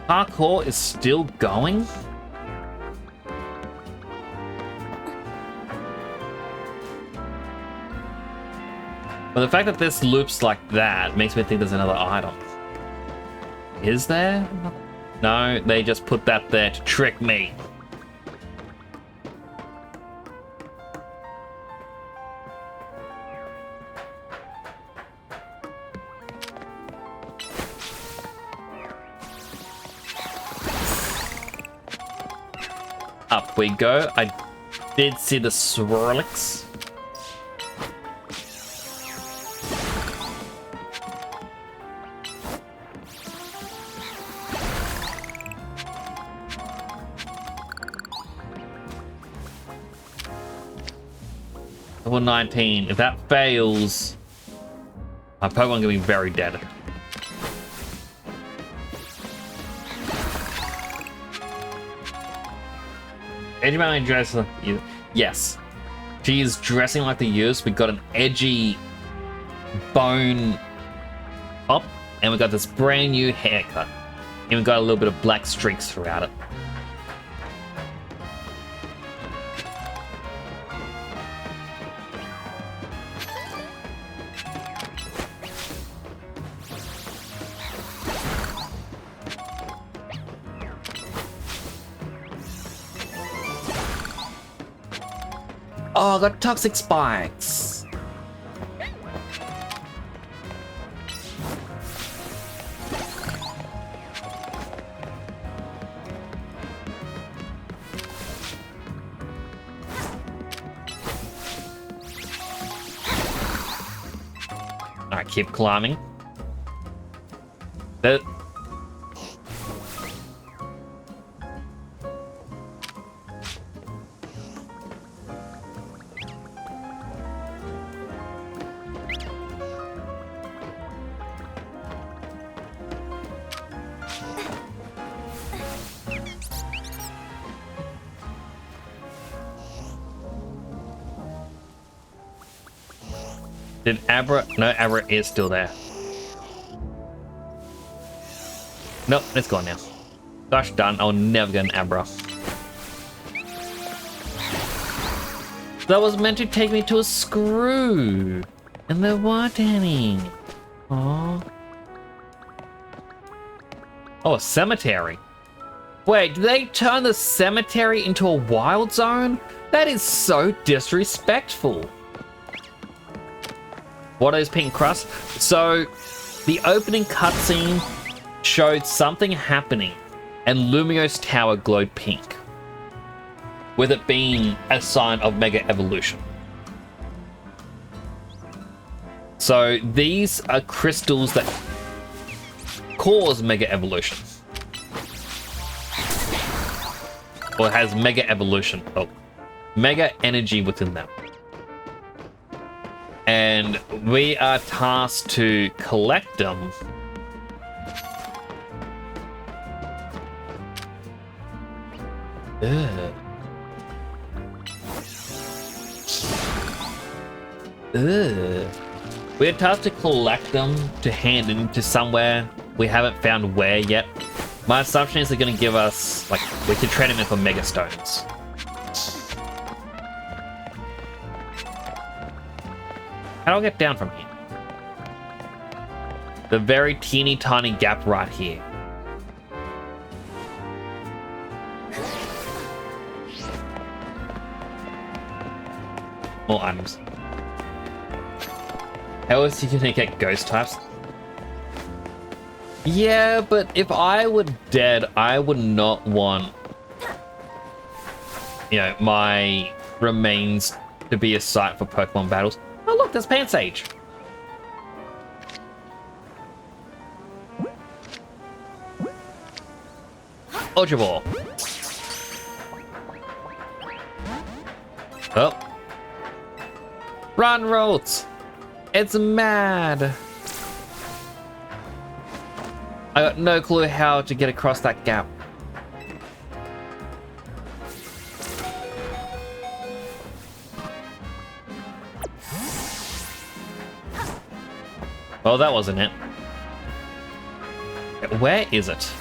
Parkour is still going? Well, the fact that this loops like that makes me think there's another item. Is there? No, they just put that there to trick me. Up we go. I did see the Swirlix. Level 19. If that fails, my Pokemon gonna be very dead. Edgemon dress. Yes. She is dressing like the Use. We got an edgy bone up, and we got this brand new haircut. And we got a little bit of black streaks throughout it. Oh, I got toxic spikes. Alright, keep climbing. That. Did Abra? No, Abra is still there. Nope, it's gone now. Gosh darn, I'll never get an Abra. That was meant to take me to a screw. And there weren't any. Aww. Oh, a cemetery. Wait, did they turn the cemetery into a wild zone? That is so disrespectful. What is pink crust? So, the opening cutscene showed something happening, and Lumio's tower glowed pink, with it being a sign of Mega Evolution. So, these are crystals that cause Mega Evolution. Or it has Mega Evolution. Oh, Mega Energy within them. And we are tasked to collect them. Ugh. Ugh. We're tasked to collect them to hand into somewhere. We haven't found where yet. My assumption is they're going to give us, like, we can trade them in for Mega Stones. How do I get down from here? The very teeny tiny gap right here. More items. How is he gonna get ghost types? Yeah, but if I were dead, I would not want, you know, my remains to be a site for Pokemon battles. Oh look, there's Pansage. Ultra Ball. Oh. Run, Rolts! It's mad! I got no clue how to get across that gap. Well, that wasn't it. Where is it?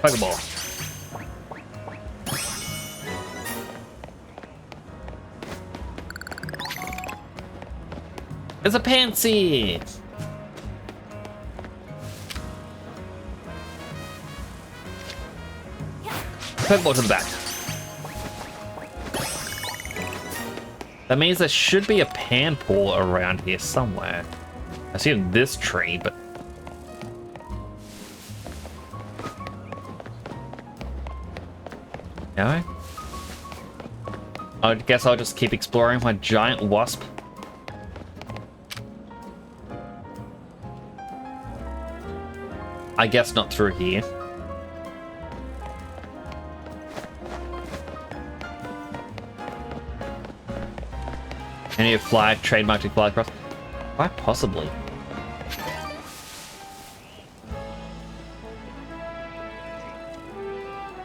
Pokeball. It's a Pansy! Pokeball to the back. That means there should be a Panpour around here somewhere. I see in this tree, but... No? I guess I'll just keep exploring my giant wasp. I guess not through here. Any of fly trademark to fly across? Quite possibly.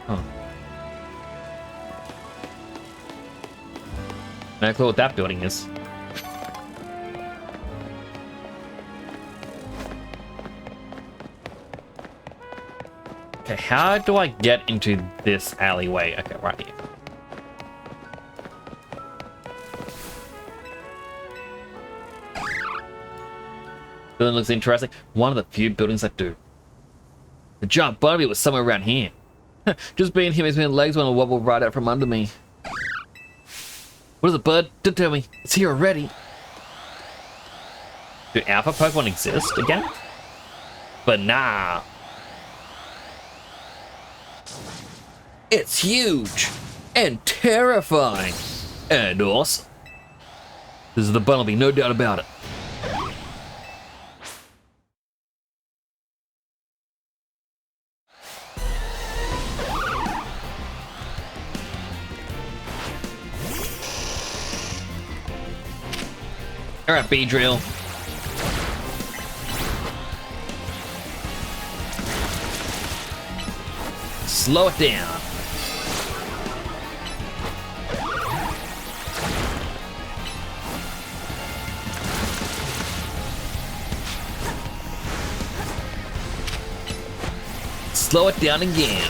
Huh. No clue what that building is. Okay, how do I get into this alleyway? Okay, right here. Building looks interesting. One of the few buildings that do. The giant Butterbeer was somewhere around here. Just being here makes my legs want to wobble right out from under me. What is it, bud? Don't tell me. It's here already. Do alpha Pokemon exist again? But nah. It's huge and terrifying and awesome. This is the Bunnelby, no doubt about it. Alright, Beedrill. Slow it down. Slow it down again.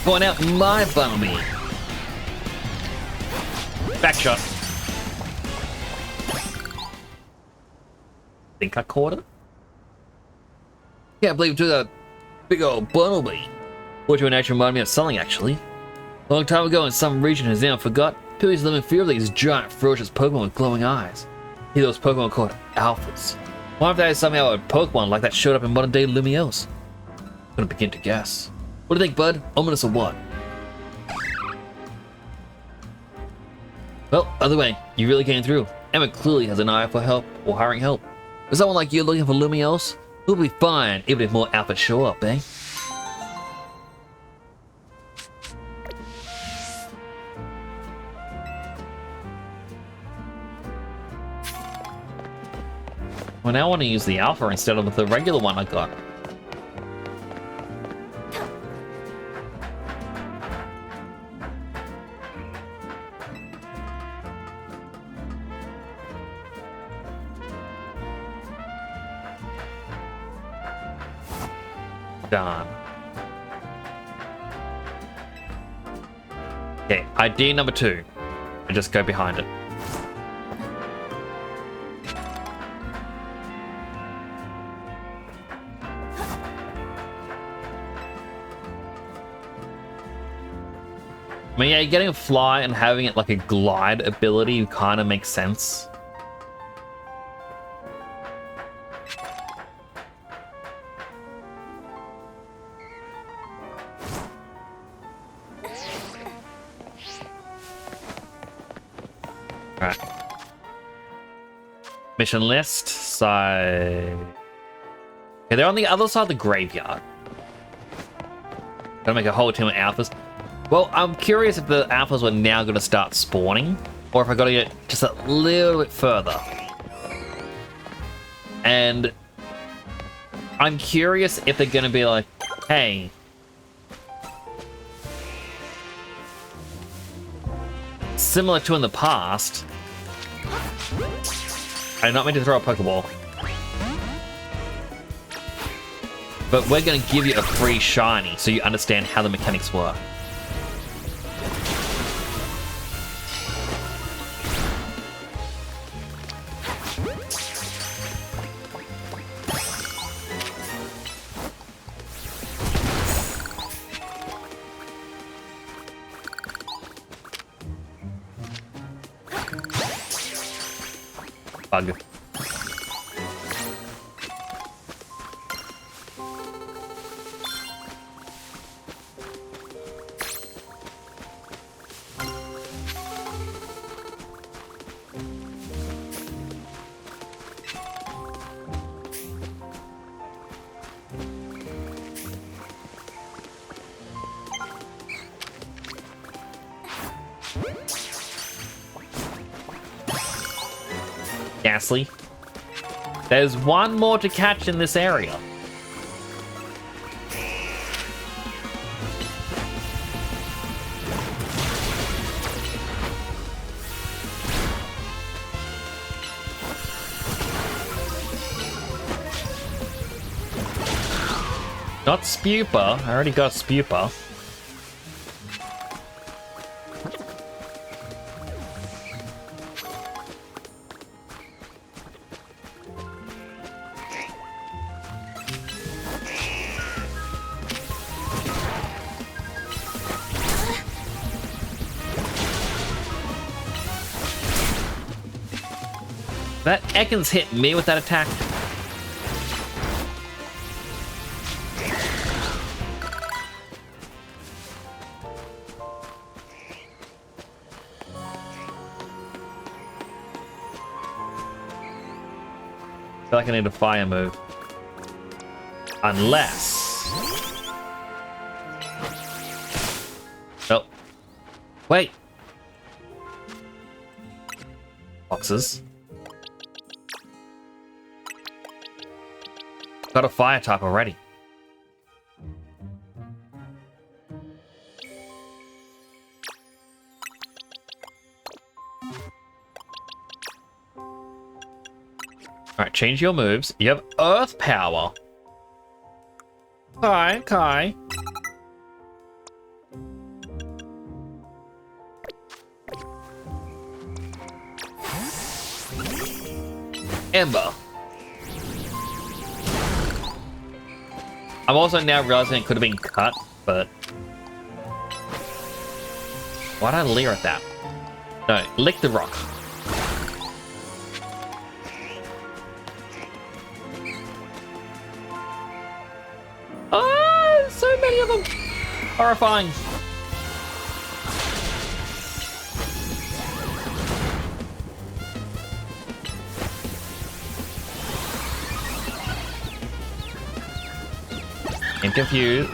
Going out my Bunnelby. Back shot. Think I caught it? Can't believe it took that big old Bunnelby. Which one actually reminded me of something, actually. A long time ago in some region has now forgot, people used to live in fear of these giant, ferocious Pokemon with glowing eyes. Here those Pokemon called Alphas. Wonder if there is somehow a Pokemon like that showed up in modern day Lumiose. Couldn't begin to guess. What do you think, bud? Ominous or what? Well, either way, you really came through. Emma clearly has an eye for help or hiring help. For someone like you looking for Lumiose, we'll be fine even if more Alphas show up, eh? Well, now I want to use the Alpha instead of the regular one I got. Done. Okay, ID number 2. And just go behind it. I mean, yeah, getting a fly and having it like a glide ability kind of makes sense. Alright. Mission list, so... Okay, they're on the other side of the graveyard. Gotta make a whole team of Alphas. Well, I'm curious if the Alphas were now going to start spawning, or if I got to get just a little bit further. And I'm curious if they're going to be like, hey, similar to in the past, I'm not meant to throw a Pokeball, but we're going to give you a free shiny so you understand how the mechanics work. Bug. Ghastly. There's one more to catch in this area. Not Spupa. I already got Spupa. That Ekans hit me with that attack. I feel like I need a fire move. Unless... Oh. Wait. Boxes. Got a fire type already. Alright, change your moves. You have Earth Power. Okay. Ember. I'm also now realizing it could have been cut, but... Why'd I leer at that? No, lick the rock. Ah, so many of them! Horrifying. I'm confused.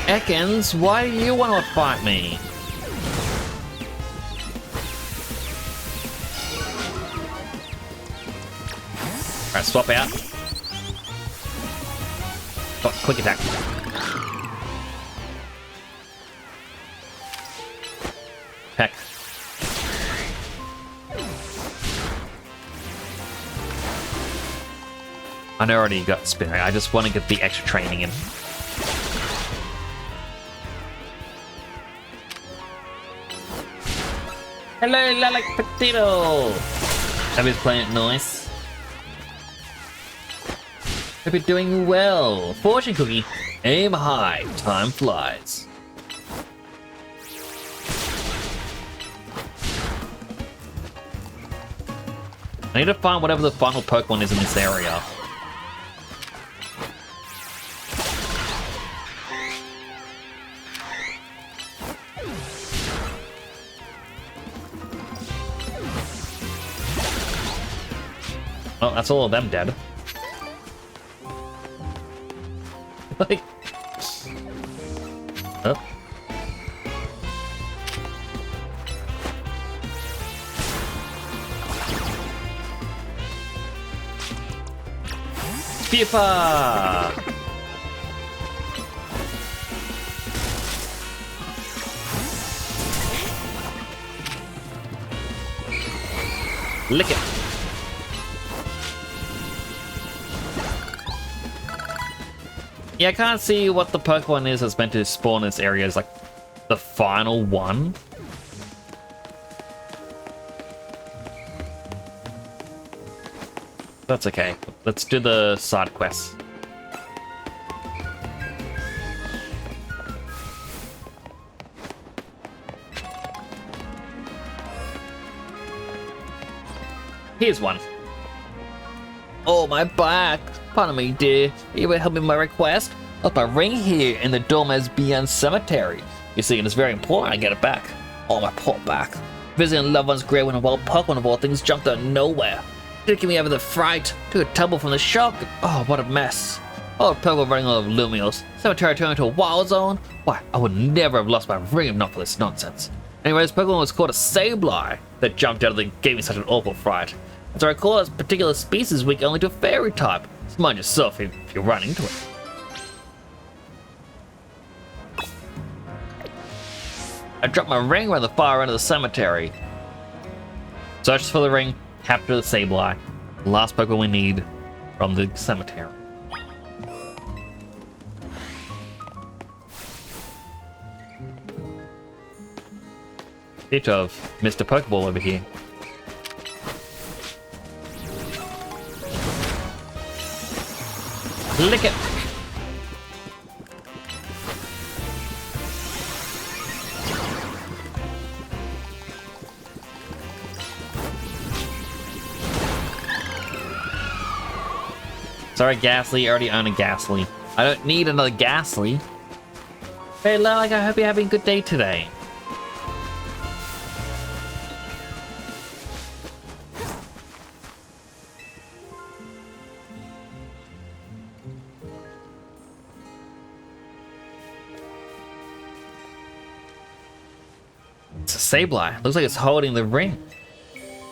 Ekans, why do you want to fight me? Alright, swap out. Oh, quick attack. Peck. I know already got spin rate. I just want to get the extra training in. Hello, Lilac Potato! Abby's playing it nice. Hope you're doing well. Fortune cookie. Aim high. Time flies. I need to find whatever the final Pokemon is in this area. Oh, that's all of them dead. Like... Oh. FIFA! Lick it. Yeah, I can't see what the Pokemon is that's meant to spawn in this area is like the final one. That's okay. Let's do the side quests. Here's one. Oh, my back. Pardon me, dear. Are you able to help me with my request? I've my ring here in the Dormez Beyond Cemetery. You see, it is very important I get it back. Oh, my poor back. Visiting loved one's grave when a wild Pokemon of all things jumped out of nowhere. Did it give me over the fright? Took a tumble from the shock. Oh, what a mess. Oh, Pokemon running out of Lumios. Cemetery turned into a wild zone? Why, I would never have lost my ring if not for this nonsense. Anyways, Pokemon was called a Sableye that jumped out of the gave me such an awful fright. As I recall, this particular species weak only to a fairy type. So mind yourself if you run into it. I dropped my ring around the far end of the cemetery. Search for the ring, capture the Sableye. The last Pokemon we need. from the cemetery. Bit of Mr. Pokeball over here. Lick it! Sorry, Ghastly. I already own a Ghastly. I don't need another Ghastly. Hey, Lilac, I hope you're having a good day today. It's a Sableye. Looks like it's holding the ring.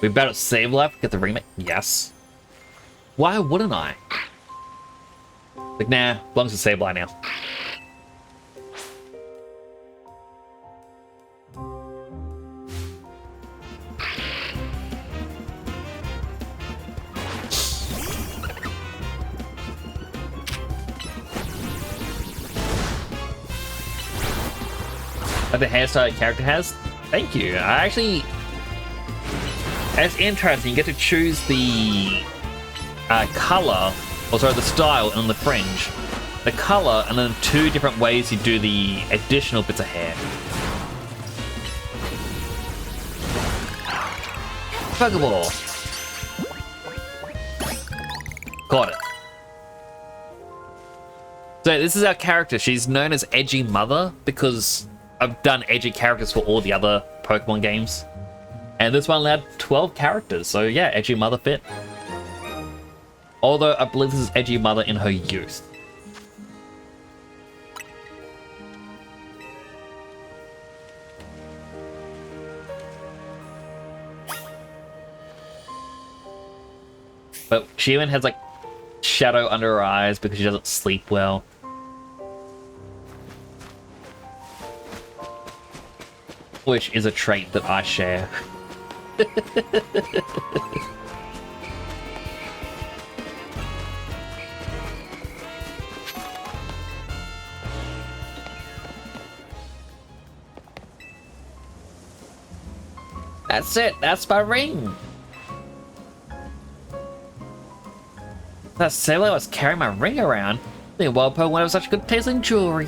We battle Sableye to get the ring. Yes. Why wouldn't I? Like, nah, belongs to Sableye now. Like the hairstyle character has? Thank you. I actually... It's interesting. You get to choose the color, or sorry, the style and the fringe. The color, and then 2 different ways you do the additional bits of hair. Pokeball. Got it. So this is our character. She's known as Edgy Mother because I've done edgy characters for all the other Pokemon games. And this one allowed 12 characters, so yeah, Edgy Mother fit. Although I believe this is Edgy Mother in her youth. But she even has like shadow under her eyes because she doesn't sleep well. Which is a trait that I share. That's it. That's my ring. That Sableye was carrying my ring around. The wild Pokemon have such good tasting jewelry.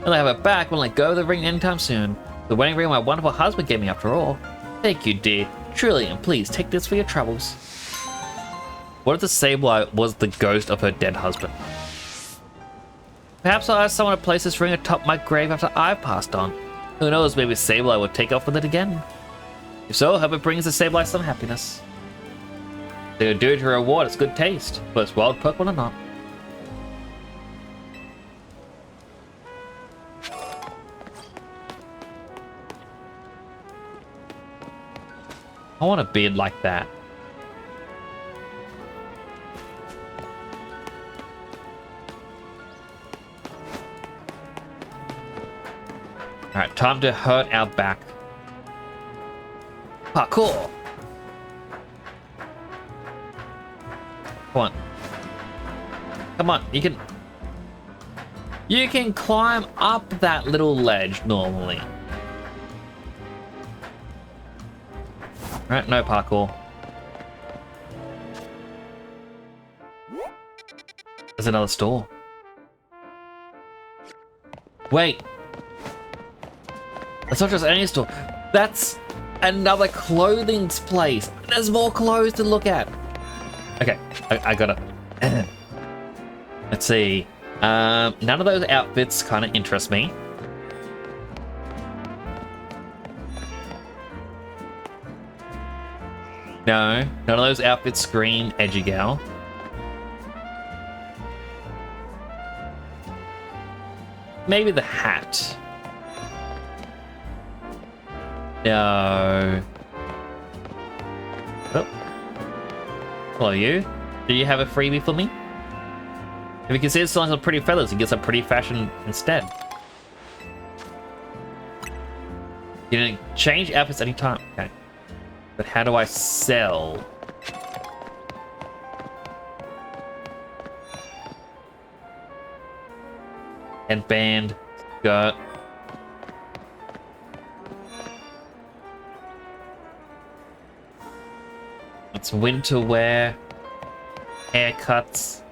I'll have it back when I let go of the ring anytime soon. The wedding ring my wonderful husband gave me after all. Thank you, dear. Truly, and please take this for your troubles. What if the Sableye was the ghost of her dead husband? Perhaps I'll ask someone to place this ring atop my grave after I've passed on. Who knows, maybe Sableye will take off with it again. If so, I hope it brings the Sableye some happiness. They'll do it to reward its good taste, whether it's wild Pokemon or not. I want a beard like that. Alright, time to hurt our back. Parkour! Come on. Come on, you can... You can climb up that little ledge normally. Alright, no parkour. There's another store. Wait. That's not just any store. That's another clothing place. There's more clothes to look at. Okay, I gotta... Let's see. None of those outfits kind of interest me. No, none of those outfits scream edgy gal. Maybe the hat. No. Oh. Hello, you. Do you have a freebie for me? If you consider selling some pretty feathers, you get some pretty fashion instead. You can change outfits anytime. Okay. But how do I sell? Headband. Skirt. It's winter wear. Haircuts.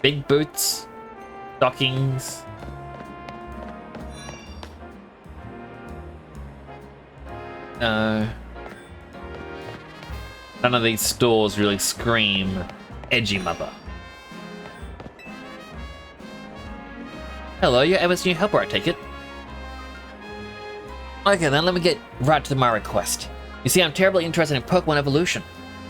Big boots. Stockings. No. None of these stores really scream edgy mother. Hello, you're Emma's new helper, I take it. Okay, then let me get right to my request. You see, I'm terribly interested in Pokemon evolution.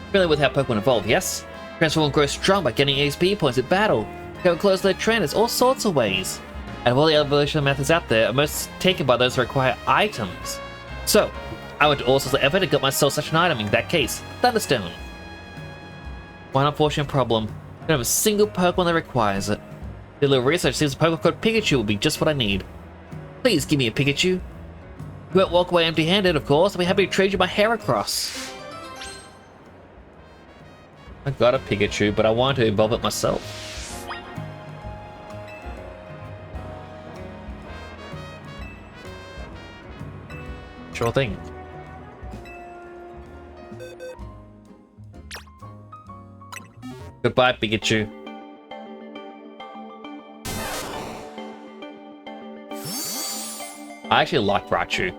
Familiar with how Pokemon evolve, yes? Transform and grow strong by getting EXP points at battle. Go close their trainers, all sorts of ways. Out of all the evolution methods out there, I'm most taken by those that require items. So, I went to all sorts of effort to get myself such an item, in that case, Thunderstone. One unfortunate problem, I don't have a single Pokemon that requires it. The little research seems a Pokemon called Pikachu will be just what I need. Please give me a Pikachu. You won't walk away empty-handed, of course. I'll be happy to trade you my Heracross. I got a Pikachu, but I want to evolve it myself. Sure thing. Goodbye, Pikachu. I actually like Raichu.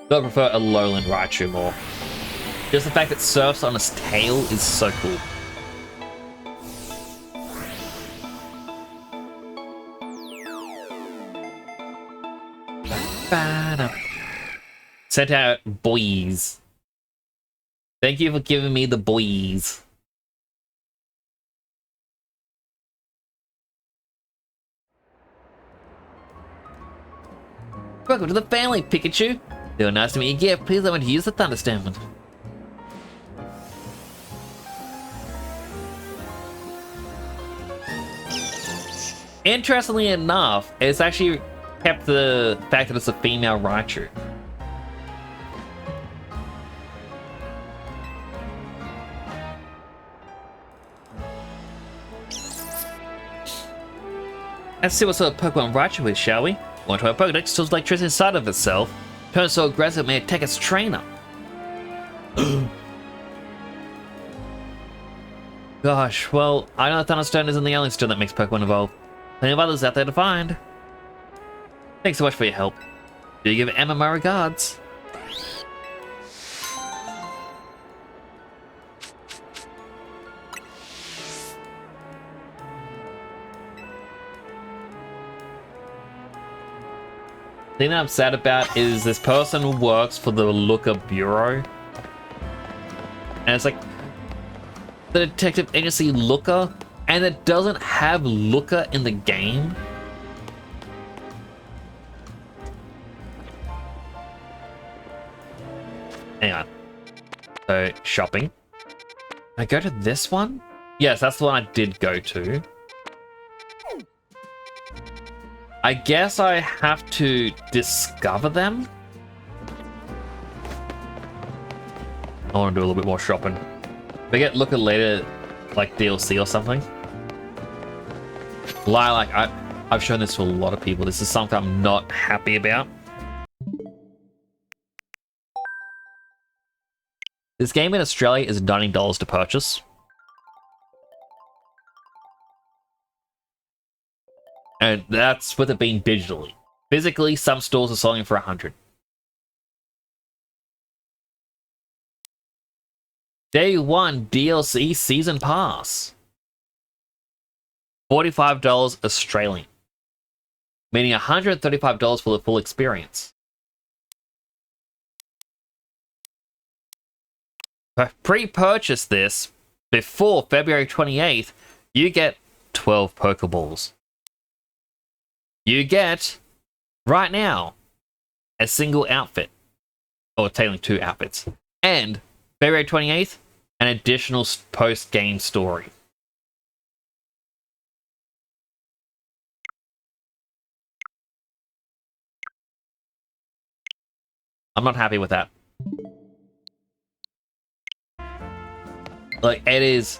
Though I prefer a lowland Raichu more. Just the fact that surfs on its tail is so cool. Sent out boys. Thank you for giving me the boys. Welcome to the family, Pikachu. Feel nice to meet you again. Please let me use the Thunderstone. Interestingly enough, it's actually kept the fact that it's a female Raichu. Let's see what sort of Pokemon Raichu is, shall we? Want to our Pokedex stores electricity inside of itself. Turns so aggressive it may attack its trainer. Gosh, well, I know Thunderstone isn't the only stone that makes Pokemon evolve. Plenty of others out there to find. Thanks so much for your help. Do you give Emma my regards? The thing that I'm sad about is this person works for the Looker Bureau. And it's like the detective agency Looker, and it doesn't have Looker in the game. Hang on. So, shopping. I go to this one? Yes, that's the one I did go to. I guess I have to discover them. I want to do a little bit more shopping. If I get Looker later, like DLC or something. Lilac, I've shown this to a lot of people. This is something I'm not happy about. This game in Australia is $90 to purchase. And that's with it being digitally. Physically, some stores are selling for $100. Day 1 DLC Season Pass. $45 Australian. Meaning $135 for the full experience. Pre-purchase this before February 28th, you get 12 Pokeballs. You get, right now, a single outfit. Or technically 2 outfits. And, February 28th, an additional post-game story. I'm not happy with that. Like, it is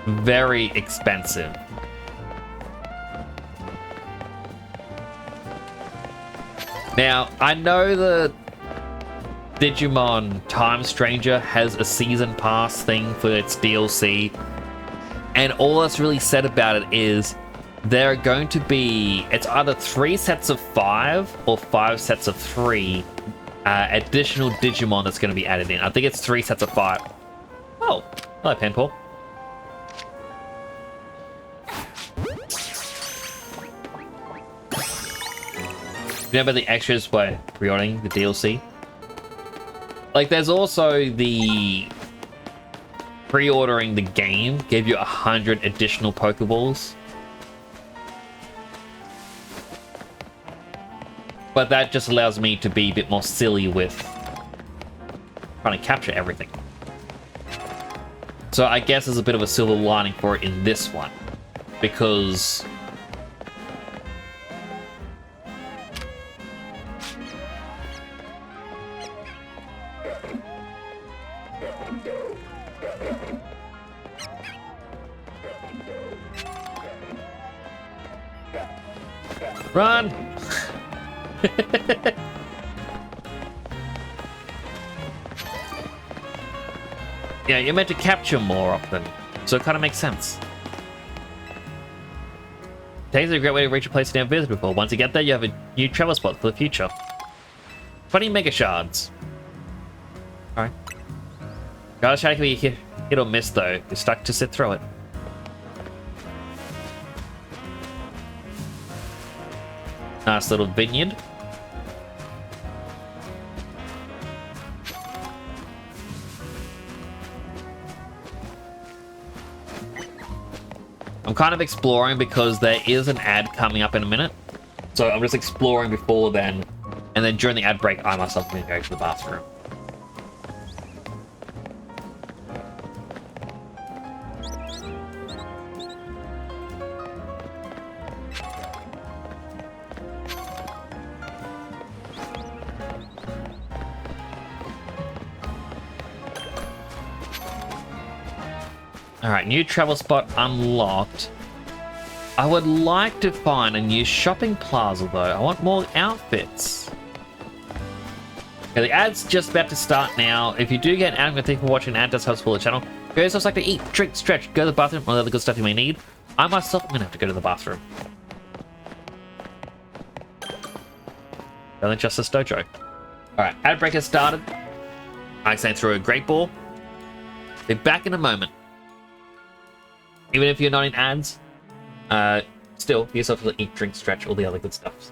very expensive. Now, I know the Digimon Time Stranger has a season pass thing for its DLC, and all that's really said about it is there are going to be, it's either 3 sets of 5 or 5 sets of 3 additional Digimon that's going to be added in. I think it's 3 sets of 5. Oh, hello, Penpaul. Remember the extras by pre-ordering the DLC? Like, there's also the pre-ordering the game gave you 100 additional Pokeballs. But that just allows me to be a bit more silly with trying to capture everything. So I guess there's a bit of a silver lining for it in this one. Because run! Yeah, you're meant to capture more of them, so it kind of makes sense. Takes a great way to reach a place you never visited before. Once you get there, you have a new travel spot for the future. 20 Mega Shards. Alright. Gotta shard can be hit or miss though. You're stuck to sit through it. Nice little vineyard. I'm kind of exploring because there is an ad coming up in a minute. So I'm just exploring before then. And then during the ad break, I myself am going to go to the bathroom. Alright, new travel spot unlocked. I would like to find a new shopping plaza though. I want more outfits. Okay, the ad's just about to start now. If you do get an ad, I'm going to thank you for watching. Ad does help support the channel. If you guys like to eat, drink, stretch, go to the bathroom, all the other good stuff you may need. I myself am going to have to go to the bathroom. Only Justice Dojo. Alright, ad break has started. I say through a great ball. Be back in a moment. Even if you're not in ads, still, be yourself to eat, drink, stretch, all the other good stuff.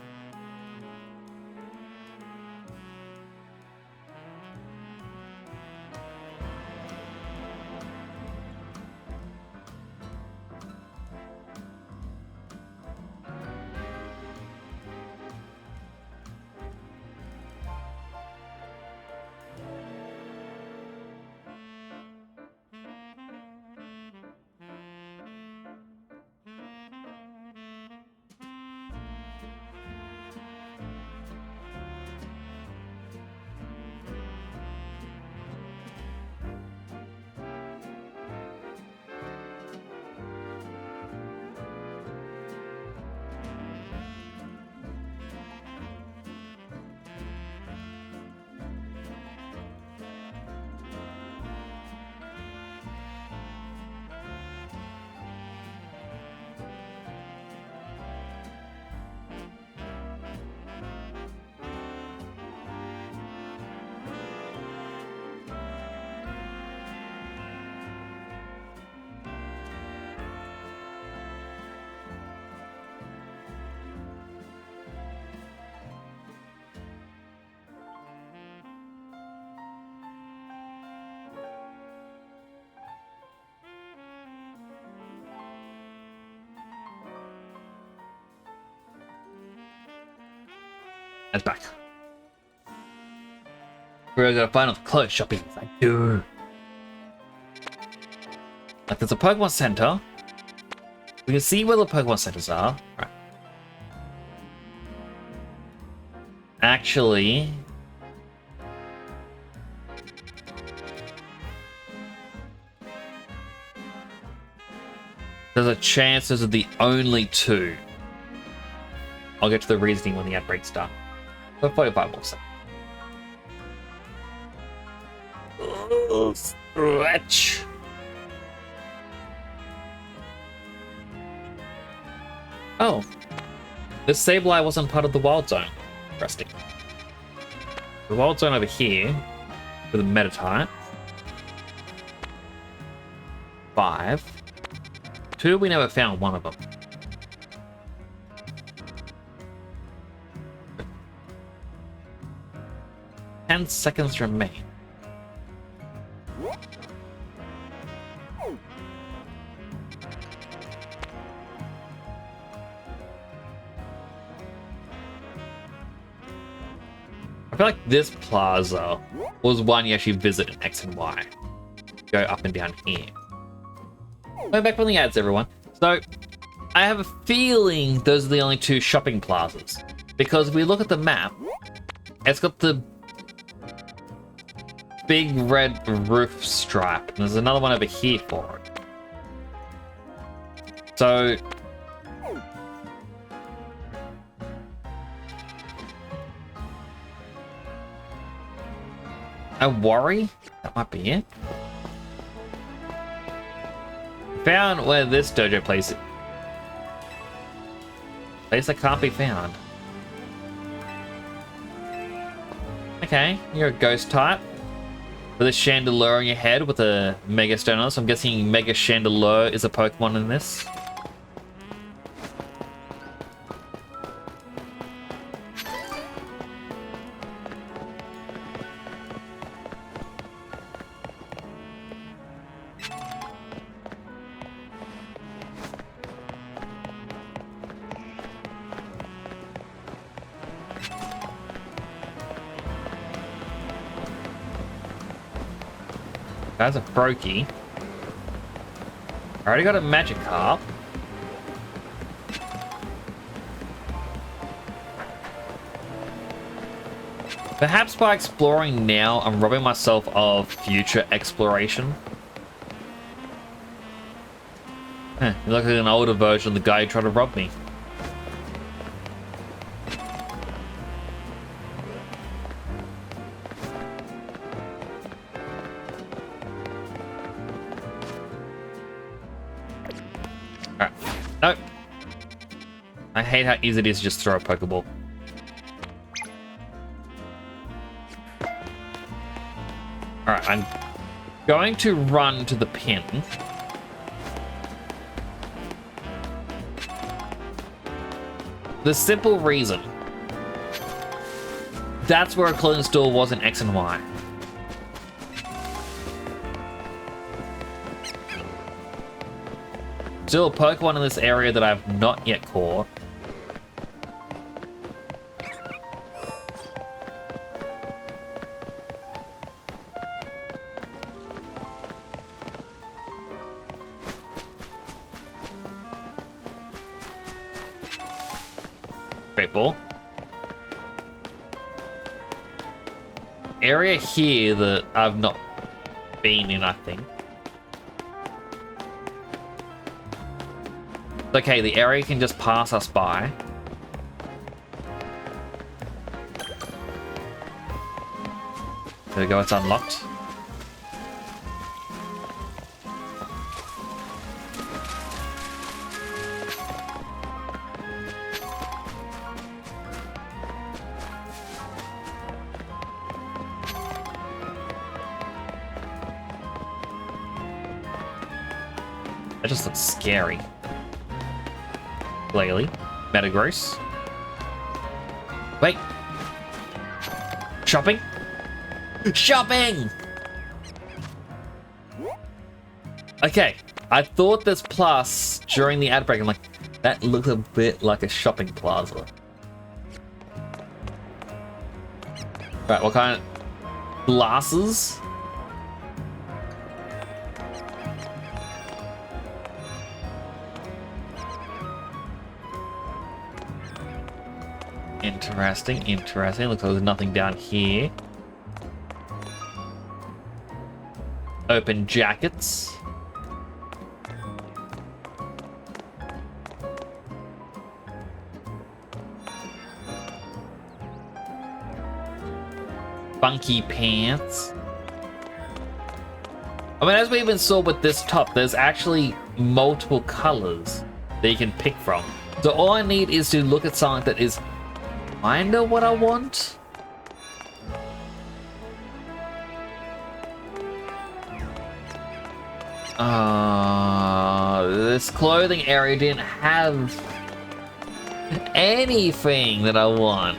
That's back. We're gonna find all the clothes shopping. I do. Like, there's a Pokemon Center. We can see where the Pokemon Centers are. Right. Actually, There's a chance those are the only two. I'll get to the reasoning when the outbreak's done. So 45 more seconds. Oh, stretch. Oh. The Sableye wasn't part of the wild zone. Interesting. The wild zone over here with a Metatite. 5. 2, we never found one of them. Ten seconds remain. I feel like this plaza was one you actually visit in X and Y. Go up and down here. Going back from the ads, everyone. So, I have a feeling those are the only two shopping plazas. Because if we look at the map, it's got the big red roof stripe. And there's another one over here for it. So... I worry that might be it. Found where this dojo place that can't be found. Okay, you're a ghost type with a Chandelure on your head with a Mega Stone on it, so I'm guessing Mega Chandelure is a Pokemon in this. That's a Brokey. I already got a Magikarp. Perhaps by exploring now, I'm robbing myself of future exploration. You look like an older version of the guy who tried to rob me. Nope. I hate how easy it is to just throw a Pokeball. Alright, I'm going to run to the pin. The simple reason. That's where a clothing store was in X and Y. Still a Pokemon in this area that I've not yet caught. Great ball. Area here that I've not been in, I think. Okay, the area can just pass us by. There we go, it's unlocked. That just looks scary. Glalie, Metagross. Wait. Shopping? Shopping! Okay, I thought this plus during the ad break. I'm like, that looks a bit like a shopping plaza. Right, what kind of glasses? Interesting, interesting. Looks like there's nothing down here. Open jackets. funky pants. I mean, as we even saw with this top, there's actually multiple colors that you can pick from. So all I need is to look at something that is kinda what I want. This clothing area didn't have anything that I want.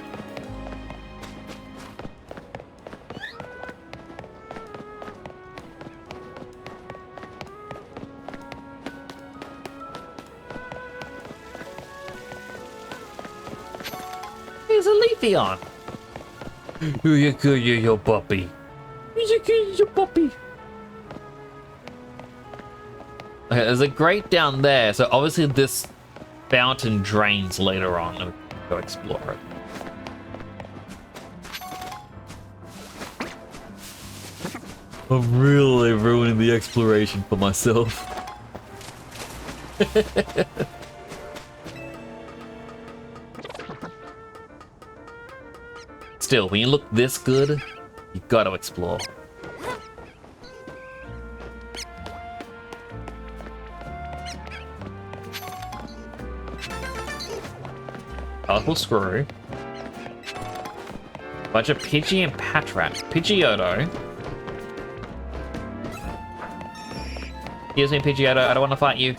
Here's a Leafeon. Your puppy. Your puppy. Okay, there's a grate down there, so obviously this fountain drains later on. Let me go explore it. I'm really ruining the exploration for myself. Still, when you look this good, you gotta explore. Colorful screw. Bunch of Pidgey and Patrat. Pidgeotto. Excuse me, Pidgeotto, I don't want to fight you.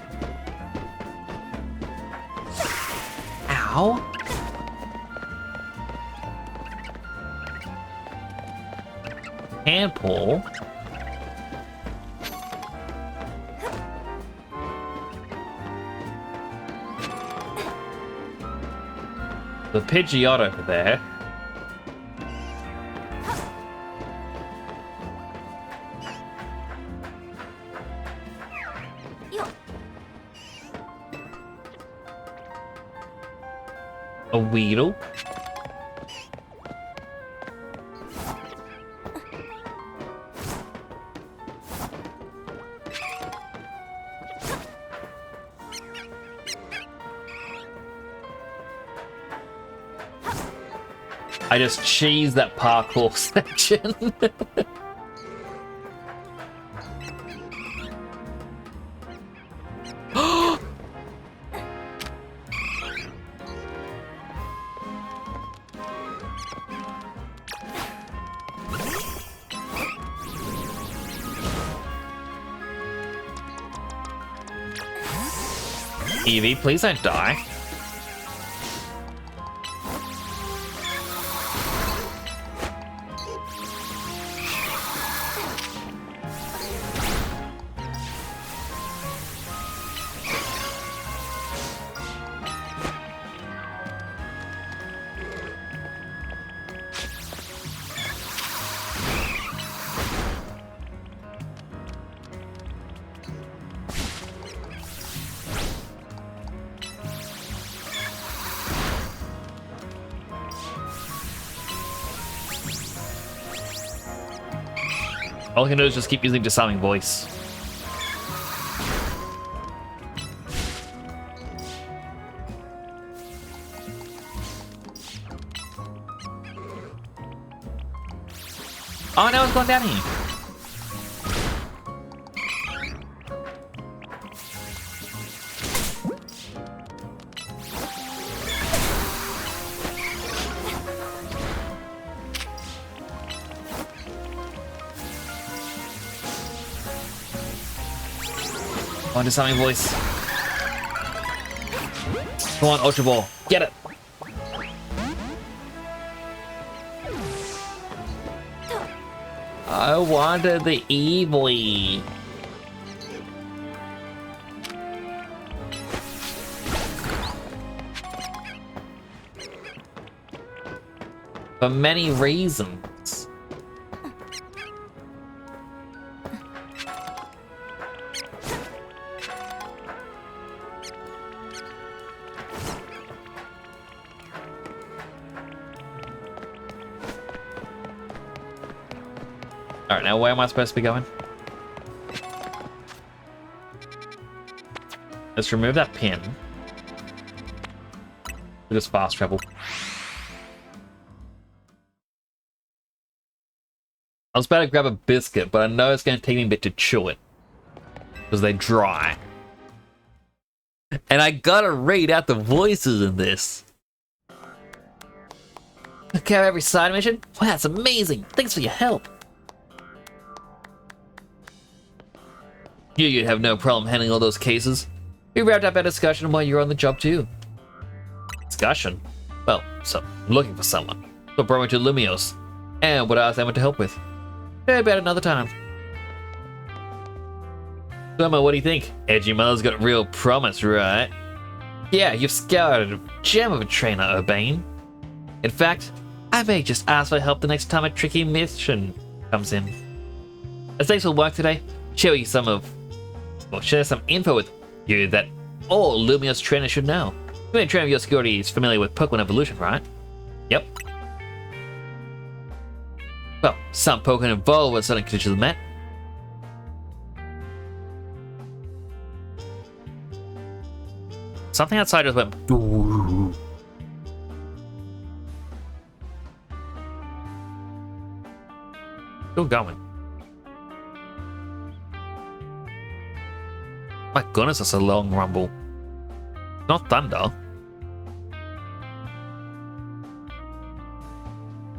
Ow. Handball. The Pidgeotto over there. A Weedle. I just cheesed that parkour section. Eevee, please don't die. All I can do is just keep using disarming voice. Oh no, it's going down here. On disarming voice. Come on, Ultra Ball. Get it. I wanted the Eevee. For many reasons. Alright, now where am I supposed to be going? Let's remove that pin. We'll just fast travel. I was about to grab a biscuit, but I know it's going to take me a bit to chew it. Because they're dry. And I gotta read out the voices in this. Okay, every side mission? Wow, that's amazing. Thanks for your help. You'd have no problem handling all those cases. We wrapped up our discussion while you were on the job too. Discussion? Well, so I'm looking for someone. So brought me to Lumios. And what I asked Emma to help with. Maybe about another time. So Emma, what do you think? Edgy Mother's got real promise, right? Yeah, you've scouted a gem of a trainer, Urbane. In fact, I may just ask for help the next time a tricky mission comes in. As thanks for work today, share some info with you that all Lumios trainers should know. You trainer of your security is familiar with Pokemon evolution, right? Yep. Well, some Pokemon evolve when certain conditions are met. Something outside just went. Still going. My goodness, that's a long rumble. Not thunder.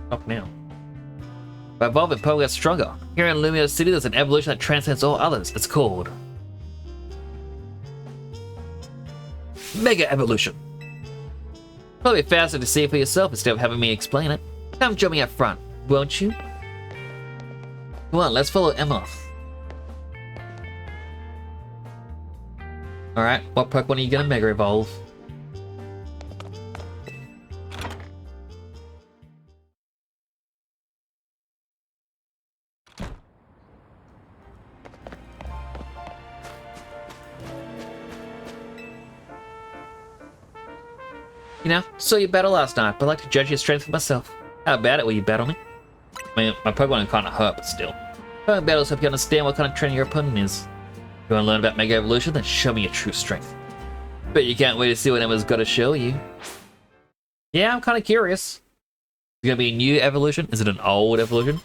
Stop now. By evolving, Pokemon gets stronger. Here in Lumios City, there's an evolution that transcends all others. It's called Mega Evolution. Probably faster to see it for yourself instead of having me explain it. Come join me up front, won't you? Come on, let's follow Emma. Alright, what Pokemon are you gonna Mega Evolve? You know, saw you battle last night, but I'd like to judge your strength for myself. How about it will you battle me? I mean, my Pokemon are kind of hurt, but still. Pokemon battles help you understand what kind of trainer your opponent is. If you want to learn about Mega Evolution, then show me your true strength. Bet you can't wait to see what Emma's got to show you. Yeah, I'm kind of curious. Is it going to be a new evolution? Is it an old evolution?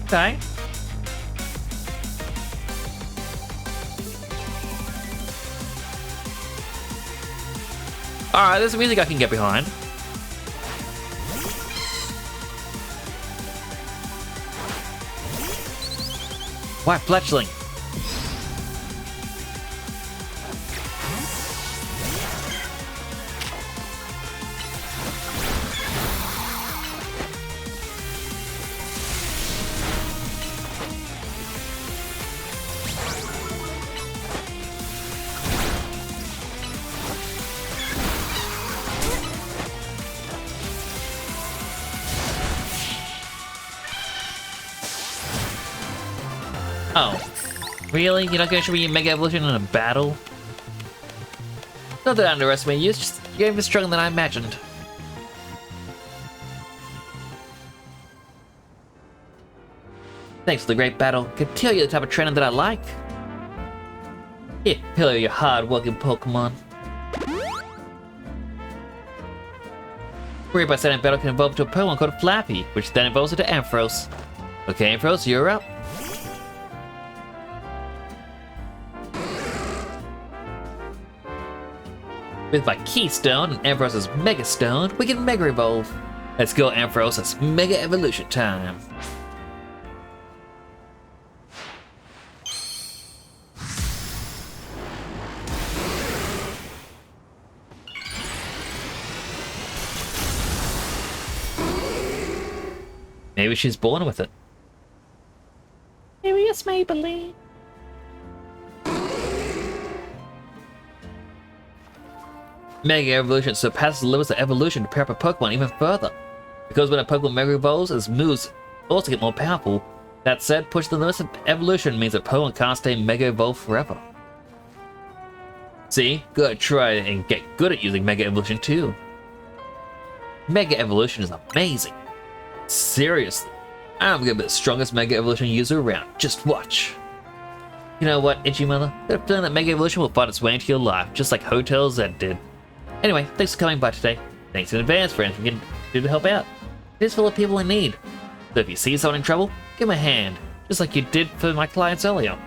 Okay. Alright, there's music I can get behind. White Fletchling. Oh, really? You're not going to show me your Mega Evolution in a battle? Not that I underestimate you, it's just you're even stronger than I imagined. Thanks for the great battle. I can tell you're the type of trainer that I like. Here, pillow your hard-working Pokemon. Worry by setting battle can evolve into a Pokemon called Flappy, which then evolves into Ampharos. Okay, Ampharos, you're up. With my Keystone and Ampharos' Mega Stone, we can Mega Evolve. Let's go, Ampharos, it's Mega Evolution time. Maybe she's born with it. Maybe it's Maybelline. Mega Evolution surpasses the limits of evolution to pair up a Pokemon even further. Because when a Pokemon Mega Evolves, its moves also get more powerful. That said, pushing the limits of evolution means that Pokemon can't stay Mega Evolved forever. See, gotta try and get good at using Mega Evolution too. Mega Evolution is amazing. Seriously, I'm gonna be the strongest Mega Evolution user around. Just watch. You know what, Itchy Mother? I got a feeling that Mega Evolution will find its way into your life, just like Hotel Z did. Anyway, thanks for coming by today. Thanks in advance for anything you can do to help out. It is full of people in need. So if you see someone in trouble, give them a hand, just like you did for my clients earlier.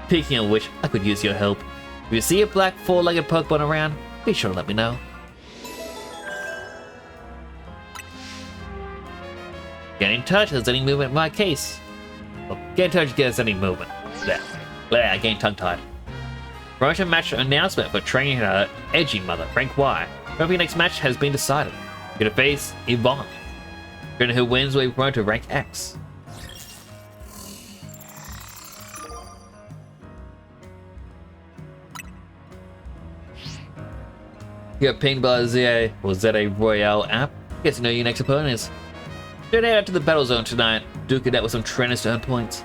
Speaking of which, I could use your help. If you see a black four-legged Pokemon around, be sure to let me know. Get in touch if there's any movement in my case. Well, get in touch if there's any movement. Blah, I getting tongue-tied. Promotion match announcement for training her Edgy Mother, rank Y. Hope your next match has been decided. You're gonna face Yvonne. Trainer who wins will be promoted to rank X. You got pinged by the ZA or ZA Royale app. Get to know your next opponent is. Head out to the battle zone tonight. Duke it out with some trainers to earn points.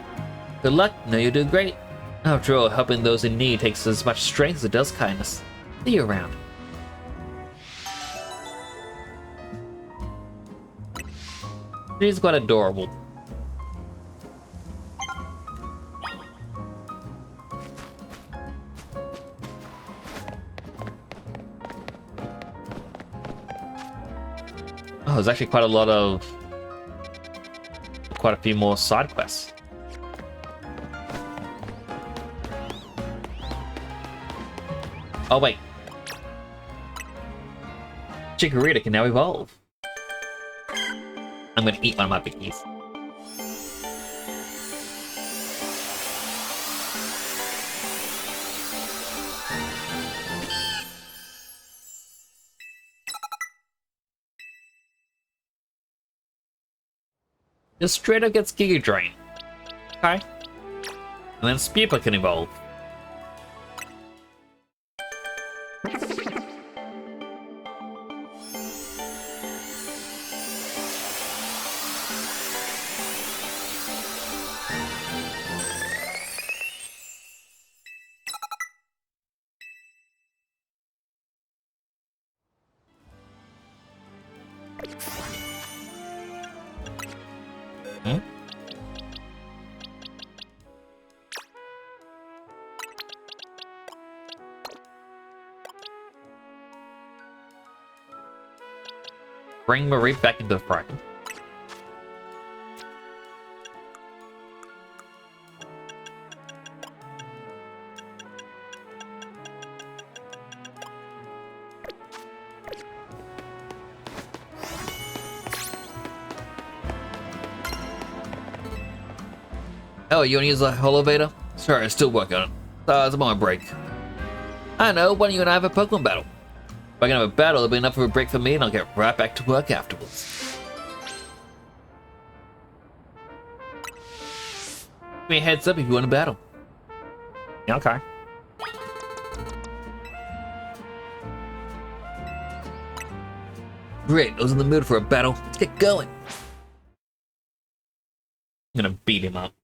Good luck, know you'll do great. After all, helping those in need takes as much strength as it does kindness. See you around. She's quite adorable. Oh, there's actually quite a few more side quests. Oh wait. Chikorita can now evolve. I'm gonna eat one of my biggies. Just straight up gets Giga Drain. Okay. And then Spewpa can evolve. Bring Marie back into the fray. Oh, you wanna use the Holovator? Sorry, I'm still working on it. It's on my break. I know, why don't you and I have a Pokemon battle? If I can have a battle, it'll be enough of a break for me and I'll get right back to work afterwards. Give me a heads up if you want a battle. Yeah, okay. Great, I was in the mood for a battle. Let's get going. I'm gonna beat him up.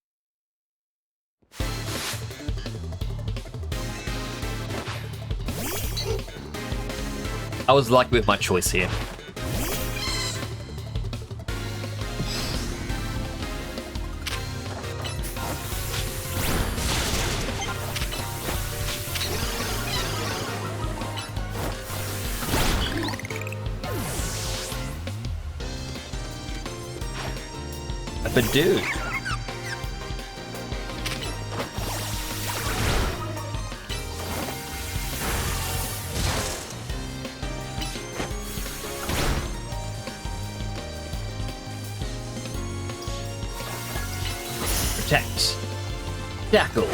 I was lucky with my choice here. A Bidoof. Protect. Tackle.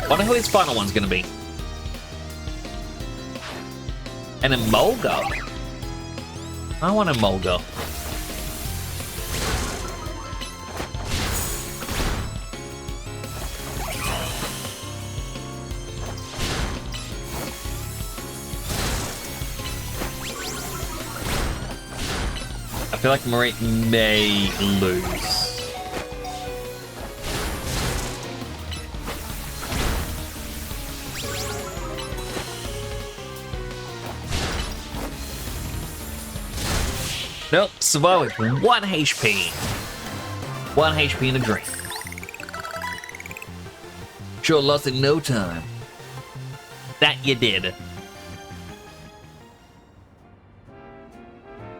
Wonder who his final one's gonna be. And a Mulga. I want a Mulga. I feel like Marie may lose. Nope, survive with 1 HP. 1 HP in a drink. Sure lost in no time. That you did.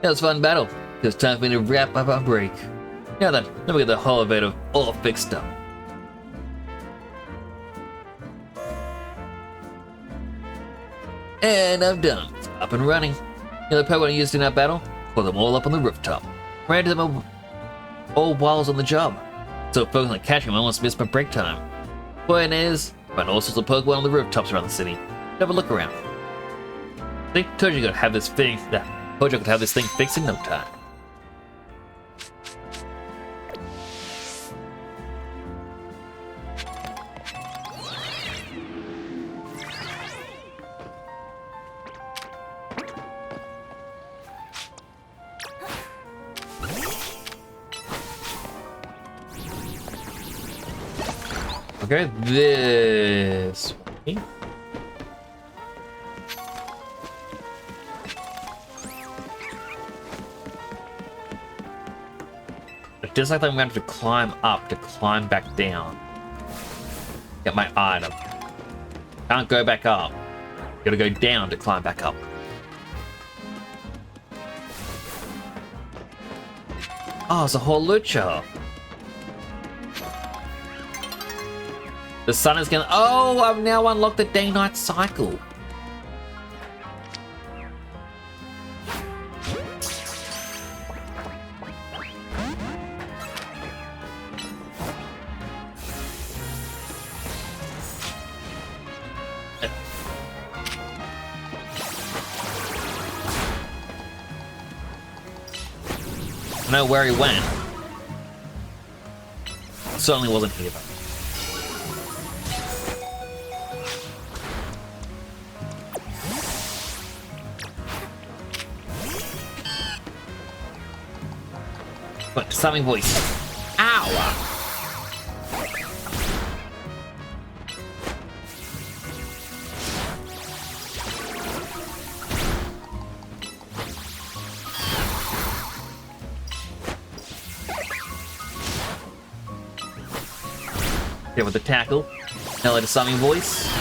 That was a fun battle. It's time for me to wrap up our break. Now then, let me get the whole elevator all fixed up. And I'm done. It's up and running. The Pokemon I used in our battle, put them all up on the rooftop. Ran to them all while I was on the job. So focused on catching them, I almost missed my break time. Point is, find all sorts of Pokemon on the rooftops around the city. Have a look around. See, told you I could have this thing. Told you I could have this thing fixed in no time. Okay, this way. It feels like I'm going to have to climb up to climb back down. Get my item. Can't go back up. Gotta go down to climb back up. Oh, it's a Hawlucha. The sun is gonna. Oh, I've now unlocked the day-night cycle. I know where he went. Certainly wasn't here though. But something voice. Ow! Here with the tackle. Now let a summing voice.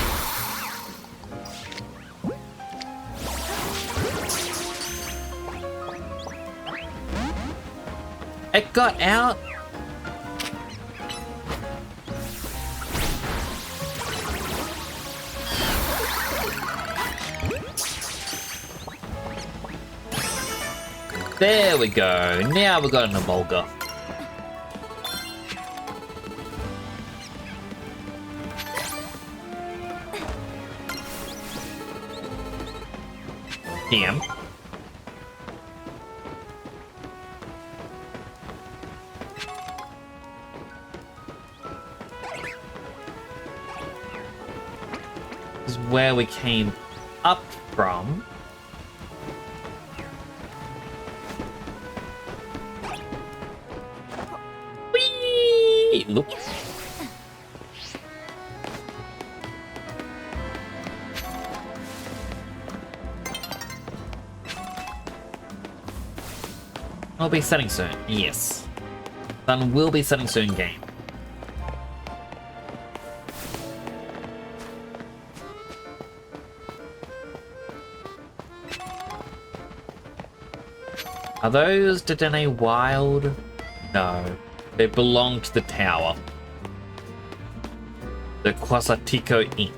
It got out. There we go. Now we've got an Emolga. Damn. This is where we came up from. Whee! Look. Will be setting soon. Yes. Sun will be setting soon game. Are those Dedenne wild? No. They belong to the tower. The Quasartico Inc.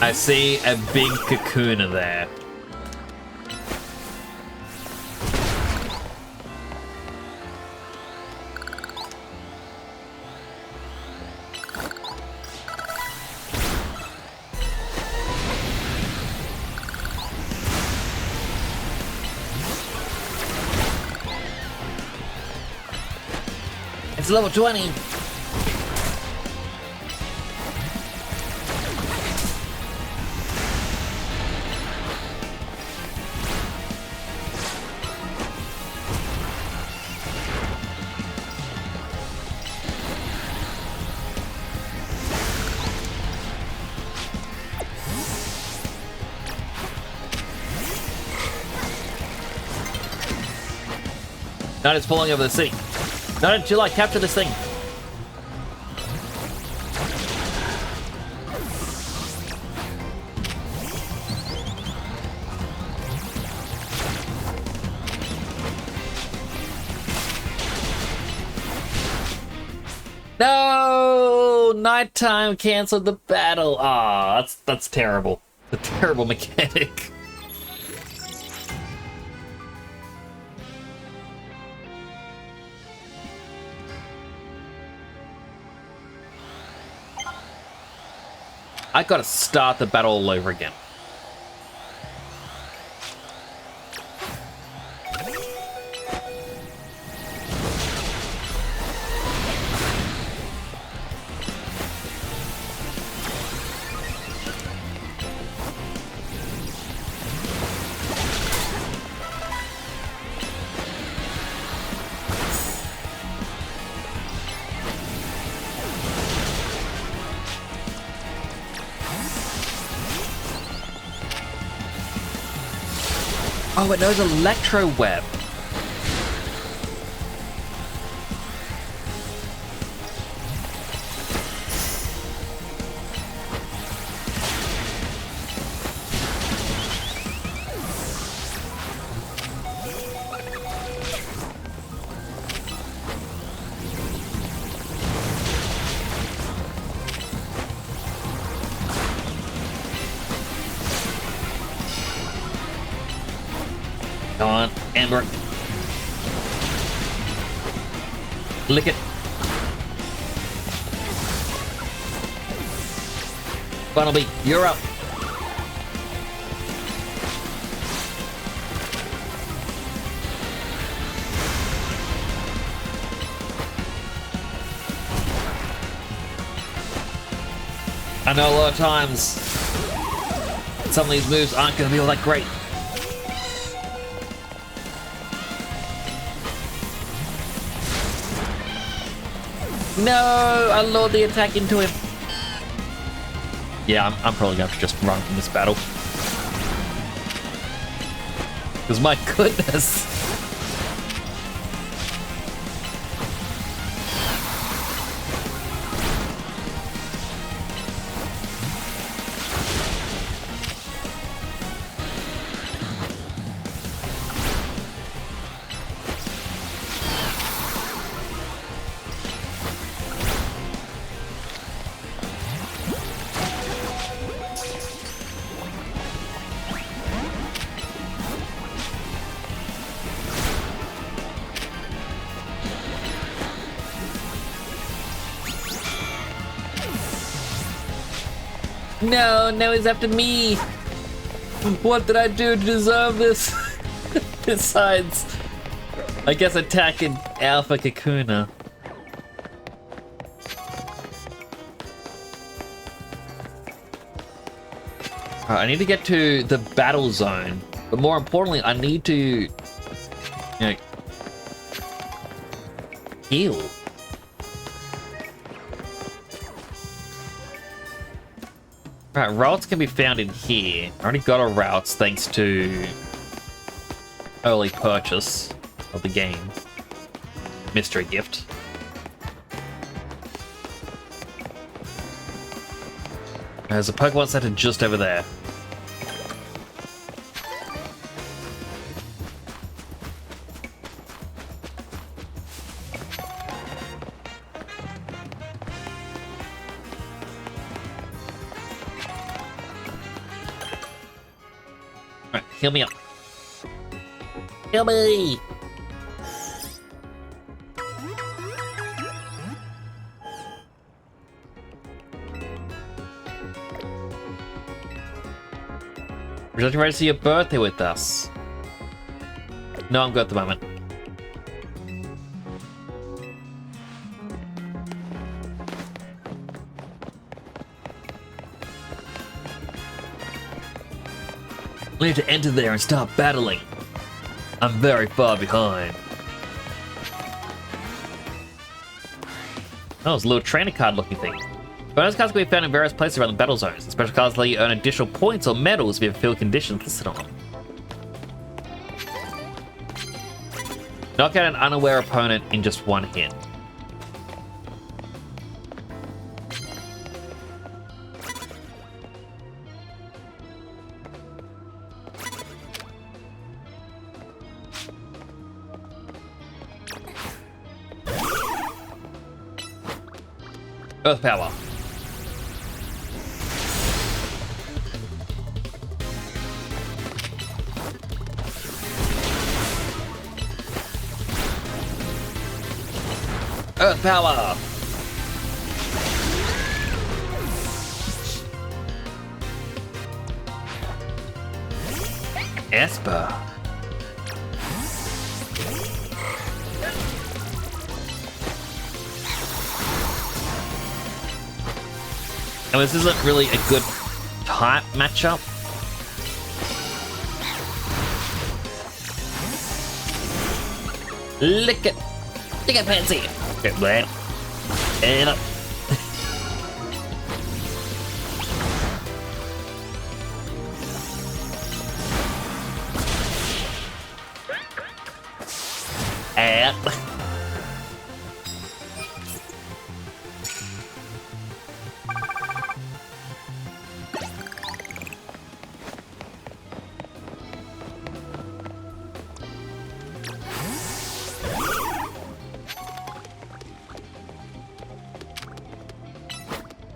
I see a big Kakuna there. It's It's level 20. Not it's falling over the city. Not until I capture this thing. No! Nighttime canceled the battle. Ah, that's terrible. The terrible mechanic. I gotta start the battle all over again. Oh, it knows Electro Web. Come on, Amber. Lick it. Funnelby, you're up. I know a lot of times some of these moves aren't going to be all that great. No, I lured the attack into him. Yeah, I'm probably going to have to just run from this battle. Because my goodness. No, now he's after me. What did I do to deserve this? Besides, I guess attacking Alpha Kakuna. Alright, I need to get to the battle zone, but more importantly, I need to, you know, heal. Right, routes can be found in here. I already got a routes thanks to early purchase of the game. Mystery gift. There's a Pokemon Center just over there. Heal me up. Heal me! Would you ready to see your birthday with us? No, I'm good at the moment. We need to enter there and start battling. I'm very far behind. Oh, it's a little trainer card looking thing. Bonus cards can be found in various places around the battle zones. The special cards let you earn additional points or medals if you have field conditions listed on them. Knock out an unaware opponent in just one hit. Earth power. Earth power. Esper. And this isn't really a good type matchup. Lick it. Lick it, Pansy. Okay, that. And up. And.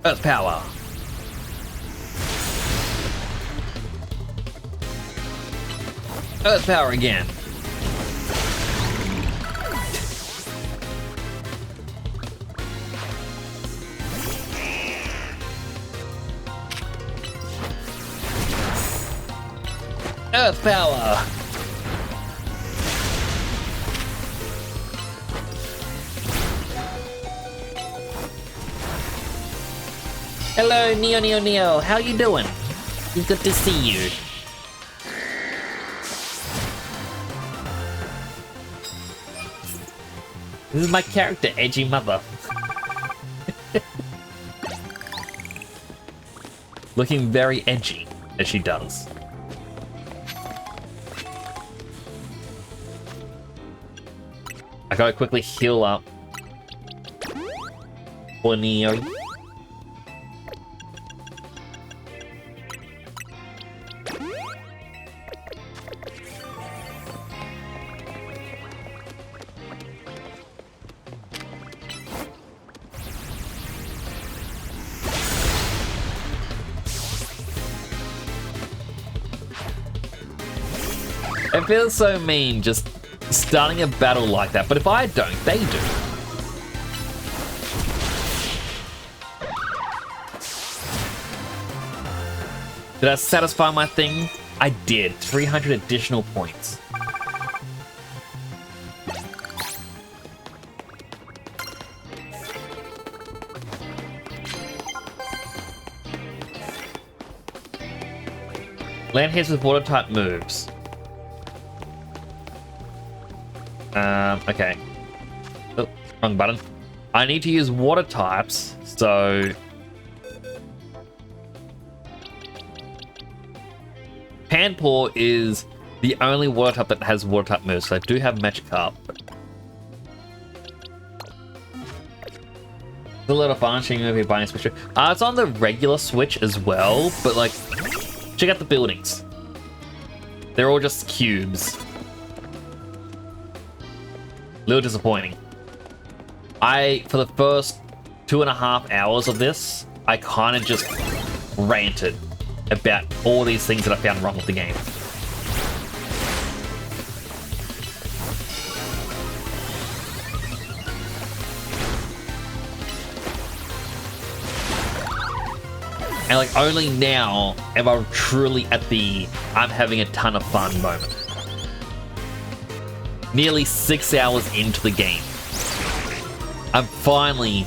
Earth power. Earth power again. Earth power. Hello, Neo. How you doing? It's good to see you. This is my character, Edgy Mother. Looking very edgy, as she does. I gotta quickly heal up for Neo. It feels so mean just starting a battle like that, but if I don't, they do. Did I satisfy my thing? I did. 300 additional points. Land hits with water type moves. Okay. Oh, wrong button. I need to use water types, so... Panpour is the only water type that has water type moves, so I do have Magikarp. It's a lot of fun checking over buying Switch. It's on the regular Switch as well, but like, check out the buildings. They're all just cubes. Little disappointing. For the first 2.5 hours of this, I kind of just ranted about all these things that I found wrong with the game. And like only now am I truly at the I'm having a ton of fun moment. Nearly 6 hours into the game, I'm finally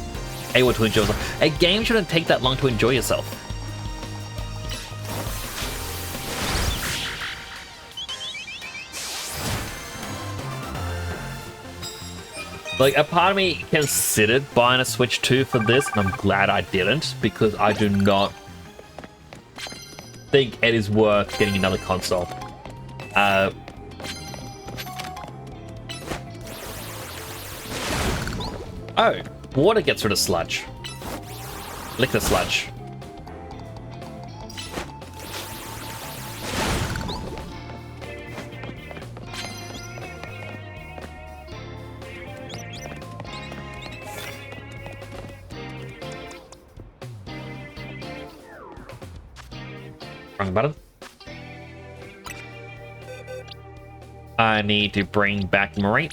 able to enjoy myself. A game shouldn't take that long to enjoy yourself. Like, a part of me considered buying a Switch 2 for this, and I'm glad I didn't, because I do not think it is worth getting another console. Oh, water gets rid of sludge. Liquor sludge. Wrong button. I need to bring back Marie.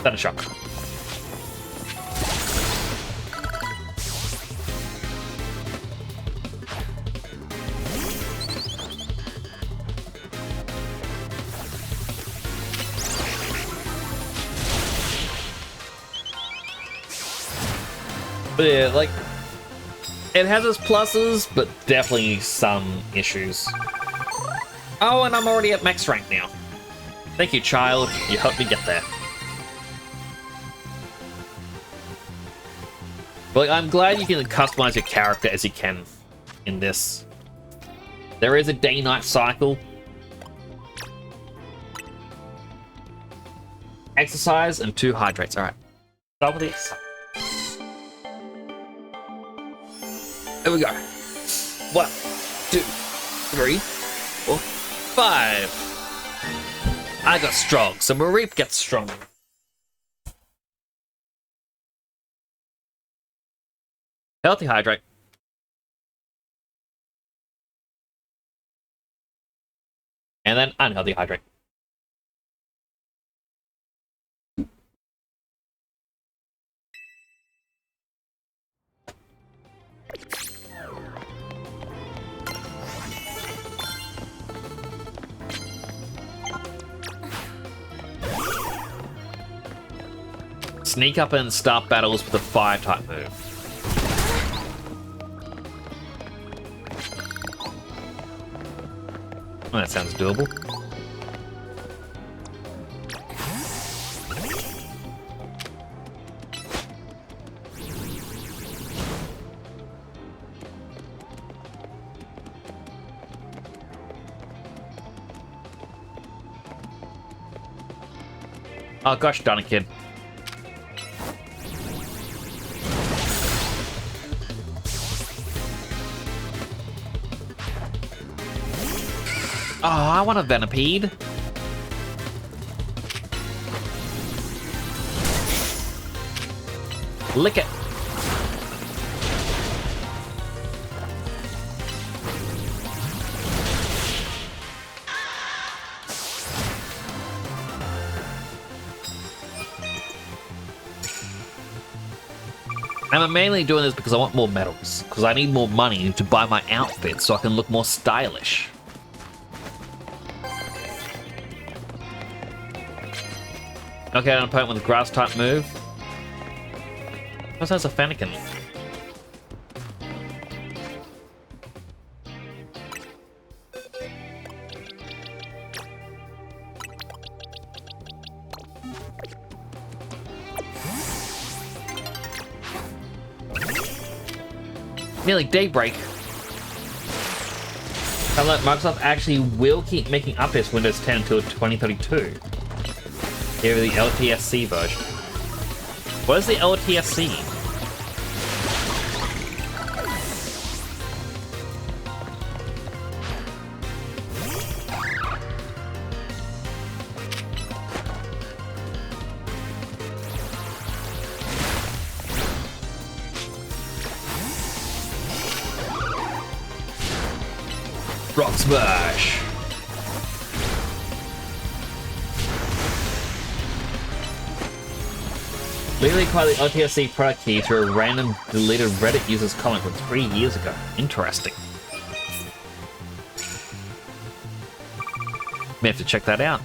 That a shock. But yeah, like, it has its pluses, but definitely some issues. Oh, and I'm already at max rank now. Thank you, child. You helped me get there. But like, I'm glad you can customize your character as you can in this. There is a day-night cycle. Exercise and 2 hydrates. All right. Start with the exercise. Here we go. 1, 2, 3, 4, 5. I got strong, so Marie gets stronger. Healthy hydrate. And then unhealthy hydrate. Sneak up and start battles with a fire type move. Oh, that sounds doable. Oh gosh darn it, kid. Oh, I want a Venipede. Lick it. I'm mainly doing this because I want more medals, because I need more money to buy my outfit so I can look more stylish. Okay, an opponent with a grass type move. What has a Fennekin? Nearly daybreak. Hello, Microsoft actually will keep making updates to Windows 10 until 2032. Here are the LTSC version. What is the LTSC? Rock Smash! Legally acquired the OTSC product key through a random deleted Reddit user's comment from 3 years ago. Interesting. May have to check that out.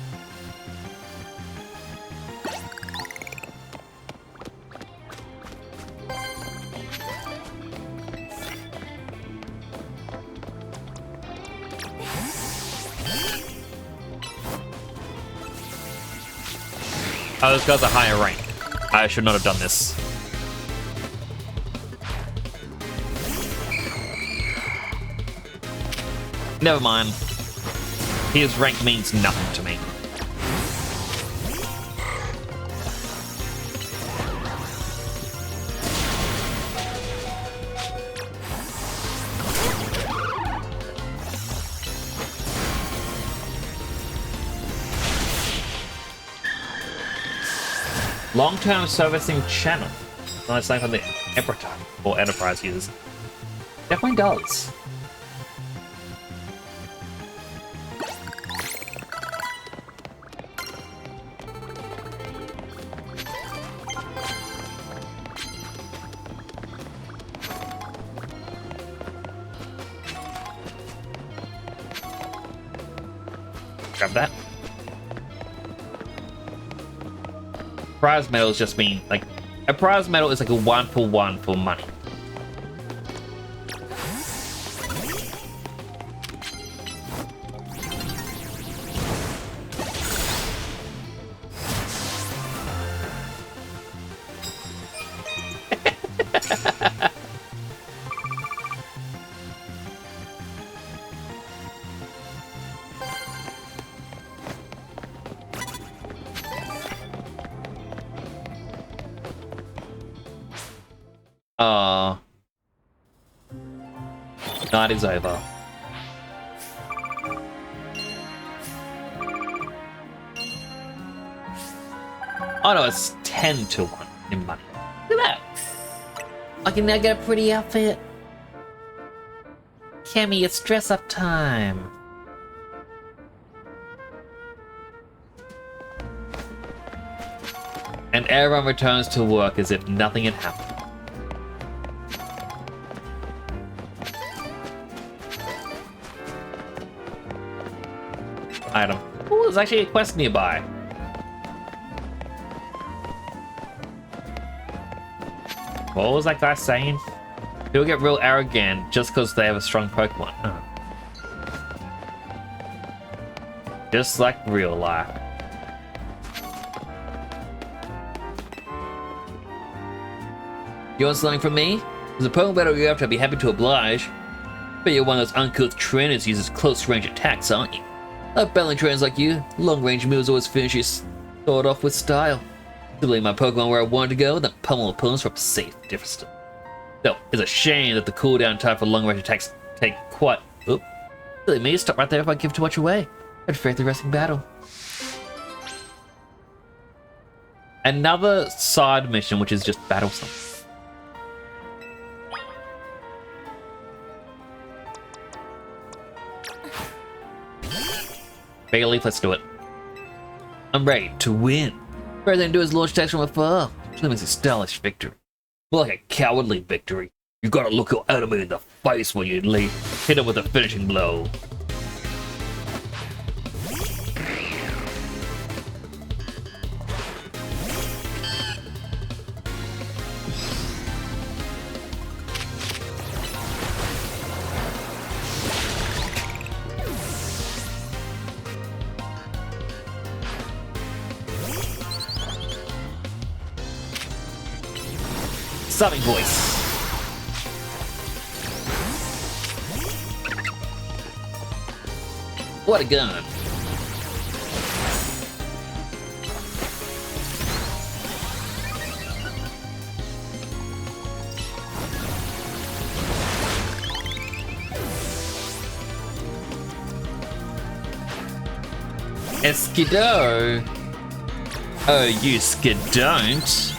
Oh, this guy's a higher rank. I should not have done this. Never mind. His rank means nothing to me. Long-term servicing channel. Nice name for the Enterprise or Enterprise users. Definitely does. Grab that. Prize medals just mean like a prize medal is like a 1-for-1 for money. Night is over. Oh no, it's 10-1 in money. Look at that. I can now get a pretty outfit. Cammy, it's dress up time. And everyone returns to work as if nothing had happened. Item. Oh, there's actually a quest nearby. What was that guy saying? People get real arrogant just because they have a strong Pokemon. Oh. Just like real life. You want something from me? There's a Pokemon battle you have to be happy to oblige. But you're one of those uncouth trainers who uses close-range attacks, aren't you? Like battling trainers like you, long-range moves always finish you start off with style. To leave my Pokemon where I wanted to go, then pummel opponents from a safe distance. Though, it's a shame that the cooldown time for long-range attacks take quite... Oop. Silly me, stop right there if I give too much away. I'd fear the rest in battle. Another side mission, which is just battle something. Bailey, let's do it. I'm ready to win. Better than do is launch attacks from afar. That means a stylish victory. More like a cowardly victory. You gotta look your enemy in the face when you hit him with a finishing blow. Summing voice. What a gun. Eskido. Oh, you skidon't.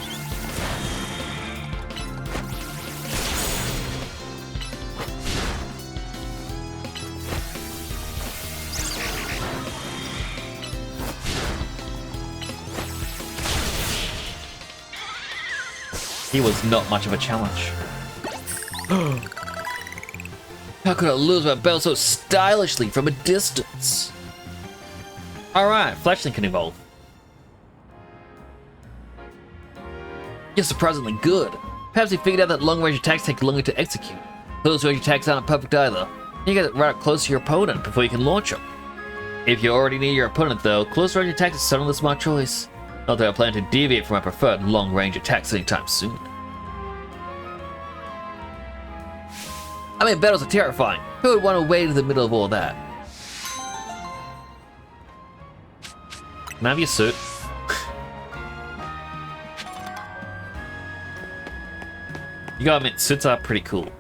He was not much of a challenge. How could I lose my belt so stylishly from a distance? Alright, Fletchling can evolve. You're surprisingly good. Perhaps you figured out that long-range attacks take longer to execute. Close-range attacks aren't perfect either. You get right up close to your opponent before you can launch them. If you're already near your opponent though, close-range attacks is certainly a smart choice. Not that I plan to deviate from my preferred long-range attacks anytime soon. I mean, battles are terrifying. Who would want to wade in the middle of all that? Can I have your suit? You gotta admit, suits are pretty cool.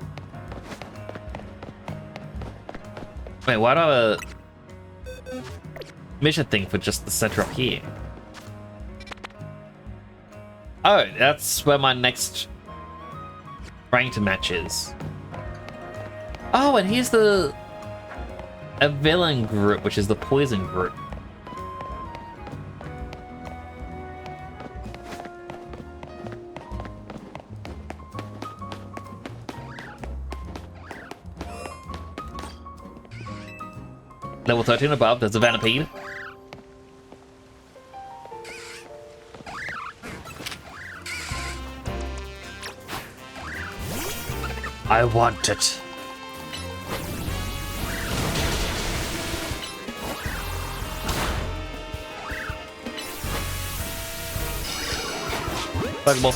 Wait, why do I have a mission thing for just the center up here? Oh, that's where my next ranked match is. Oh, and here's a villain group, which is the poison group. Level 13 above, there's a Vanipede. I want it. Pokeball.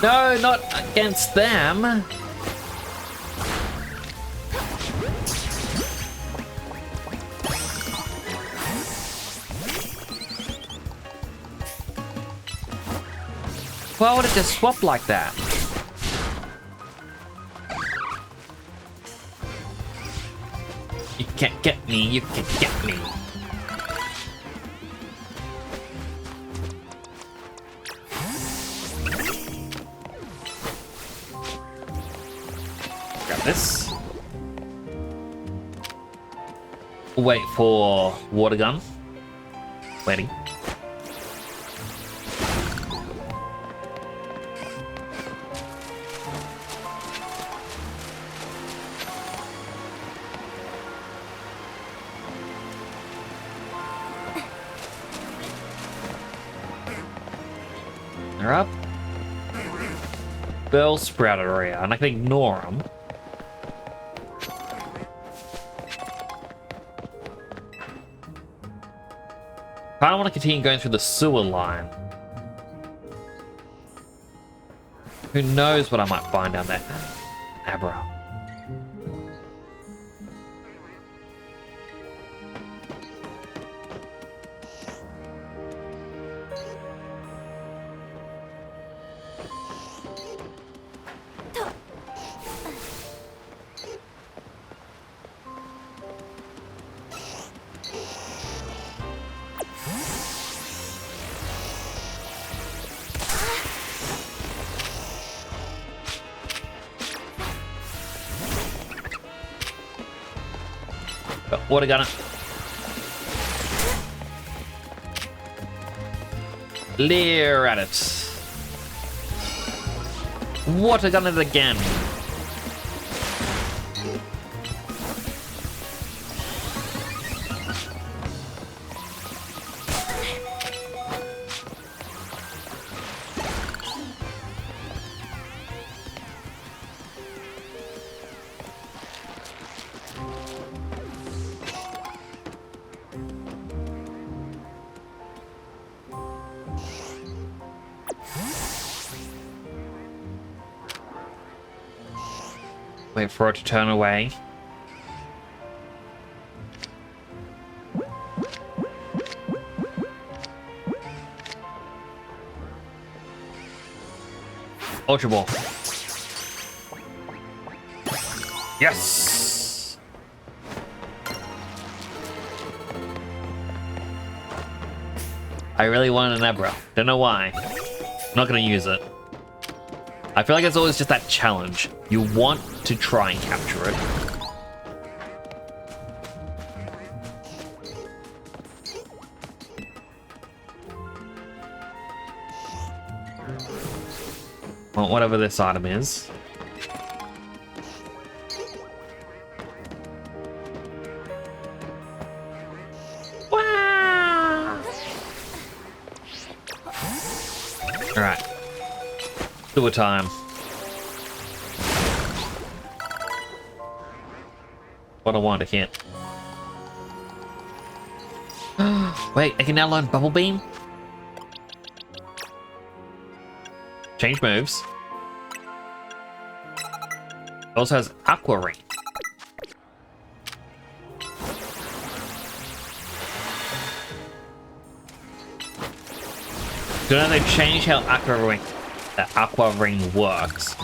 No, not against them. Why would it just swap like that? You can't get me, you can't get me. Grab this. Wait for water gun. Waiting. They're up. Bellsprout area, and I can ignore them. I don't want to continue going through the sewer line. Who knows what I might find down there? Abra. Water gunner. Leer at it. Water gun it again. Wait for it to turn away. Ultra Ball. Yes! I really wanted an Abra. Don't know why. I'm not gonna use it. I feel like it's always just that challenge. You want to try and capture it. Well, whatever this item is. Wow! All right. Sewer time. What I want, I can't. Wait, I can now learn Bubble Beam? Change moves. It also has Aqua Ring. Don't know if they changed how the Aqua Ring works.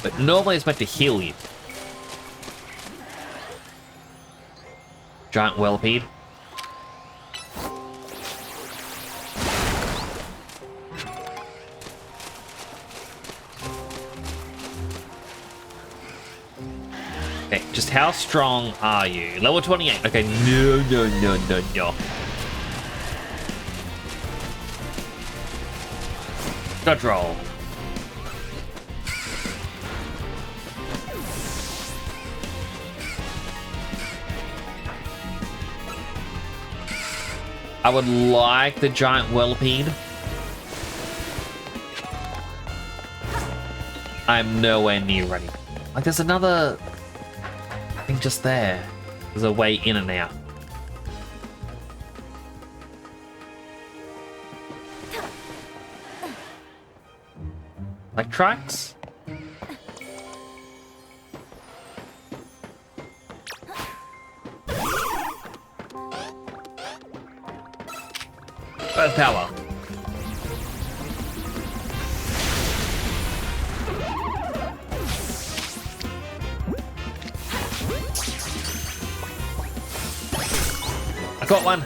But normally it's meant to heal you. Giant Whirlipede. Okay, just how strong are you? Level 28. Okay, no. Dodge roll. I would like the giant Whirlipede. I'm nowhere near ready. Like, there's another thing just there. There's a way in and out. Like tracks? Earth power. I got one.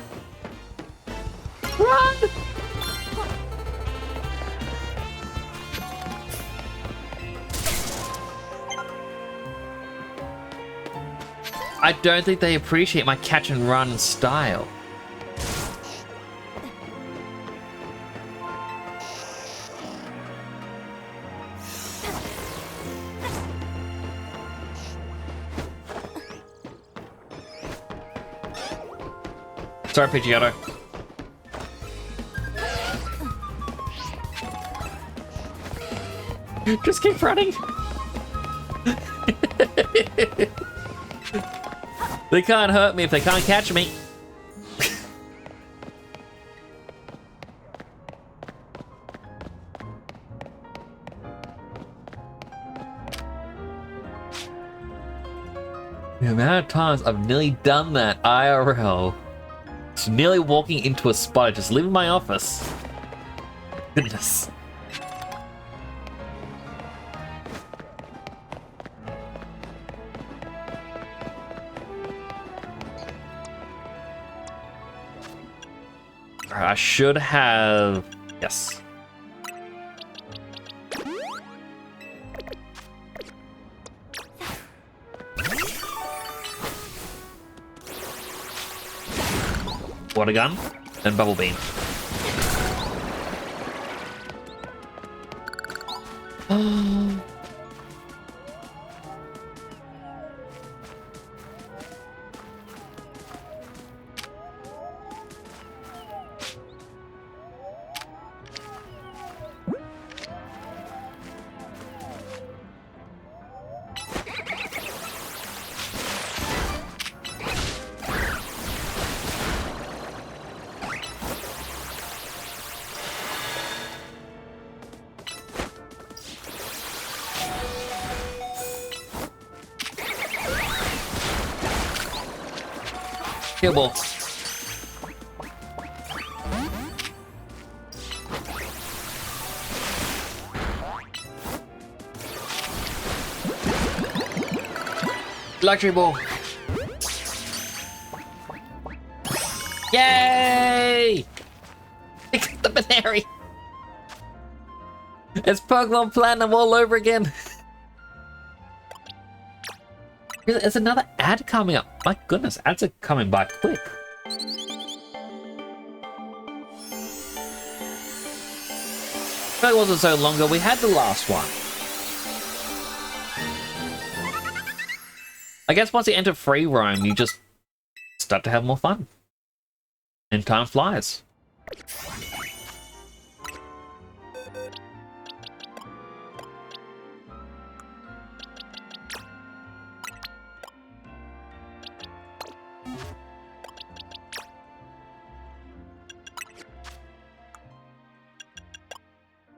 Run! I don't think they appreciate my catch and run style. Sorry, Pidgeotto. Just keep running. They can't hurt me if they can't catch me. The amount of times I've nearly done that IRL. It's nearly walking into a spot, just leaving my office. Goodness. I should have... Yes. Water gun and bubble beam. Kill ball. Luxury ball. Yay! Pick up the Banary. It's Pokemon Platinum all over again. There's another ad coming up. My goodness, ads are coming by quick. It wasn't so long ago. We had the last one. I guess once you enter free roam, you just start to have more fun. And time flies.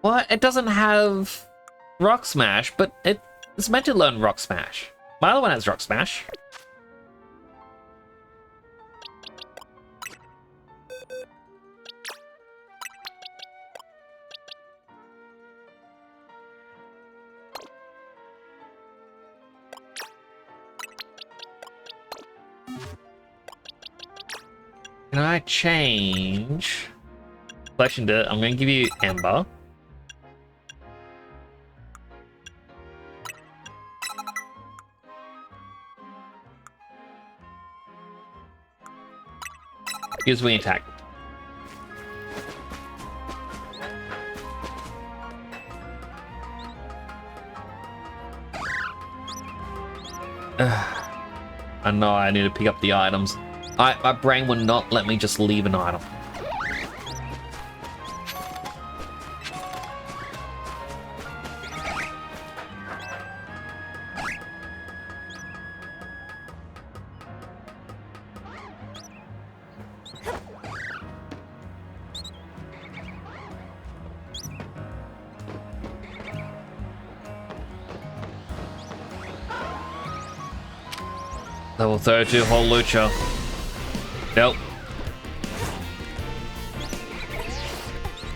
Well, it doesn't have Rock Smash, but it's meant to learn Rock Smash. My other one has Rock Smash. Can I change? Collection dirt. I'm going to give you Ember. Use wing attack. I know I need to pick up the items. My brain will not let me just leave an item. Level 32 whole Lucha. Nope.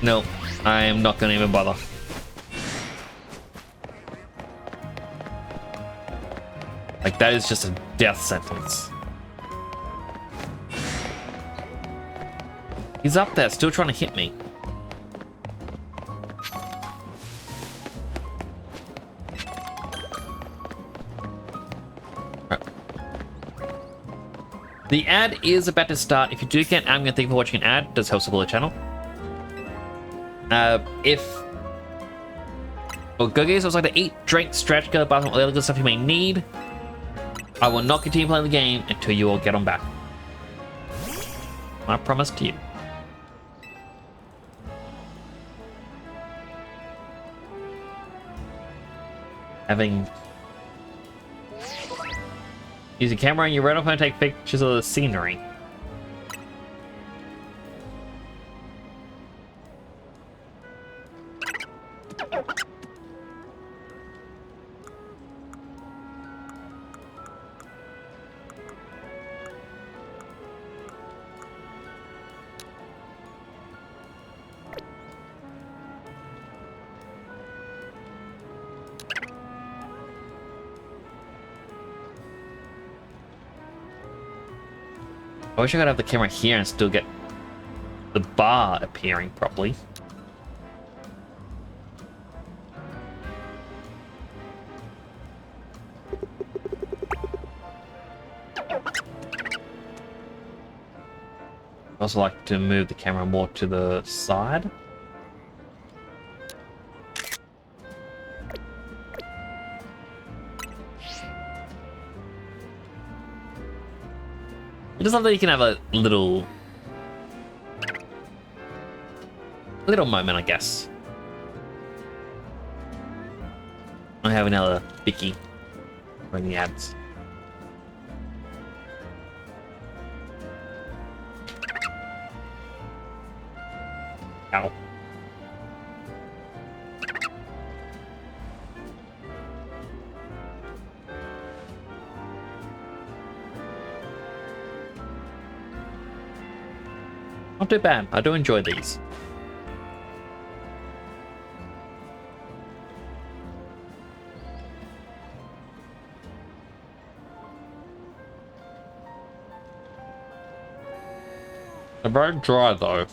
Nope. I am not gonna even bother. Like, that is just a death sentence. He's up there, still trying to hit me. The ad is about to start. If you do get, I'm gonna thank you for watching an ad. It does help support the channel. Go get yourselves like to eat, drink, stretch, go to the bathroom, all the other good stuff you may need. I will not continue playing the game until you all get on back. I promise to you. Having use a camera and you're right off and take pictures of the scenery. I wish I could have the camera here and still get the bar appearing properly. I'd also like to move the camera more to the side. I just love that you can have a little moment, I guess. I have another Vicky running the ads. Ow. Not too bad. I do enjoy these. They're very dry though.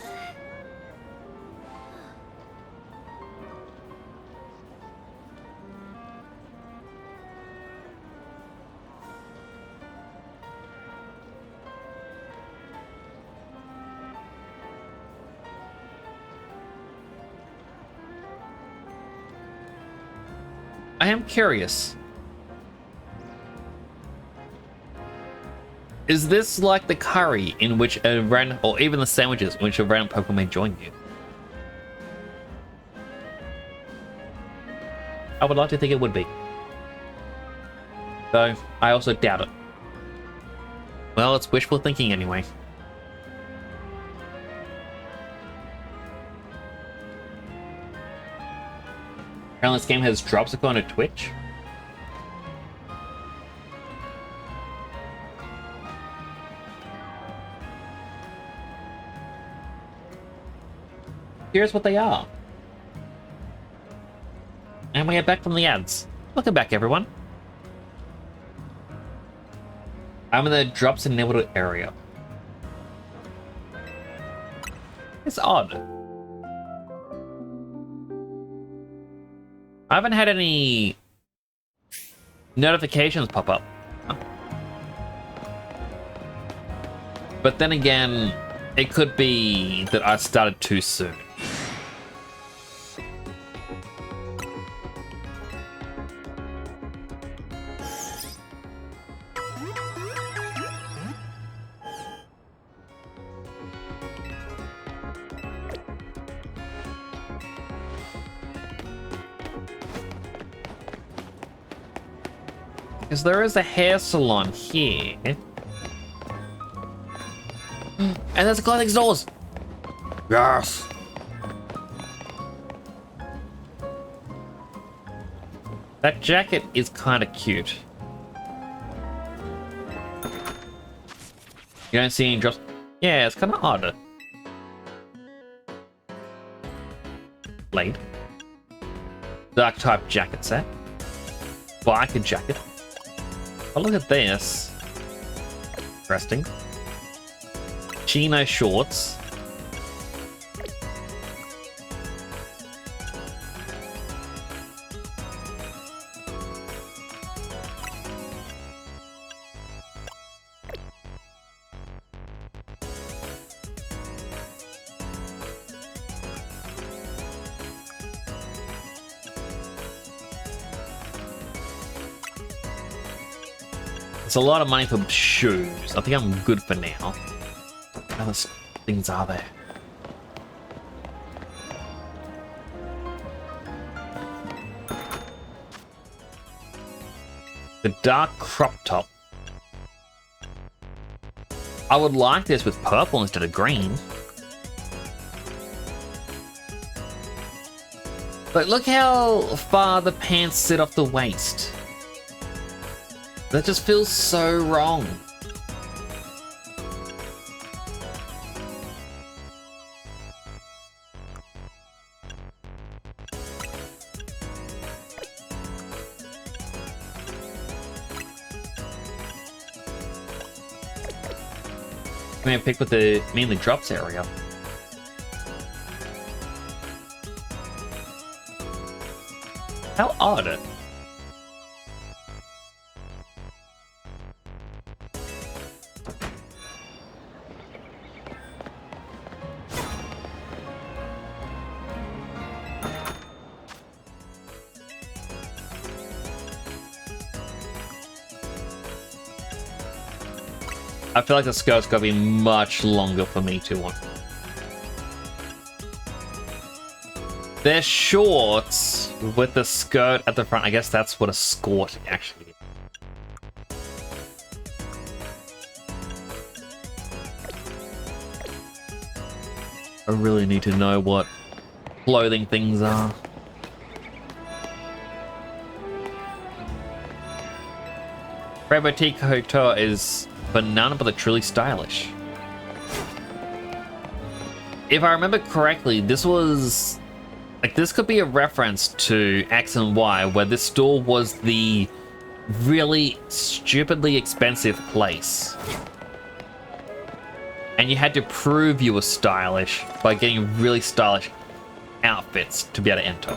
I am curious. Is this like the curry in which a random, or even the sandwiches in which a random Pokemon may join you? I would like to think it would be. Though, I also doubt it. Well, it's wishful thinking anyway. Apparently this game has drops according to Twitch. Here's what they are. And we are back from the ads. Welcome back, everyone. I'm in the drops enabled area. It's odd. I haven't had any notifications pop up. But then again, it could be that I started too soon. Because there is a hair salon here. And there's a clothing stores. Yes. That jacket is kind of cute. You don't see any drops. Yeah, it's kind of odd. Blade. Dark type jacket set. Biker jacket. Oh, look at this. Interesting. Chino shorts. It's a lot of money for shoes. I think I'm good for now. What other things are there? The dark crop top. I would like this with purple instead of green. But look how far the pants sit off the waist. That just feels so wrong. I mean, I pick with the mainly drops area. How odd. I feel like the skirt's gotta be much longer for me to want. They're shorts with the skirt at the front. I guess that's what a skirt actually is. I really need to know what clothing things are. Red Boutique Hotel is banana, but they're truly stylish. If I remember correctly, this was like, this could be a reference to X and Y, where this store was the really stupidly expensive place. And you had to prove you were stylish by getting really stylish outfits to be able to enter.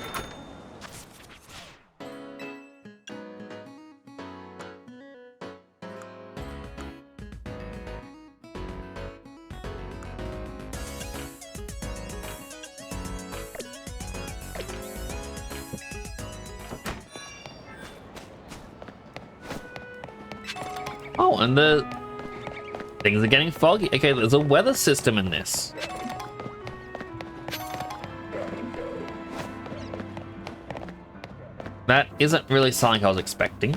Oh, and the things are getting foggy. Okay, there's a weather system in this. That isn't really something I was expecting.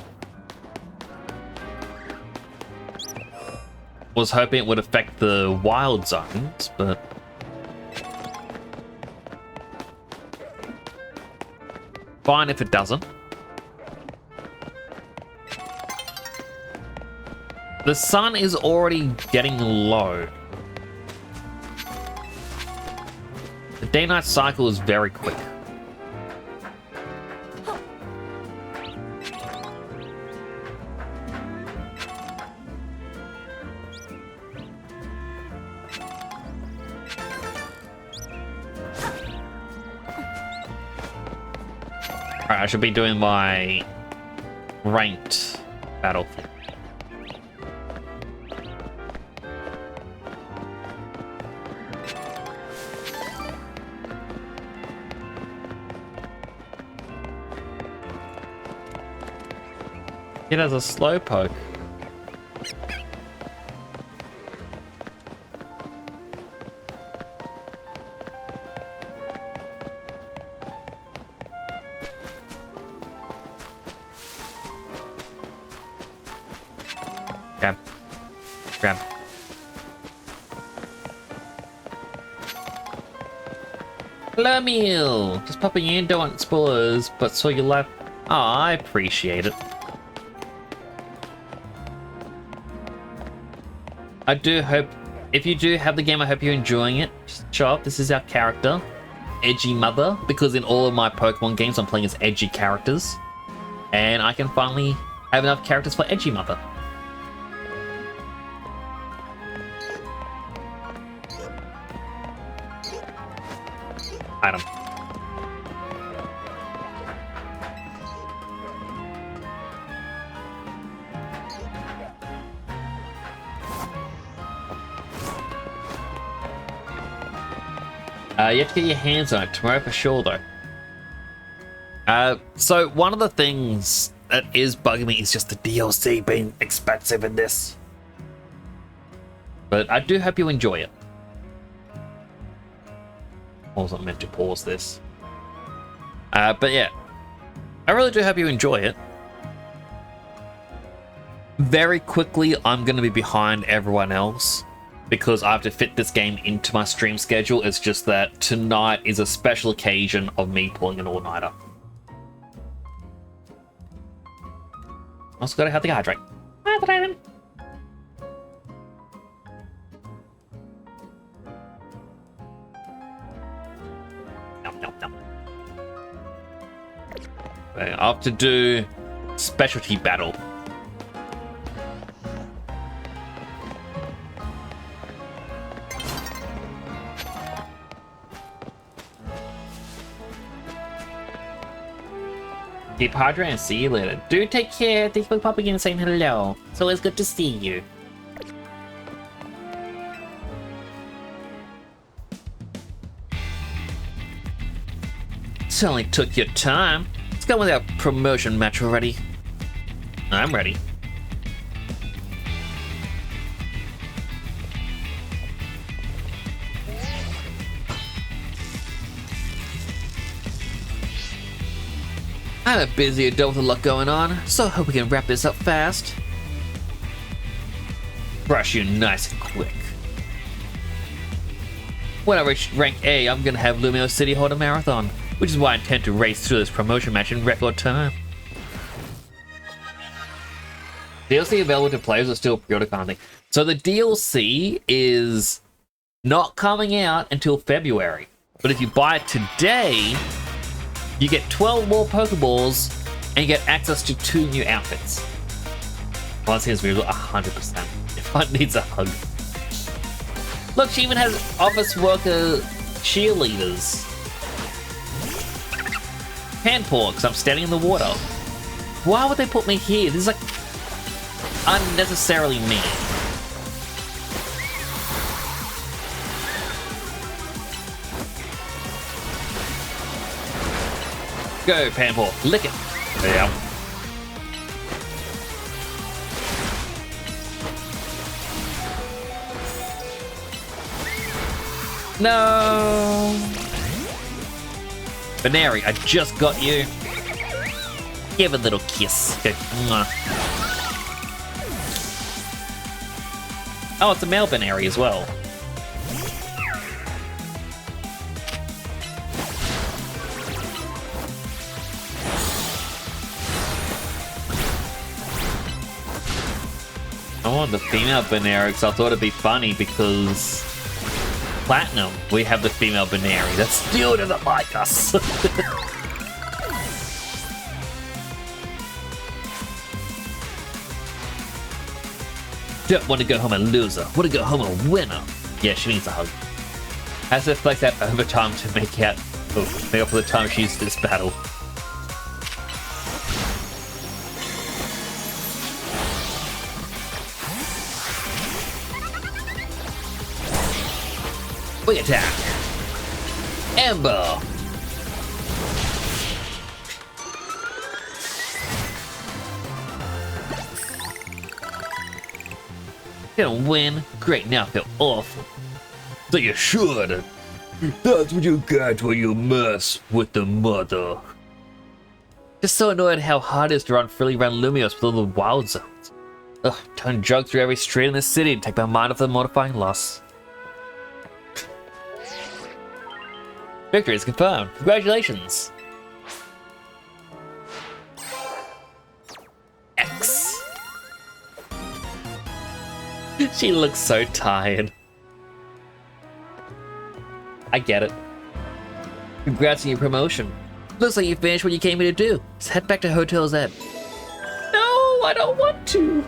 Was hoping it would affect the wild zones, but fine if it doesn't. The sun is already getting low. The day-night cycle is very quick. Alright, I should be doing my ranked battle. It has a slowpoke. Grab. Grab. Hello, Meal! Just popping in, don't want spoilers, but saw you live. Oh, I appreciate it. I do hope, if you do have the game, I hope you're enjoying it. Just show up, this is our character, Edgy Mother, because in all of my Pokemon games I'm playing as edgy characters. And I can finally have enough characters for Edgy Mother. Item. You have to get your hands on it tomorrow for sure, though. So one of the things that is bugging me is just the DLC being expensive in this. But I do hope you enjoy it. I wasn't meant to pause this. But yeah, I really do hope you enjoy it. Very quickly, I'm going to be behind everyone else, because I have to fit this game into my stream schedule. It's just that tonight is a special occasion of me pulling an all-nighter. Also gotta have the hydrate. Hydrating. Nom, nom, nom. I have to do specialty battle. Keep hydrated and see you later. Do take care. Thank you for popping in and saying hello. It's always good to see you. Certainly took your time. Let's go with our promotion match already. I'm ready. I'm a busy adult with a lot going on, so I hope we can wrap this up fast. Brush you nice and quick. When I reach rank A, I'm gonna have Lumio City hold a marathon, which is why I intend to race through this promotion match in record time. DLC available to players are still pre-order currently. So the DLC is not coming out until February, but if you buy it today, you get 12 more Pokeballs, and you get access to 2 new outfits. Once here's Weasel, 100%. If one needs a hug. Look, she even has office worker cheerleaders. Panpour, because I'm standing in the water. Why would they put me here? This is like unnecessarily mean. Go, Panpour. Lick it. Yeah. No. Baneri, I just got you. Give a little kiss. Okay. Mwah. Oh, it's a male Baneri as well. want the female Baneri because I thought it'd be funny because Platinum, we have the female Baneri that still doesn't like us. Don't want to go home a loser, want to go home a winner. Yeah, she needs a hug. Has to flex that overtime to make up for the time she used this battle. Wing attack! Amber! Gonna win? Great, now I feel awful. So you should. That's what you get when you mess with the mother. Just so annoyed how hard it is to run freely around Lumios with all the wild zones. Ugh, turn jug through every street in the city and take my mind off the mortifying loss. Victory is confirmed. Congratulations. X. She looks so tired. I get it. Congrats on your promotion. Looks like you finished what you came here to do. Let's head back to Hotel Z. No, I don't want to.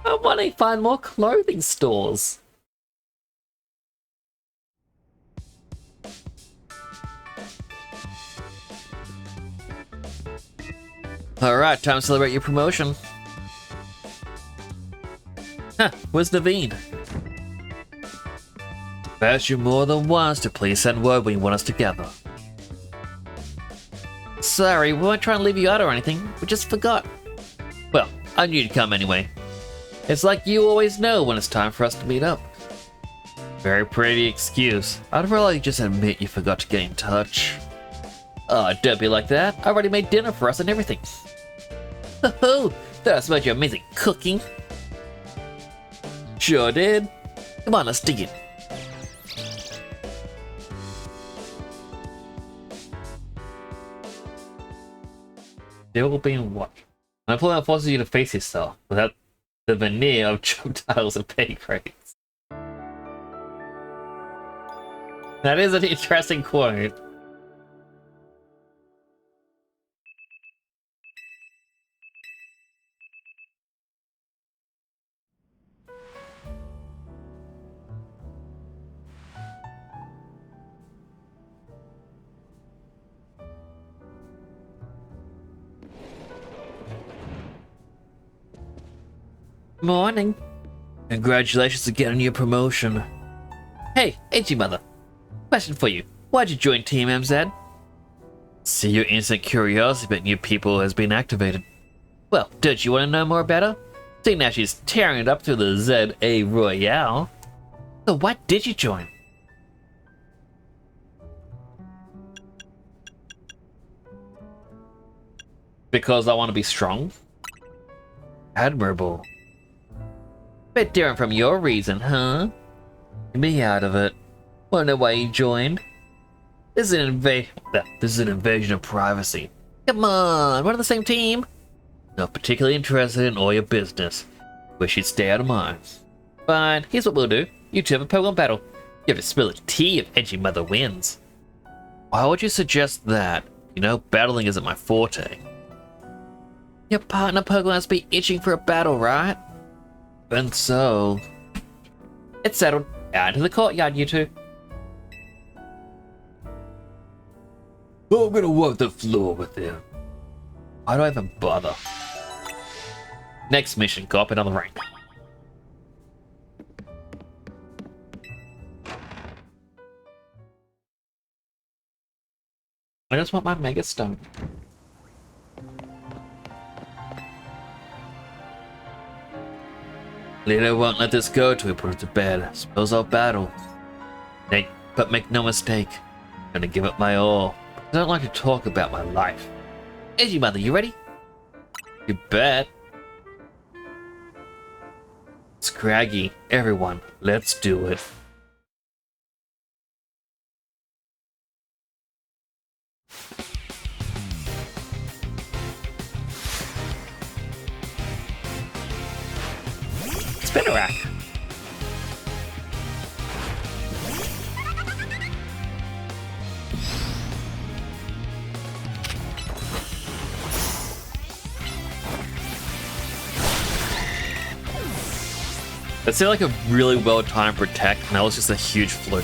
I want to find more clothing stores. Alright, time to celebrate your promotion. Huh, where's Naveen? I've asked you more than once to please send word when you want us together. Sorry, we weren't trying to leave you out or anything, we just forgot. Well, I knew you'd come anyway. It's like you always know when it's time for us to meet up. Very pretty excuse. I'd rather you just admit you forgot to get in touch. Oh, don't be like that. I already made dinner for us and everything. Oh, that smelled your amazing cooking. Sure did. Come on, let's dig in. Still being watched. Unemployment forces you to face yourself without the veneer of job titles and pay grades. That is an interesting quote. Morning. Congratulations again on your promotion. Hey, Edgy Mother. Question for you. Why'd you join Team MZ? See your instant curiosity about new people has been activated. Well, don't you want to know more about her? See now she's tearing it up through the ZA Royale. So why did you join? Because I want to be strong? Admirable. Bit different from your reason, huh? Get me out of it. Wanna know why you joined? This is an invasion of privacy. Come on, we're on the same team. Not particularly interested in all your business. Wish you'd stay out of mine. Fine, here's what we'll do. You two have a Pokemon battle. You have to spill the tea if Edgy Mother wins. Why would you suggest that? You know, battling isn't my forte. Your partner Pokemon must be itching for a battle, right? And so... It's settled. Out to the courtyard, you two. I'm gonna wipe the floor with him. Why do I even bother? Next mission, go up another rank. I just want my Mega Stone. Leader won't let this go till we put it to bed. Suppose I'll battle. But make no mistake, I'm gonna give it my all. I don't like to talk about my life. Edgy Mother, you ready? You bet. Scraggy, everyone, let's do it. Spinarak. That seemed like a really well-timed protect, and that was just a huge fluke.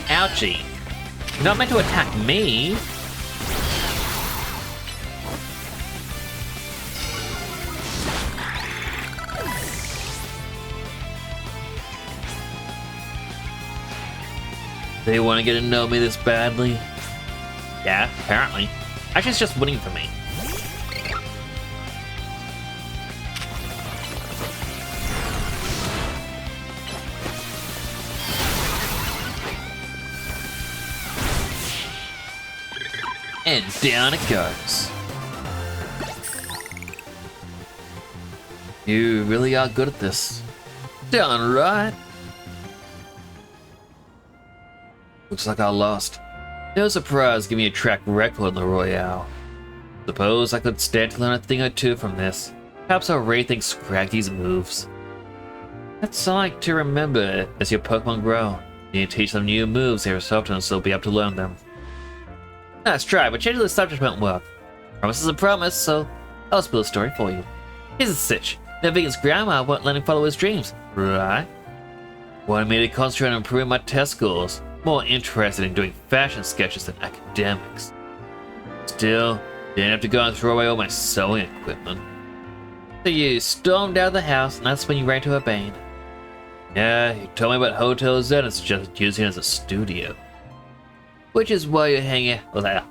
Ouchie. You're not meant to attack me. They want to get to know me this badly? Yeah, apparently. Actually, it's just winning for me. And down it goes. You really are good at this. Done right. Looks like I lost. No surprise, give me a track record in the Royale. Suppose I could stand to learn a thing or two from this. Perhaps I'll rethink Scraggy's moves. That's something to remember as your Pokemon grow. You teach them new moves every so often, so they'll be able to learn them. Nice try, but changing the subject won't work. Promise is a promise, so I'll spill a story for you. Here's the sitch. Vegan's grandma won't let him follow his dreams, right? Wanted me to concentrate on improving my test scores. More interested in doing fashion sketches than academics. Still, didn't have to go and throw away all my sewing equipment. So you stormed out of the house, and that's when you ran to Urbane. Yeah, you told me about Hotel Zen and suggested using it as a studio. Which is why you hang out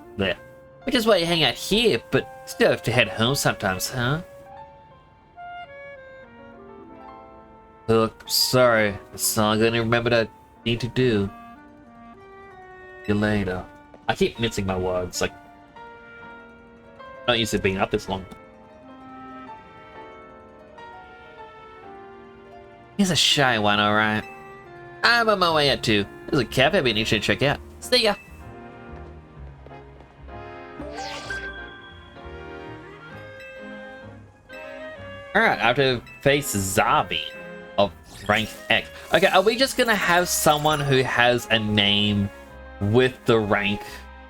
Which is why you hang out here, but still have to head home sometimes, huh? Look, sorry, that's all I'm gonna remember to need to do. See you later. I keep mincing my words, like I'm not used to being up this long. He's a shy one, alright. I'm on my way out too. There's a cafe you should check out. See ya! Alright, I have to face Zavi of rank X. Okay, are we just gonna have someone who has a name with the rank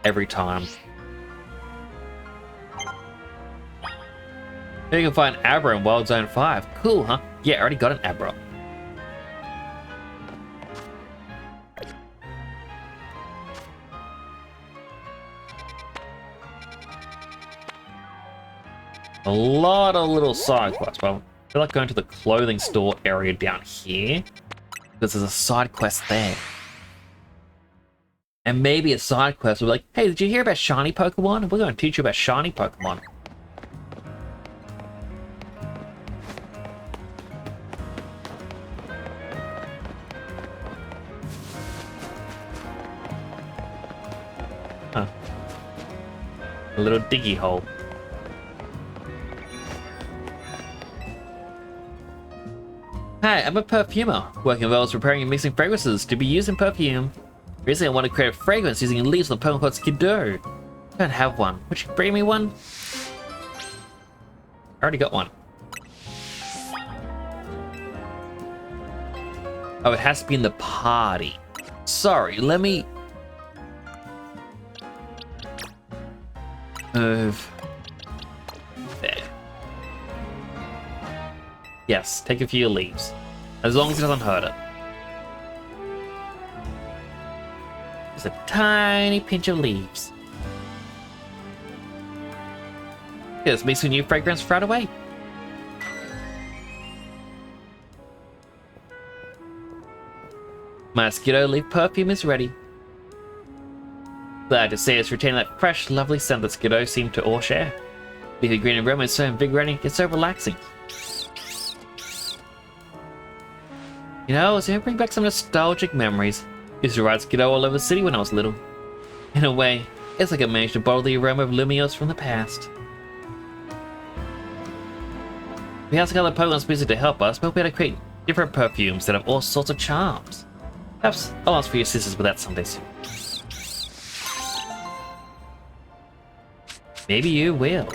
every time? Here you can find Abra in Wild Zone 5. Cool, huh? Yeah, I already got an Abra. A lot of little side quests. Well, I feel like going to the clothing store area down here, because there's a side quest there. And maybe a side quest will be like, hey, did you hear about shiny Pokemon? We're going to teach you about shiny Pokemon. Huh. A little diggy hole. Hi, I'm a perfumer, working well as preparing and mixing fragrances to be used in perfume. Recently I want to create a fragrance using leaves from the Pokemon called Skidoo. I don't have one. Would you bring me one? I already got one. Oh, it has to be in the party. Sorry, let me move there. Yes, take a few leaves. As long as it doesn't hurt it. Just a tiny pinch of leaves. Let's make some new fragrance right away. My Skidoo leaf perfume is ready. Glad to see it's retaining that fresh, lovely scent that Skidoo seem to all share. Leafy green aroma is so invigorating, it's so relaxing. You know, it's gonna bring back some nostalgic memories. Used to ride Skidoo all over the city when I was little. In a way, it's like I managed to bottle the aroma of Lumiose from the past. We have some other Pokemon species to help us, but we'll be able to create different perfumes that have all sorts of charms. Perhaps I'll ask for your assistance with that someday soon. Maybe you will.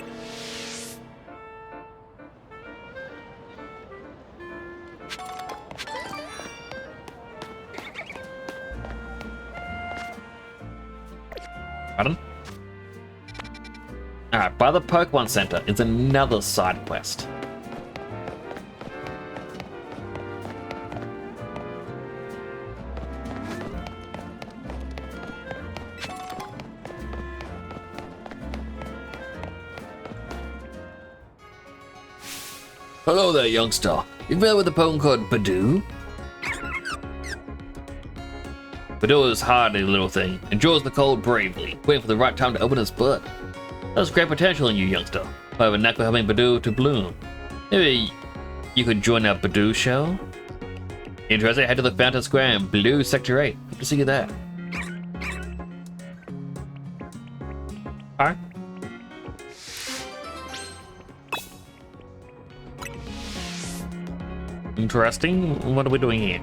Pardon? Alright, by the Pokemon Center is another side quest. Hello there, youngster. You familiar with the Pokemon called Badoo? Badoo is a hardy little thing, endures the cold bravely, waiting for the right time to open its butt. There's great potential in you, youngster. I have a knack for helping Badoo to bloom. Maybe you could join our Badoo show? Interested? Head to the Fountain Square in Blue Sector 8. Hope to see you there. Alright. Interesting. What are we doing here?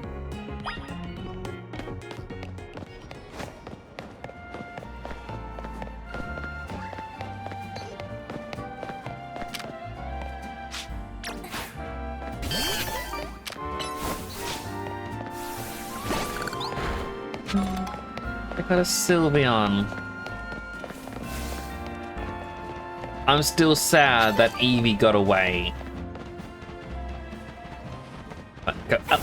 I got a Sylveon. I'm still sad that Eevee got away. Go up.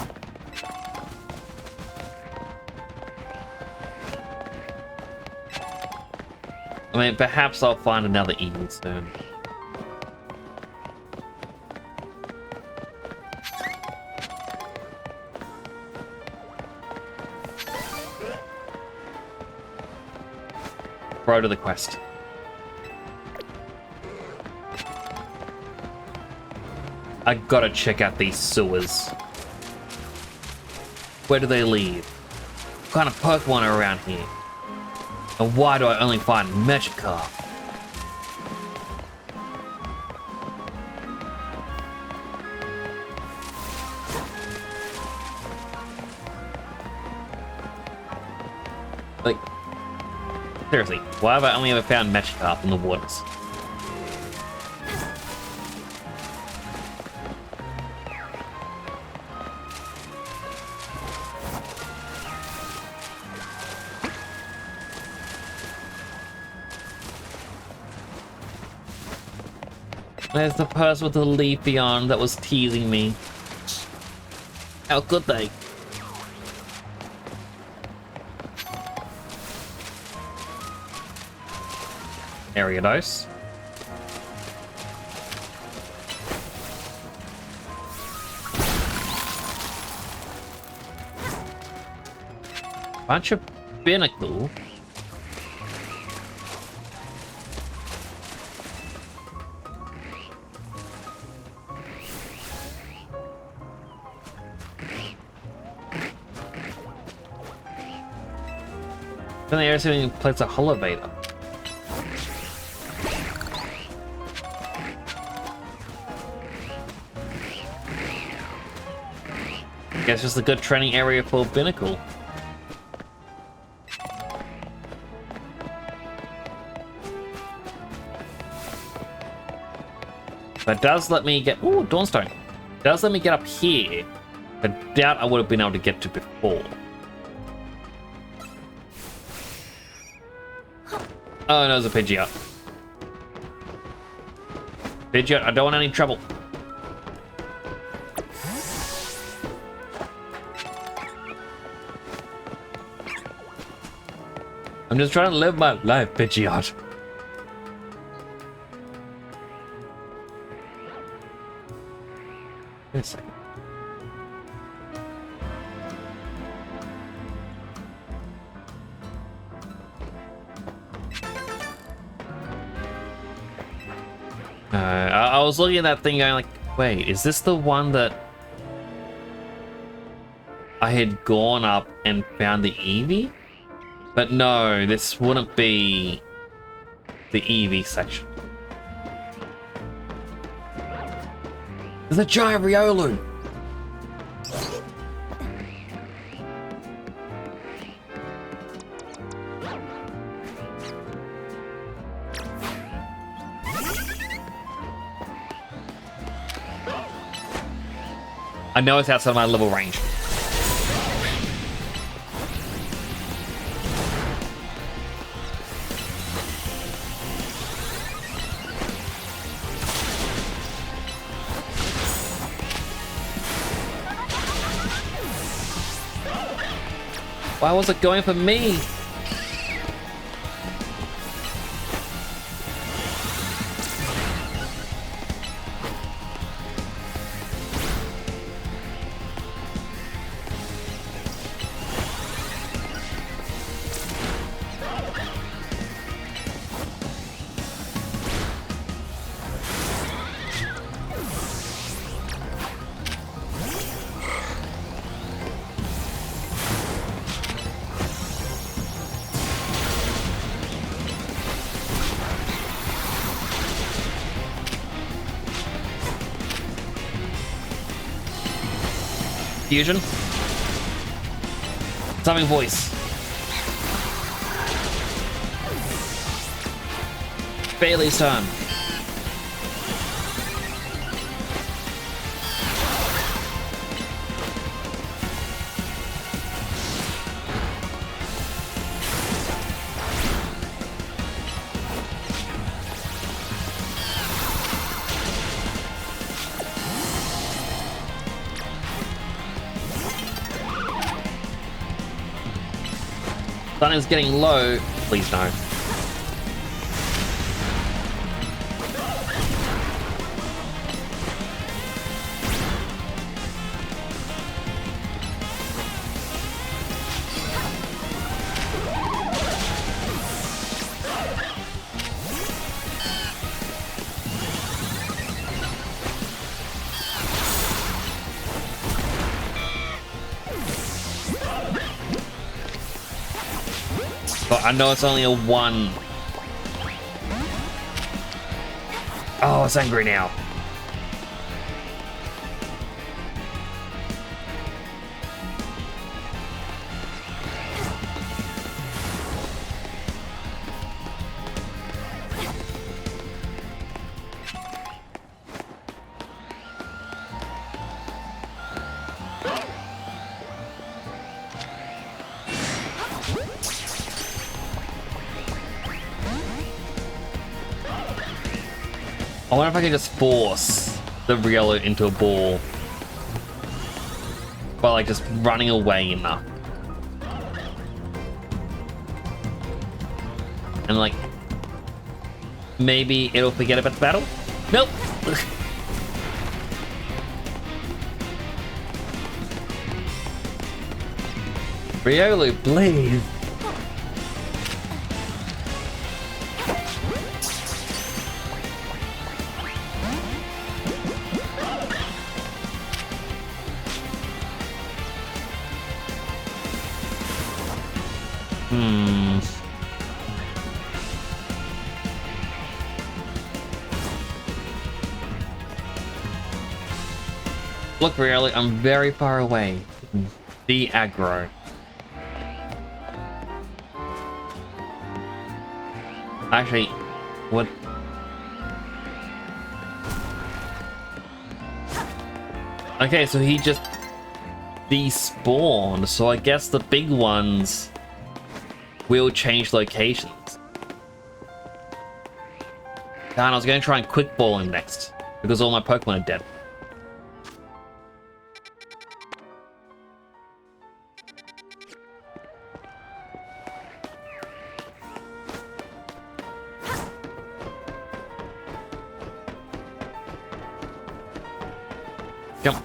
I mean, perhaps I'll find another Eevee soon. Pro to the quest. I gotta check out these sewers. Where do they lead? What kind of Pokemon are around here? And why do I only find Magikarp? Like, seriously, why have I only ever found Magikarp in the waters? There's the person with the Leafeon that was teasing me. How could they? Ariados. Bunch of Binnacle. Then the air saving plates a Holovator. Guess it's a good training area for Binnacle. That does let me get... Ooh, Dawnstone. Does let me get up here. I doubt I would have been able to get to before. Oh, no, there's a Pidgeot. Pidgeot, I don't want any trouble. I'm just trying to live my life, Pidgeot. Wait a second. I was looking at that thing going like, wait, is this the one that I had gone up and found the Eevee? But no, this wouldn't be the Eevee section. There's a giant Riolu! I know it's outside my level range. Why was it going for me? Fusion. Summoning voice. Bailey's turn. Stunning's getting low. Please no. But I know it's only a 1. Oh, it's angry now. I wonder if I can just force the Riolu into a ball by like just running away enough. And like maybe it'll forget about the battle? Nope. Riolu, please. Look, really, I'm very far away. The aggro. Actually, what? Okay, so he just despawned, so I guess the big ones will change locations. Darn, I was going to try and quick ball him next, because all my Pokemon are dead. Jump.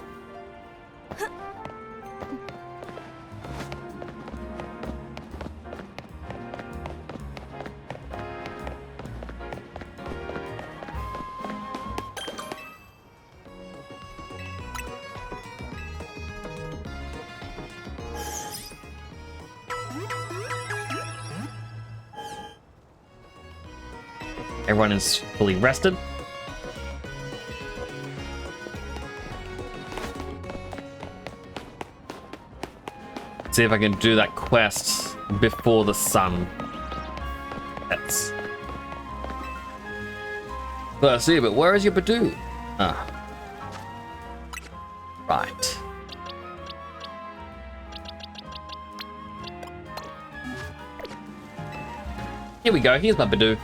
Everyone is fully rested. See if I can do that quest before the sun sets. But I see, but where is your Badoo? Ah. Right. Here we go. Here's my Badoo.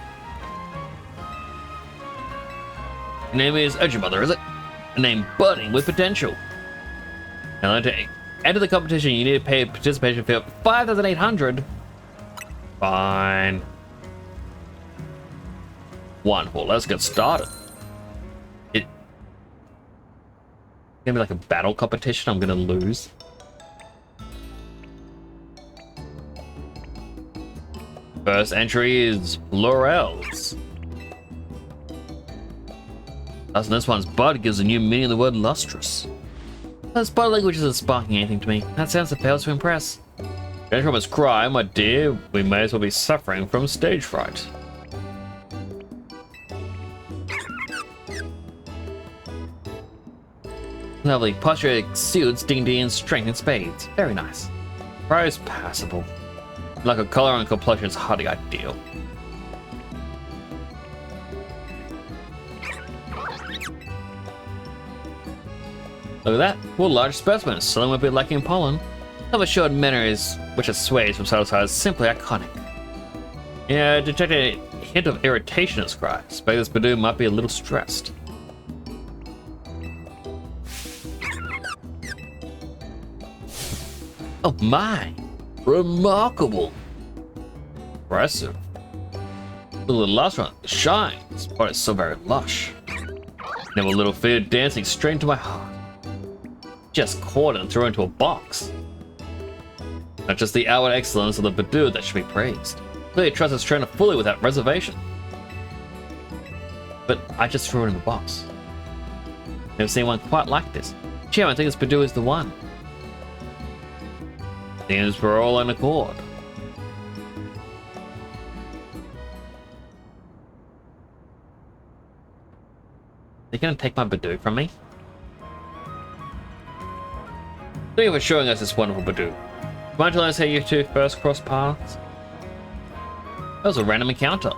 Your name is Ejimother, is it? A name budding with potential. Now, to enter the competition, you need to pay a participation fee of 5,800. Fine. Wonderful. Let's get started. It's gonna be like a battle competition. I'm gonna lose. First entry is Laurel's. As this one's bud gives a new meaning of the word lustrous. This bud language isn't sparking anything to me. That sounds that fails to impress. Don't must cry, my dear. We may as well be suffering from stage fright. Lovely. Posture exudes dignity and strength in spades. Very nice. Price passable. Like a color and complexion is hardly ideal. Look at that. What large specimens. Some a bit lacking in pollen. Of assured manner is which it sways from side to side is simply iconic. Yeah, detect a hint of irritation in Scry. Suspect this Badoo might be a little stressed. Oh my! Remarkable! Impressive. Look at the last one. It shines, but it's so very lush. Never a little fear dancing straight into my heart. Just caught and thrown into a box. Not just the outward excellence of the Badoo that should be praised. Clearly trust its trainer fully without reservation. But I just threw it in the box. Never seen one quite like this. Gee, I think this Badoo is the one. Seems we're all in accord. They're gonna take my Badoo from me? Thank you for showing us this wonderful Badoo. Mind to let us how you two first crossed paths? That was a random encounter.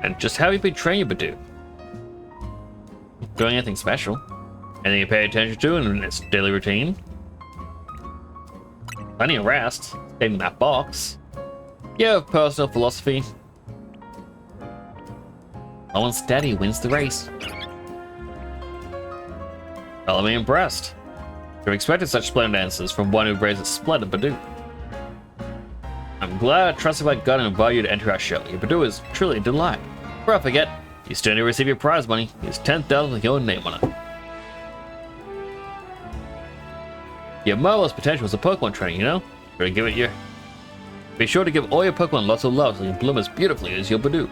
And just how have you been training your Badoo? Doing anything special? Anything you pay attention to in its daily routine? Plenty of rest, staying in that box. You have personal philosophy. Slow and steady wins the race. Well, I'm impressed. You've expected such splendid answers from one who raised a splendid Badoo. I'm glad I trusted my gut and invited you to enter our show. Your Badoo is truly a delight. Before I forget, you still need to receive your prize money. Here's 10,000 with your name on it. You have marvelous potential as a Pokemon trainer, you know? Better give it your... Be sure to give all your Pokemon lots of love so you bloom as beautifully as your Badoo.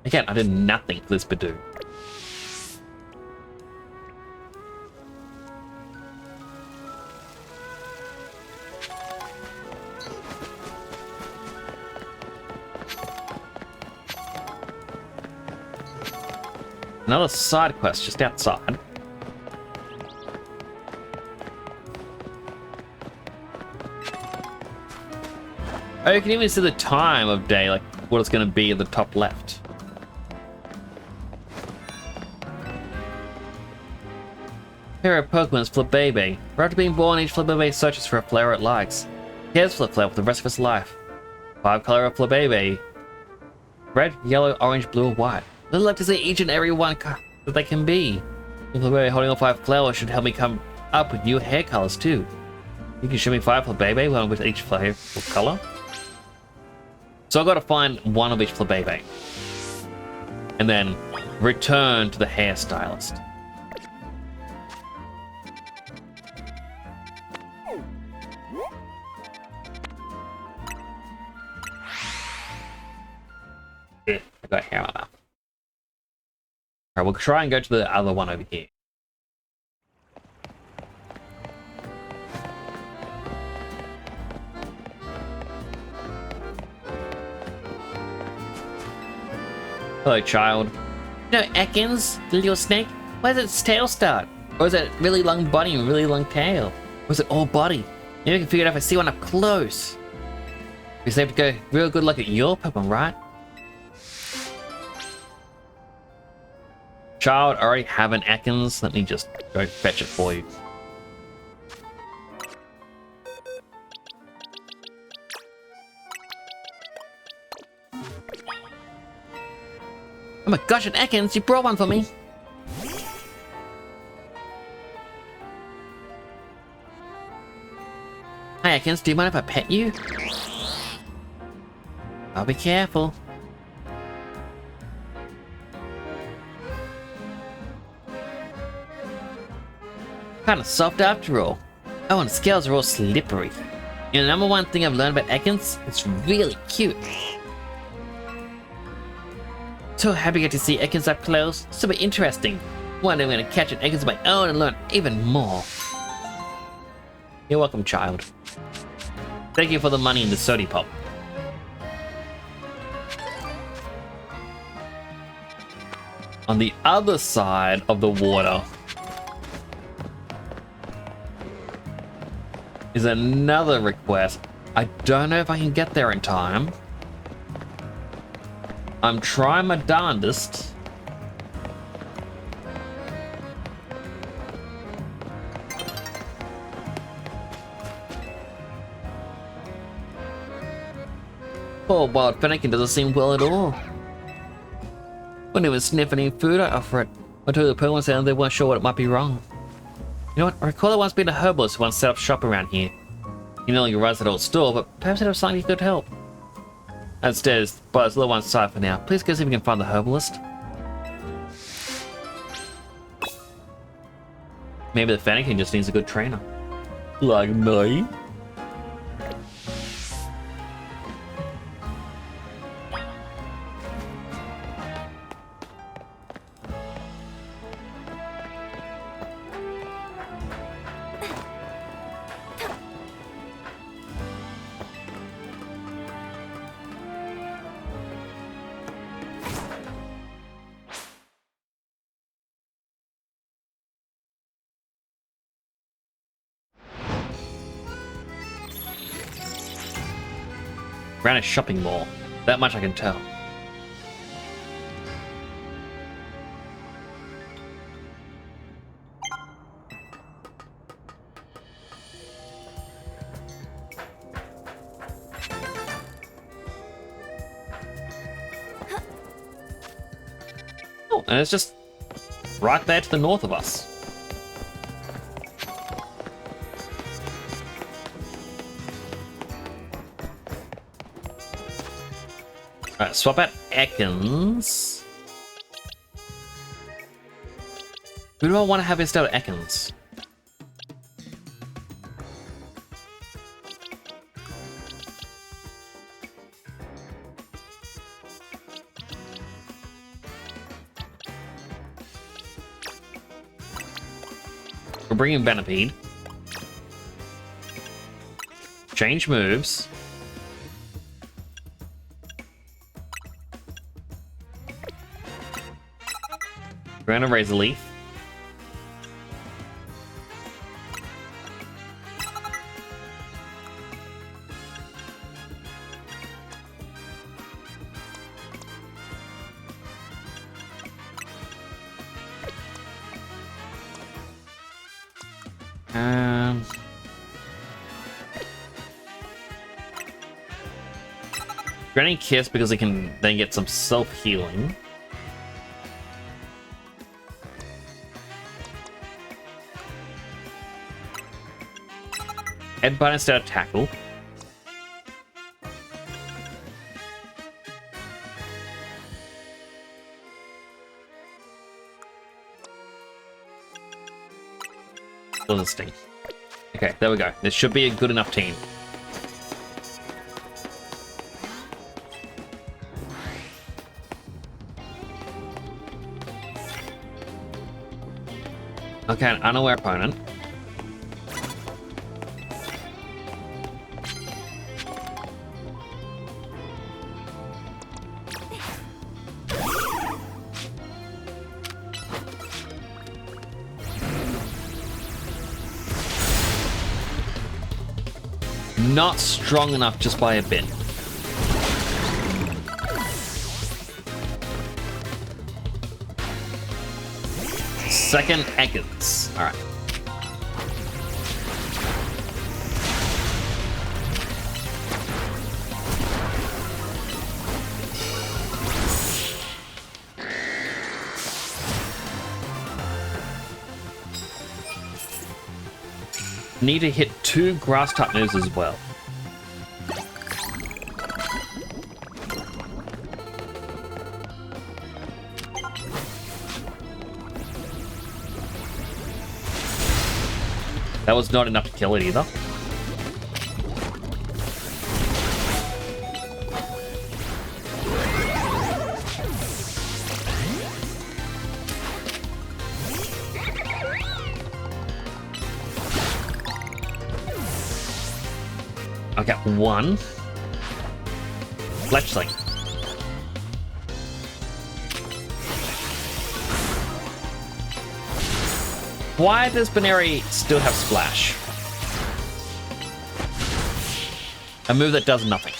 Again, I did nothing for this Badoo. Another side quest just outside. Oh, you can even see the time of day, like what it's going to be at the top left. Here are Pokemon's Flabebe. After being born, each Flabebe searches for a flower it likes. Cares for the flower for the rest of its life. 5 color of Flabebe. Red, yellow, orange, blue, or white. I'd like to see each and every one that they can be. The Flabebe holding all 5 flowers should help me come up with new hair colors too. You can show me 5 Flabebe, one with each flower color. So I've got to find one of each Flabebe. And then return to the hairstylist. I got hair on my mouth. Alright, we'll try and go to the other one over here. Hello, child. No, Ekans, the little snake. Why does its tail start? Or is it really long body and really long tail? Or is it all body? Maybe I can figure it out if I see one up close. We have to go real good look at your Pokemon, right? Child, I already have an Ekans. Let me just go fetch it for you. Oh my gosh, an Ekans! You brought one for me! Hi Ekans, do you mind if I pet you? I'll be careful. Kinda soft after all. Oh, and the scales are all slippery. You know, the number one thing I've learned about Ekans, it's really cute. So happy to get to see Ekans up close. Super interesting. One day I'm gonna catch an Ekans of my own and learn even more. You're welcome, child. Thank you for the money in the sody pop. On the other side of the water is another request. I don't know if I can get there in time. I'm trying my darndest. Poor wild Fennekin doesn't seem well at all. When he was sniffing any food, I offer it. I told the Pokemon sound they weren't sure what it might be wrong. You know what? I recall there once being a herbalist who once set up shop around here. He no longer runs that old store, but perhaps it was something he could help. Downstairs, but it's a little one side for now. Please go see if we can find the herbalist. Maybe the Fennekin just needs a good trainer. Like me? Ran a shopping mall. That much I can tell. Oh, and it's just right there to the north of us. Alright, swap out Ekans. Who do I want to have instead of Ekans? We're bringing Venipede. Change moves. We're gonna raise a leaf. Granny Kiss because he can then get some self-healing. Headbutt instead of tackle. Still doesn't sting. Okay, there we go. This should be a good enough team. Okay, an unaware opponent. Not strong enough just by a bit. Second Ekans. All right. Need to hit 2 grass type moves as well. That was not enough to kill it either. I got 1. Fletchling. Why does Baneri still have Splash? A move that does nothing.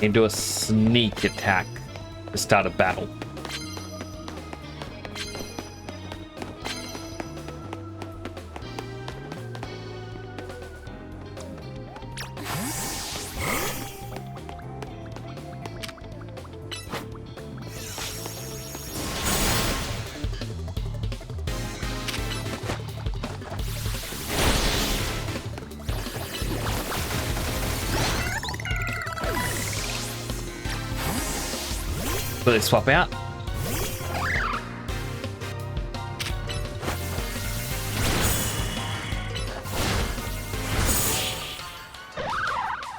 And do a sneak attack to start a battle. Will they swap out?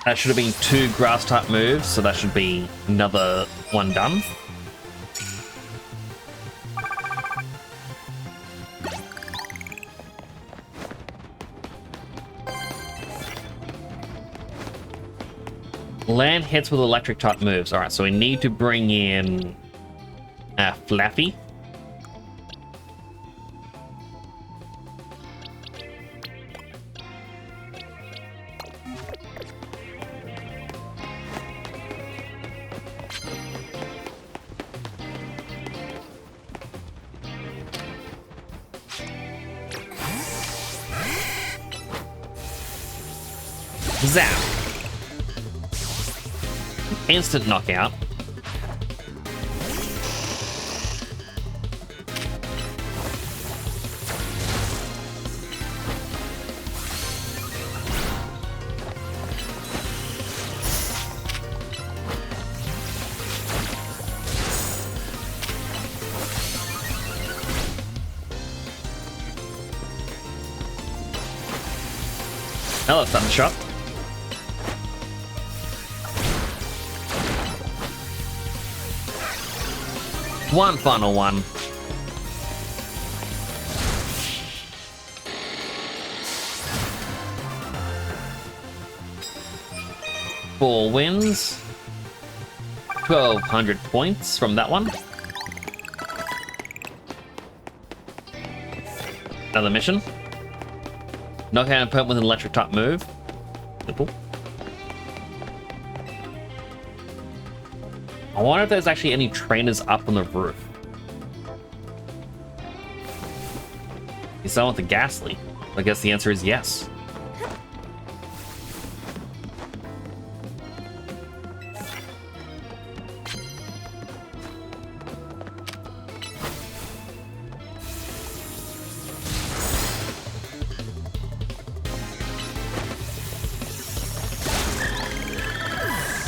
That should have been 2 grass type moves, so that should be another 1 done. Land hits with electric type moves. Alright, so we need to bring in Flaffy. Zap. Instant knockout. Hello, Thundershot. One final one. Four wins. 1,200 points from that one. Another mission. Knock out an opponent with an electric type move. Simple. I wonder if there's actually any trainers up on the roof. Is someone with the Ghastly? I guess the answer is yes.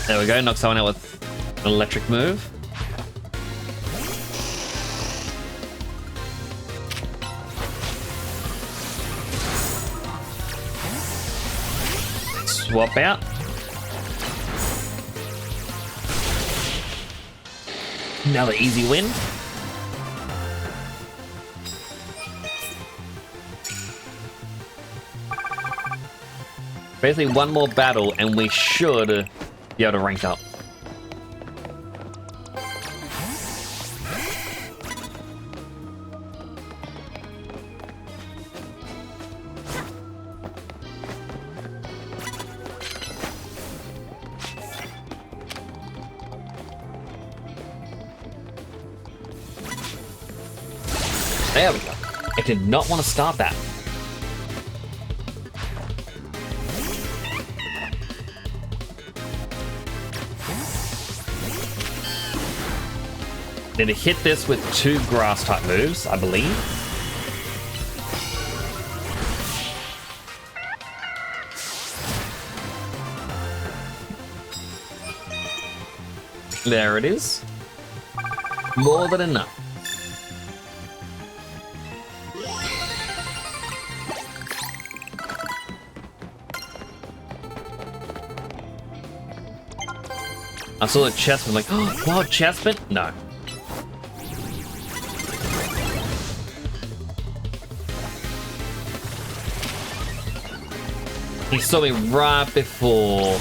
There we go, knock someone out with an electric move. Swap out. Another easy win. Basically one more battle and we should be able to rank up. There we go. I did not want to start that. Need to hit this with 2 grass type moves, I believe. There it is. More than enough. I saw the chestman, like, oh, wild chestman? No. He saw me right before.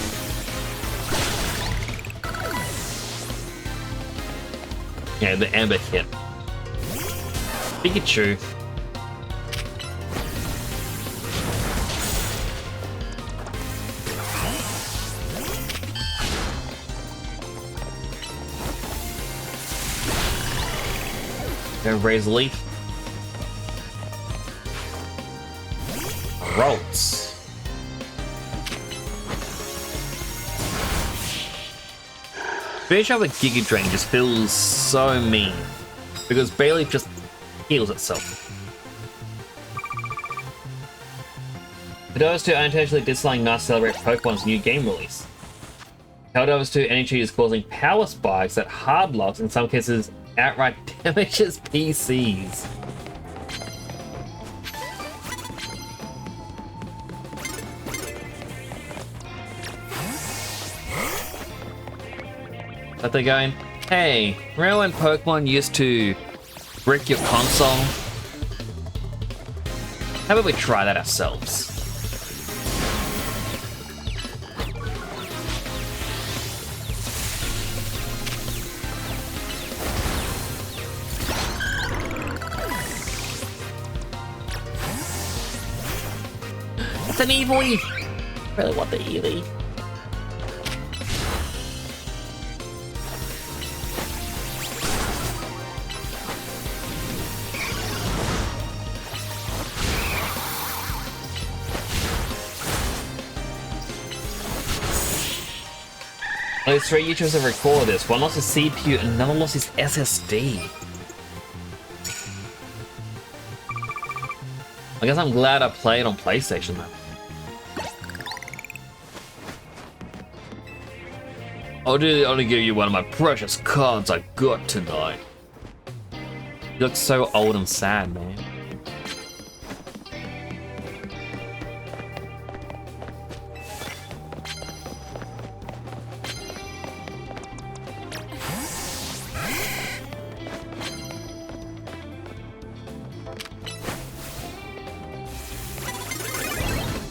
Yeah, the amber hit. Pikachu. Gonna raise a leaf. Rolls. Finish off with Giga Drain just feels so mean because Bailey just heals itself. For those who unintentionally disliking Nice Celebrate Pokemon's new game release. Tell those two energy is causing power spikes that hard locks, in some cases outright damages PCs. But they're going, hey, remember when Pokemon used to brick your console? How about we try that ourselves? It's an Eevee! I really want the Eevee. Those 3 YouTubers have recorded this. One lost his CPU and another lost his SSD. I guess I'm glad I played on PlayStation though. I'll only give you one of my precious cards I got tonight. You look so old and sad, man.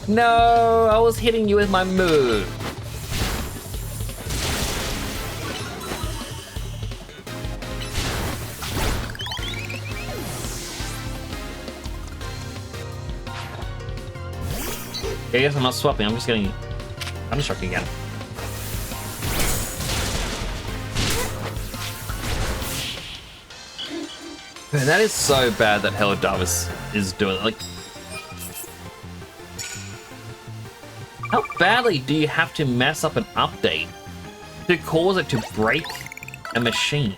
No, I was hitting you with my move. I guess I'm not swapping, I'm just getting Thundershock again. Man, that is so bad that Helldivers is doing it. Like, how badly do you have to mess up an update to cause it to break a machine?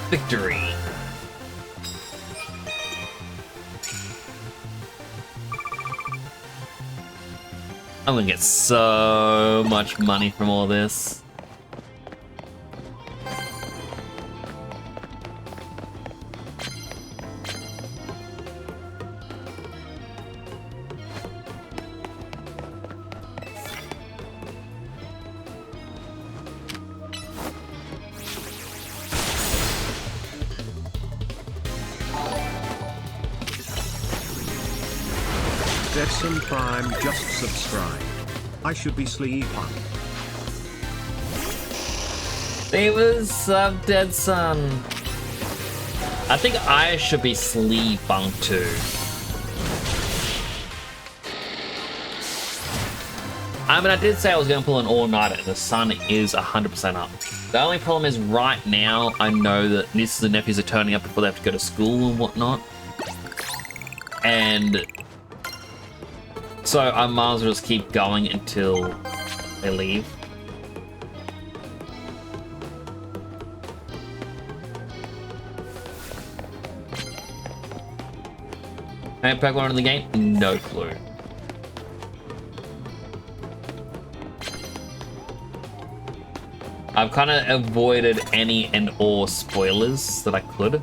Victory. I'm gonna get so much money from all this. Lesson Prime just subscribed. I should be sleeping. It was dead son. I think I should be sleeping too. I mean, I did say I was going to pull an all-nighter, and the sun is 100% up. The only problem is right now, I know that nieces and nephews are turning up before they have to go to school and whatnot. And so I might as well just keep going until they leave. Any Pokemon in the game? No clue. I've kind of avoided any and all spoilers that I could.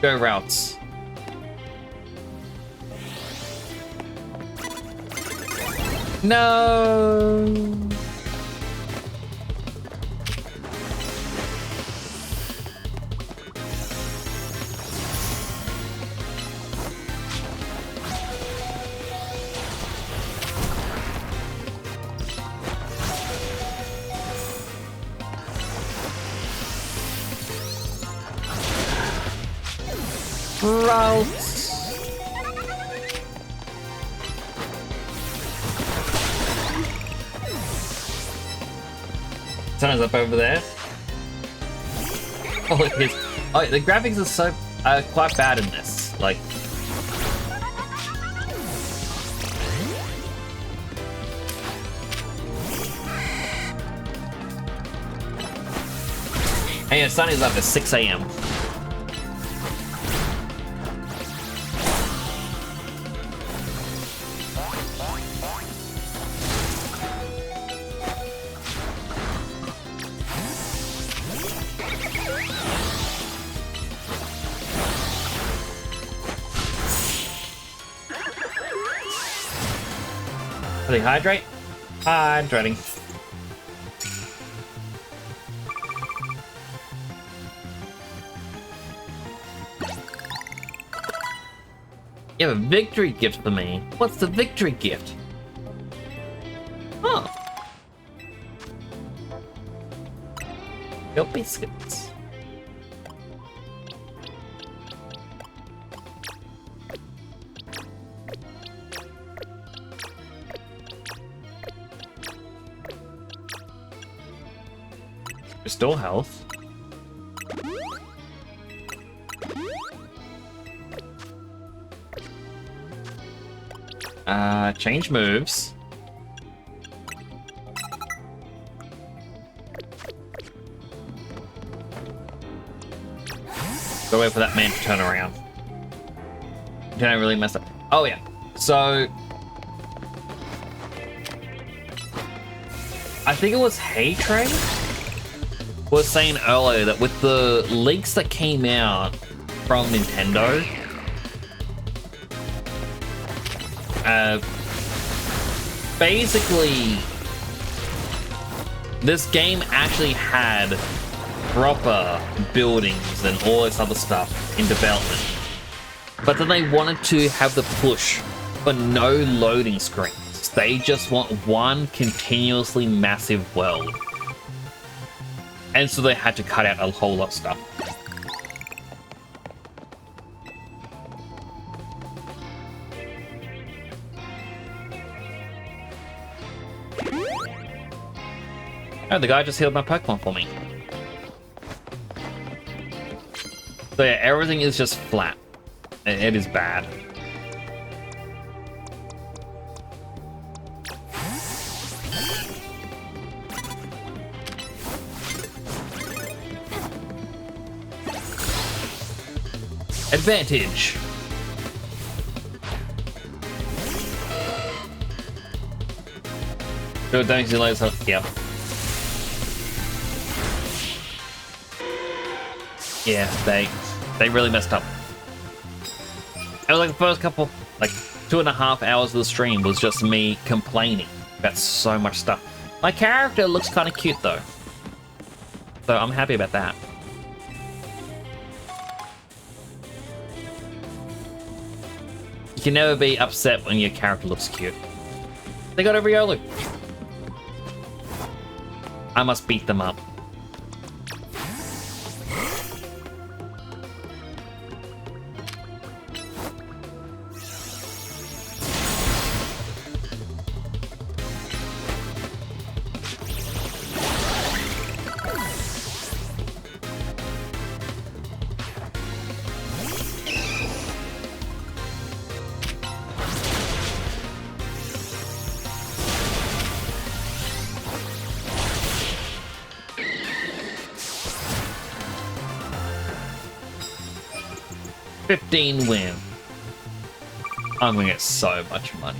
Go routes. No. Routes. Someone's up over there. Oh, look, oh, the graphics are so quite bad in this. Like, hey, the sun is up at 6 a.m. Are they hydrate? Hydrating. You have a victory gift for me. What's the victory gift? Oh. Your biscuits. Restore health. Change moves. Go wait for that man to turn around. Did I really mess up? Oh yeah. So I think it was Haytrade was saying earlier that with the leaks that came out from Nintendo, basically this game actually had proper buildings and all this other stuff in development, but then they wanted to have the push for no loading screens. They just want one continuously massive world. And so they had to cut out a whole lot of stuff. Oh, the guy just healed my Pokemon for me. So yeah, everything is just flat. It is bad. Advantage. Good, thanks, you later. Yeah. Yeah, they really messed up. It was like the first couple, like 2.5 hours of the stream was just me complaining about so much stuff. My character looks kind of cute though, so I'm happy about that. You can never be upset when your character looks cute. They got a Riolu. I must beat them up. $15 win. I'm gonna get so much money.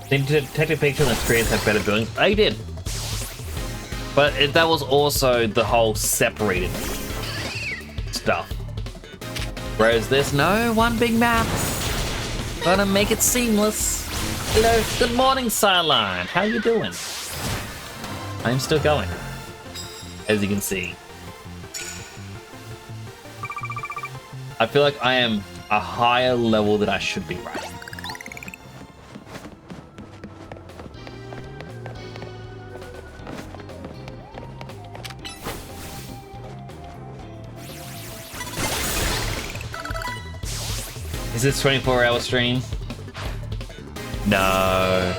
Did Detective Pikachu and the screens have better buildings? They did. But that was also the whole separated stuff. Whereas there's no one big map. Gonna make it seamless. Hello, good morning, Sideline. How you doing? I'm still going, as you can see. I feel like I am a higher level than I should be right now. Is this 24-hour stream? No.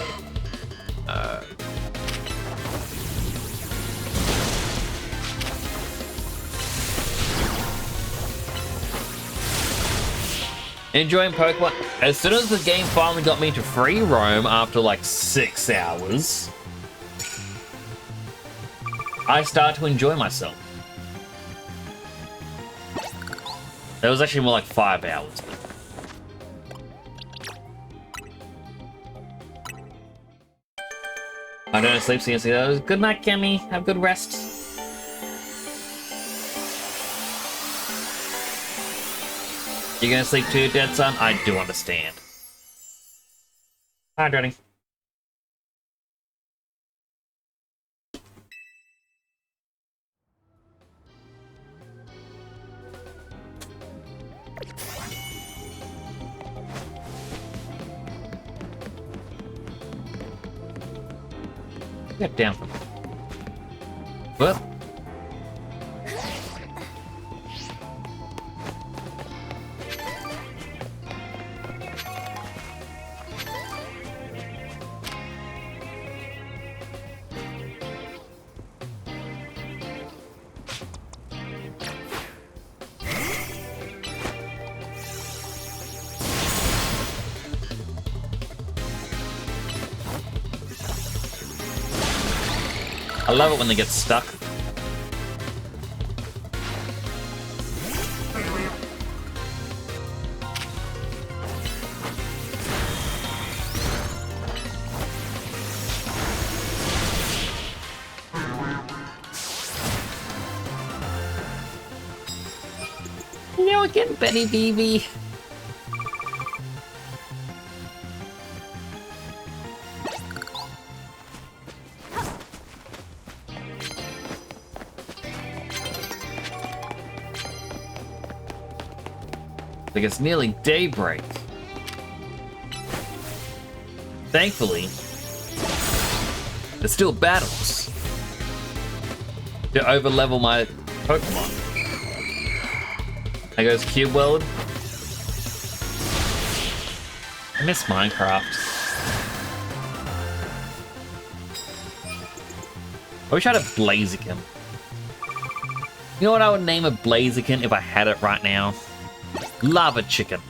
Enjoying Pokemon. As soon as the game finally got me to free roam after like 6 hours, I started to enjoy myself. It was actually more like 5 hours. I don't sleep, so you can see those. Good night, Kemi. Have good rest. You're gonna sleep too, Dead Son? I do understand. Hi, Johnny. Get down from there. Well. I love it when they get stuck. You again, Betty BB. Like it's nearly daybreak. Thankfully, there's still battles to overlevel my Pokemon. There goes Cube World. I miss Minecraft. I wish I had a Blaziken. You know what I would name a Blaziken if I had it right now? Lava Chicken.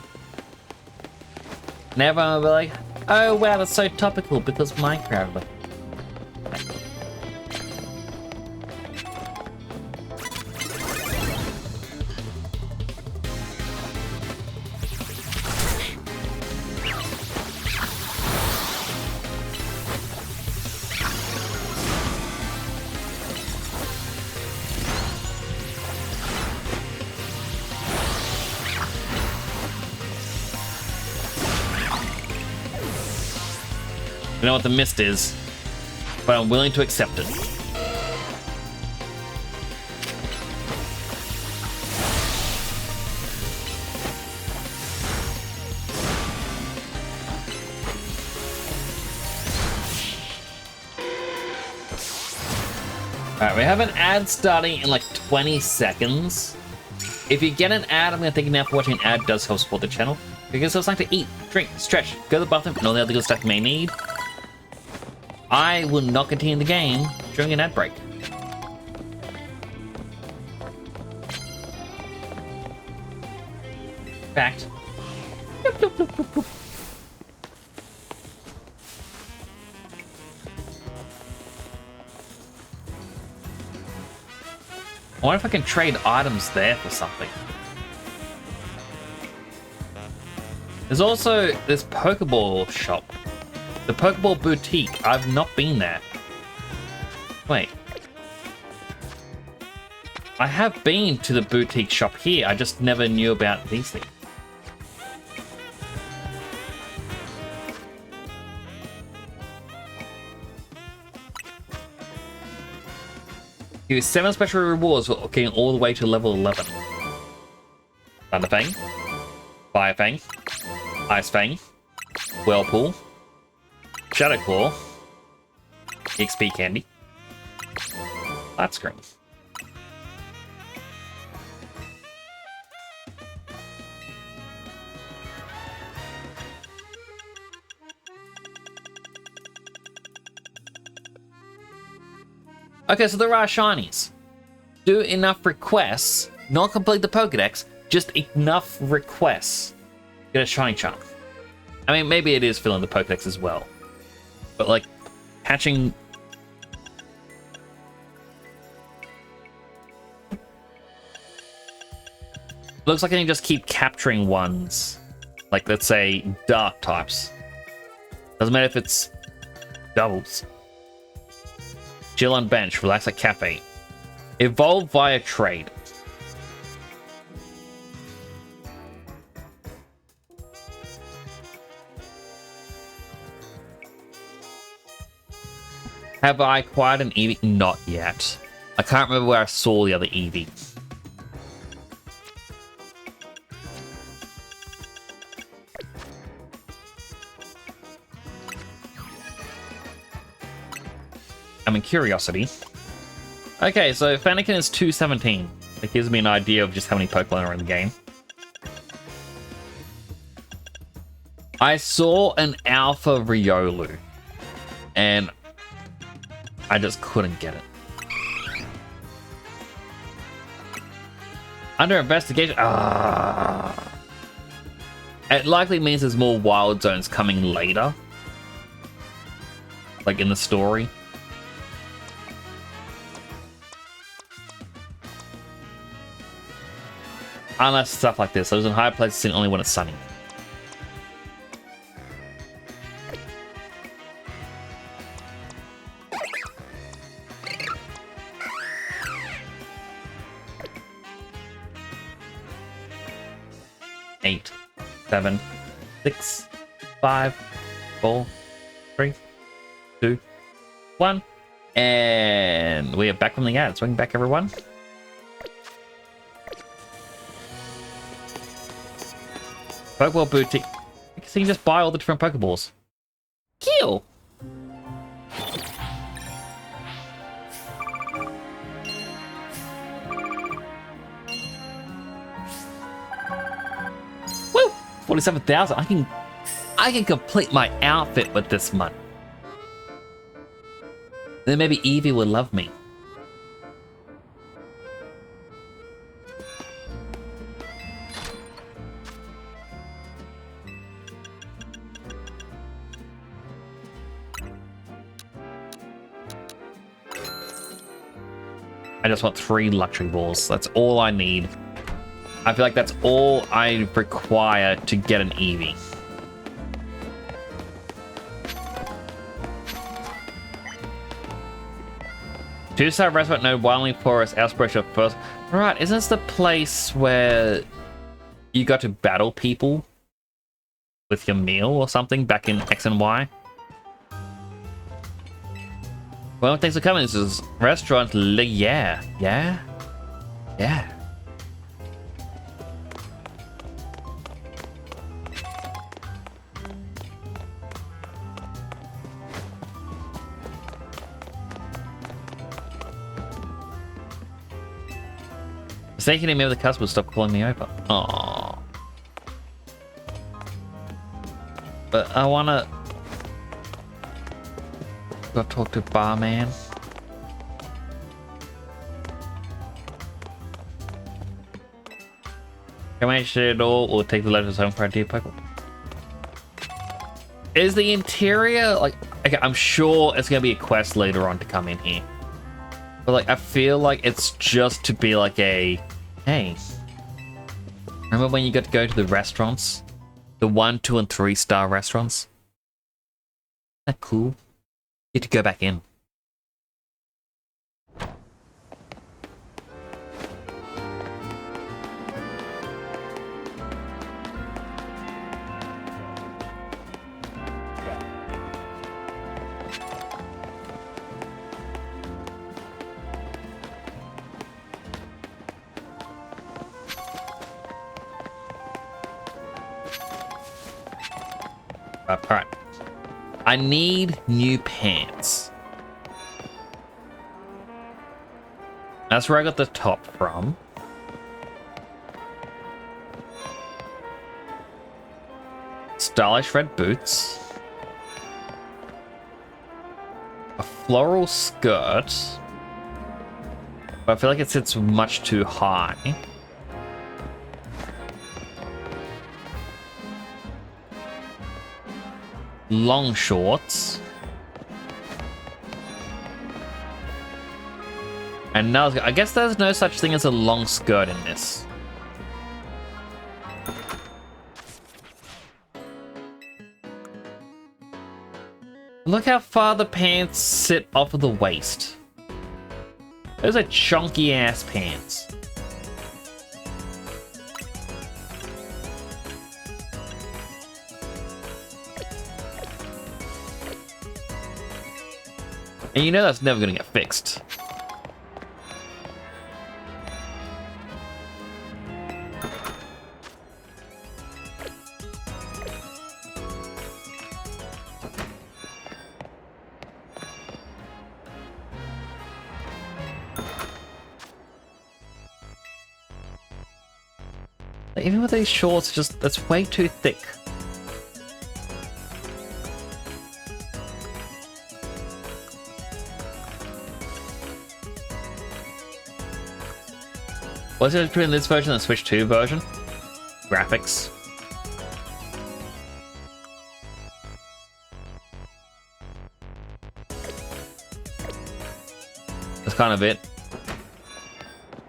And everyone will be like, oh wow, that's so topical because Minecraft. I know what the mist is, but I'm willing to accept it. Alright, we have an ad starting in like 20 seconds. If you get an ad, I'm gonna thank you now for watching. An ad does help support the channel. Because it's like to eat, drink, stretch, go to the bathroom, and all the other good stuff you may need. I will not continue the game during an ad break. Fact. I wonder if I can trade items there for something. There's also this Pokeball shop. The Pokeball Boutique. I've not been there. Wait. I have been to the boutique shop here. I just never knew about these things. Use 7 special rewards for getting all the way to level 11. Thunderfang, Fire Fang, Ice Fang, Whirlpool, Shadow Claw, XP Candy, Flat Screen. Okay, so there are shinies. Do enough requests, not complete the Pokedex, just enough requests. Get a shiny charm. I mean, maybe it is filling the Pokedex as well. But like, hatching... Looks like I can just keep capturing ones. Like, let's say, dark types. Doesn't matter if it's doubles. Chill on bench, relax at cafe. Evolve via trade. Have I acquired an Eevee? Not yet. I can't remember where I saw the other Eevee. I'm in curiosity. Okay, so Fennekin is 217. It gives me an idea of just how many Pokemon are in the game. I saw an Alpha Riolu, and I just couldn't get it. Under investigation. It likely means there's more wild zones coming later, like in the story. Unless stuff like this. I was in higher places only when it's sunny. Eight, 7, 6, 5, 4, 3, 2, 1. And we are back from the ad. Swing back, everyone. Pokeball Boutique. So you can just buy all the different Pokeballs. Kill! Woo! 47,000. I can complete my outfit with this money. Then maybe Eevee will love me. I just want 3 luxury balls. That's all I need. I feel like that's all I require to get an Eevee. Two-star restaurant node, wildly forest, aspiration first. Right, isn't this the place where you got to battle people with your meal or something back in X and Y? Well, thanks for coming. This is Restaurant Le Yeah. Yeah? Yeah. Mistaking me with the customer, stop calling me over. Aww. But I wanna go talk to barman. Can I share it all or take the letters home for our dear people? Is the interior like okay, I'm sure it's gonna be a quest later on to come in here. But like I feel like it's just to be like a hey. Remember when you got to go to the restaurants? The 1, 2, and 3 star restaurants? Isn't that cool? You get to go back in. Alright. I need new pants. That's where I got the top from. Stylish red boots. A floral skirt. But I feel like it sits much too high. Long shorts. And now I guess there's no such thing as a long skirt in this. Look how far the pants sit off of the waist. Those are chunky ass pants. And you know that's never gonna get fixed. Like, even with these shorts, just that's way too thick. What's the difference between this version and the Switch 2 version? Graphics. That's kind of it.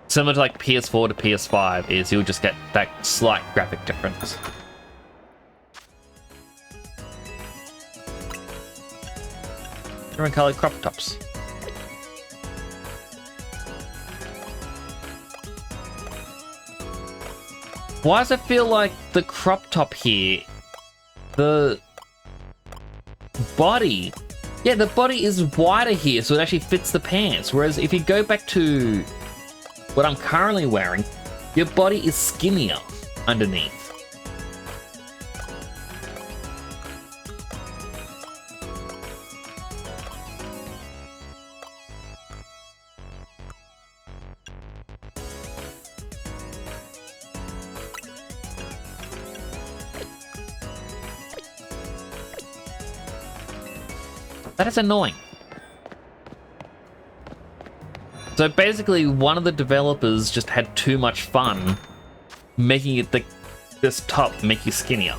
Similar to like PS4 to PS5 is you'll just get that slight graphic difference. Different colored crop tops. Why does it feel like the crop top here, the body, yeah, the body is wider here, so it actually fits the pants. Whereas if you go back to what I'm currently wearing, your body is skinnier underneath. That is annoying. So basically, one of the developers just had too much fun making it this top make you skinnier.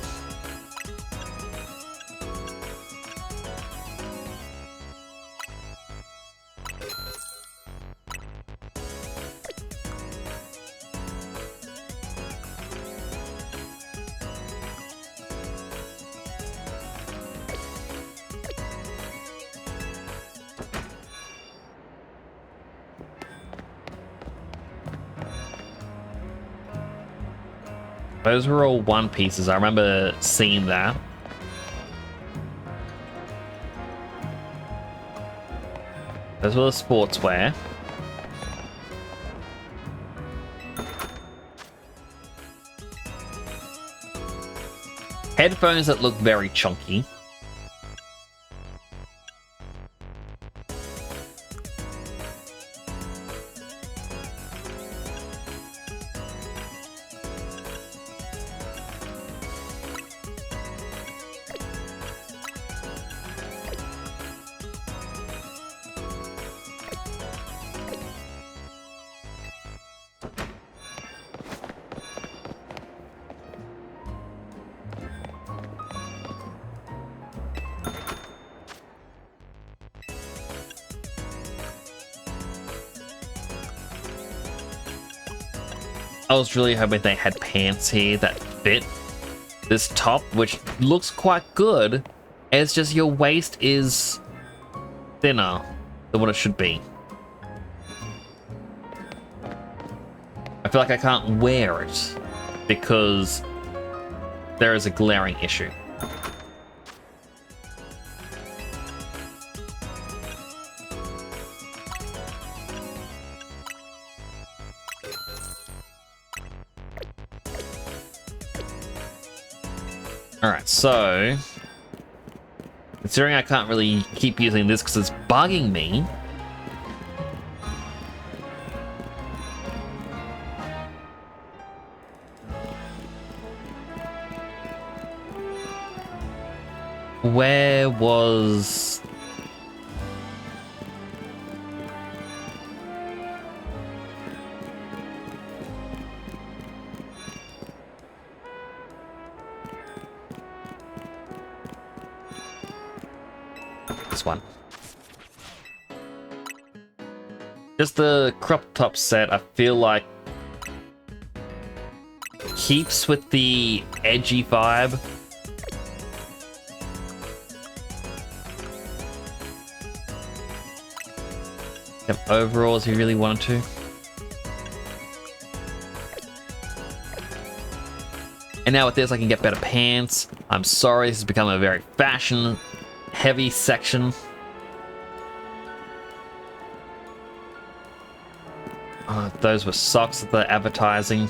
Those were all one pieces. I remember seeing that. Those were the sportswear. Headphones that look very chunky. I was really hoping they had pants here that fit this top, which looks quite good. It's just your waist is thinner than what it should be. I feel like I can't wear it because there is a glaring issue. Alright, so considering I can't really keep using this because it's bugging me, where was this one? Just the crop top set, I feel like keeps with the edgy vibe. Have overalls if you really wanted to. And now with this I can get better pants. I'm sorry, this has become a very fashion heavy section. Those were socks that they're advertising.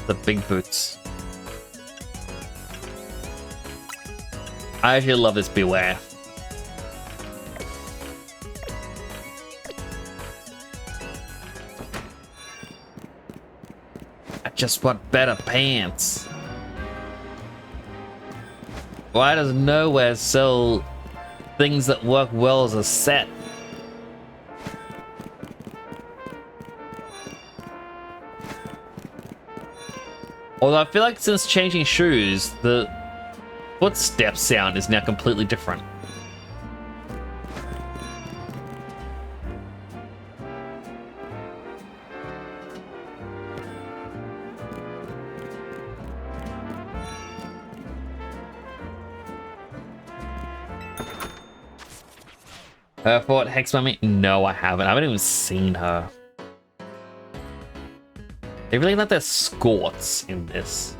The big boots. I actually love this Beware. I just want better pants. Why does Nowhere sell things that work well as a set? Although I feel like since changing shoes, the footstep sound is now completely different. Her fought Hex Mummy? No, I haven't. I haven't even seen her. They really let their skorts in this.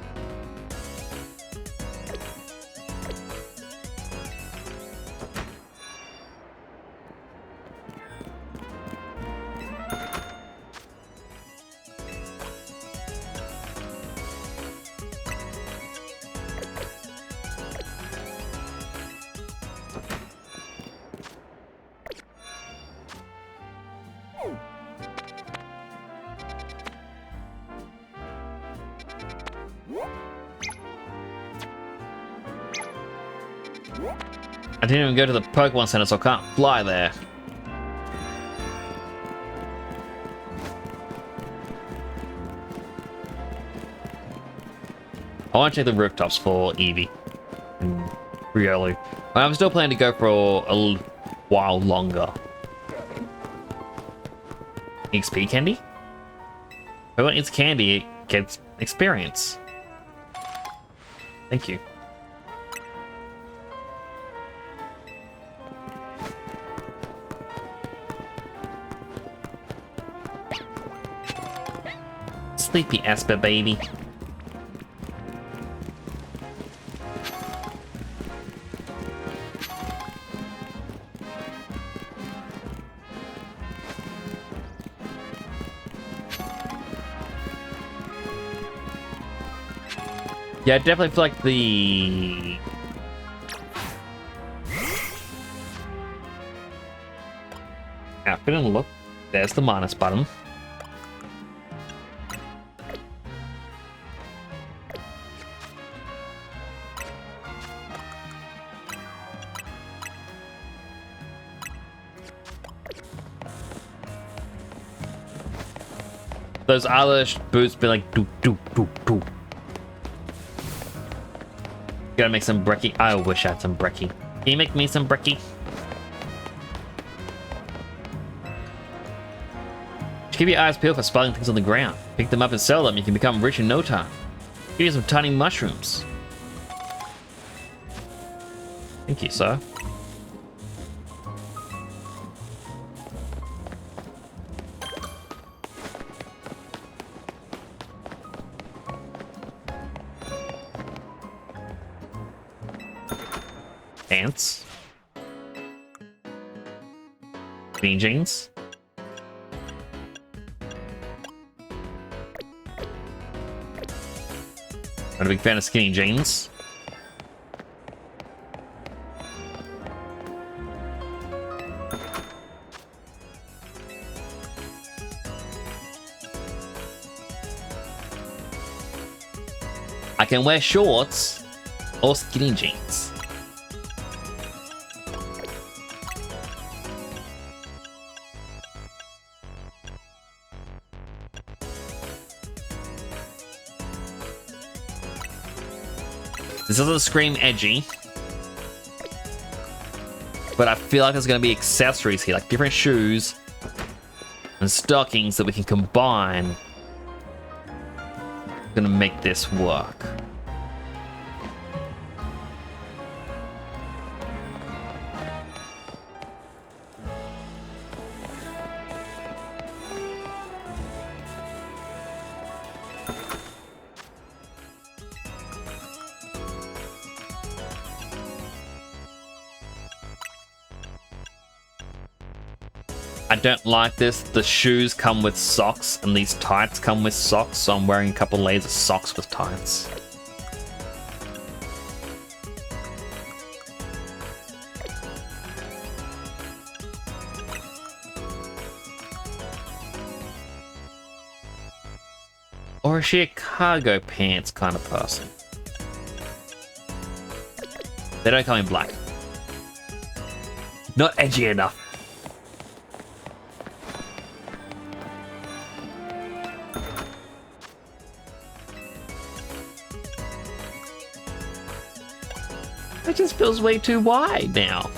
I didn't even go to the Pokemon Center, so I can't fly there. I want to check the rooftops for Eevee and Riolu. I'm still planning to go for a while longer. XP candy? Whoever eats candy gets experience. Thank you. sleepy, Asper baby. Yeah, I definitely feel like the... Outfit and look. There's the minus button. Those other boots be like doop doop doop doop. Gotta make some brekkie. I wish I had some brekkie. Can you make me some brekkie? Keep your eyes peeled for spotting things on the ground. Pick them up and sell them. You can become rich in no time. Give you some tiny mushrooms. Thank you, sir. Pants. Green jeans. I'm a big fan of skinny jeans. I can wear shorts or skinny jeans. This doesn't scream edgy, but I feel like there's going to be accessories here, like different shoes and stockings that we can combine. Gonna make this work. I don't like this. The shoes come with socks and these tights come with socks, so I'm wearing a couple layers of socks with tights. Or is she a cargo pants kind of person? They don't come in black. Not edgy enough. It just feels way too wide now.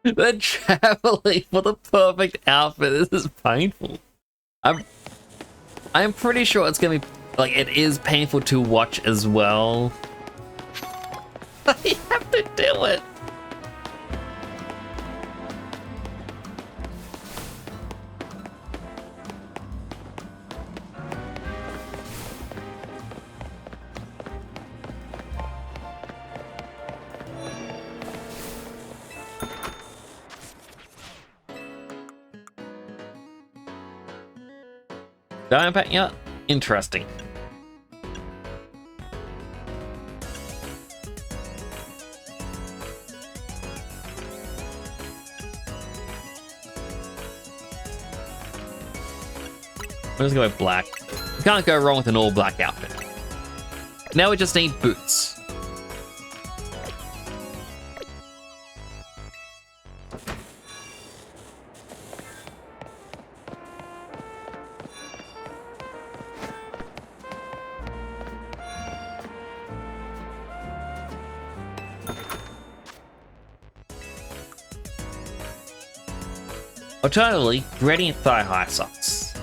They're traveling for the perfect outfit. This is painful. I'm pretty sure it's gonna be like it is painful to watch as well. I have to do it. Diamond pack, yeah, interesting. I'm just going with black. You can't go wrong with an all black outfit. Now we just need boots. Alternatively, gradient thigh-high socks.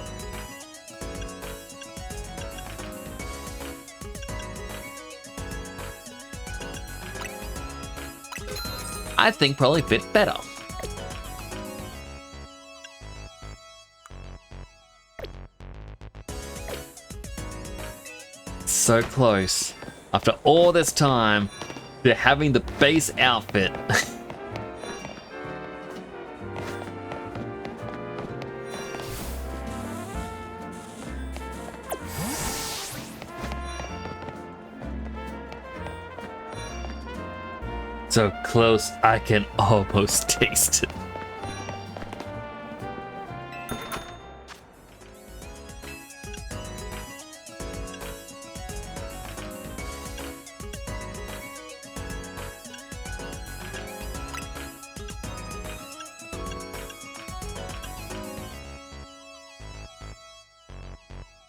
I think probably fit better. So close. After all this time, to having the base outfit. So close, I can almost taste it.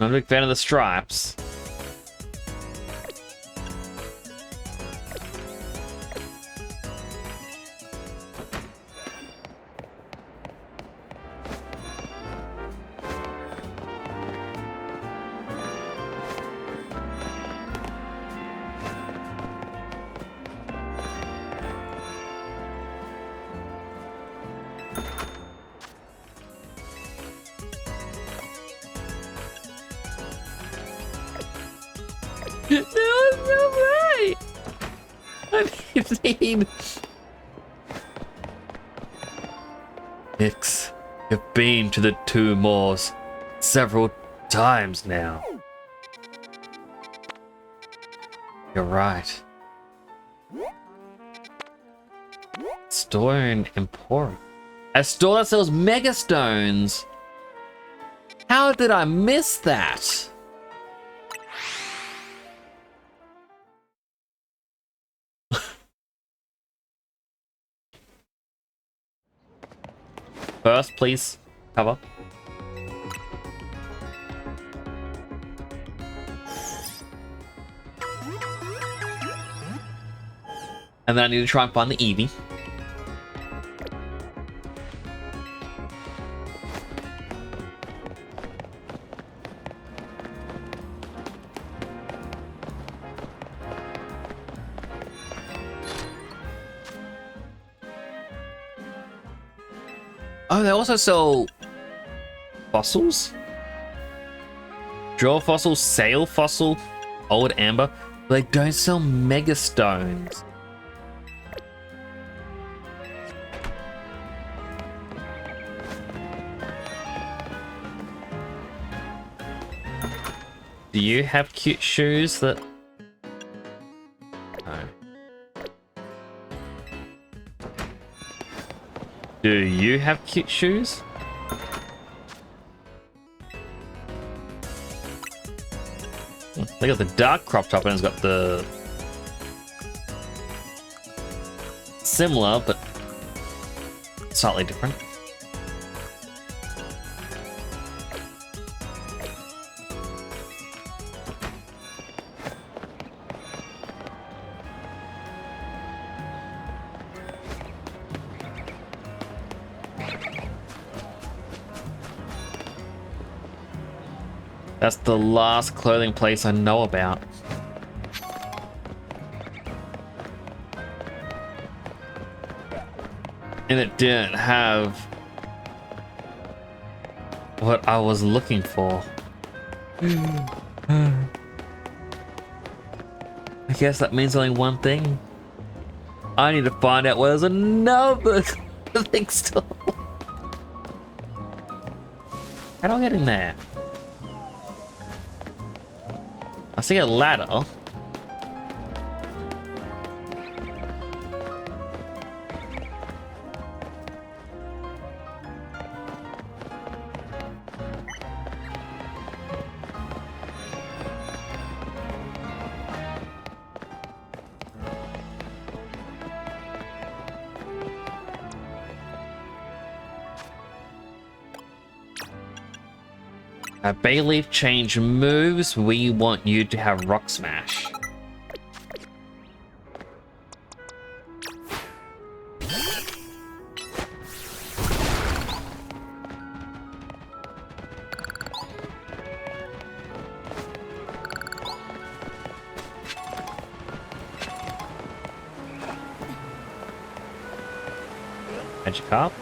Not a big fan of the stripes. No, no way! I mean, Nix, you've been to the two moors several times now. You're right. Stone Emporium. A store that sells mega stones. How did I miss that? First, please cover. And then I need to try and find the Eevee. Oh, they also sell fossils? Draw fossil, sail fossil, old amber. But they don't sell mega stones. Do you have cute shoes that... No. Do you have cute shoes? They got the dark crop top and it's got the... Similar, but slightly different. That's the last clothing place I know about. And it didn't have what I was looking for. I guess that means only one thing. I need to find out where there's another clothing store. How do I get in there? I see a ladder. Bayleaf change moves. We want you to have Rock Smash. Magic up.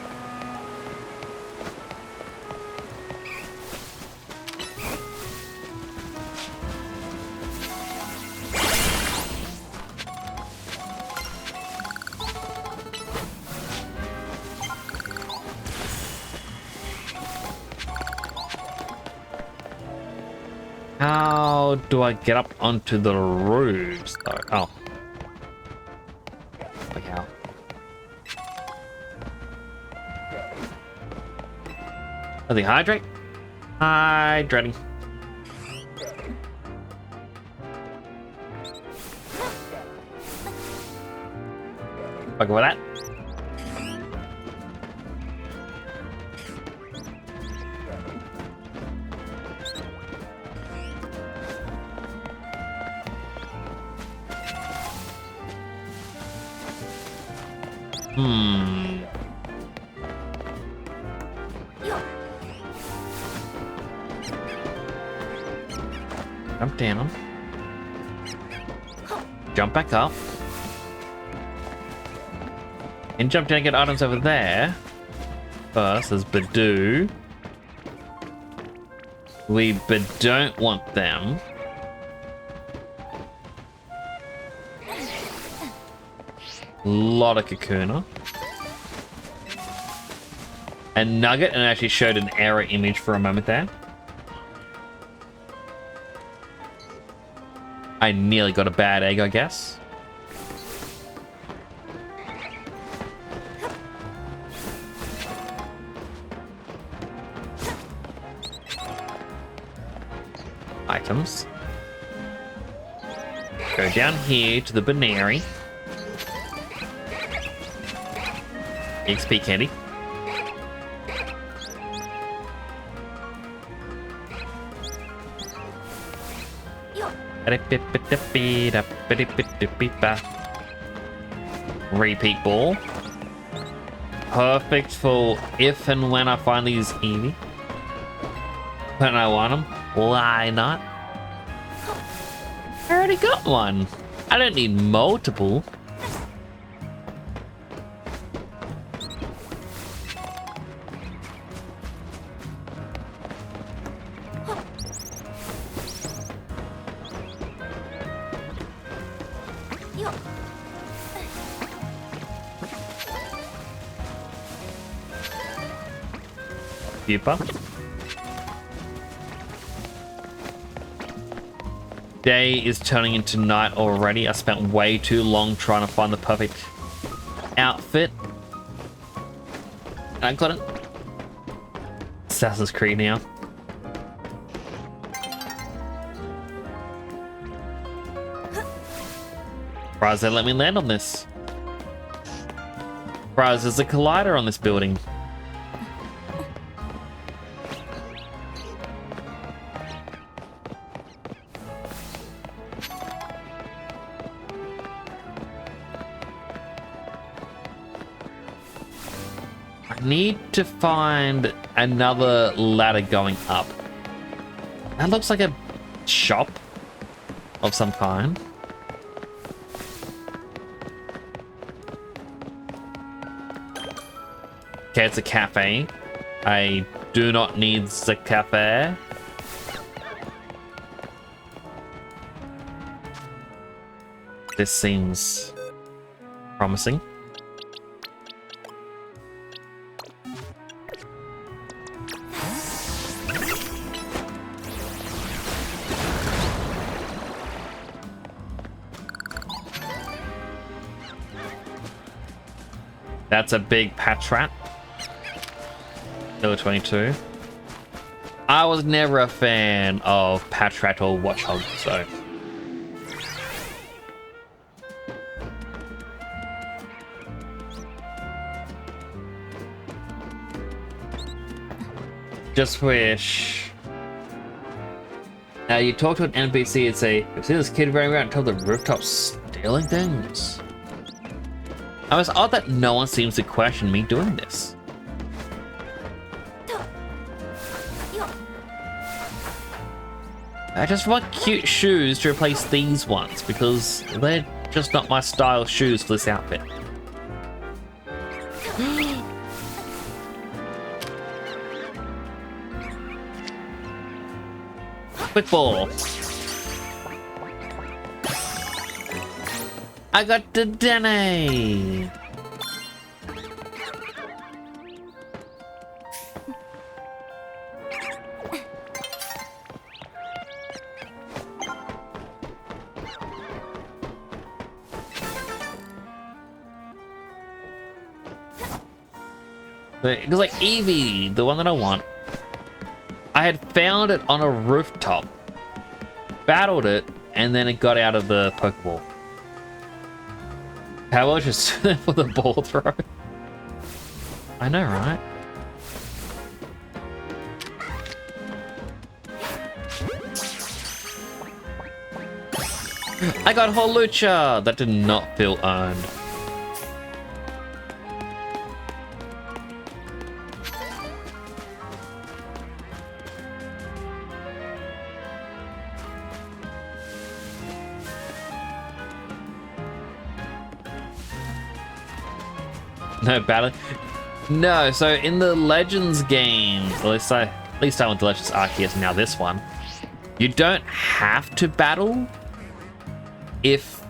How do I get up onto the roofs though? Oh. Like how? Are they hydrate? Hydrating. Fuck with that. Jump down. Jump back up. And jump down and get items over there. First, there's Badoo. We don't want them. Lot of Kakuna. And Nugget, and it actually showed an error image for a moment there. I nearly got a bad egg, I guess. Items. Go down here to the Banary. XP candy. Repeat ball. Perfect for if and when I find these Eevee. When I want them. Why not? I already got one. I don't need multiple. Pupa. Day is turning into night already. I spent way too long trying to find the perfect outfit. I got it. Assassin's Creed now. Surprised they let me land on this. Surprised there's a collider on this building. Need to find another ladder going up. That looks like a shop of some kind. Okay, it's a cafe. I do not need the cafe. This seems promising. That's a big Patrat. Level 22. I was never a fan of Patrat or Watchog, so. Just wish. Now you talk to an NPC and say, "You see this kid running around on top of the rooftop stealing things?" I was odd that no one seems to question me doing this. I just want cute shoes to replace these ones because they're just not my style shoes for this outfit. Quick ball. I got the Denny. It was like Eevee, the one that I want. I had found it on a rooftop, battled it, and then it got out of the Pokeball. How about just for the ball throw? I know, right? I got Hawlucha! That did not feel earned. No battle. No, so in the Legends games, at least I went to Legends Arceus, now this one, you don't have to battle if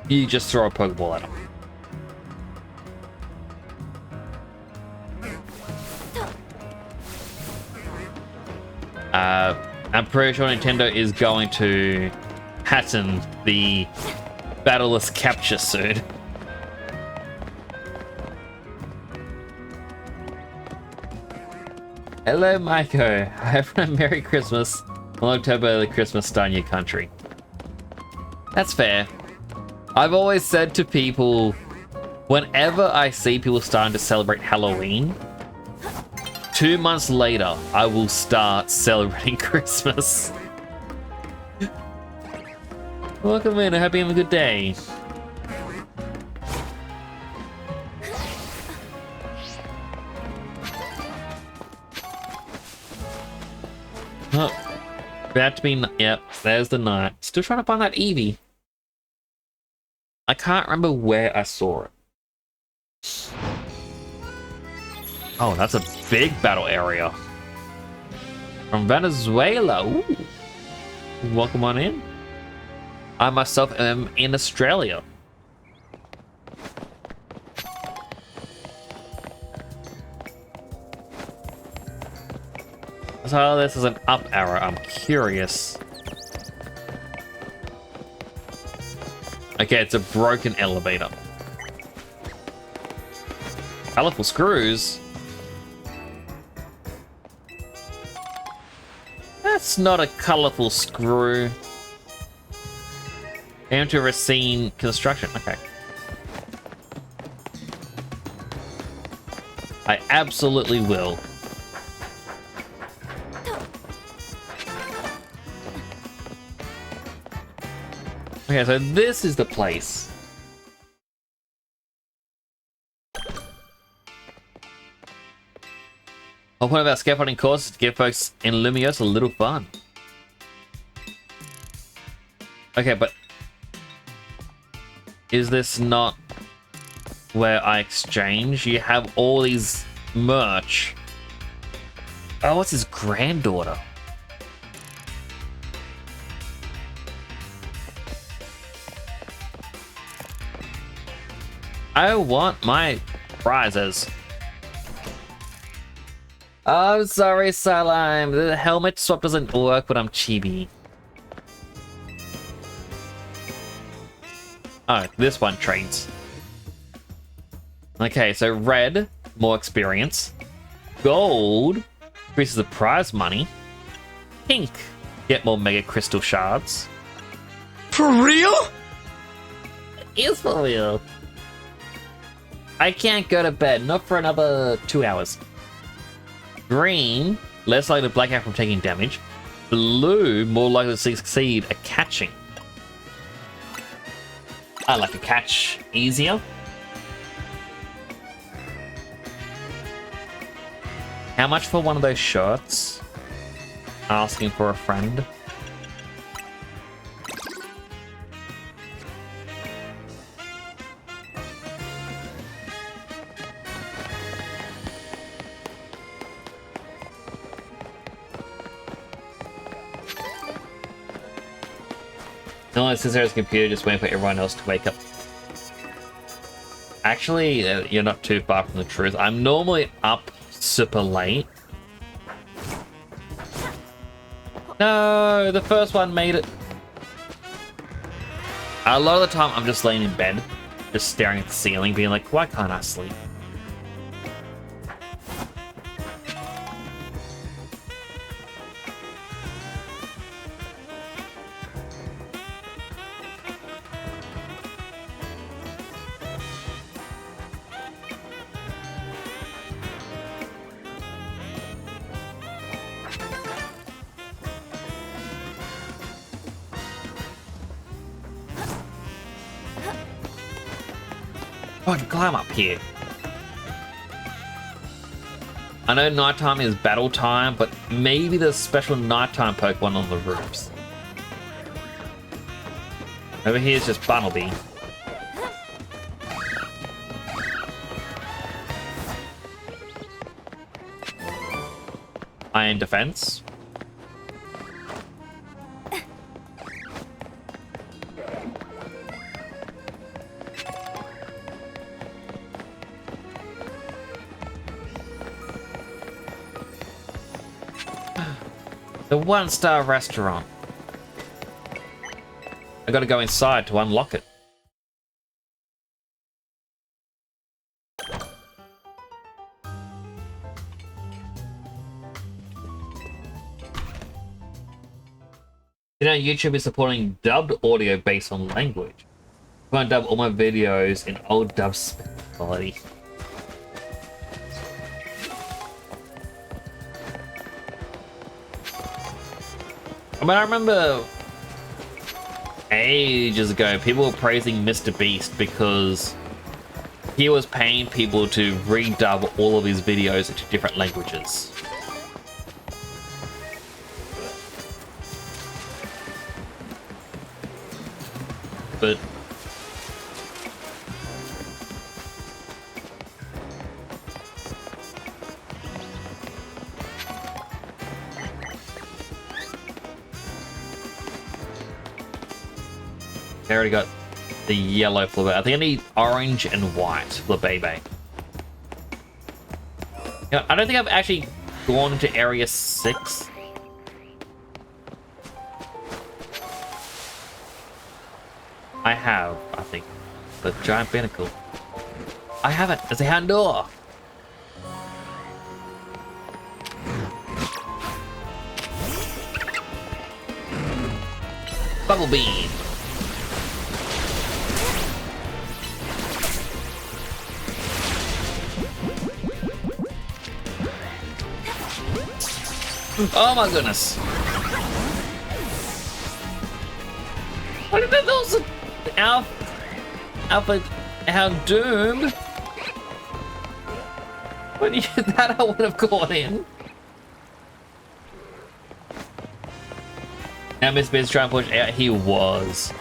you just throw a Pokeball at them. I'm pretty sure Nintendo is going to patent the battleless capture soon. Hello, Maiko. I have a Merry Christmas. On October, the Christmas star in your country. That's fair. I've always said to people, whenever I see people starting to celebrate Halloween, 2 months later, I will start celebrating Christmas. Welcome in. I hope you have a good day. Oh, about to be, yep, there's the night. Still trying to find that Eevee. I can't remember where I saw it. Oh, that's a big battle area. From Venezuela. Ooh. Welcome on in. I myself am in Australia. So this is an up arrow. I'm curious. Okay, it's a broken elevator. Colorful screws. That's not a colorful screw. Enter Racine construction. Okay. I absolutely will. Okay, so this is the place. I'll point about scaffolding courses to give folks in Lumiose a little fun. Okay, but is this not where I exchange? You have all these merch. Oh, what's his granddaughter? I want my prizes. I'm sorry, Salime. The helmet swap doesn't work, but I'm chibi. Oh, this one trades. Okay, so red, more experience. Gold increases the prize money. Pink, get more mega crystal shards. For real? It is for real. I can't go to bed, not for another 2 hours. Green, less likely to black out from taking damage. Blue, more likely to succeed at catching. I like to catch easier. How much for one of those shirts? Asking for a friend. No, it says there's a computer just waiting for everyone else to wake up. Actually, you're not too far from the truth. I'm normally up super late. No, the first one made it. A lot of the time, I'm just laying in bed, just staring at the ceiling, being like, why can't I sleep? Oh, I can climb up here. I know nighttime is battle time, but maybe there's special nighttime Pokemon on the roofs. Over here is just Bunnelby. Iron Defense. The one-star restaurant. I gotta go inside to unlock it. You know, YouTube is supporting dubbed audio based on language. I'm gonna dub all my videos in old dub quality. I mean, I remember ages ago, people were praising Mr. Beast because he was paying people to redub all of his videos into different languages. But I already got the yellow Flabébé. I think I need orange and white Flabébé. You know, I don't think I've actually gone into Area 6. I have, I think. The giant binnacle. I haven't. There's a Houndour. Bubble Beam. Oh my goodness. What did that was Alpha Houndoom? When you did that, I would have gone in. Now Mr. Bean's trying to push out. He was.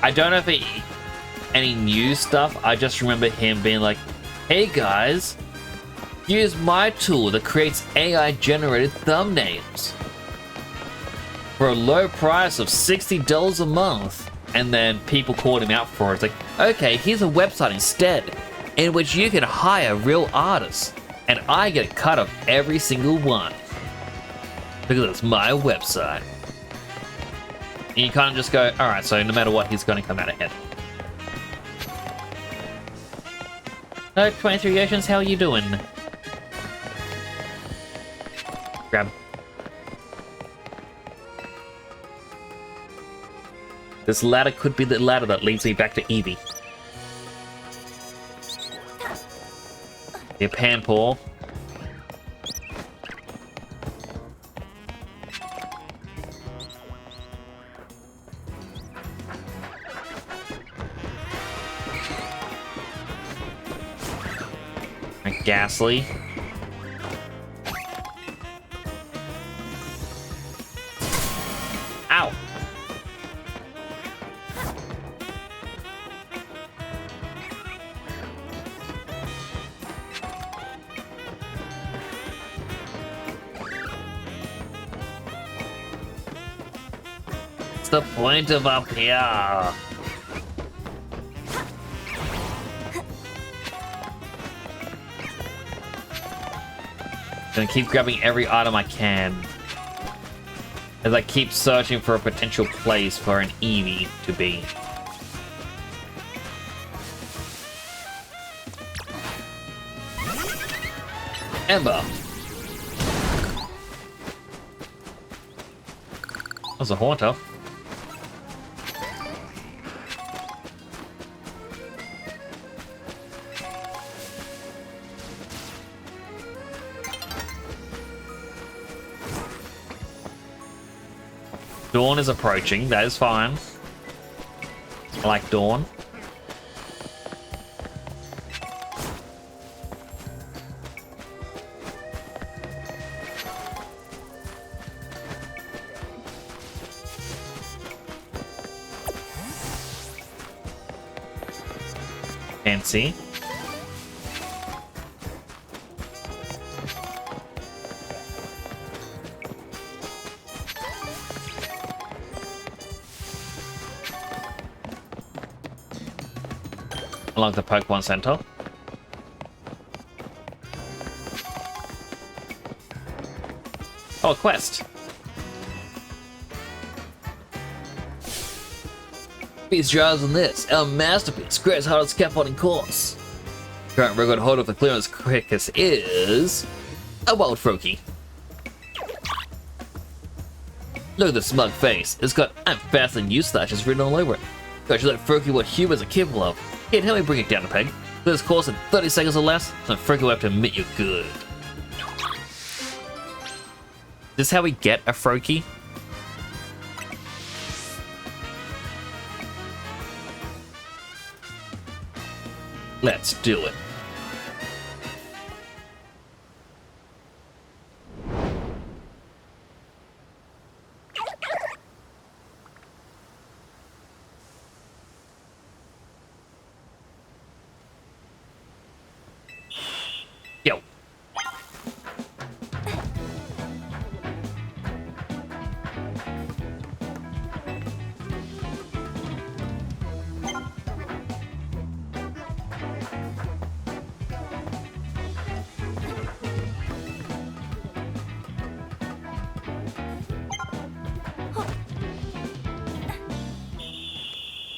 I don't know if he any new stuff. I just remember him being like, hey guys, use my tool that creates AI generated thumbnails for a low price of $60 a month. And then people called him out for it. It's like, okay, here's a website instead in which you can hire real artists and I get a cut of every single one because it's my website. And you kind of just go, all right, so no matter what, he's going to come out ahead. Hello, 23 Oceans, how are you doing? Grab. This ladder could be the ladder that leads me back to Eevee. Your Panpour. And Ghastly. Ow! the point of up here? Gonna keep grabbing every item I can as I keep searching for a potential place for an Eevee to be. Ember. That's a Haunter. Dawn is approaching, that is fine. I like Dawn. Fancy. Along the Pokemon Center. Oh, a quest. Beats your eyes on this. Our masterpiece, greatest hardest scaffolding course. Current record holder of the clearance quickest is a Wild Froakie. Look at the smug face. It's got "I'm faster than you" slashes written all over it. Gotta show that Froakie what humans are capable of. Here, help me bring it down a peg. Clear this course in 30 seconds or less, so Froakie will have to admit you're good. Is this how we get a Froakie? Let's do it. Yo.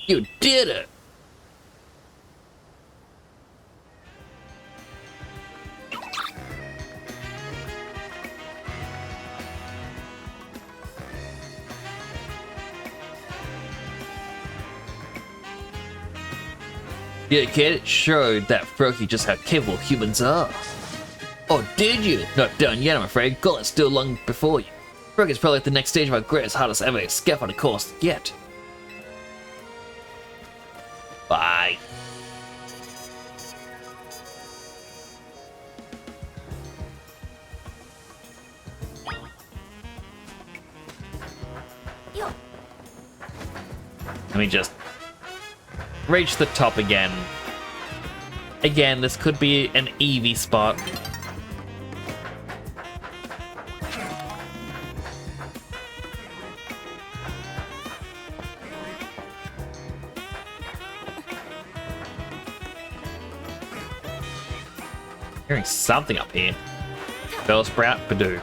You did it! Yeah, kid, it showed that Froakie just how capable humans are. Oh, did you? Not done yet, I'm afraid. Gauntlet's still long before you. Froakie's probably at the next stage of our greatest, hardest ever scaffolding course yet. Bye. Let me just reach the top again. Again, this could be an Eevee spot. Hearing something up here. Bellsprout, Badoo.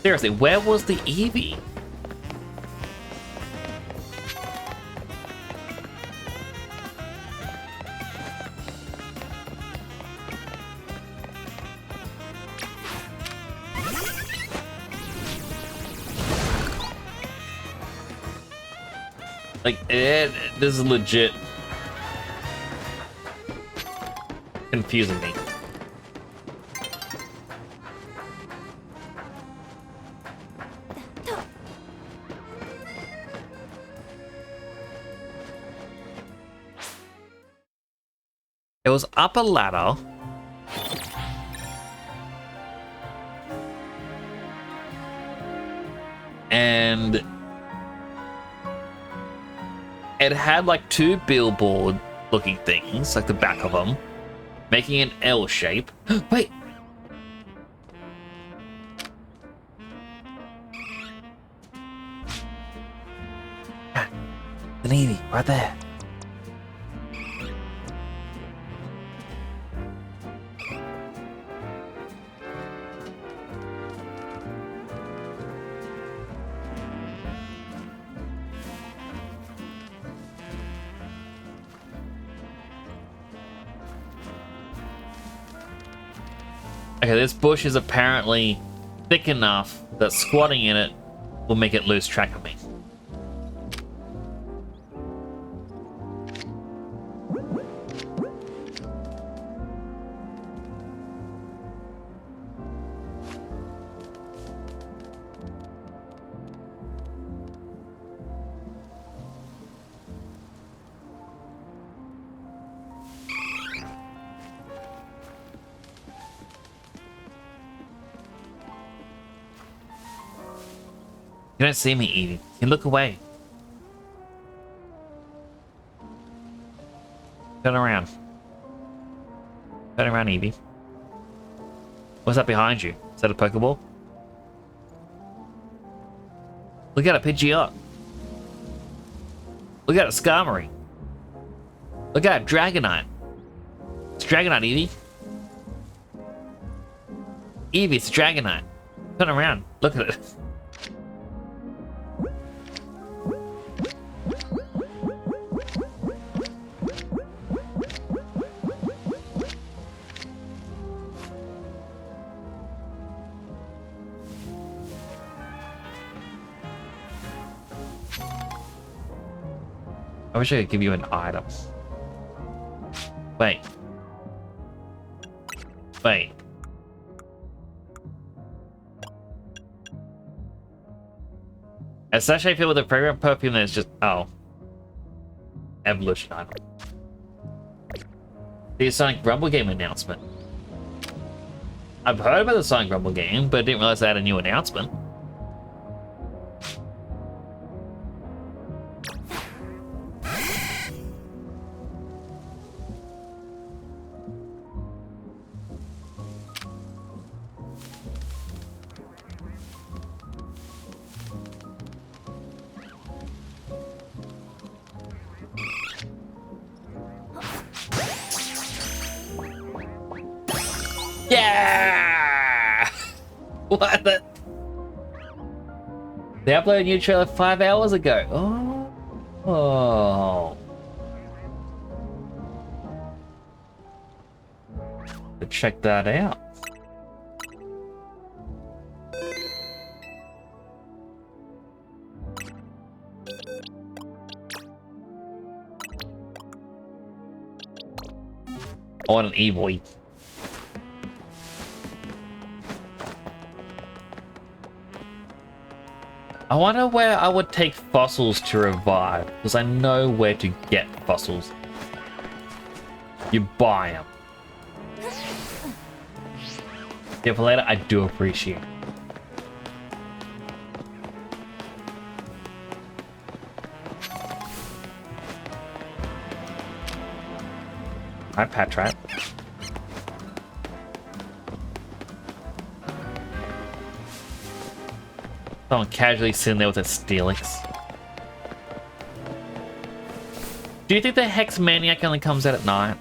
Seriously, where was the Eevee? Like, this is legit confusing me. It was up a ladder. And it had like two billboard looking things, like the back of them, making an L shape. Wait. Eevee, right there. Okay, this bush is apparently thick enough that squatting in it will make it lose track of me. You don't see me, Eevee. You look away. Turn around. Turn around, Eevee. What's that behind you? Is that a Pokeball? Look at it, Pidgeot. Look at it, Skarmory. Look at it, Dragonite. It's Dragonite, Eevee. Eevee, it's Dragonite. Turn around. Look at it. I wish I could give you an item. Wait. Wait. A sachet filled with a fragrant perfume that is just... Oh. Evolution item. The Sonic Rumble game announcement. I've heard about the Sonic Rumble game, but I didn't realize they had a new announcement. Yeah! What the? They uploaded a new trailer 5 hours ago. Oh. Oh. Check that out. I want an Eevee. I wonder where I would take fossils to revive, because I know where to get fossils. You buy them. Yeah, for later, I do appreciate it. Alright, Patrat. Someone casually sitting there with a Steelix. Do you think the Hex Maniac only comes out at night?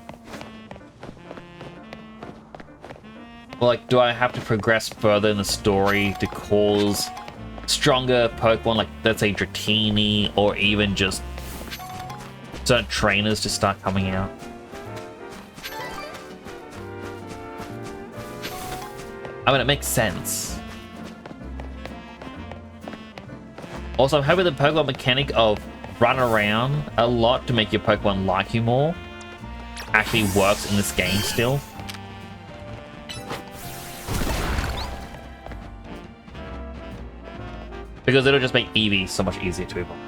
Or like, do I have to progress further in the story to cause stronger Pokemon, like let's say Dratini, or even just certain trainers to start coming out? I mean, it makes sense. Also, I'm hoping the Pokemon mechanic of run around a lot to make your Pokemon like you more actually works in this game still. Because it'll just make Eevee so much easier to evolve.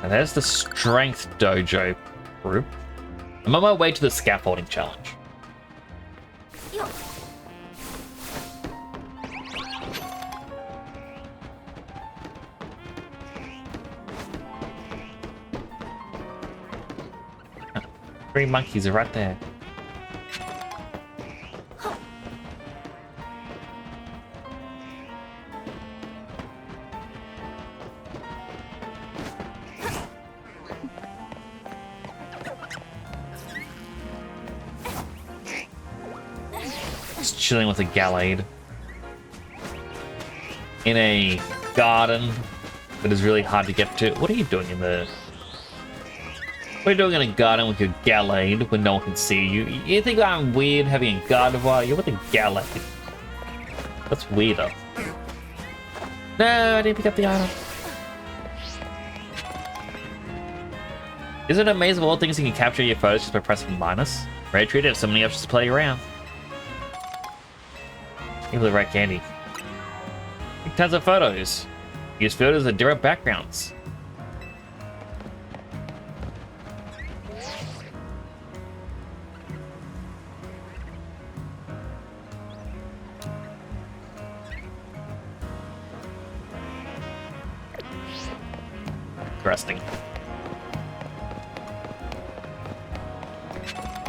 And there's the Strength Dojo group. I'm on my way to the Scaffolding Challenge. Three monkeys are right there. just chilling with a Gallade in a garden that is really hard to get to. What are you doing in the... What are you doing in a garden with your Gallade when no one can see you? You think I'm weird having a garden while you're with a Gallade? That's weirder. No, I didn't pick up the item. Isn't it amazing all the things you can capture in your photos just by pressing minus? Rare treat, have so many options to play around. Give the right candy. Take tons of photos. Use filters with different backgrounds. Interesting.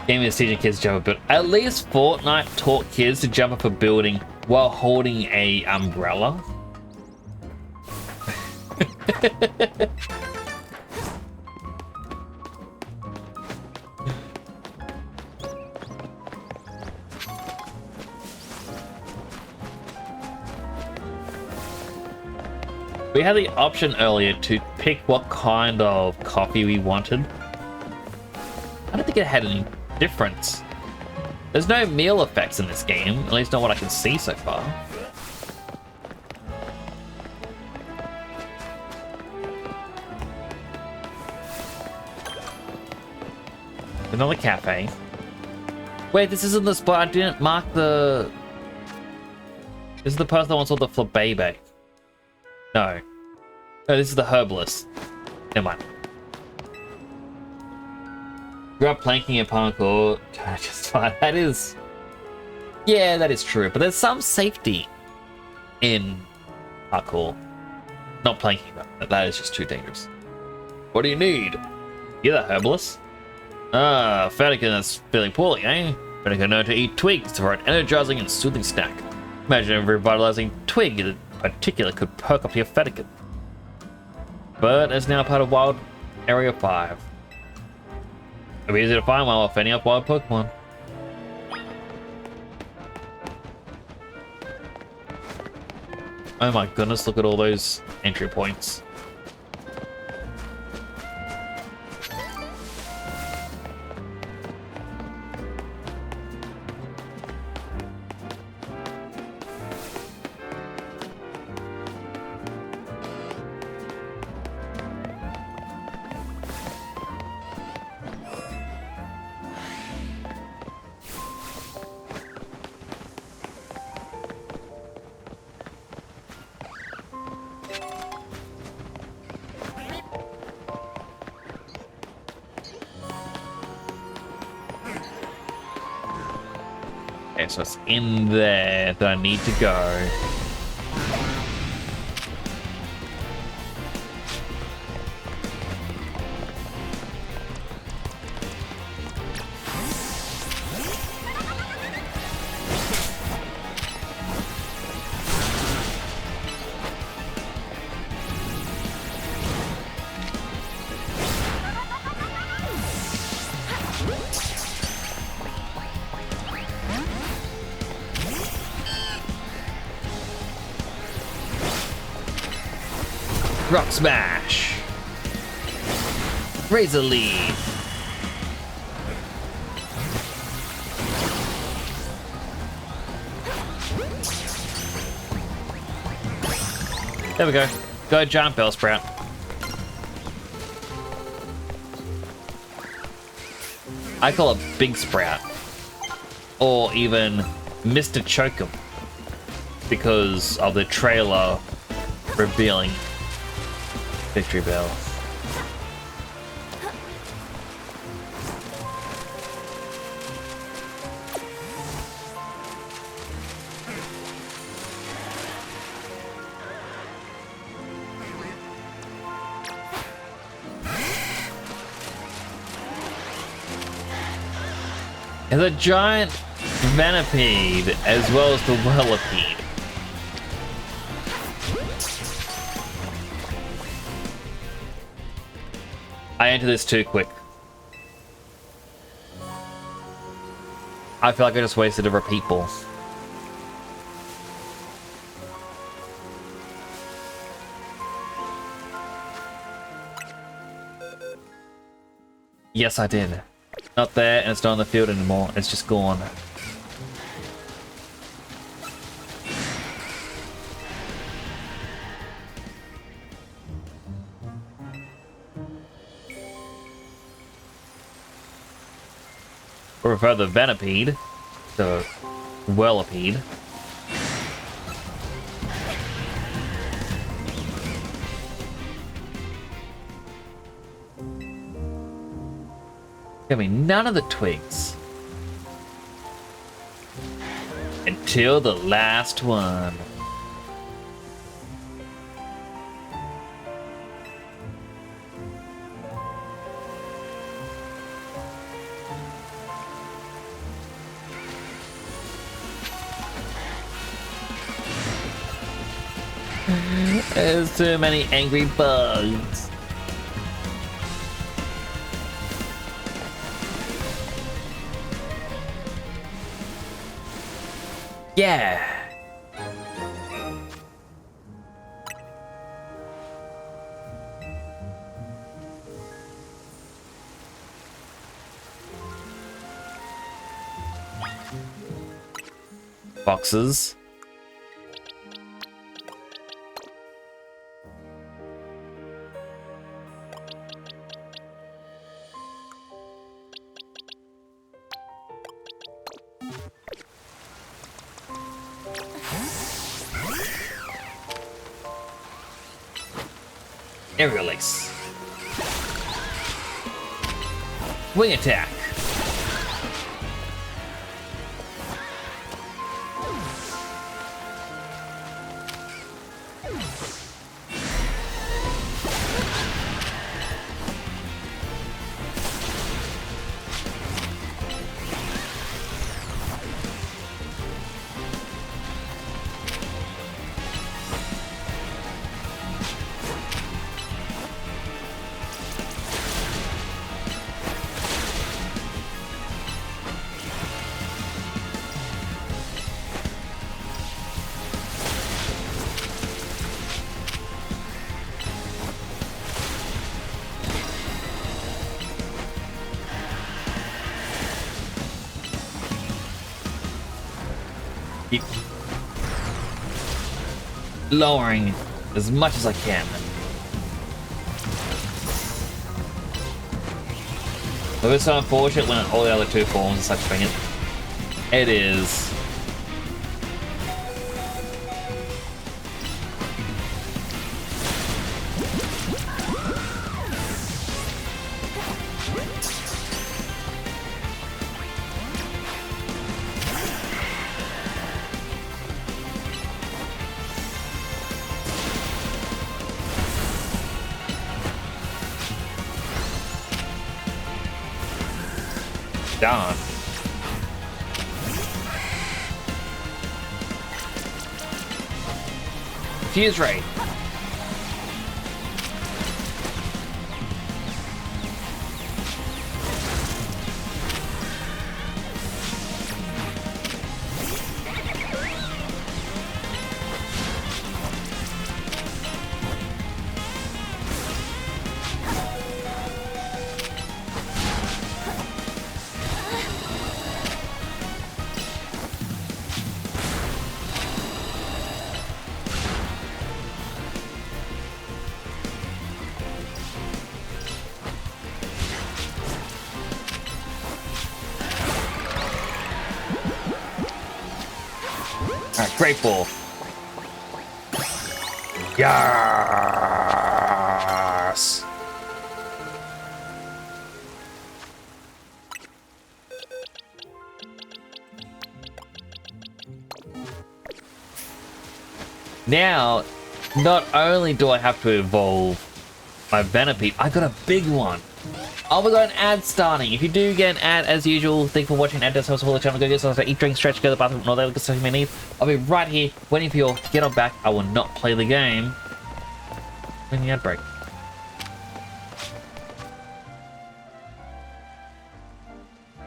Game is teaching kids to jump a bit. At least Fortnite taught kids to jump up a building while holding a umbrella. We had the option earlier to pick what kind of coffee we wanted. I don't think it had any difference. There's no meal effects in this game, at least not what I can see so far. Another cafe. Wait, this isn't the spot. I didn't mark the... This is the person that wants all the flabebe. No. No, this is the herbalist. Never mind. Grew up planking in parkour. Just fine. That is... Yeah, that is true. But there's some safety in parkour. Not planking, though. That is just too dangerous. What do you need? You're the herbalist? Ah, Fennekin is feeling poorly, eh? Fennekin know to eat twigs for an energizing and soothing snack. Imagine a revitalizing twig in particular could perk up your Fennekin. But it's now part of Wild Area 5. It'll be easy to find while fending up wild Pokemon. Oh my goodness, look at all those entry points. Okay, so it's in there that I need to go. Rock Smash! Razor Leaf! There we go. Go Giant Bellsprout. I call it Big Sprout. Or even Mr. Chokem. Because of the trailer revealing Victory Bell. There's a giant Venipede as well as the Whirlipede. I entered this too quick. I feel like I just wasted a repeat ball. Yes, I did. Not there, and it's not on the field anymore. It's just gone. Or prefer the Venipede, the Whirlipede. Give me none of the twigs. Until the last one. There's too many angry bugs. Yeah. Boxes. Aerial Ace. Wing attack. Keep lowering as much as I can. But it's so unfortunate when all the other two forms are such thing. It is. Down. Fuse Ray. Alright, great ball. Yes. Now, not only do I have to evolve my Venipede, I got a big one. Oh, we got an ad starting. If you do get an ad, as usual, thank you for watching. Ad does help support the channel. Go get something to eat, drink, stretch, go to the bathroom, and all that good stuff you may need. I'll be right here waiting for you to get on back. I will not play the game when the ad break.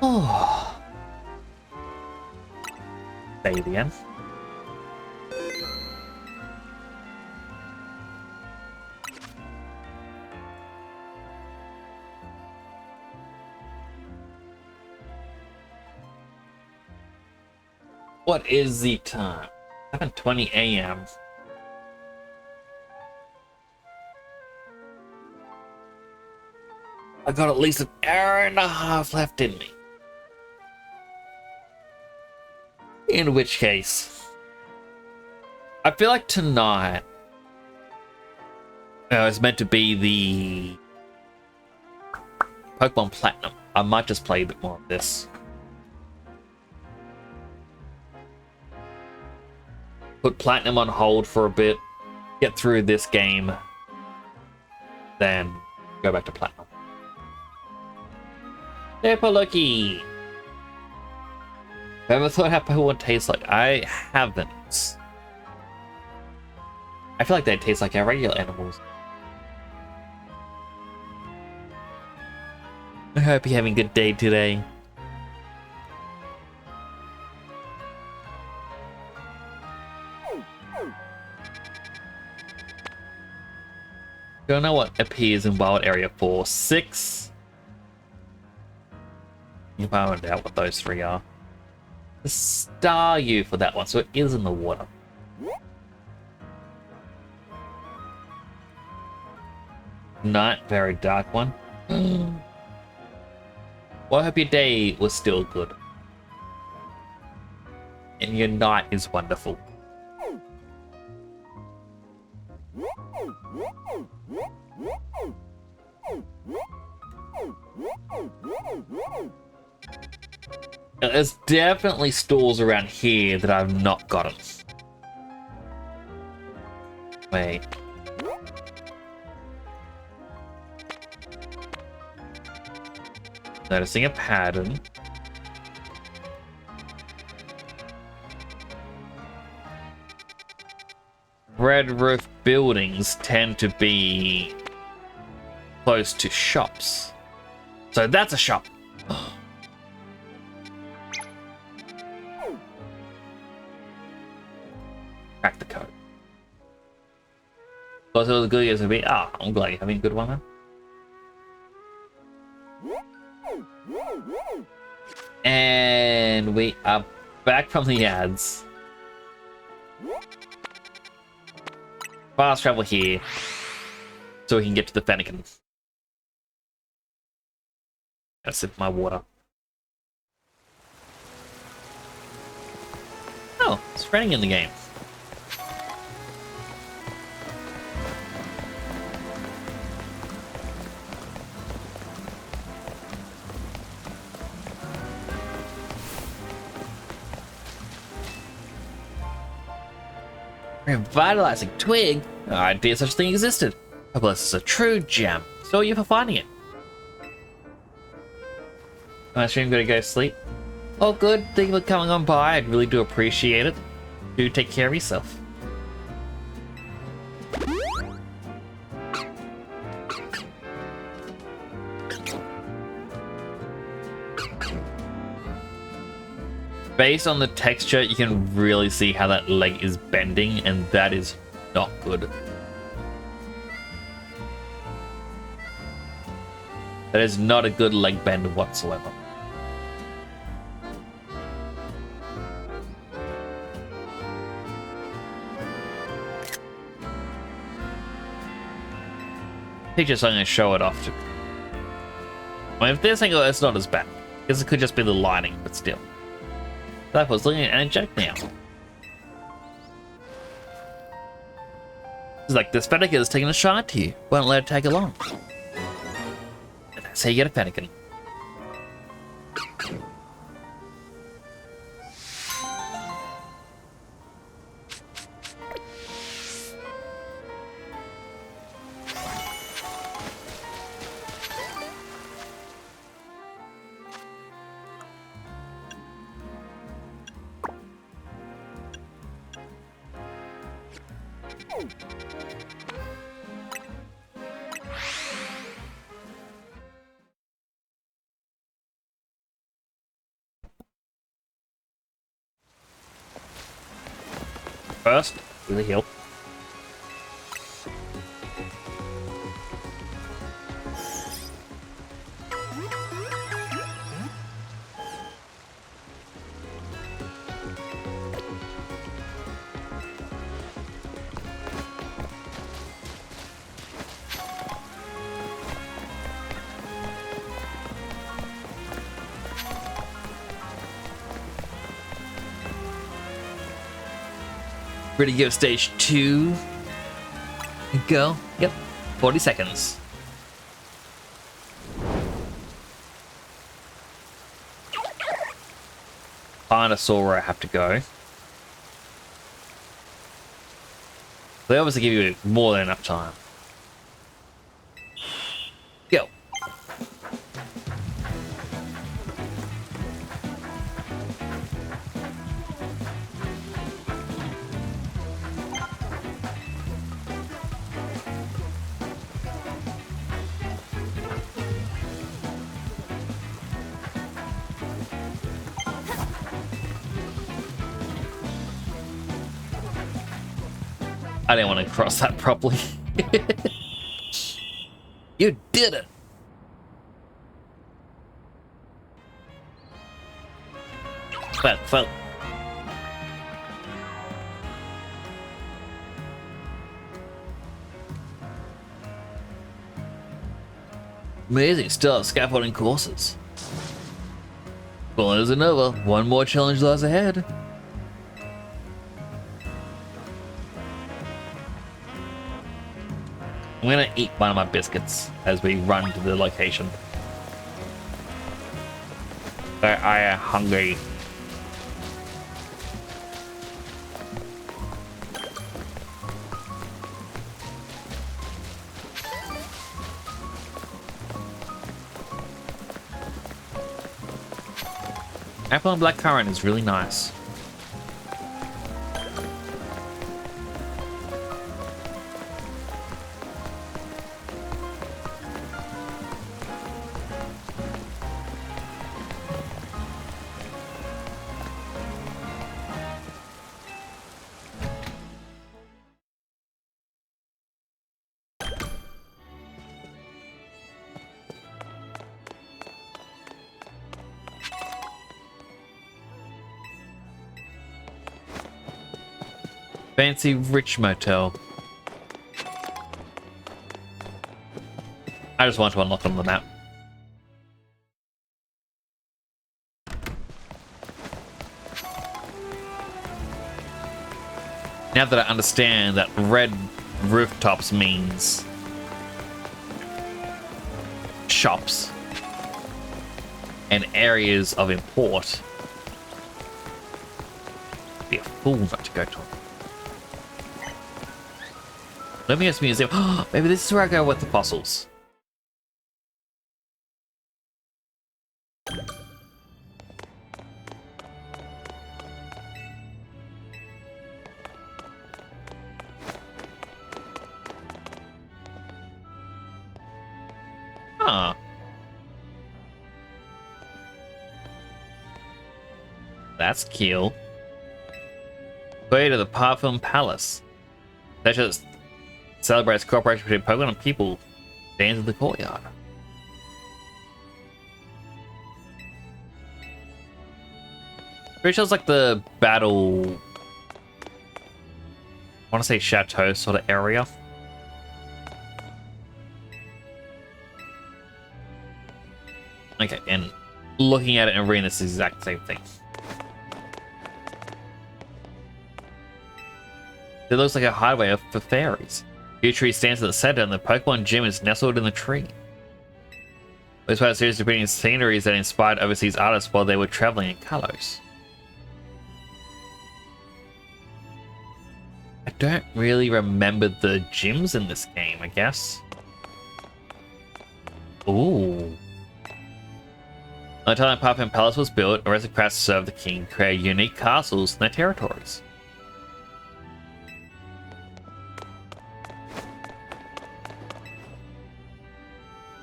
Oh. Save again. What is the time? 7:20 a.m. I got at least an hour and a half left in me. In which case, I feel like tonight is meant to be the Pokemon Platinum. I might just play a bit more of this. Put Platinum on hold for a bit, get through this game, then go back to Platinum. Lucky. Have you ever thought how Pokemon tastes like? I haven't. I feel like they taste like our regular animals. I hope you're having a good day today. Don't know what appears in Wild Area 4. 6. You found out what those 3 are. The Staryu for that one, so it is in the water. Night, very dark one. Well, I hope your day was still good. And your night is wonderful. Now, there's definitely stores around here that I've not gotten. Wait. Noticing a pattern. Red roof buildings tend to be close to shops. So that's a shop. Crack the code. Was it as good as it be? Ah, I'm glad you're having a good one, man. And we are back from the ads. Fast travel here so we can get to the Fennekin. Gotta sip my water. Oh, it's raining in the game. Revitalizing twig? No idea such a thing existed. I believe this is a true gem. So are you for finding it? I'm actually gonna go sleep. Oh good, thank you for coming on by. I really do appreciate it. Do take care of yourself. Based on the texture, you can really see how that leg is bending, and that is not good. That is not a good leg bend whatsoever. Teacher's going to show it off to. I mean, if they're saying it's not as bad, because it could just be the lighting, but still. That was looking energetic now. It's like this Fennekin is taking a shot to you. Won't let it tag along. And that's how you get a Fennekin. First, really heal. ready to go stage 2. Go. Yep. 40 seconds. Kinda saw where I have to go. They obviously give you more than enough time. Go. I didn't want to cross that properly. You did it. Well. Amazing, still have scaffolding courses. Well, isn't over. One more challenge lies ahead. I'm gonna eat one of my biscuits as we run to the location. I am hungry. Apple and blackcurrant is really nice. Fancy rich motel. I just want to unlock on the map. Now that I understand that red rooftops means shops and areas of import, be a fool not to go to them. Lumious Museum. Maybe this is where I go with the fossils. Huh. That's cute. Way to the Parfum Palace. That just celebrates cooperation between Pokemon and people. Stands in the courtyard. Pretty sure it's like the battle. I want to say chateau sort of area. Okay, and looking at it and reading this exact same thing. It looks like a hideaway for fairies. A tree stands at the center, and the Pokemon gym is nestled in the tree. This was a series of painting sceneries that inspired overseas artists while they were traveling in Kalos. I don't really remember the gyms in this game, I guess. Ooh. By the time Parfum Palace was built, aristocrats served the king, created unique castles in their territories.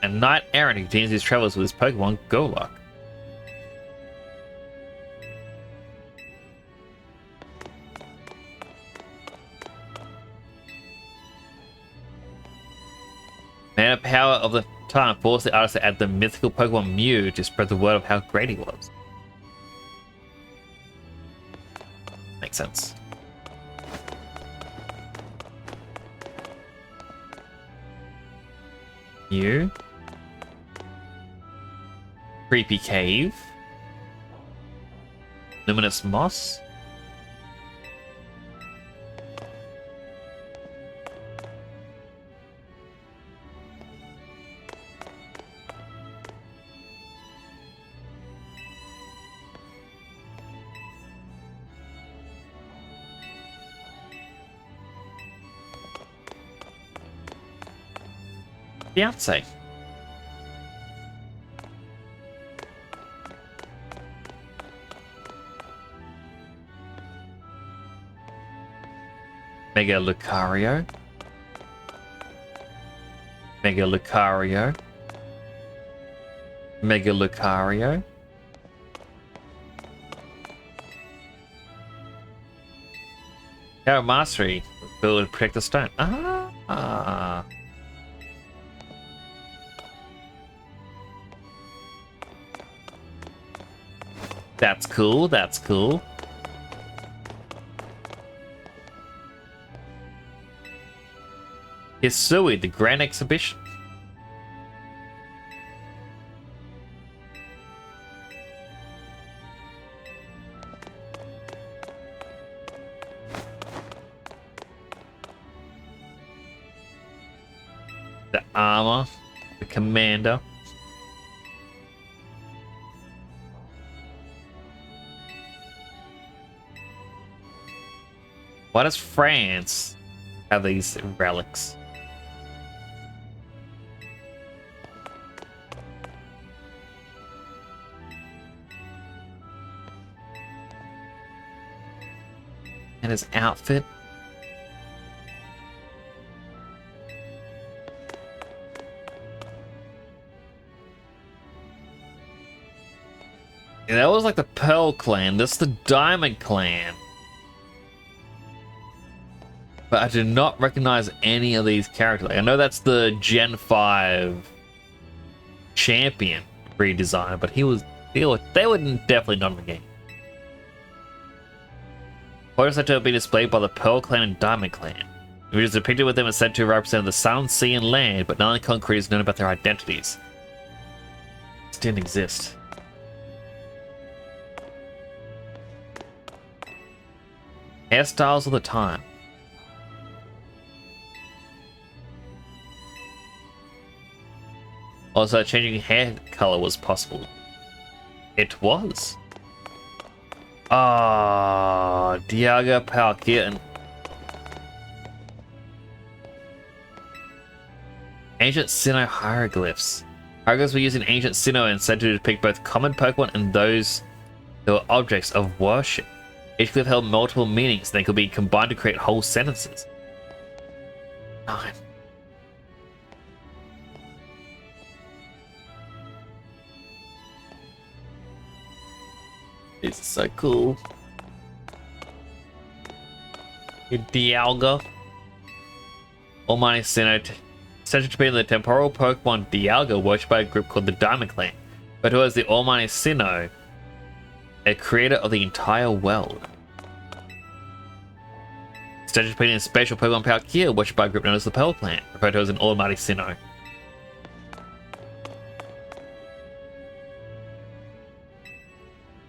A knight errant who continues his travels with his Pokemon Golok. Man of power of the time forced the artist to add the mythical Pokemon Mew to spread the word of how great he was. Makes sense. Mew. Creepy Cave. Luminous Moss. fiance. Mega Lucario. Mega Lucario. Mega Lucario. Power Mastery. Ability to protect the stone. Ah. That's cool. That's cool. Hisui, the Grand Exhibition. The armor, the commander. Why does France have these relics? And his outfit. Yeah, that was like the Pearl Clan. This is the Diamond Clan. But I do not recognize any of these characters. Like, I know that's the Gen 5 champion redesign, but they were definitely not in the game. Photos said to have been displayed by the Pearl Clan and Diamond Clan. Images depicted with them are said to represent the sun, sea, and land, but none of the concrete is known about their identities. This didn't exist. Hairstyles of the time. Also, changing hair color was possible. It was. Ah, Dialga Palkia. Ancient Sinnoh hieroglyphs. Hieroglyphs were used in ancient Sinnoh and said to depict both common Pokemon and those that were objects of worship. Each glyph held multiple meanings, and they could be combined to create whole sentences. 9. This is so cool. Dialga. Almighty Sinnoh. Said to be the temporal Pokemon Dialga, worshipped by a group called the Diamond Clan, but who is the Almighty Sinnoh, a creator of the entire world. Said to be a special Pokemon Palkia, worshipped by a group known as the Pearl Clan, referred to as an Almighty Sinnoh.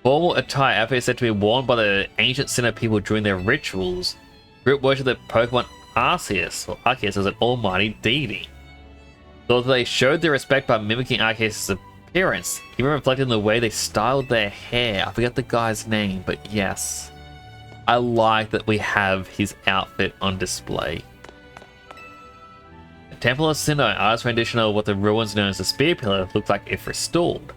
Formal attire outfit is said to be worn by the ancient Sinnoh people during their rituals. Group worship the Pokemon Arceus, or Arceus, as an almighty deity. Though they showed their respect by mimicking Arceus' appearance, even reflected in the way they styled their hair. I forget the guy's name, but yes. I like that we have his outfit on display. The Temple of Sinnoh, artist's rendition of what the ruins known as the Spear Pillar looked like if restored.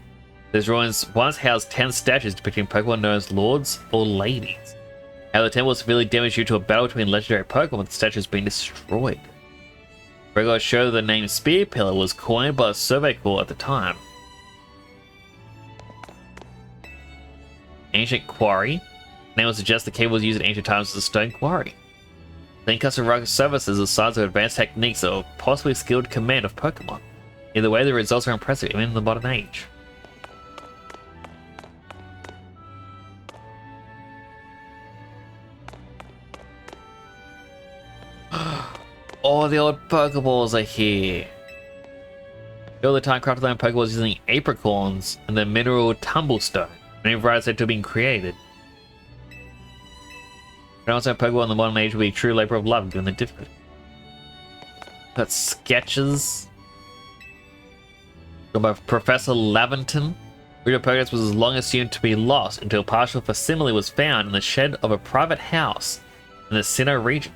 These ruins once housed 10 statues depicting Pokemon known as lords or ladies. However, the temple was severely damaged due to a battle between legendary Pokemon, with the statues being destroyed. Records show that the name Spear Pillar was coined by the Survey Corps at the time. Ancient Quarry. The name would suggest the cave was used in ancient times as a stone quarry. Then custom rock surfaces are signs of advanced techniques or possibly skilled command of Pokemon. Either way, the results are impressive even in the modern age. Oh, the old Pokeballs are here. All the time crafted land Pokeballs using apricorns and the mineral tumblestone. Many varieties said to have been created. Pronouncing Pokeball in the modern age will be a true labor of love given the difficulty. Got sketches. Got by Professor Laventon. Route of Pokedex was as long assumed to be lost until a partial facsimile was found in the shed of a private house in the Sinnoh region.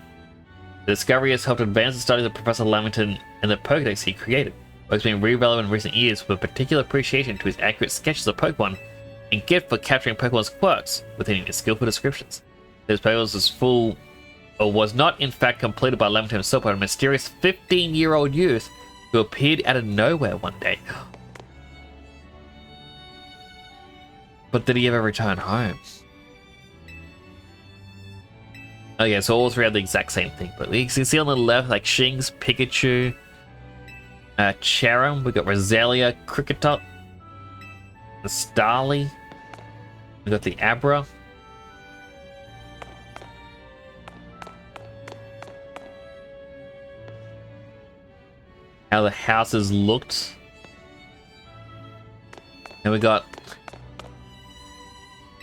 The discovery has helped advance the studies of Professor Lamington and the Pokedex he created. Work's been re-relevant in recent years with a particular appreciation to his accurate sketches of Pokemon and gift for capturing Pokemon's quirks within his skillful descriptions. This Pokemon was full, or was not in fact completed by Lamington himself, but a mysterious 15-year-old youth who appeared out of nowhere one day. But did he ever return home? Okay, so all three have the exact same thing, but you can see on the left, like Shinx, Pikachu, Cherim, we got Roselia, Kricketot, the Starly, we got the Abra. How the houses looked. And we got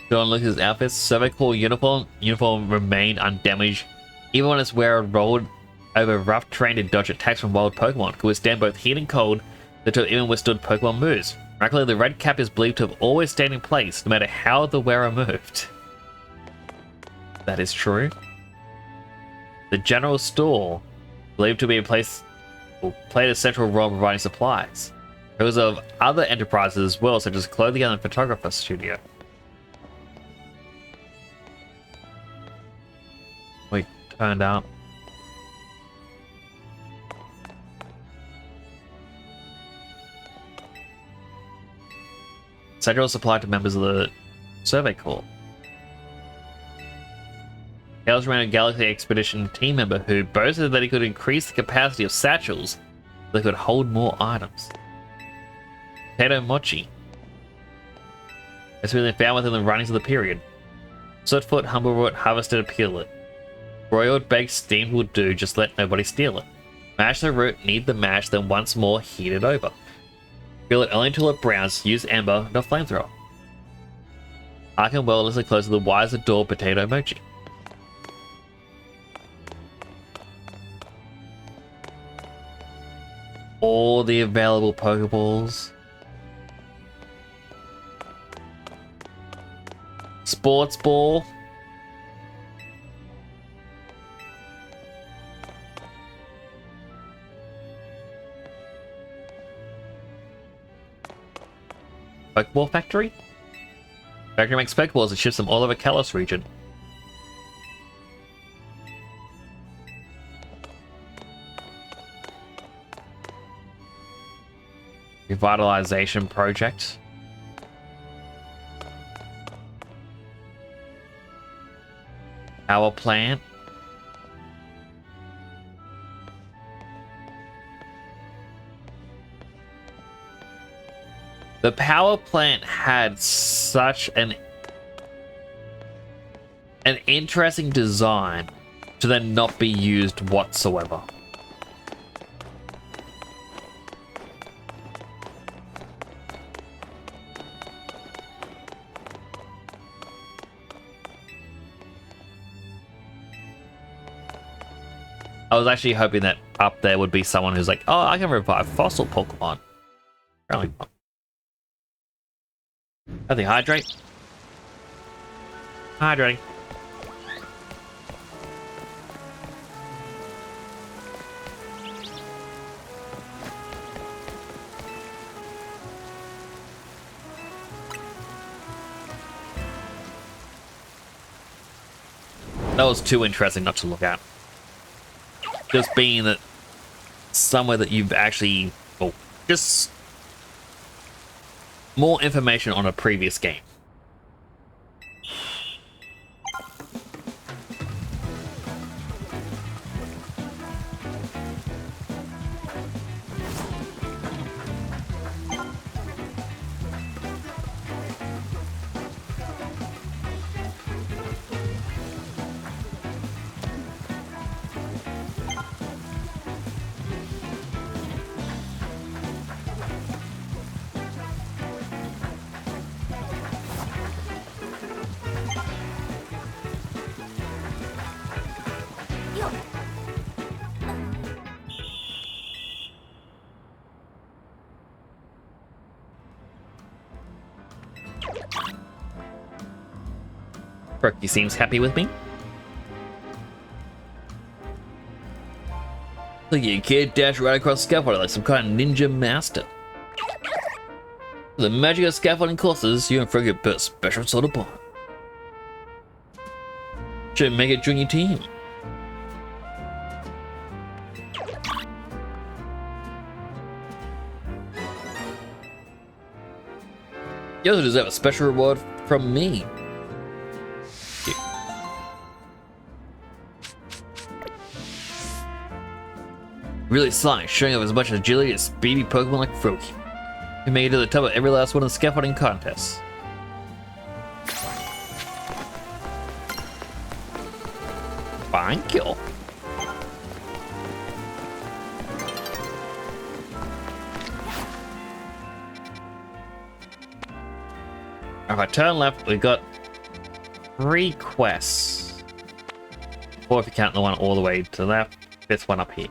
John Lucas' outfits. Survey Corps uniform. Uniform remained undamaged, even when its wearer rolled over rough terrain to dodge attacks from wild Pokemon. Could withstand both heat and cold, that have even withstood Pokemon moves. Miraculously, the red cap is believed to have always stayed in place, no matter how the wearer moved. That is true. The general store, believed to be a place, played a central role in providing supplies. There was of other enterprises as well, such as a clothing and photographer studio. We turned out. Central supply to members of the Survey Corps. Chaos ran a Galaxy Expedition team member who boasted that he could increase the capacity of satchels so they could hold more items. Potato Mochi. It's been found within the writings of the period. Sootfoot, Humbleroot, harvested a peelet. Broiled, baked, steamed will do, just let nobody steal it. Mash the root, knead the mash, then once more heat it over. Grill it only until it browns, use ember, not flamethrower. Ark and wellnessly close to the wires adore Potato Mochi. All the available Pokeballs. Sports Ball. Pokeball Factory? Factory makes Pokeballs and ships them all over Kalos region. Revitalization project. Power plant. The power plant had such an interesting design to then not be used whatsoever. I was actually hoping that up there would be someone who's like, oh, I can revive fossil Pokemon. Apparently not. I think hydrate. Hydrating. That was too interesting not to look at. Just being that somewhere that you've actually, well, just more information on a previous game. Perky seems happy with me. Look at you, kid, dash right across scaffolding like some kind of ninja master. With the magic of scaffolding courses, you and Frog have built a special sort of bond. Should make it join your team. You also deserve a special reward from me. Really sly, showing off as much agility as speedy Pokemon like Froakie. You made it to the top of every last one of the scaffolding contests. Fine kill. If I turn left, we've got 3 quests. 4 if you count the one all the way to the left, 5th one up here.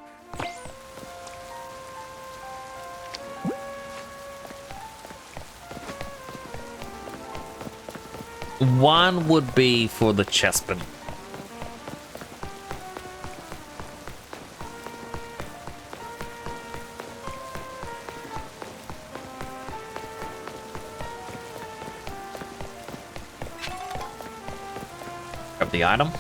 One would be for the chestman. Grab the item.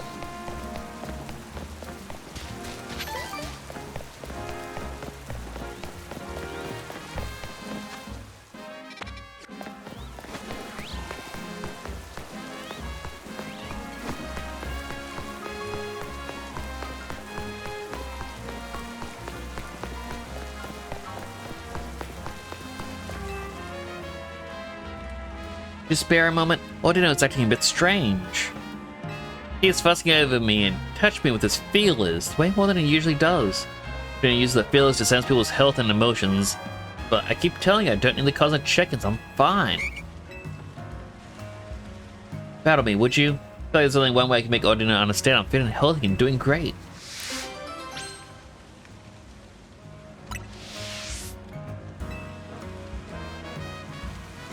Just spare a moment, Audino is acting a bit strange. He is fussing over me and touched me with his feelers, way more than he usually does. He uses the feelers to sense people's health and emotions, but I keep telling you I don't need the constant check-ins, I'm fine. Battle me, would you? I feel like there's only one way I can make Audino understand I'm fit and healthy and doing great.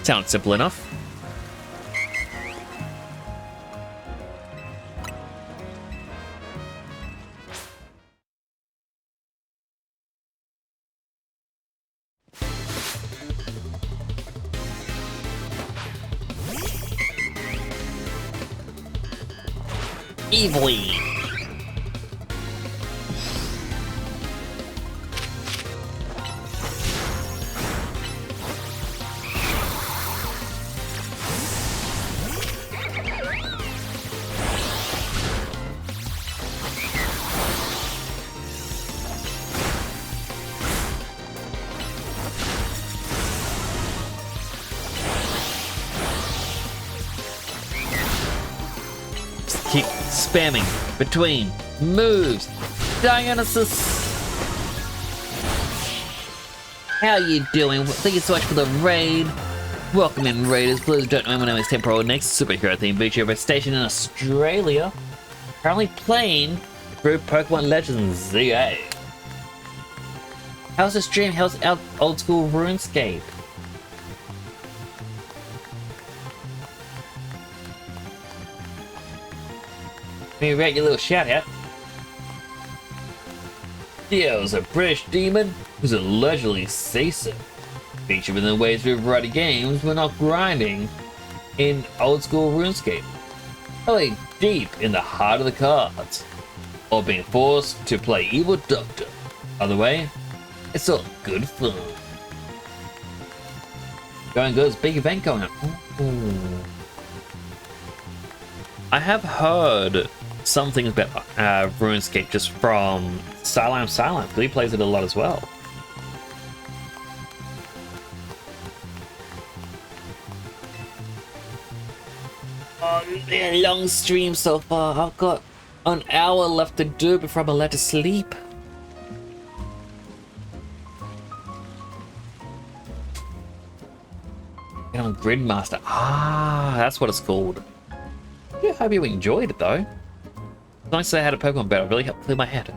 Sounds simple enough. Evilly. Keep spamming between moves. Dionysus! How you doing? Thank you so much for the raid. Welcome in, raiders. Please don't know my name is Temporal Next, superhero themed VTuber station in Australia. Currently playing through Pokemon Legends ZA. How's the stream? How's our old school RuneScape? Me rate your little shout out. Dio's a British demon who's allegedly seasick. Featured in the Ways through variety games, we're not grinding in old school RuneScape. Really deep in the heart of the cards. Or being forced to play Evil Doctor. Either way, it's all good fun. Going good, big event going on. Ooh. I have heard some things about RuneScape just from Silent, he plays it a lot as well. Yeah, long stream so far. I've got an hour left to do before I'm allowed to sleep. Get on Gridmaster. Ah, that's what it's called. Yeah, I hope you enjoyed it though. Nice that I had a Pokemon battle, really helped clear my head.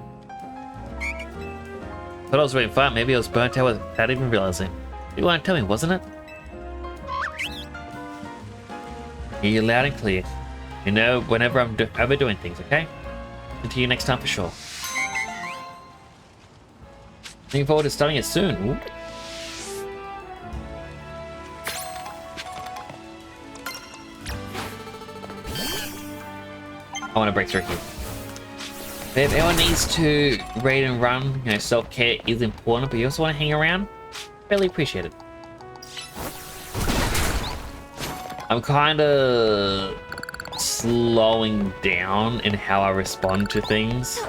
Thought I was really fun, maybe I was burnt out without even realizing. You want to tell me, wasn't it? Hear you loud and clear. You know, whenever I'm overdoing things, okay? Until you next time for sure. Looking forward to starting it soon. Ooh. I want to break through here. But if anyone needs to raid and run, you know, self-care is important, but you also want to hang around, really appreciate it. I'm kind of slowing down in how I respond to things.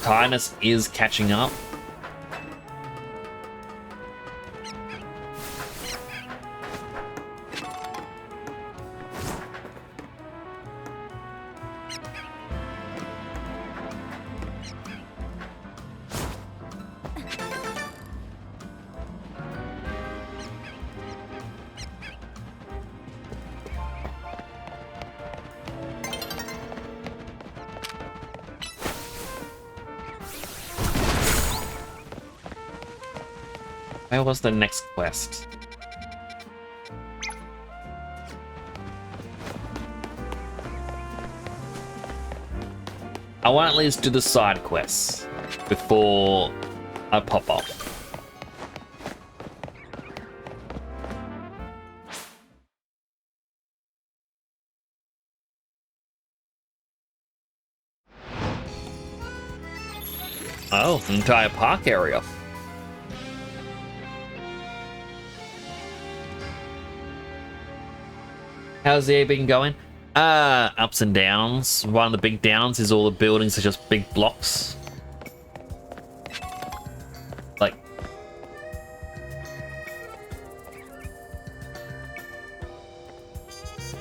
Kindness is catching up. Where was the next quest? I want to at least do the side quests before I pop off. Oh, entire park area. How's the A been going? Ups and downs. One of the big downs is all the buildings are just big blocks. Like...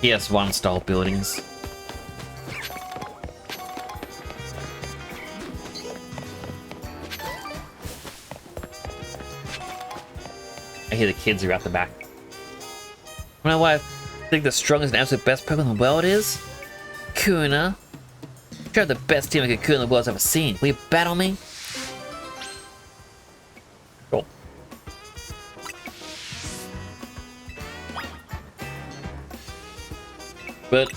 PS1 style buildings. I hear the kids are out the back. You know what I think the strongest and absolute best Pokemon in the world is? Kuna. You're the best team of Kakuna the world's ever seen. Will you battle me? Cool. But,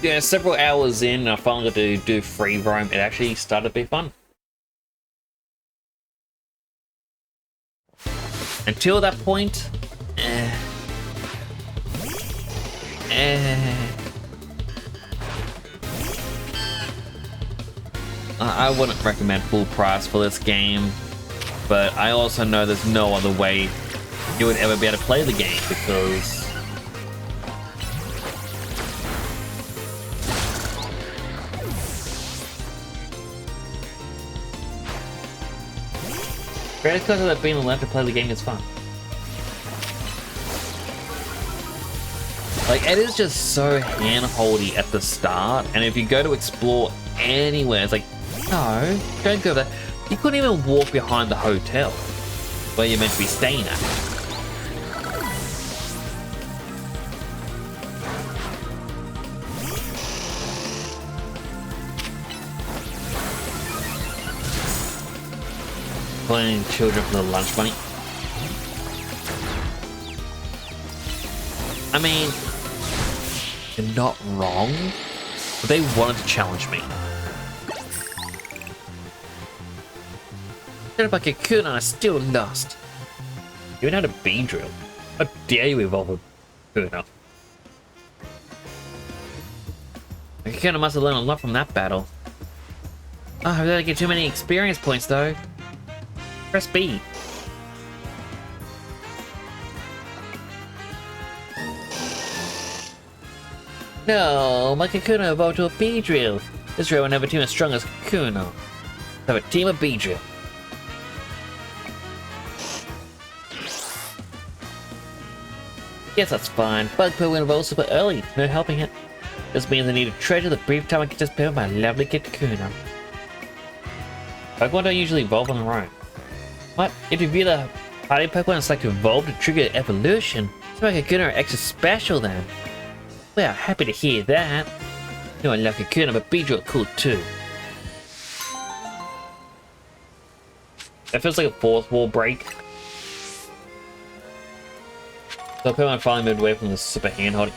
yeah, several hours in, I finally got to do free roam. It actually started to be fun. Until that point, I wouldn't recommend full price for this game, but I also know there's no other way you would ever be able to play the game because because of being allowed to play the game is fun. Like, it is just so hand-holdy at the start, and if you go to explore anywhere, it's like, no, don't go there. You couldn't even walk behind the hotel where you're meant to be staying at. Playing children from the lunch money. I mean, you're not wrong, but they wanted to challenge me. Set up like a Kakuna and I still lost. You even had a Beedrill. How dare you evolve a Kakuna? The Kakuna must have learned a lot from that battle. Oh, I don't get too many experience points though. Press B. No, my Kakuna evolved to a Beedrill. This row will never team as strong as Kakuna. Have a team of Beedrill. Yes, that's fine. Bug Pokemon evolved super early. No helping it. This means I need to treasure the brief time I get to spend with my lovely Kakuna. Pokemon don't usually evolve on their own. What? If you view the party Pokemon and select to evolve to trigger evolution, so my Kakuna are extra special then. Well, happy to hear that. You know I love Kakuna, but Beedrill are cool too. That feels like a fourth wall break. So Pokemon finally moved away from the super hand-holding.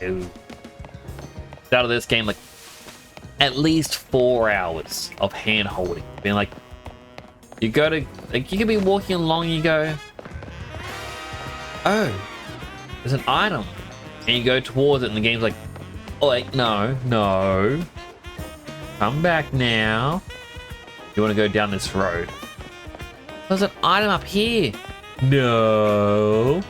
No. Out of this game, like, at least 4 hours of hand holding. Being like, you go to, like, you can be walking along and you go, oh, there's an item. And you go towards it and the game's like, oh wait, no. Come back now. You want to go down this road. There's an item up here. No.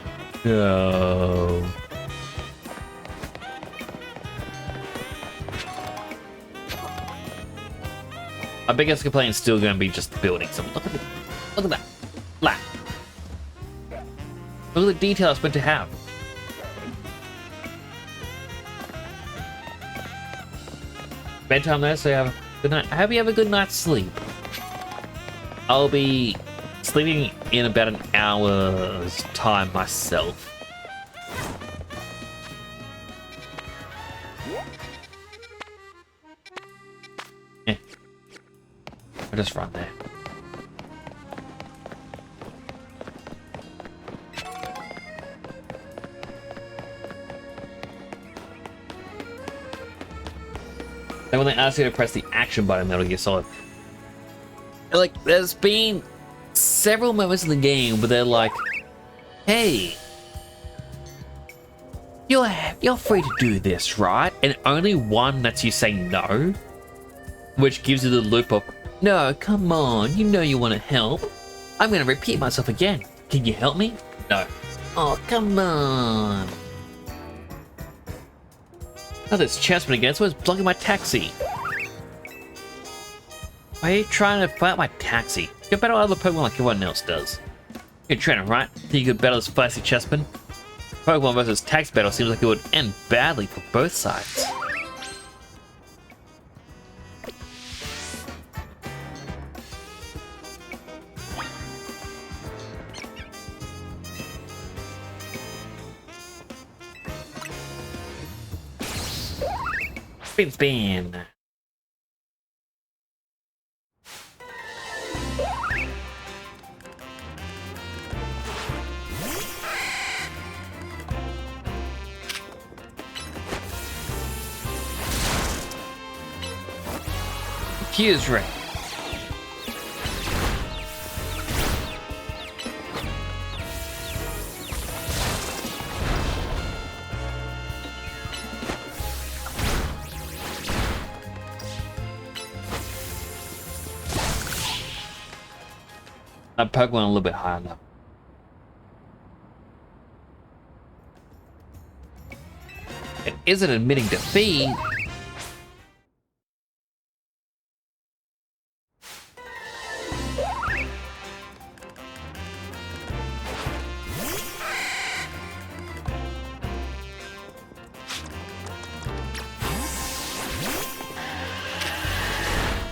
My biggest complaint is still going to be just the buildings. So look at that. Flat. Look at the detail it's meant to have. Bedtime though, so you have a good night. I hope you have a good night's sleep. I'll be sleeping in about an hour's time myself. Yeah. I'll just run there. Then when they ask you to press the action button, Metal Gear Solid. Like, there's been several moments in the game where they're like, hey, you're free to do this, right? And only one lets you say no, which gives you the loop of, no, come on, you know you want to help. I'm going to repeat myself again. Can you help me? No. Oh, come on. Oh, there's Chessman again, so it's blocking my taxi. Why are you trying to fight my taxi? You can battle other Pokemon like everyone else does. You're a trainer, right? Think you could battle this feisty Chessman? Pokemon versus taxi battle seems like it would end badly for both sides. Spin. Fuse ring. That Pokemon a little bit higher now. It isn't admitting defeat.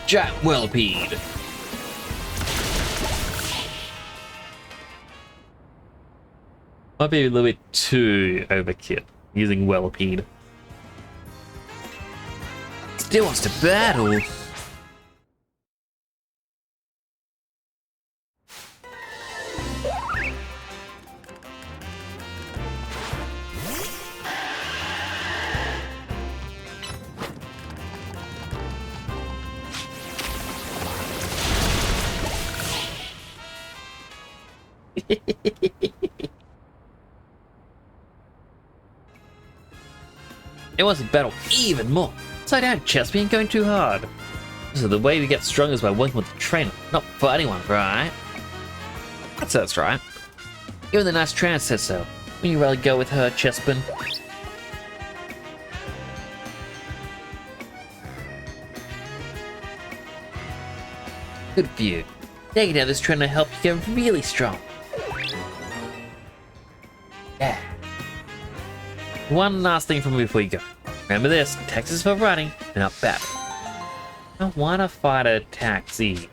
Giant Whirlipede. Might be a little bit too overkill using Whirlipede. Still wants to battle. It wants to battle even more. Slow down, Chespy, going too hard. So the way we get stronger is by working with the trainer, not fighting one, right? That's right. Even the nice trainer says so. When you really go with her, Chespin. Good for you. Taking down this trainer to help you get really strong. Yeah. One last thing from me before you go. Remember this, Texas for running, and not bad. I wanna fight a taxi.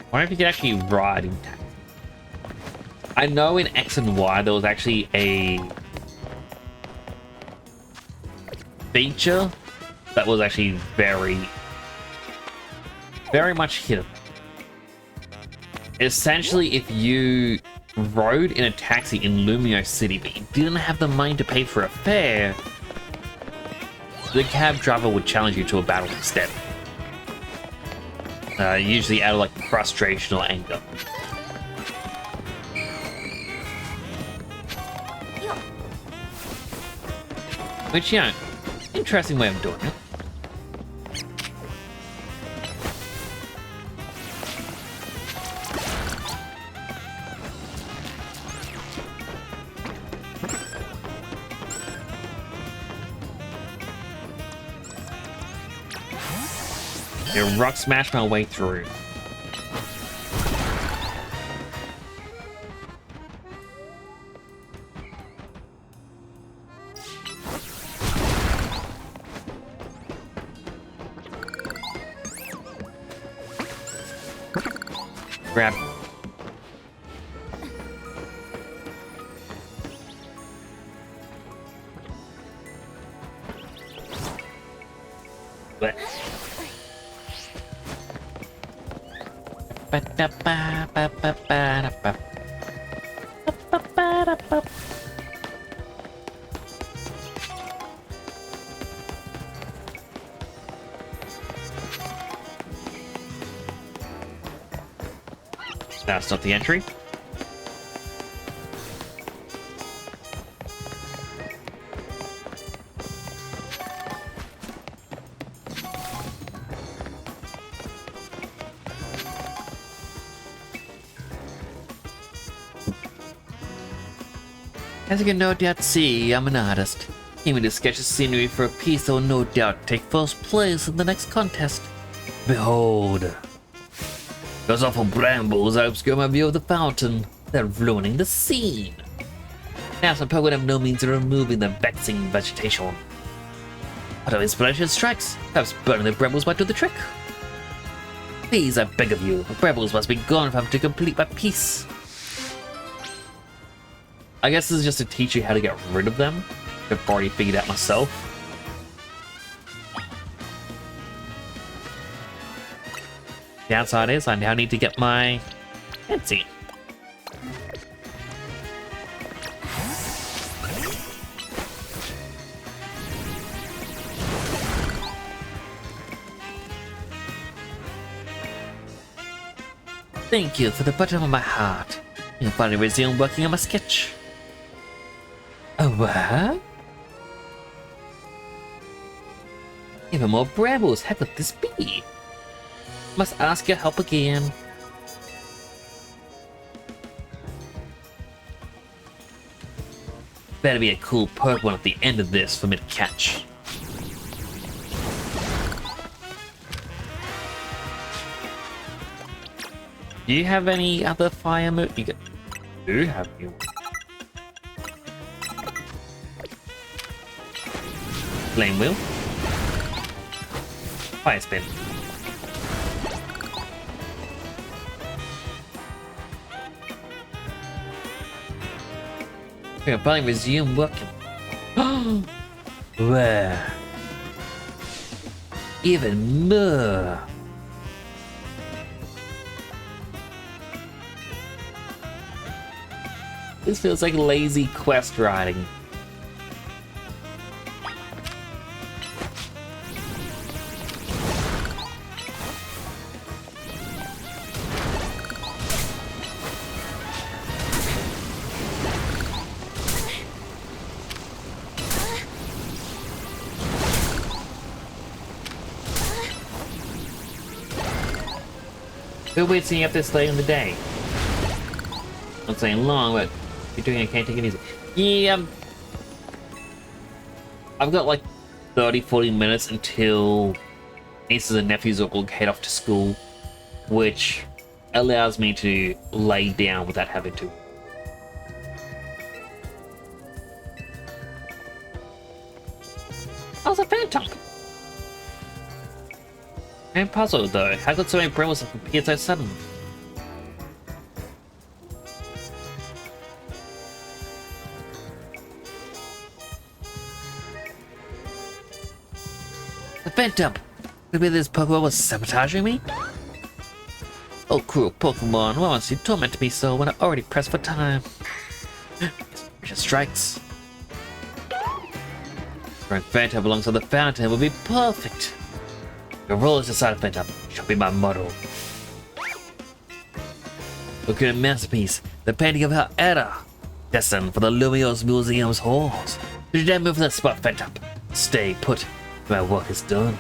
I wonder if you could actually ride in taxi. I know in X and Y there was actually a feature that was actually very much hidden. essentially, if you rode in a taxi in Lumio City but you didn't have the money to pay for a fare, the cab driver would challenge you to a battle instead. Usually out of like frustration or anger. Which, you know, interesting way of doing it. Yeah, rock smash my way through. Grab. What? That's not the entry. As you can no doubt see, I'm an artist. Aiming to sketch a scenery for a piece that will no doubt take first place in the next contest. Behold. Those awful brambles obscure my view of the fountain. They're ruining the scene. Now some Pokemon have no means of removing the vexing vegetation. Although inspiration strikes, perhaps burning the brambles might do the trick. Please, I beg of you, the brambles must be gone if I'm to complete my piece. I guess this is just to teach you how to get rid of them. I've already figured out myself. Downside is I now need to get my fancy. Thank you for the bottom of my heart. You'll finally resume working on my sketch. Oh, what? Even more brambles, how could this be? Must ask your help again. Better be a cool Pokemon at the end of this for me to catch. Do you have any other fire move? You do have you. Flame Wheel. Fire Spin. We can finally resume working. Where? Even more. This feels like lazy quest riding. Who waits seeing up this late in the day? Not saying long, but if you're doing it, can't take it easy. Yeah, I've got like 30-40 minutes until nieces and nephews will head off to school, which allows me to lay down without having to. I was a phantom. I'm puzzled though. How could so many brambles have appeared so suddenly? The Phantom! Could be this Pokemon was sabotaging me? Oh, cruel Pokemon, why must you torment me so when I already pressed for time? Pressure strikes. Throwing Phantom alongside the fountain would be perfect. Your role as a side Phantom shall be my motto. Look at a masterpiece, the painting of our era, destined for the Lumiose Museum's halls. Did you dare move from that spot, Phantom? Stay put, my work is done.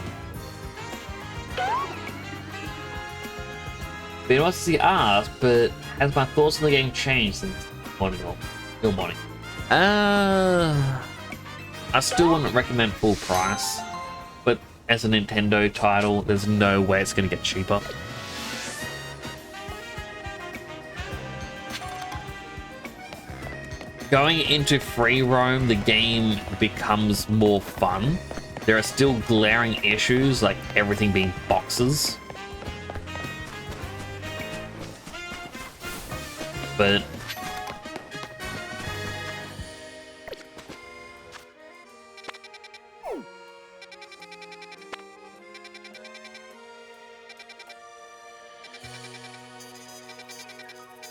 Been watching to see art, but has my thoughts on the game changed since morning or still morning? I still wouldn't recommend full price, but as a Nintendo title, there's no way it's gonna get cheaper. Going into free roam, the game becomes more fun. There are still glaring issues, like everything being boxes. But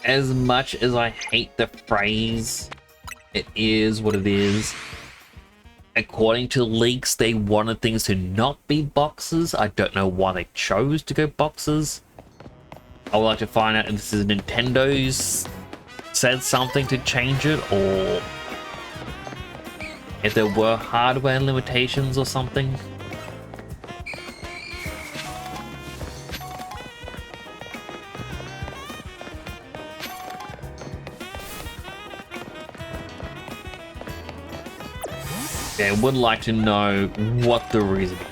as much as I hate the phrase, it is what it is. According to leaks, they wanted things to not be boxes. I don't know why they chose to go boxes. I would like to find out if this is Nintendo's said something to change it, or if there were hardware limitations or something. Yeah, I would like to know what the reason is.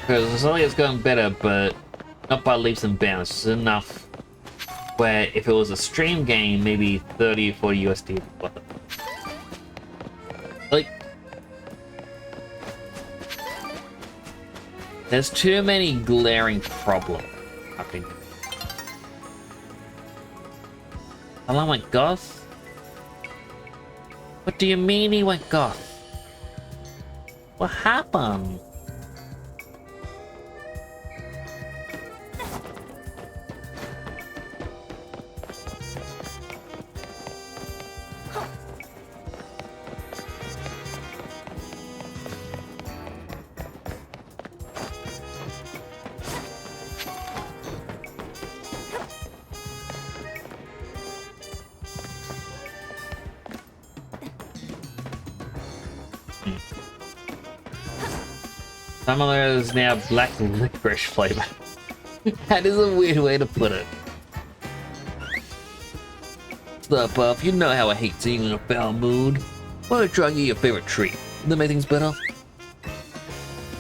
Because it's only it's going better, but not by leaps and bounds. It's enough where if it was a stream game, maybe 30 or 40 USD. What the? Like, there's too many glaring problems, I think. Hello, went goth? What do you mean he went goth? What happened? Some of those now black licorice flavor. That is a weird way to put it. Slurp up, you know how I hate seeing you in a foul mood. Why don't you try and get your favorite treat? Would that make things better?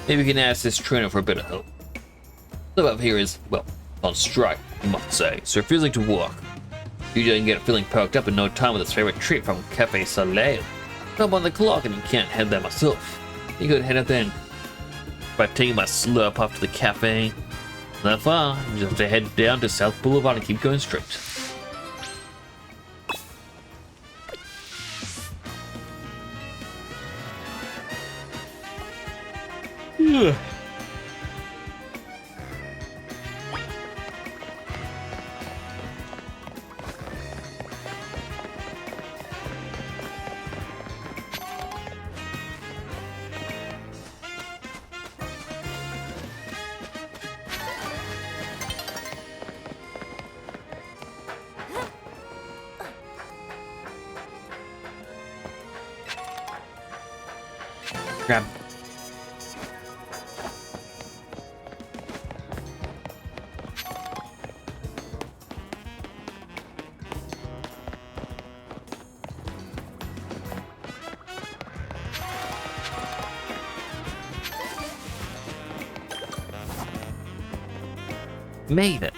Maybe we can ask this trainer for a bit of help. Slurp up here is, well, on strike, you might say, so refusing to work. You can get feeling perked up in no time with his favorite treat from Cafe Soleil. I'm on the clock and you can't head there myself. You could head up then. By taking my slurp up to the cafe. Not far, you just have to head down to South Boulevard and keep going straight. Grab. Made it.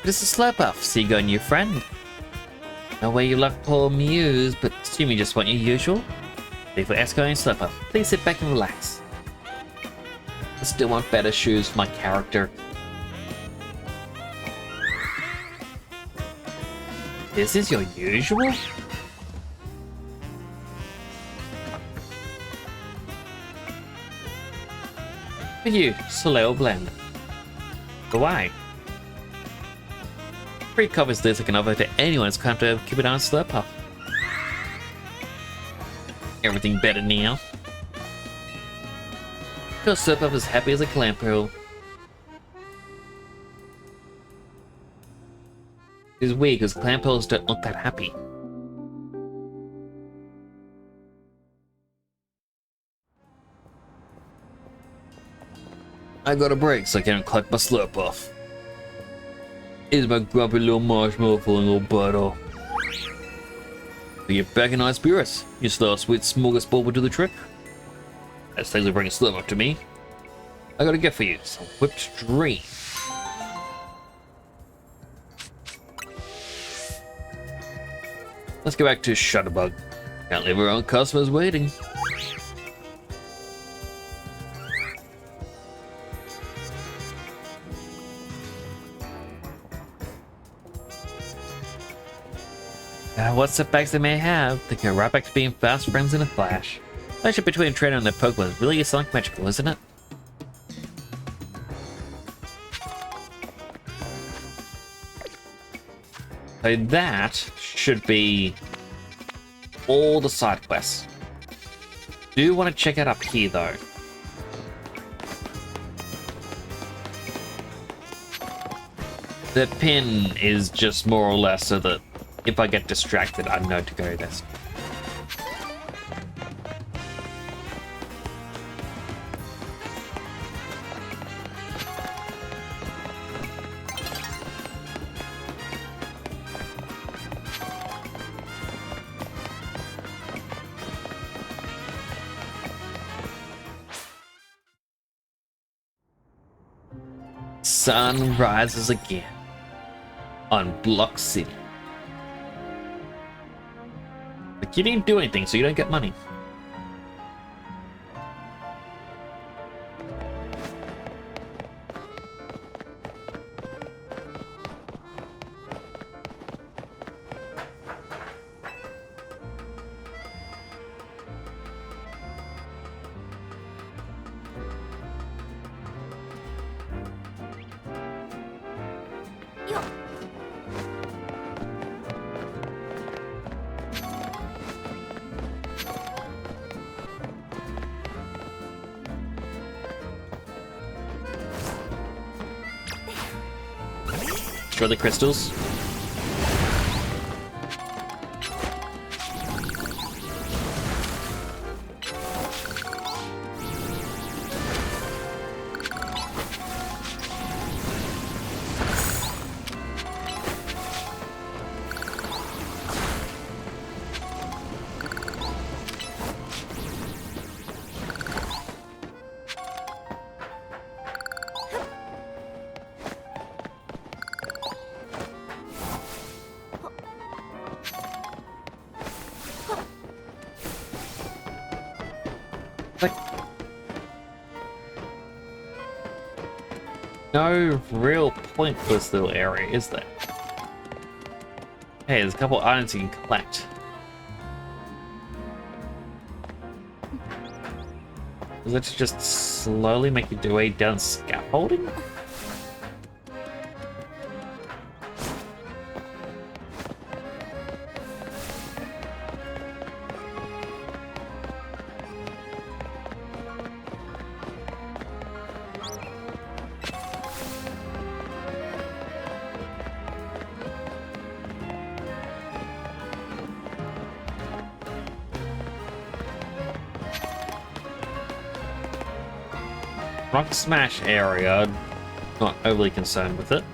This is Slurpuff, Seagull, new friend. Know where you left poor Muse, but assume you just want your usual. Leave for Esco and Slurpuff. Please sit back and relax. I still want better shoes for my character. This is your usual? For you, Soleo Blend. But why? Free covers this I can offer to anyone who's come to keep it on Slurpuff. Everything better now. Feel Slurpuff as happy as a clam pearl. It's weird because clam pearls don't look that happy. I got a break so I can collect my Slurpuff. Here's my grumpy little marshmallow full of little butter. To get back in high spirits, your slow sweet smorgasbord will do the trick. As things are bringing Slurpuff to me, I got a gift for you, some whipped dream. Let's get back to Shutterbug. Can't leave our own customers waiting. What setbacks they may have, they can right back to being fast friends in a flash. The relationship between a trainer and their Pokemon really is something magical, isn't it? So that should be all the side quests. Do want to check it up here though. The pin is just more or less so that if I get distracted, I know to go this. Sun rises again on Block City. Like, you didn't do anything, so you don't get money. Destroy the crystals. No real point for this little area, is there? Hey, there's a couple items you can collect. Does it just slowly make you do way down scaffolding? Rock Smash area, not overly concerned with it.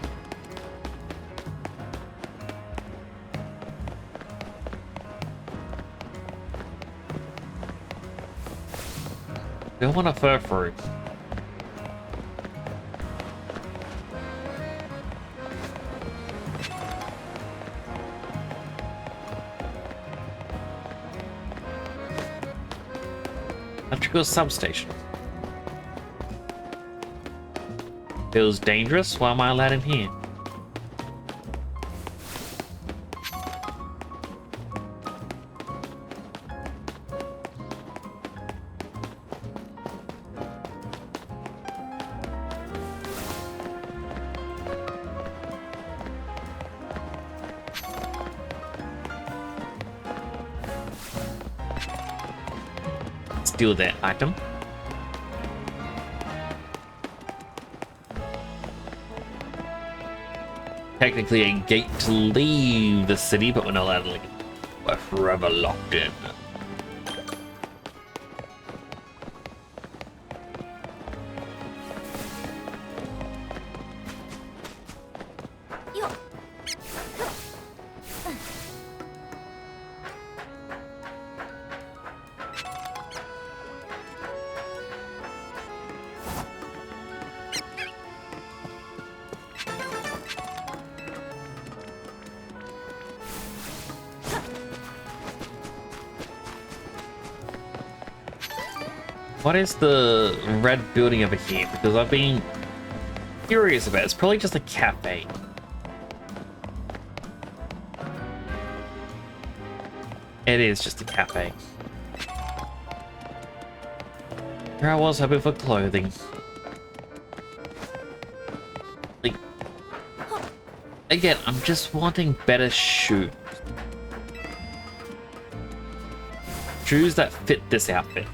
Don't want a fur fruit. Electrical substation. Feels dangerous. Why am I allowed in here? Steal that item. Technically a gate to leave the city, but we're not allowed to leave. We're forever locked in. What is the red building over here? Because I've been curious about it. It's probably just a cafe. It is just a cafe. Here I was hoping for clothing. Like, again, I'm just wanting better shoes. Shoes that fit this outfit.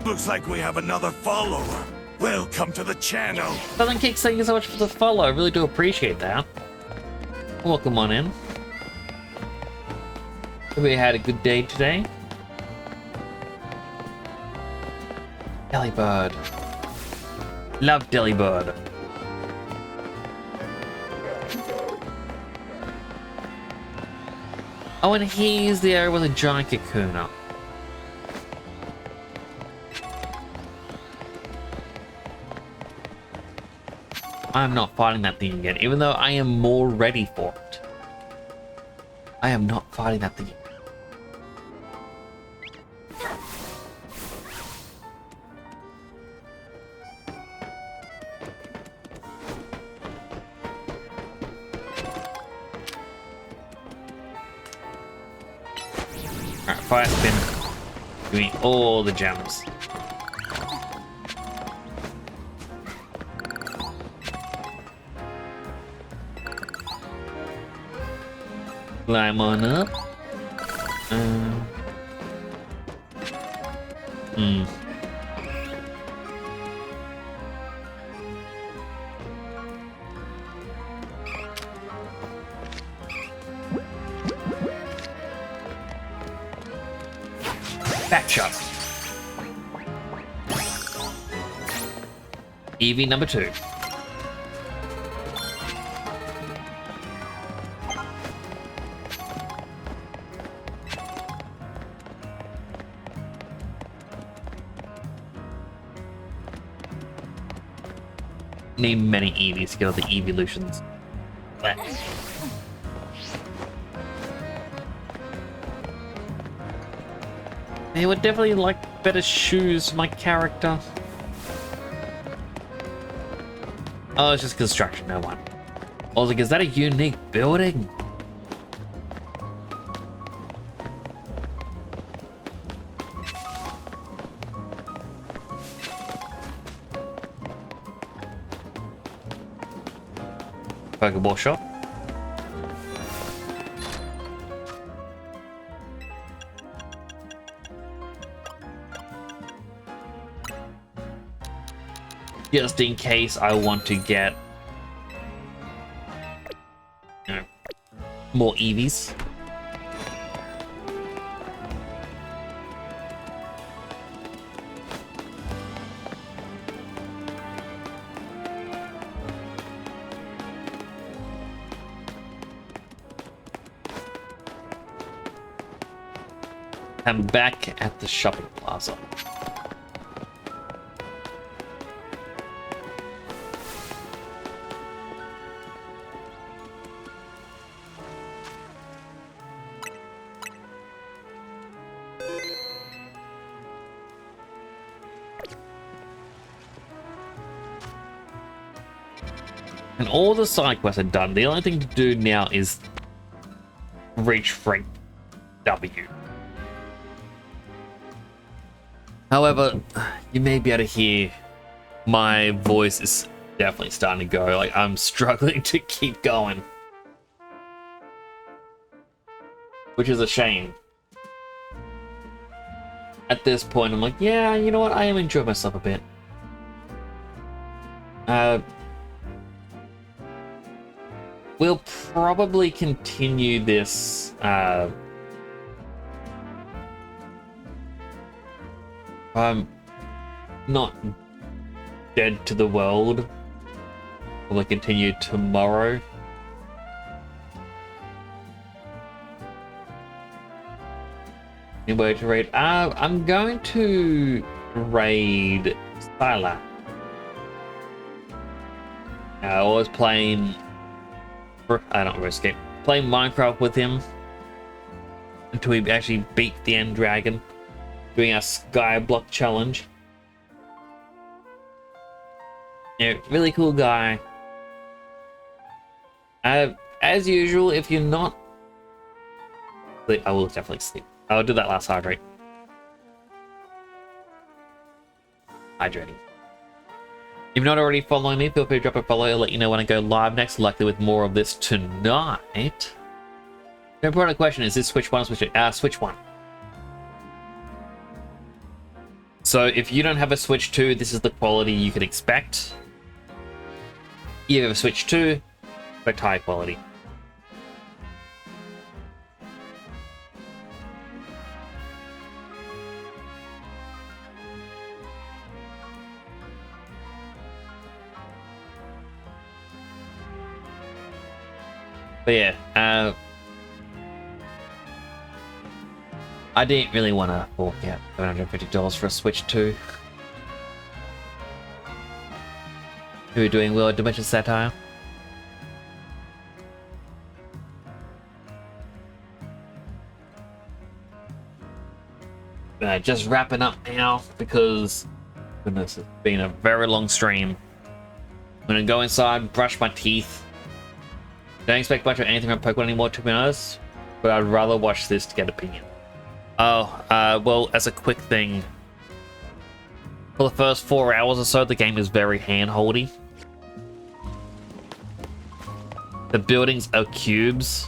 Looks like we have another follower. Welcome to the channel. But then thank you so much for the follow. I really do appreciate that. Welcome on in. Hope you had a good day today. Delibird. Love Delibird. Oh, and he's the area with a giant Kakuna. I'm not fighting that thing again, even though I am more ready for it. I am not fighting that thing again. Alright, fire spin. Give me all the gems. Climb on up. Back shot. Eevee number 2. Need many Eevees to get all the evolutions. They would definitely like better shoes, my character. Oh, it's just construction, no one. I was like, is that a unique building? Pokeball shop. Just in case I want to get, you know, more Eevees. I'm back at the shopping plaza. And all the side quests are done. The only thing to do now is reach Frank W. However, you may be able to hear my voice is definitely starting to go. Like, I'm struggling to keep going. Which is a shame. At this point, I'm like, yeah, you know what? I am enjoying myself a bit. We'll probably continue this, I'm not dead to the world. We'll continue tomorrow. Anyway, to raid. I'm going to raid Sylar. I was playing. I don't risk it. Playing Minecraft with him until we actually beat the End Dragon, doing our Skyblock challenge. Yeah, really cool guy. As usual, if you're not, I will definitely sleep. I'll do that last hydrate. Hydrating. If you're not already following me, feel free to drop a follow. I'll let you know when I go live next, likely with more of this tonight. The important question is this Switch 1 or Switch 2? Switch 1. So if you don't have a Switch 2, this is the quality you could expect. If you have a Switch 2, expect high quality. But yeah, I didn't really want to fork out $750 for a Switch 2. Who are doing well at Dimension Satire? Just wrapping up now because, goodness, it's been a very long stream. I'm gonna go inside, brush my teeth. Don't expect much of anything from Pokemon anymore, to be honest, but I'd rather watch this to get opinion. Oh, well, as a quick thing, for the first 4 hours or so, the game is very hand-holdy. The buildings are cubes.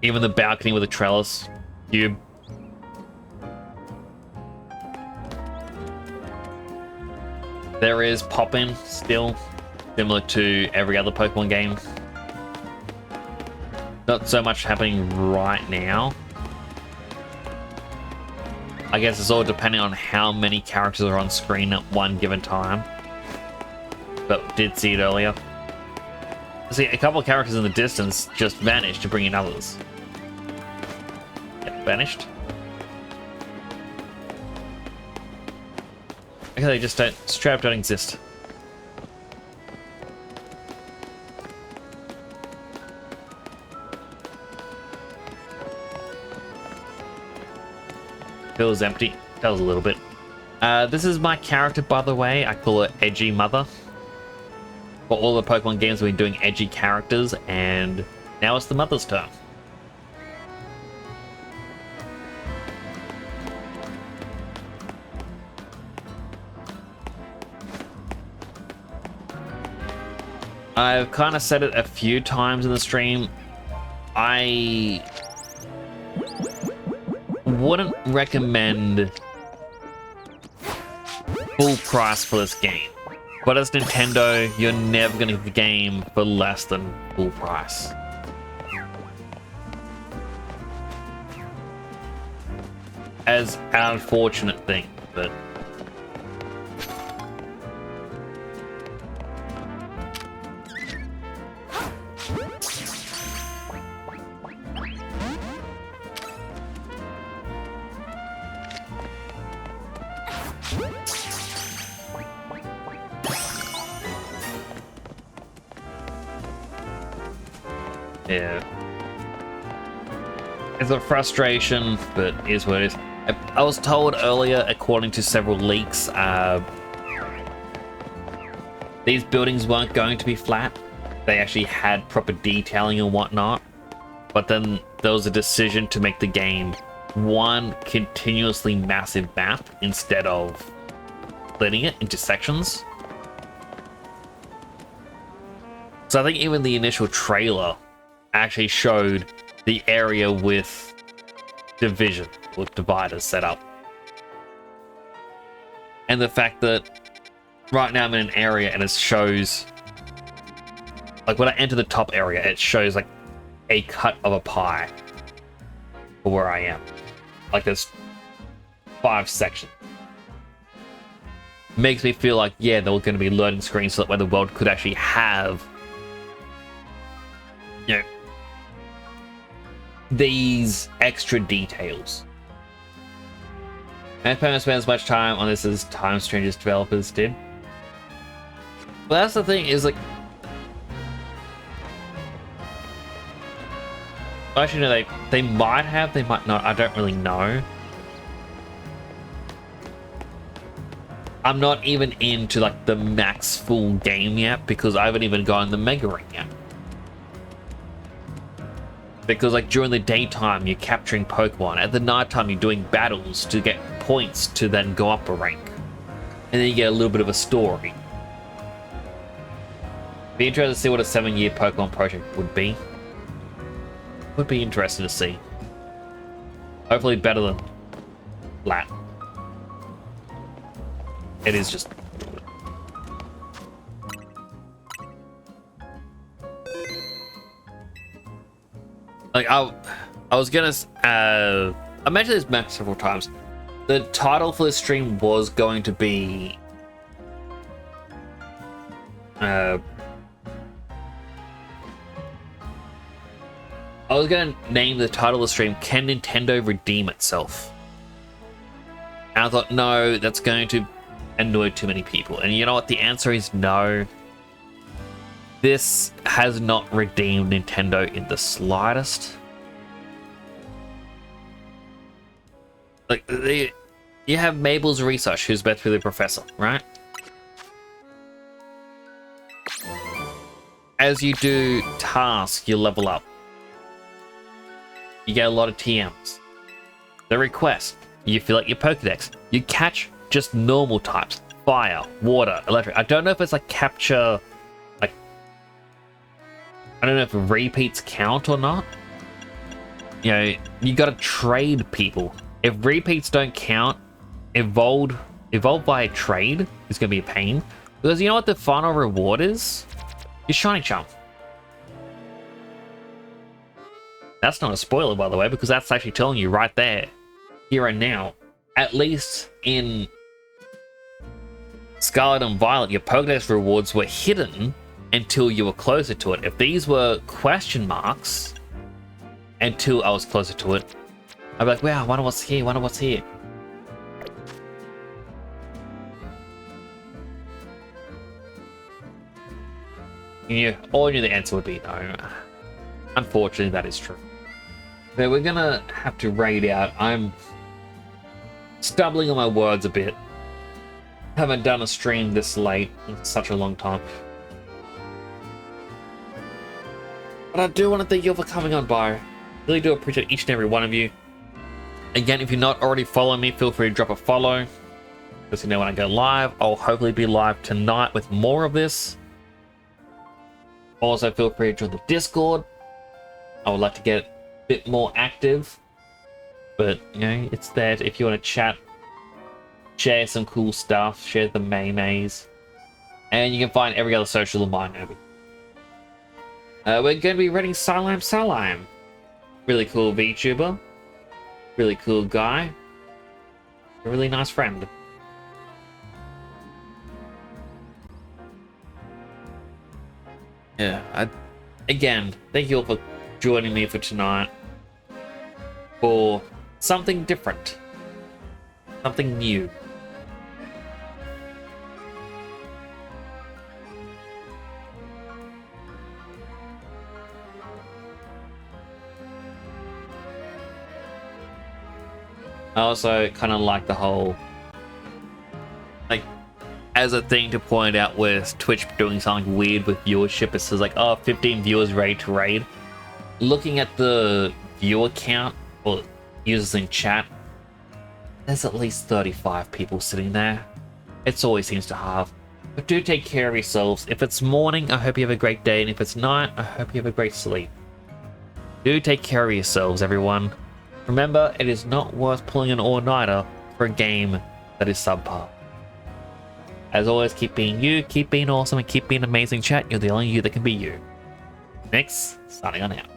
Even the balcony with a trellis, cube. There is pop-in still, similar to every other Pokemon game. Not so much happening right now. I guess it's all depending on how many characters are on screen at one given time. But did see it earlier. See, a couple of characters in the distance just vanished to bring in others. Yeah, vanished. Okay, they just don't, straight up don't exist. Feels empty. Feels a little bit. This is my character, by the way. I call it Edgy Mother. For all the Pokemon games, we've been doing edgy characters, and now it's the mother's turn. I've kind of said it a few times in the stream. I wouldn't recommend full price for this game. But as Nintendo, you're never going to get the game for less than full price. As an unfortunate thing, but... yeah. It's a frustration, but it is what it is. I was told earlier, according to several leaks, these buildings weren't going to be flat. They actually had proper detailing and whatnot. But then there was a decision to make the game one continuously massive map instead of splitting it into sections. So I think even the initial trailer actually showed the area with division, with dividers set up. And the fact that right now I'm in an area and it shows, like when I enter the top area, it shows like a cut of a pie for where I am. Like there's 5 sections. Makes me feel like, yeah, there were going to be loading screens so that where the world could actually have, you know, these extra details. And I don't spend as much time on this as Time Stranger's developers did. But that's the thing, is like, actually no, they might have, they might not, I don't really know. I'm not even into like the max full game yet because I haven't even gotten the Mega Ring yet. Because like during the daytime you're capturing Pokemon, at the nighttime you're doing battles to get points to then go up a rank. And then you get a little bit of a story. Be interested to see what a 7-year Pokemon project would be. Would be interesting to see. Hopefully better than Lat. It is just... like, I was gonna... I mentioned this map several times. The title for this stream was going to be... I was gonna name the title of the stream, Can Nintendo Redeem Itself? And I thought, no, that's going to annoy too many people. And you know what? The answer is no. This has not redeemed Nintendo in the slightest. Like, you have Mabel's Research, who's basically the professor, right? As you do tasks, you level up. You get a lot of TMs. The request, you fill out your Pokedex. You catch just normal types. Fire, water, electric. I don't know if it's like capture, like, I don't know if repeats count or not. You know, you gotta trade people. If repeats don't count, evolve by trade is gonna be a pain. Because you know what the final reward is? Your Shiny Charm. That's not a spoiler, by the way, because that's actually telling you right there, here and now. At least in Scarlet and Violet, your Pokedex rewards were hidden until you were closer to it. If these were question marks until I was closer to it, I'd be like, wow, I wonder what's here, wonder what's here. You all knew the answer would be no. Unfortunately, that is true. But we're gonna have to raid out. I'm stumbling on my words a bit. Haven't done a stream this late in such a long time. But I do want to thank you all for coming on by. Really do appreciate each and every one of you. Again, if you're not already following me, feel free to drop a follow. Because you know when I go live, I'll hopefully be live tonight with more of this. Also, feel free to join the Discord. I would like to get a bit more active. But, you know, it's there if you want to chat. Share some cool stuff. Share the Maymays. And you can find every other social of mine over. We're going to be reading Salam. Really cool VTuber. Really cool guy. A really nice friend. Yeah, again, thank you all for joining me for tonight. For something different. Something new. I also kind of like the whole, like, as a thing to point out with Twitch doing something weird with viewership. It says like, oh, 15 viewers ready to raid. Looking at the viewer count or users in chat, there's at least 35 people sitting there. It always seems to have. But do take care of yourselves. If it's morning, I hope you have a great day, and if it's night, I hope you have a great sleep. Do take care of yourselves, everyone. Remember, it is not worth pulling an all-nighter for a game that is subpar. As always, keep being you, keep being awesome, and keep being amazing, chat. You're the only you that can be you. Next, signing on out.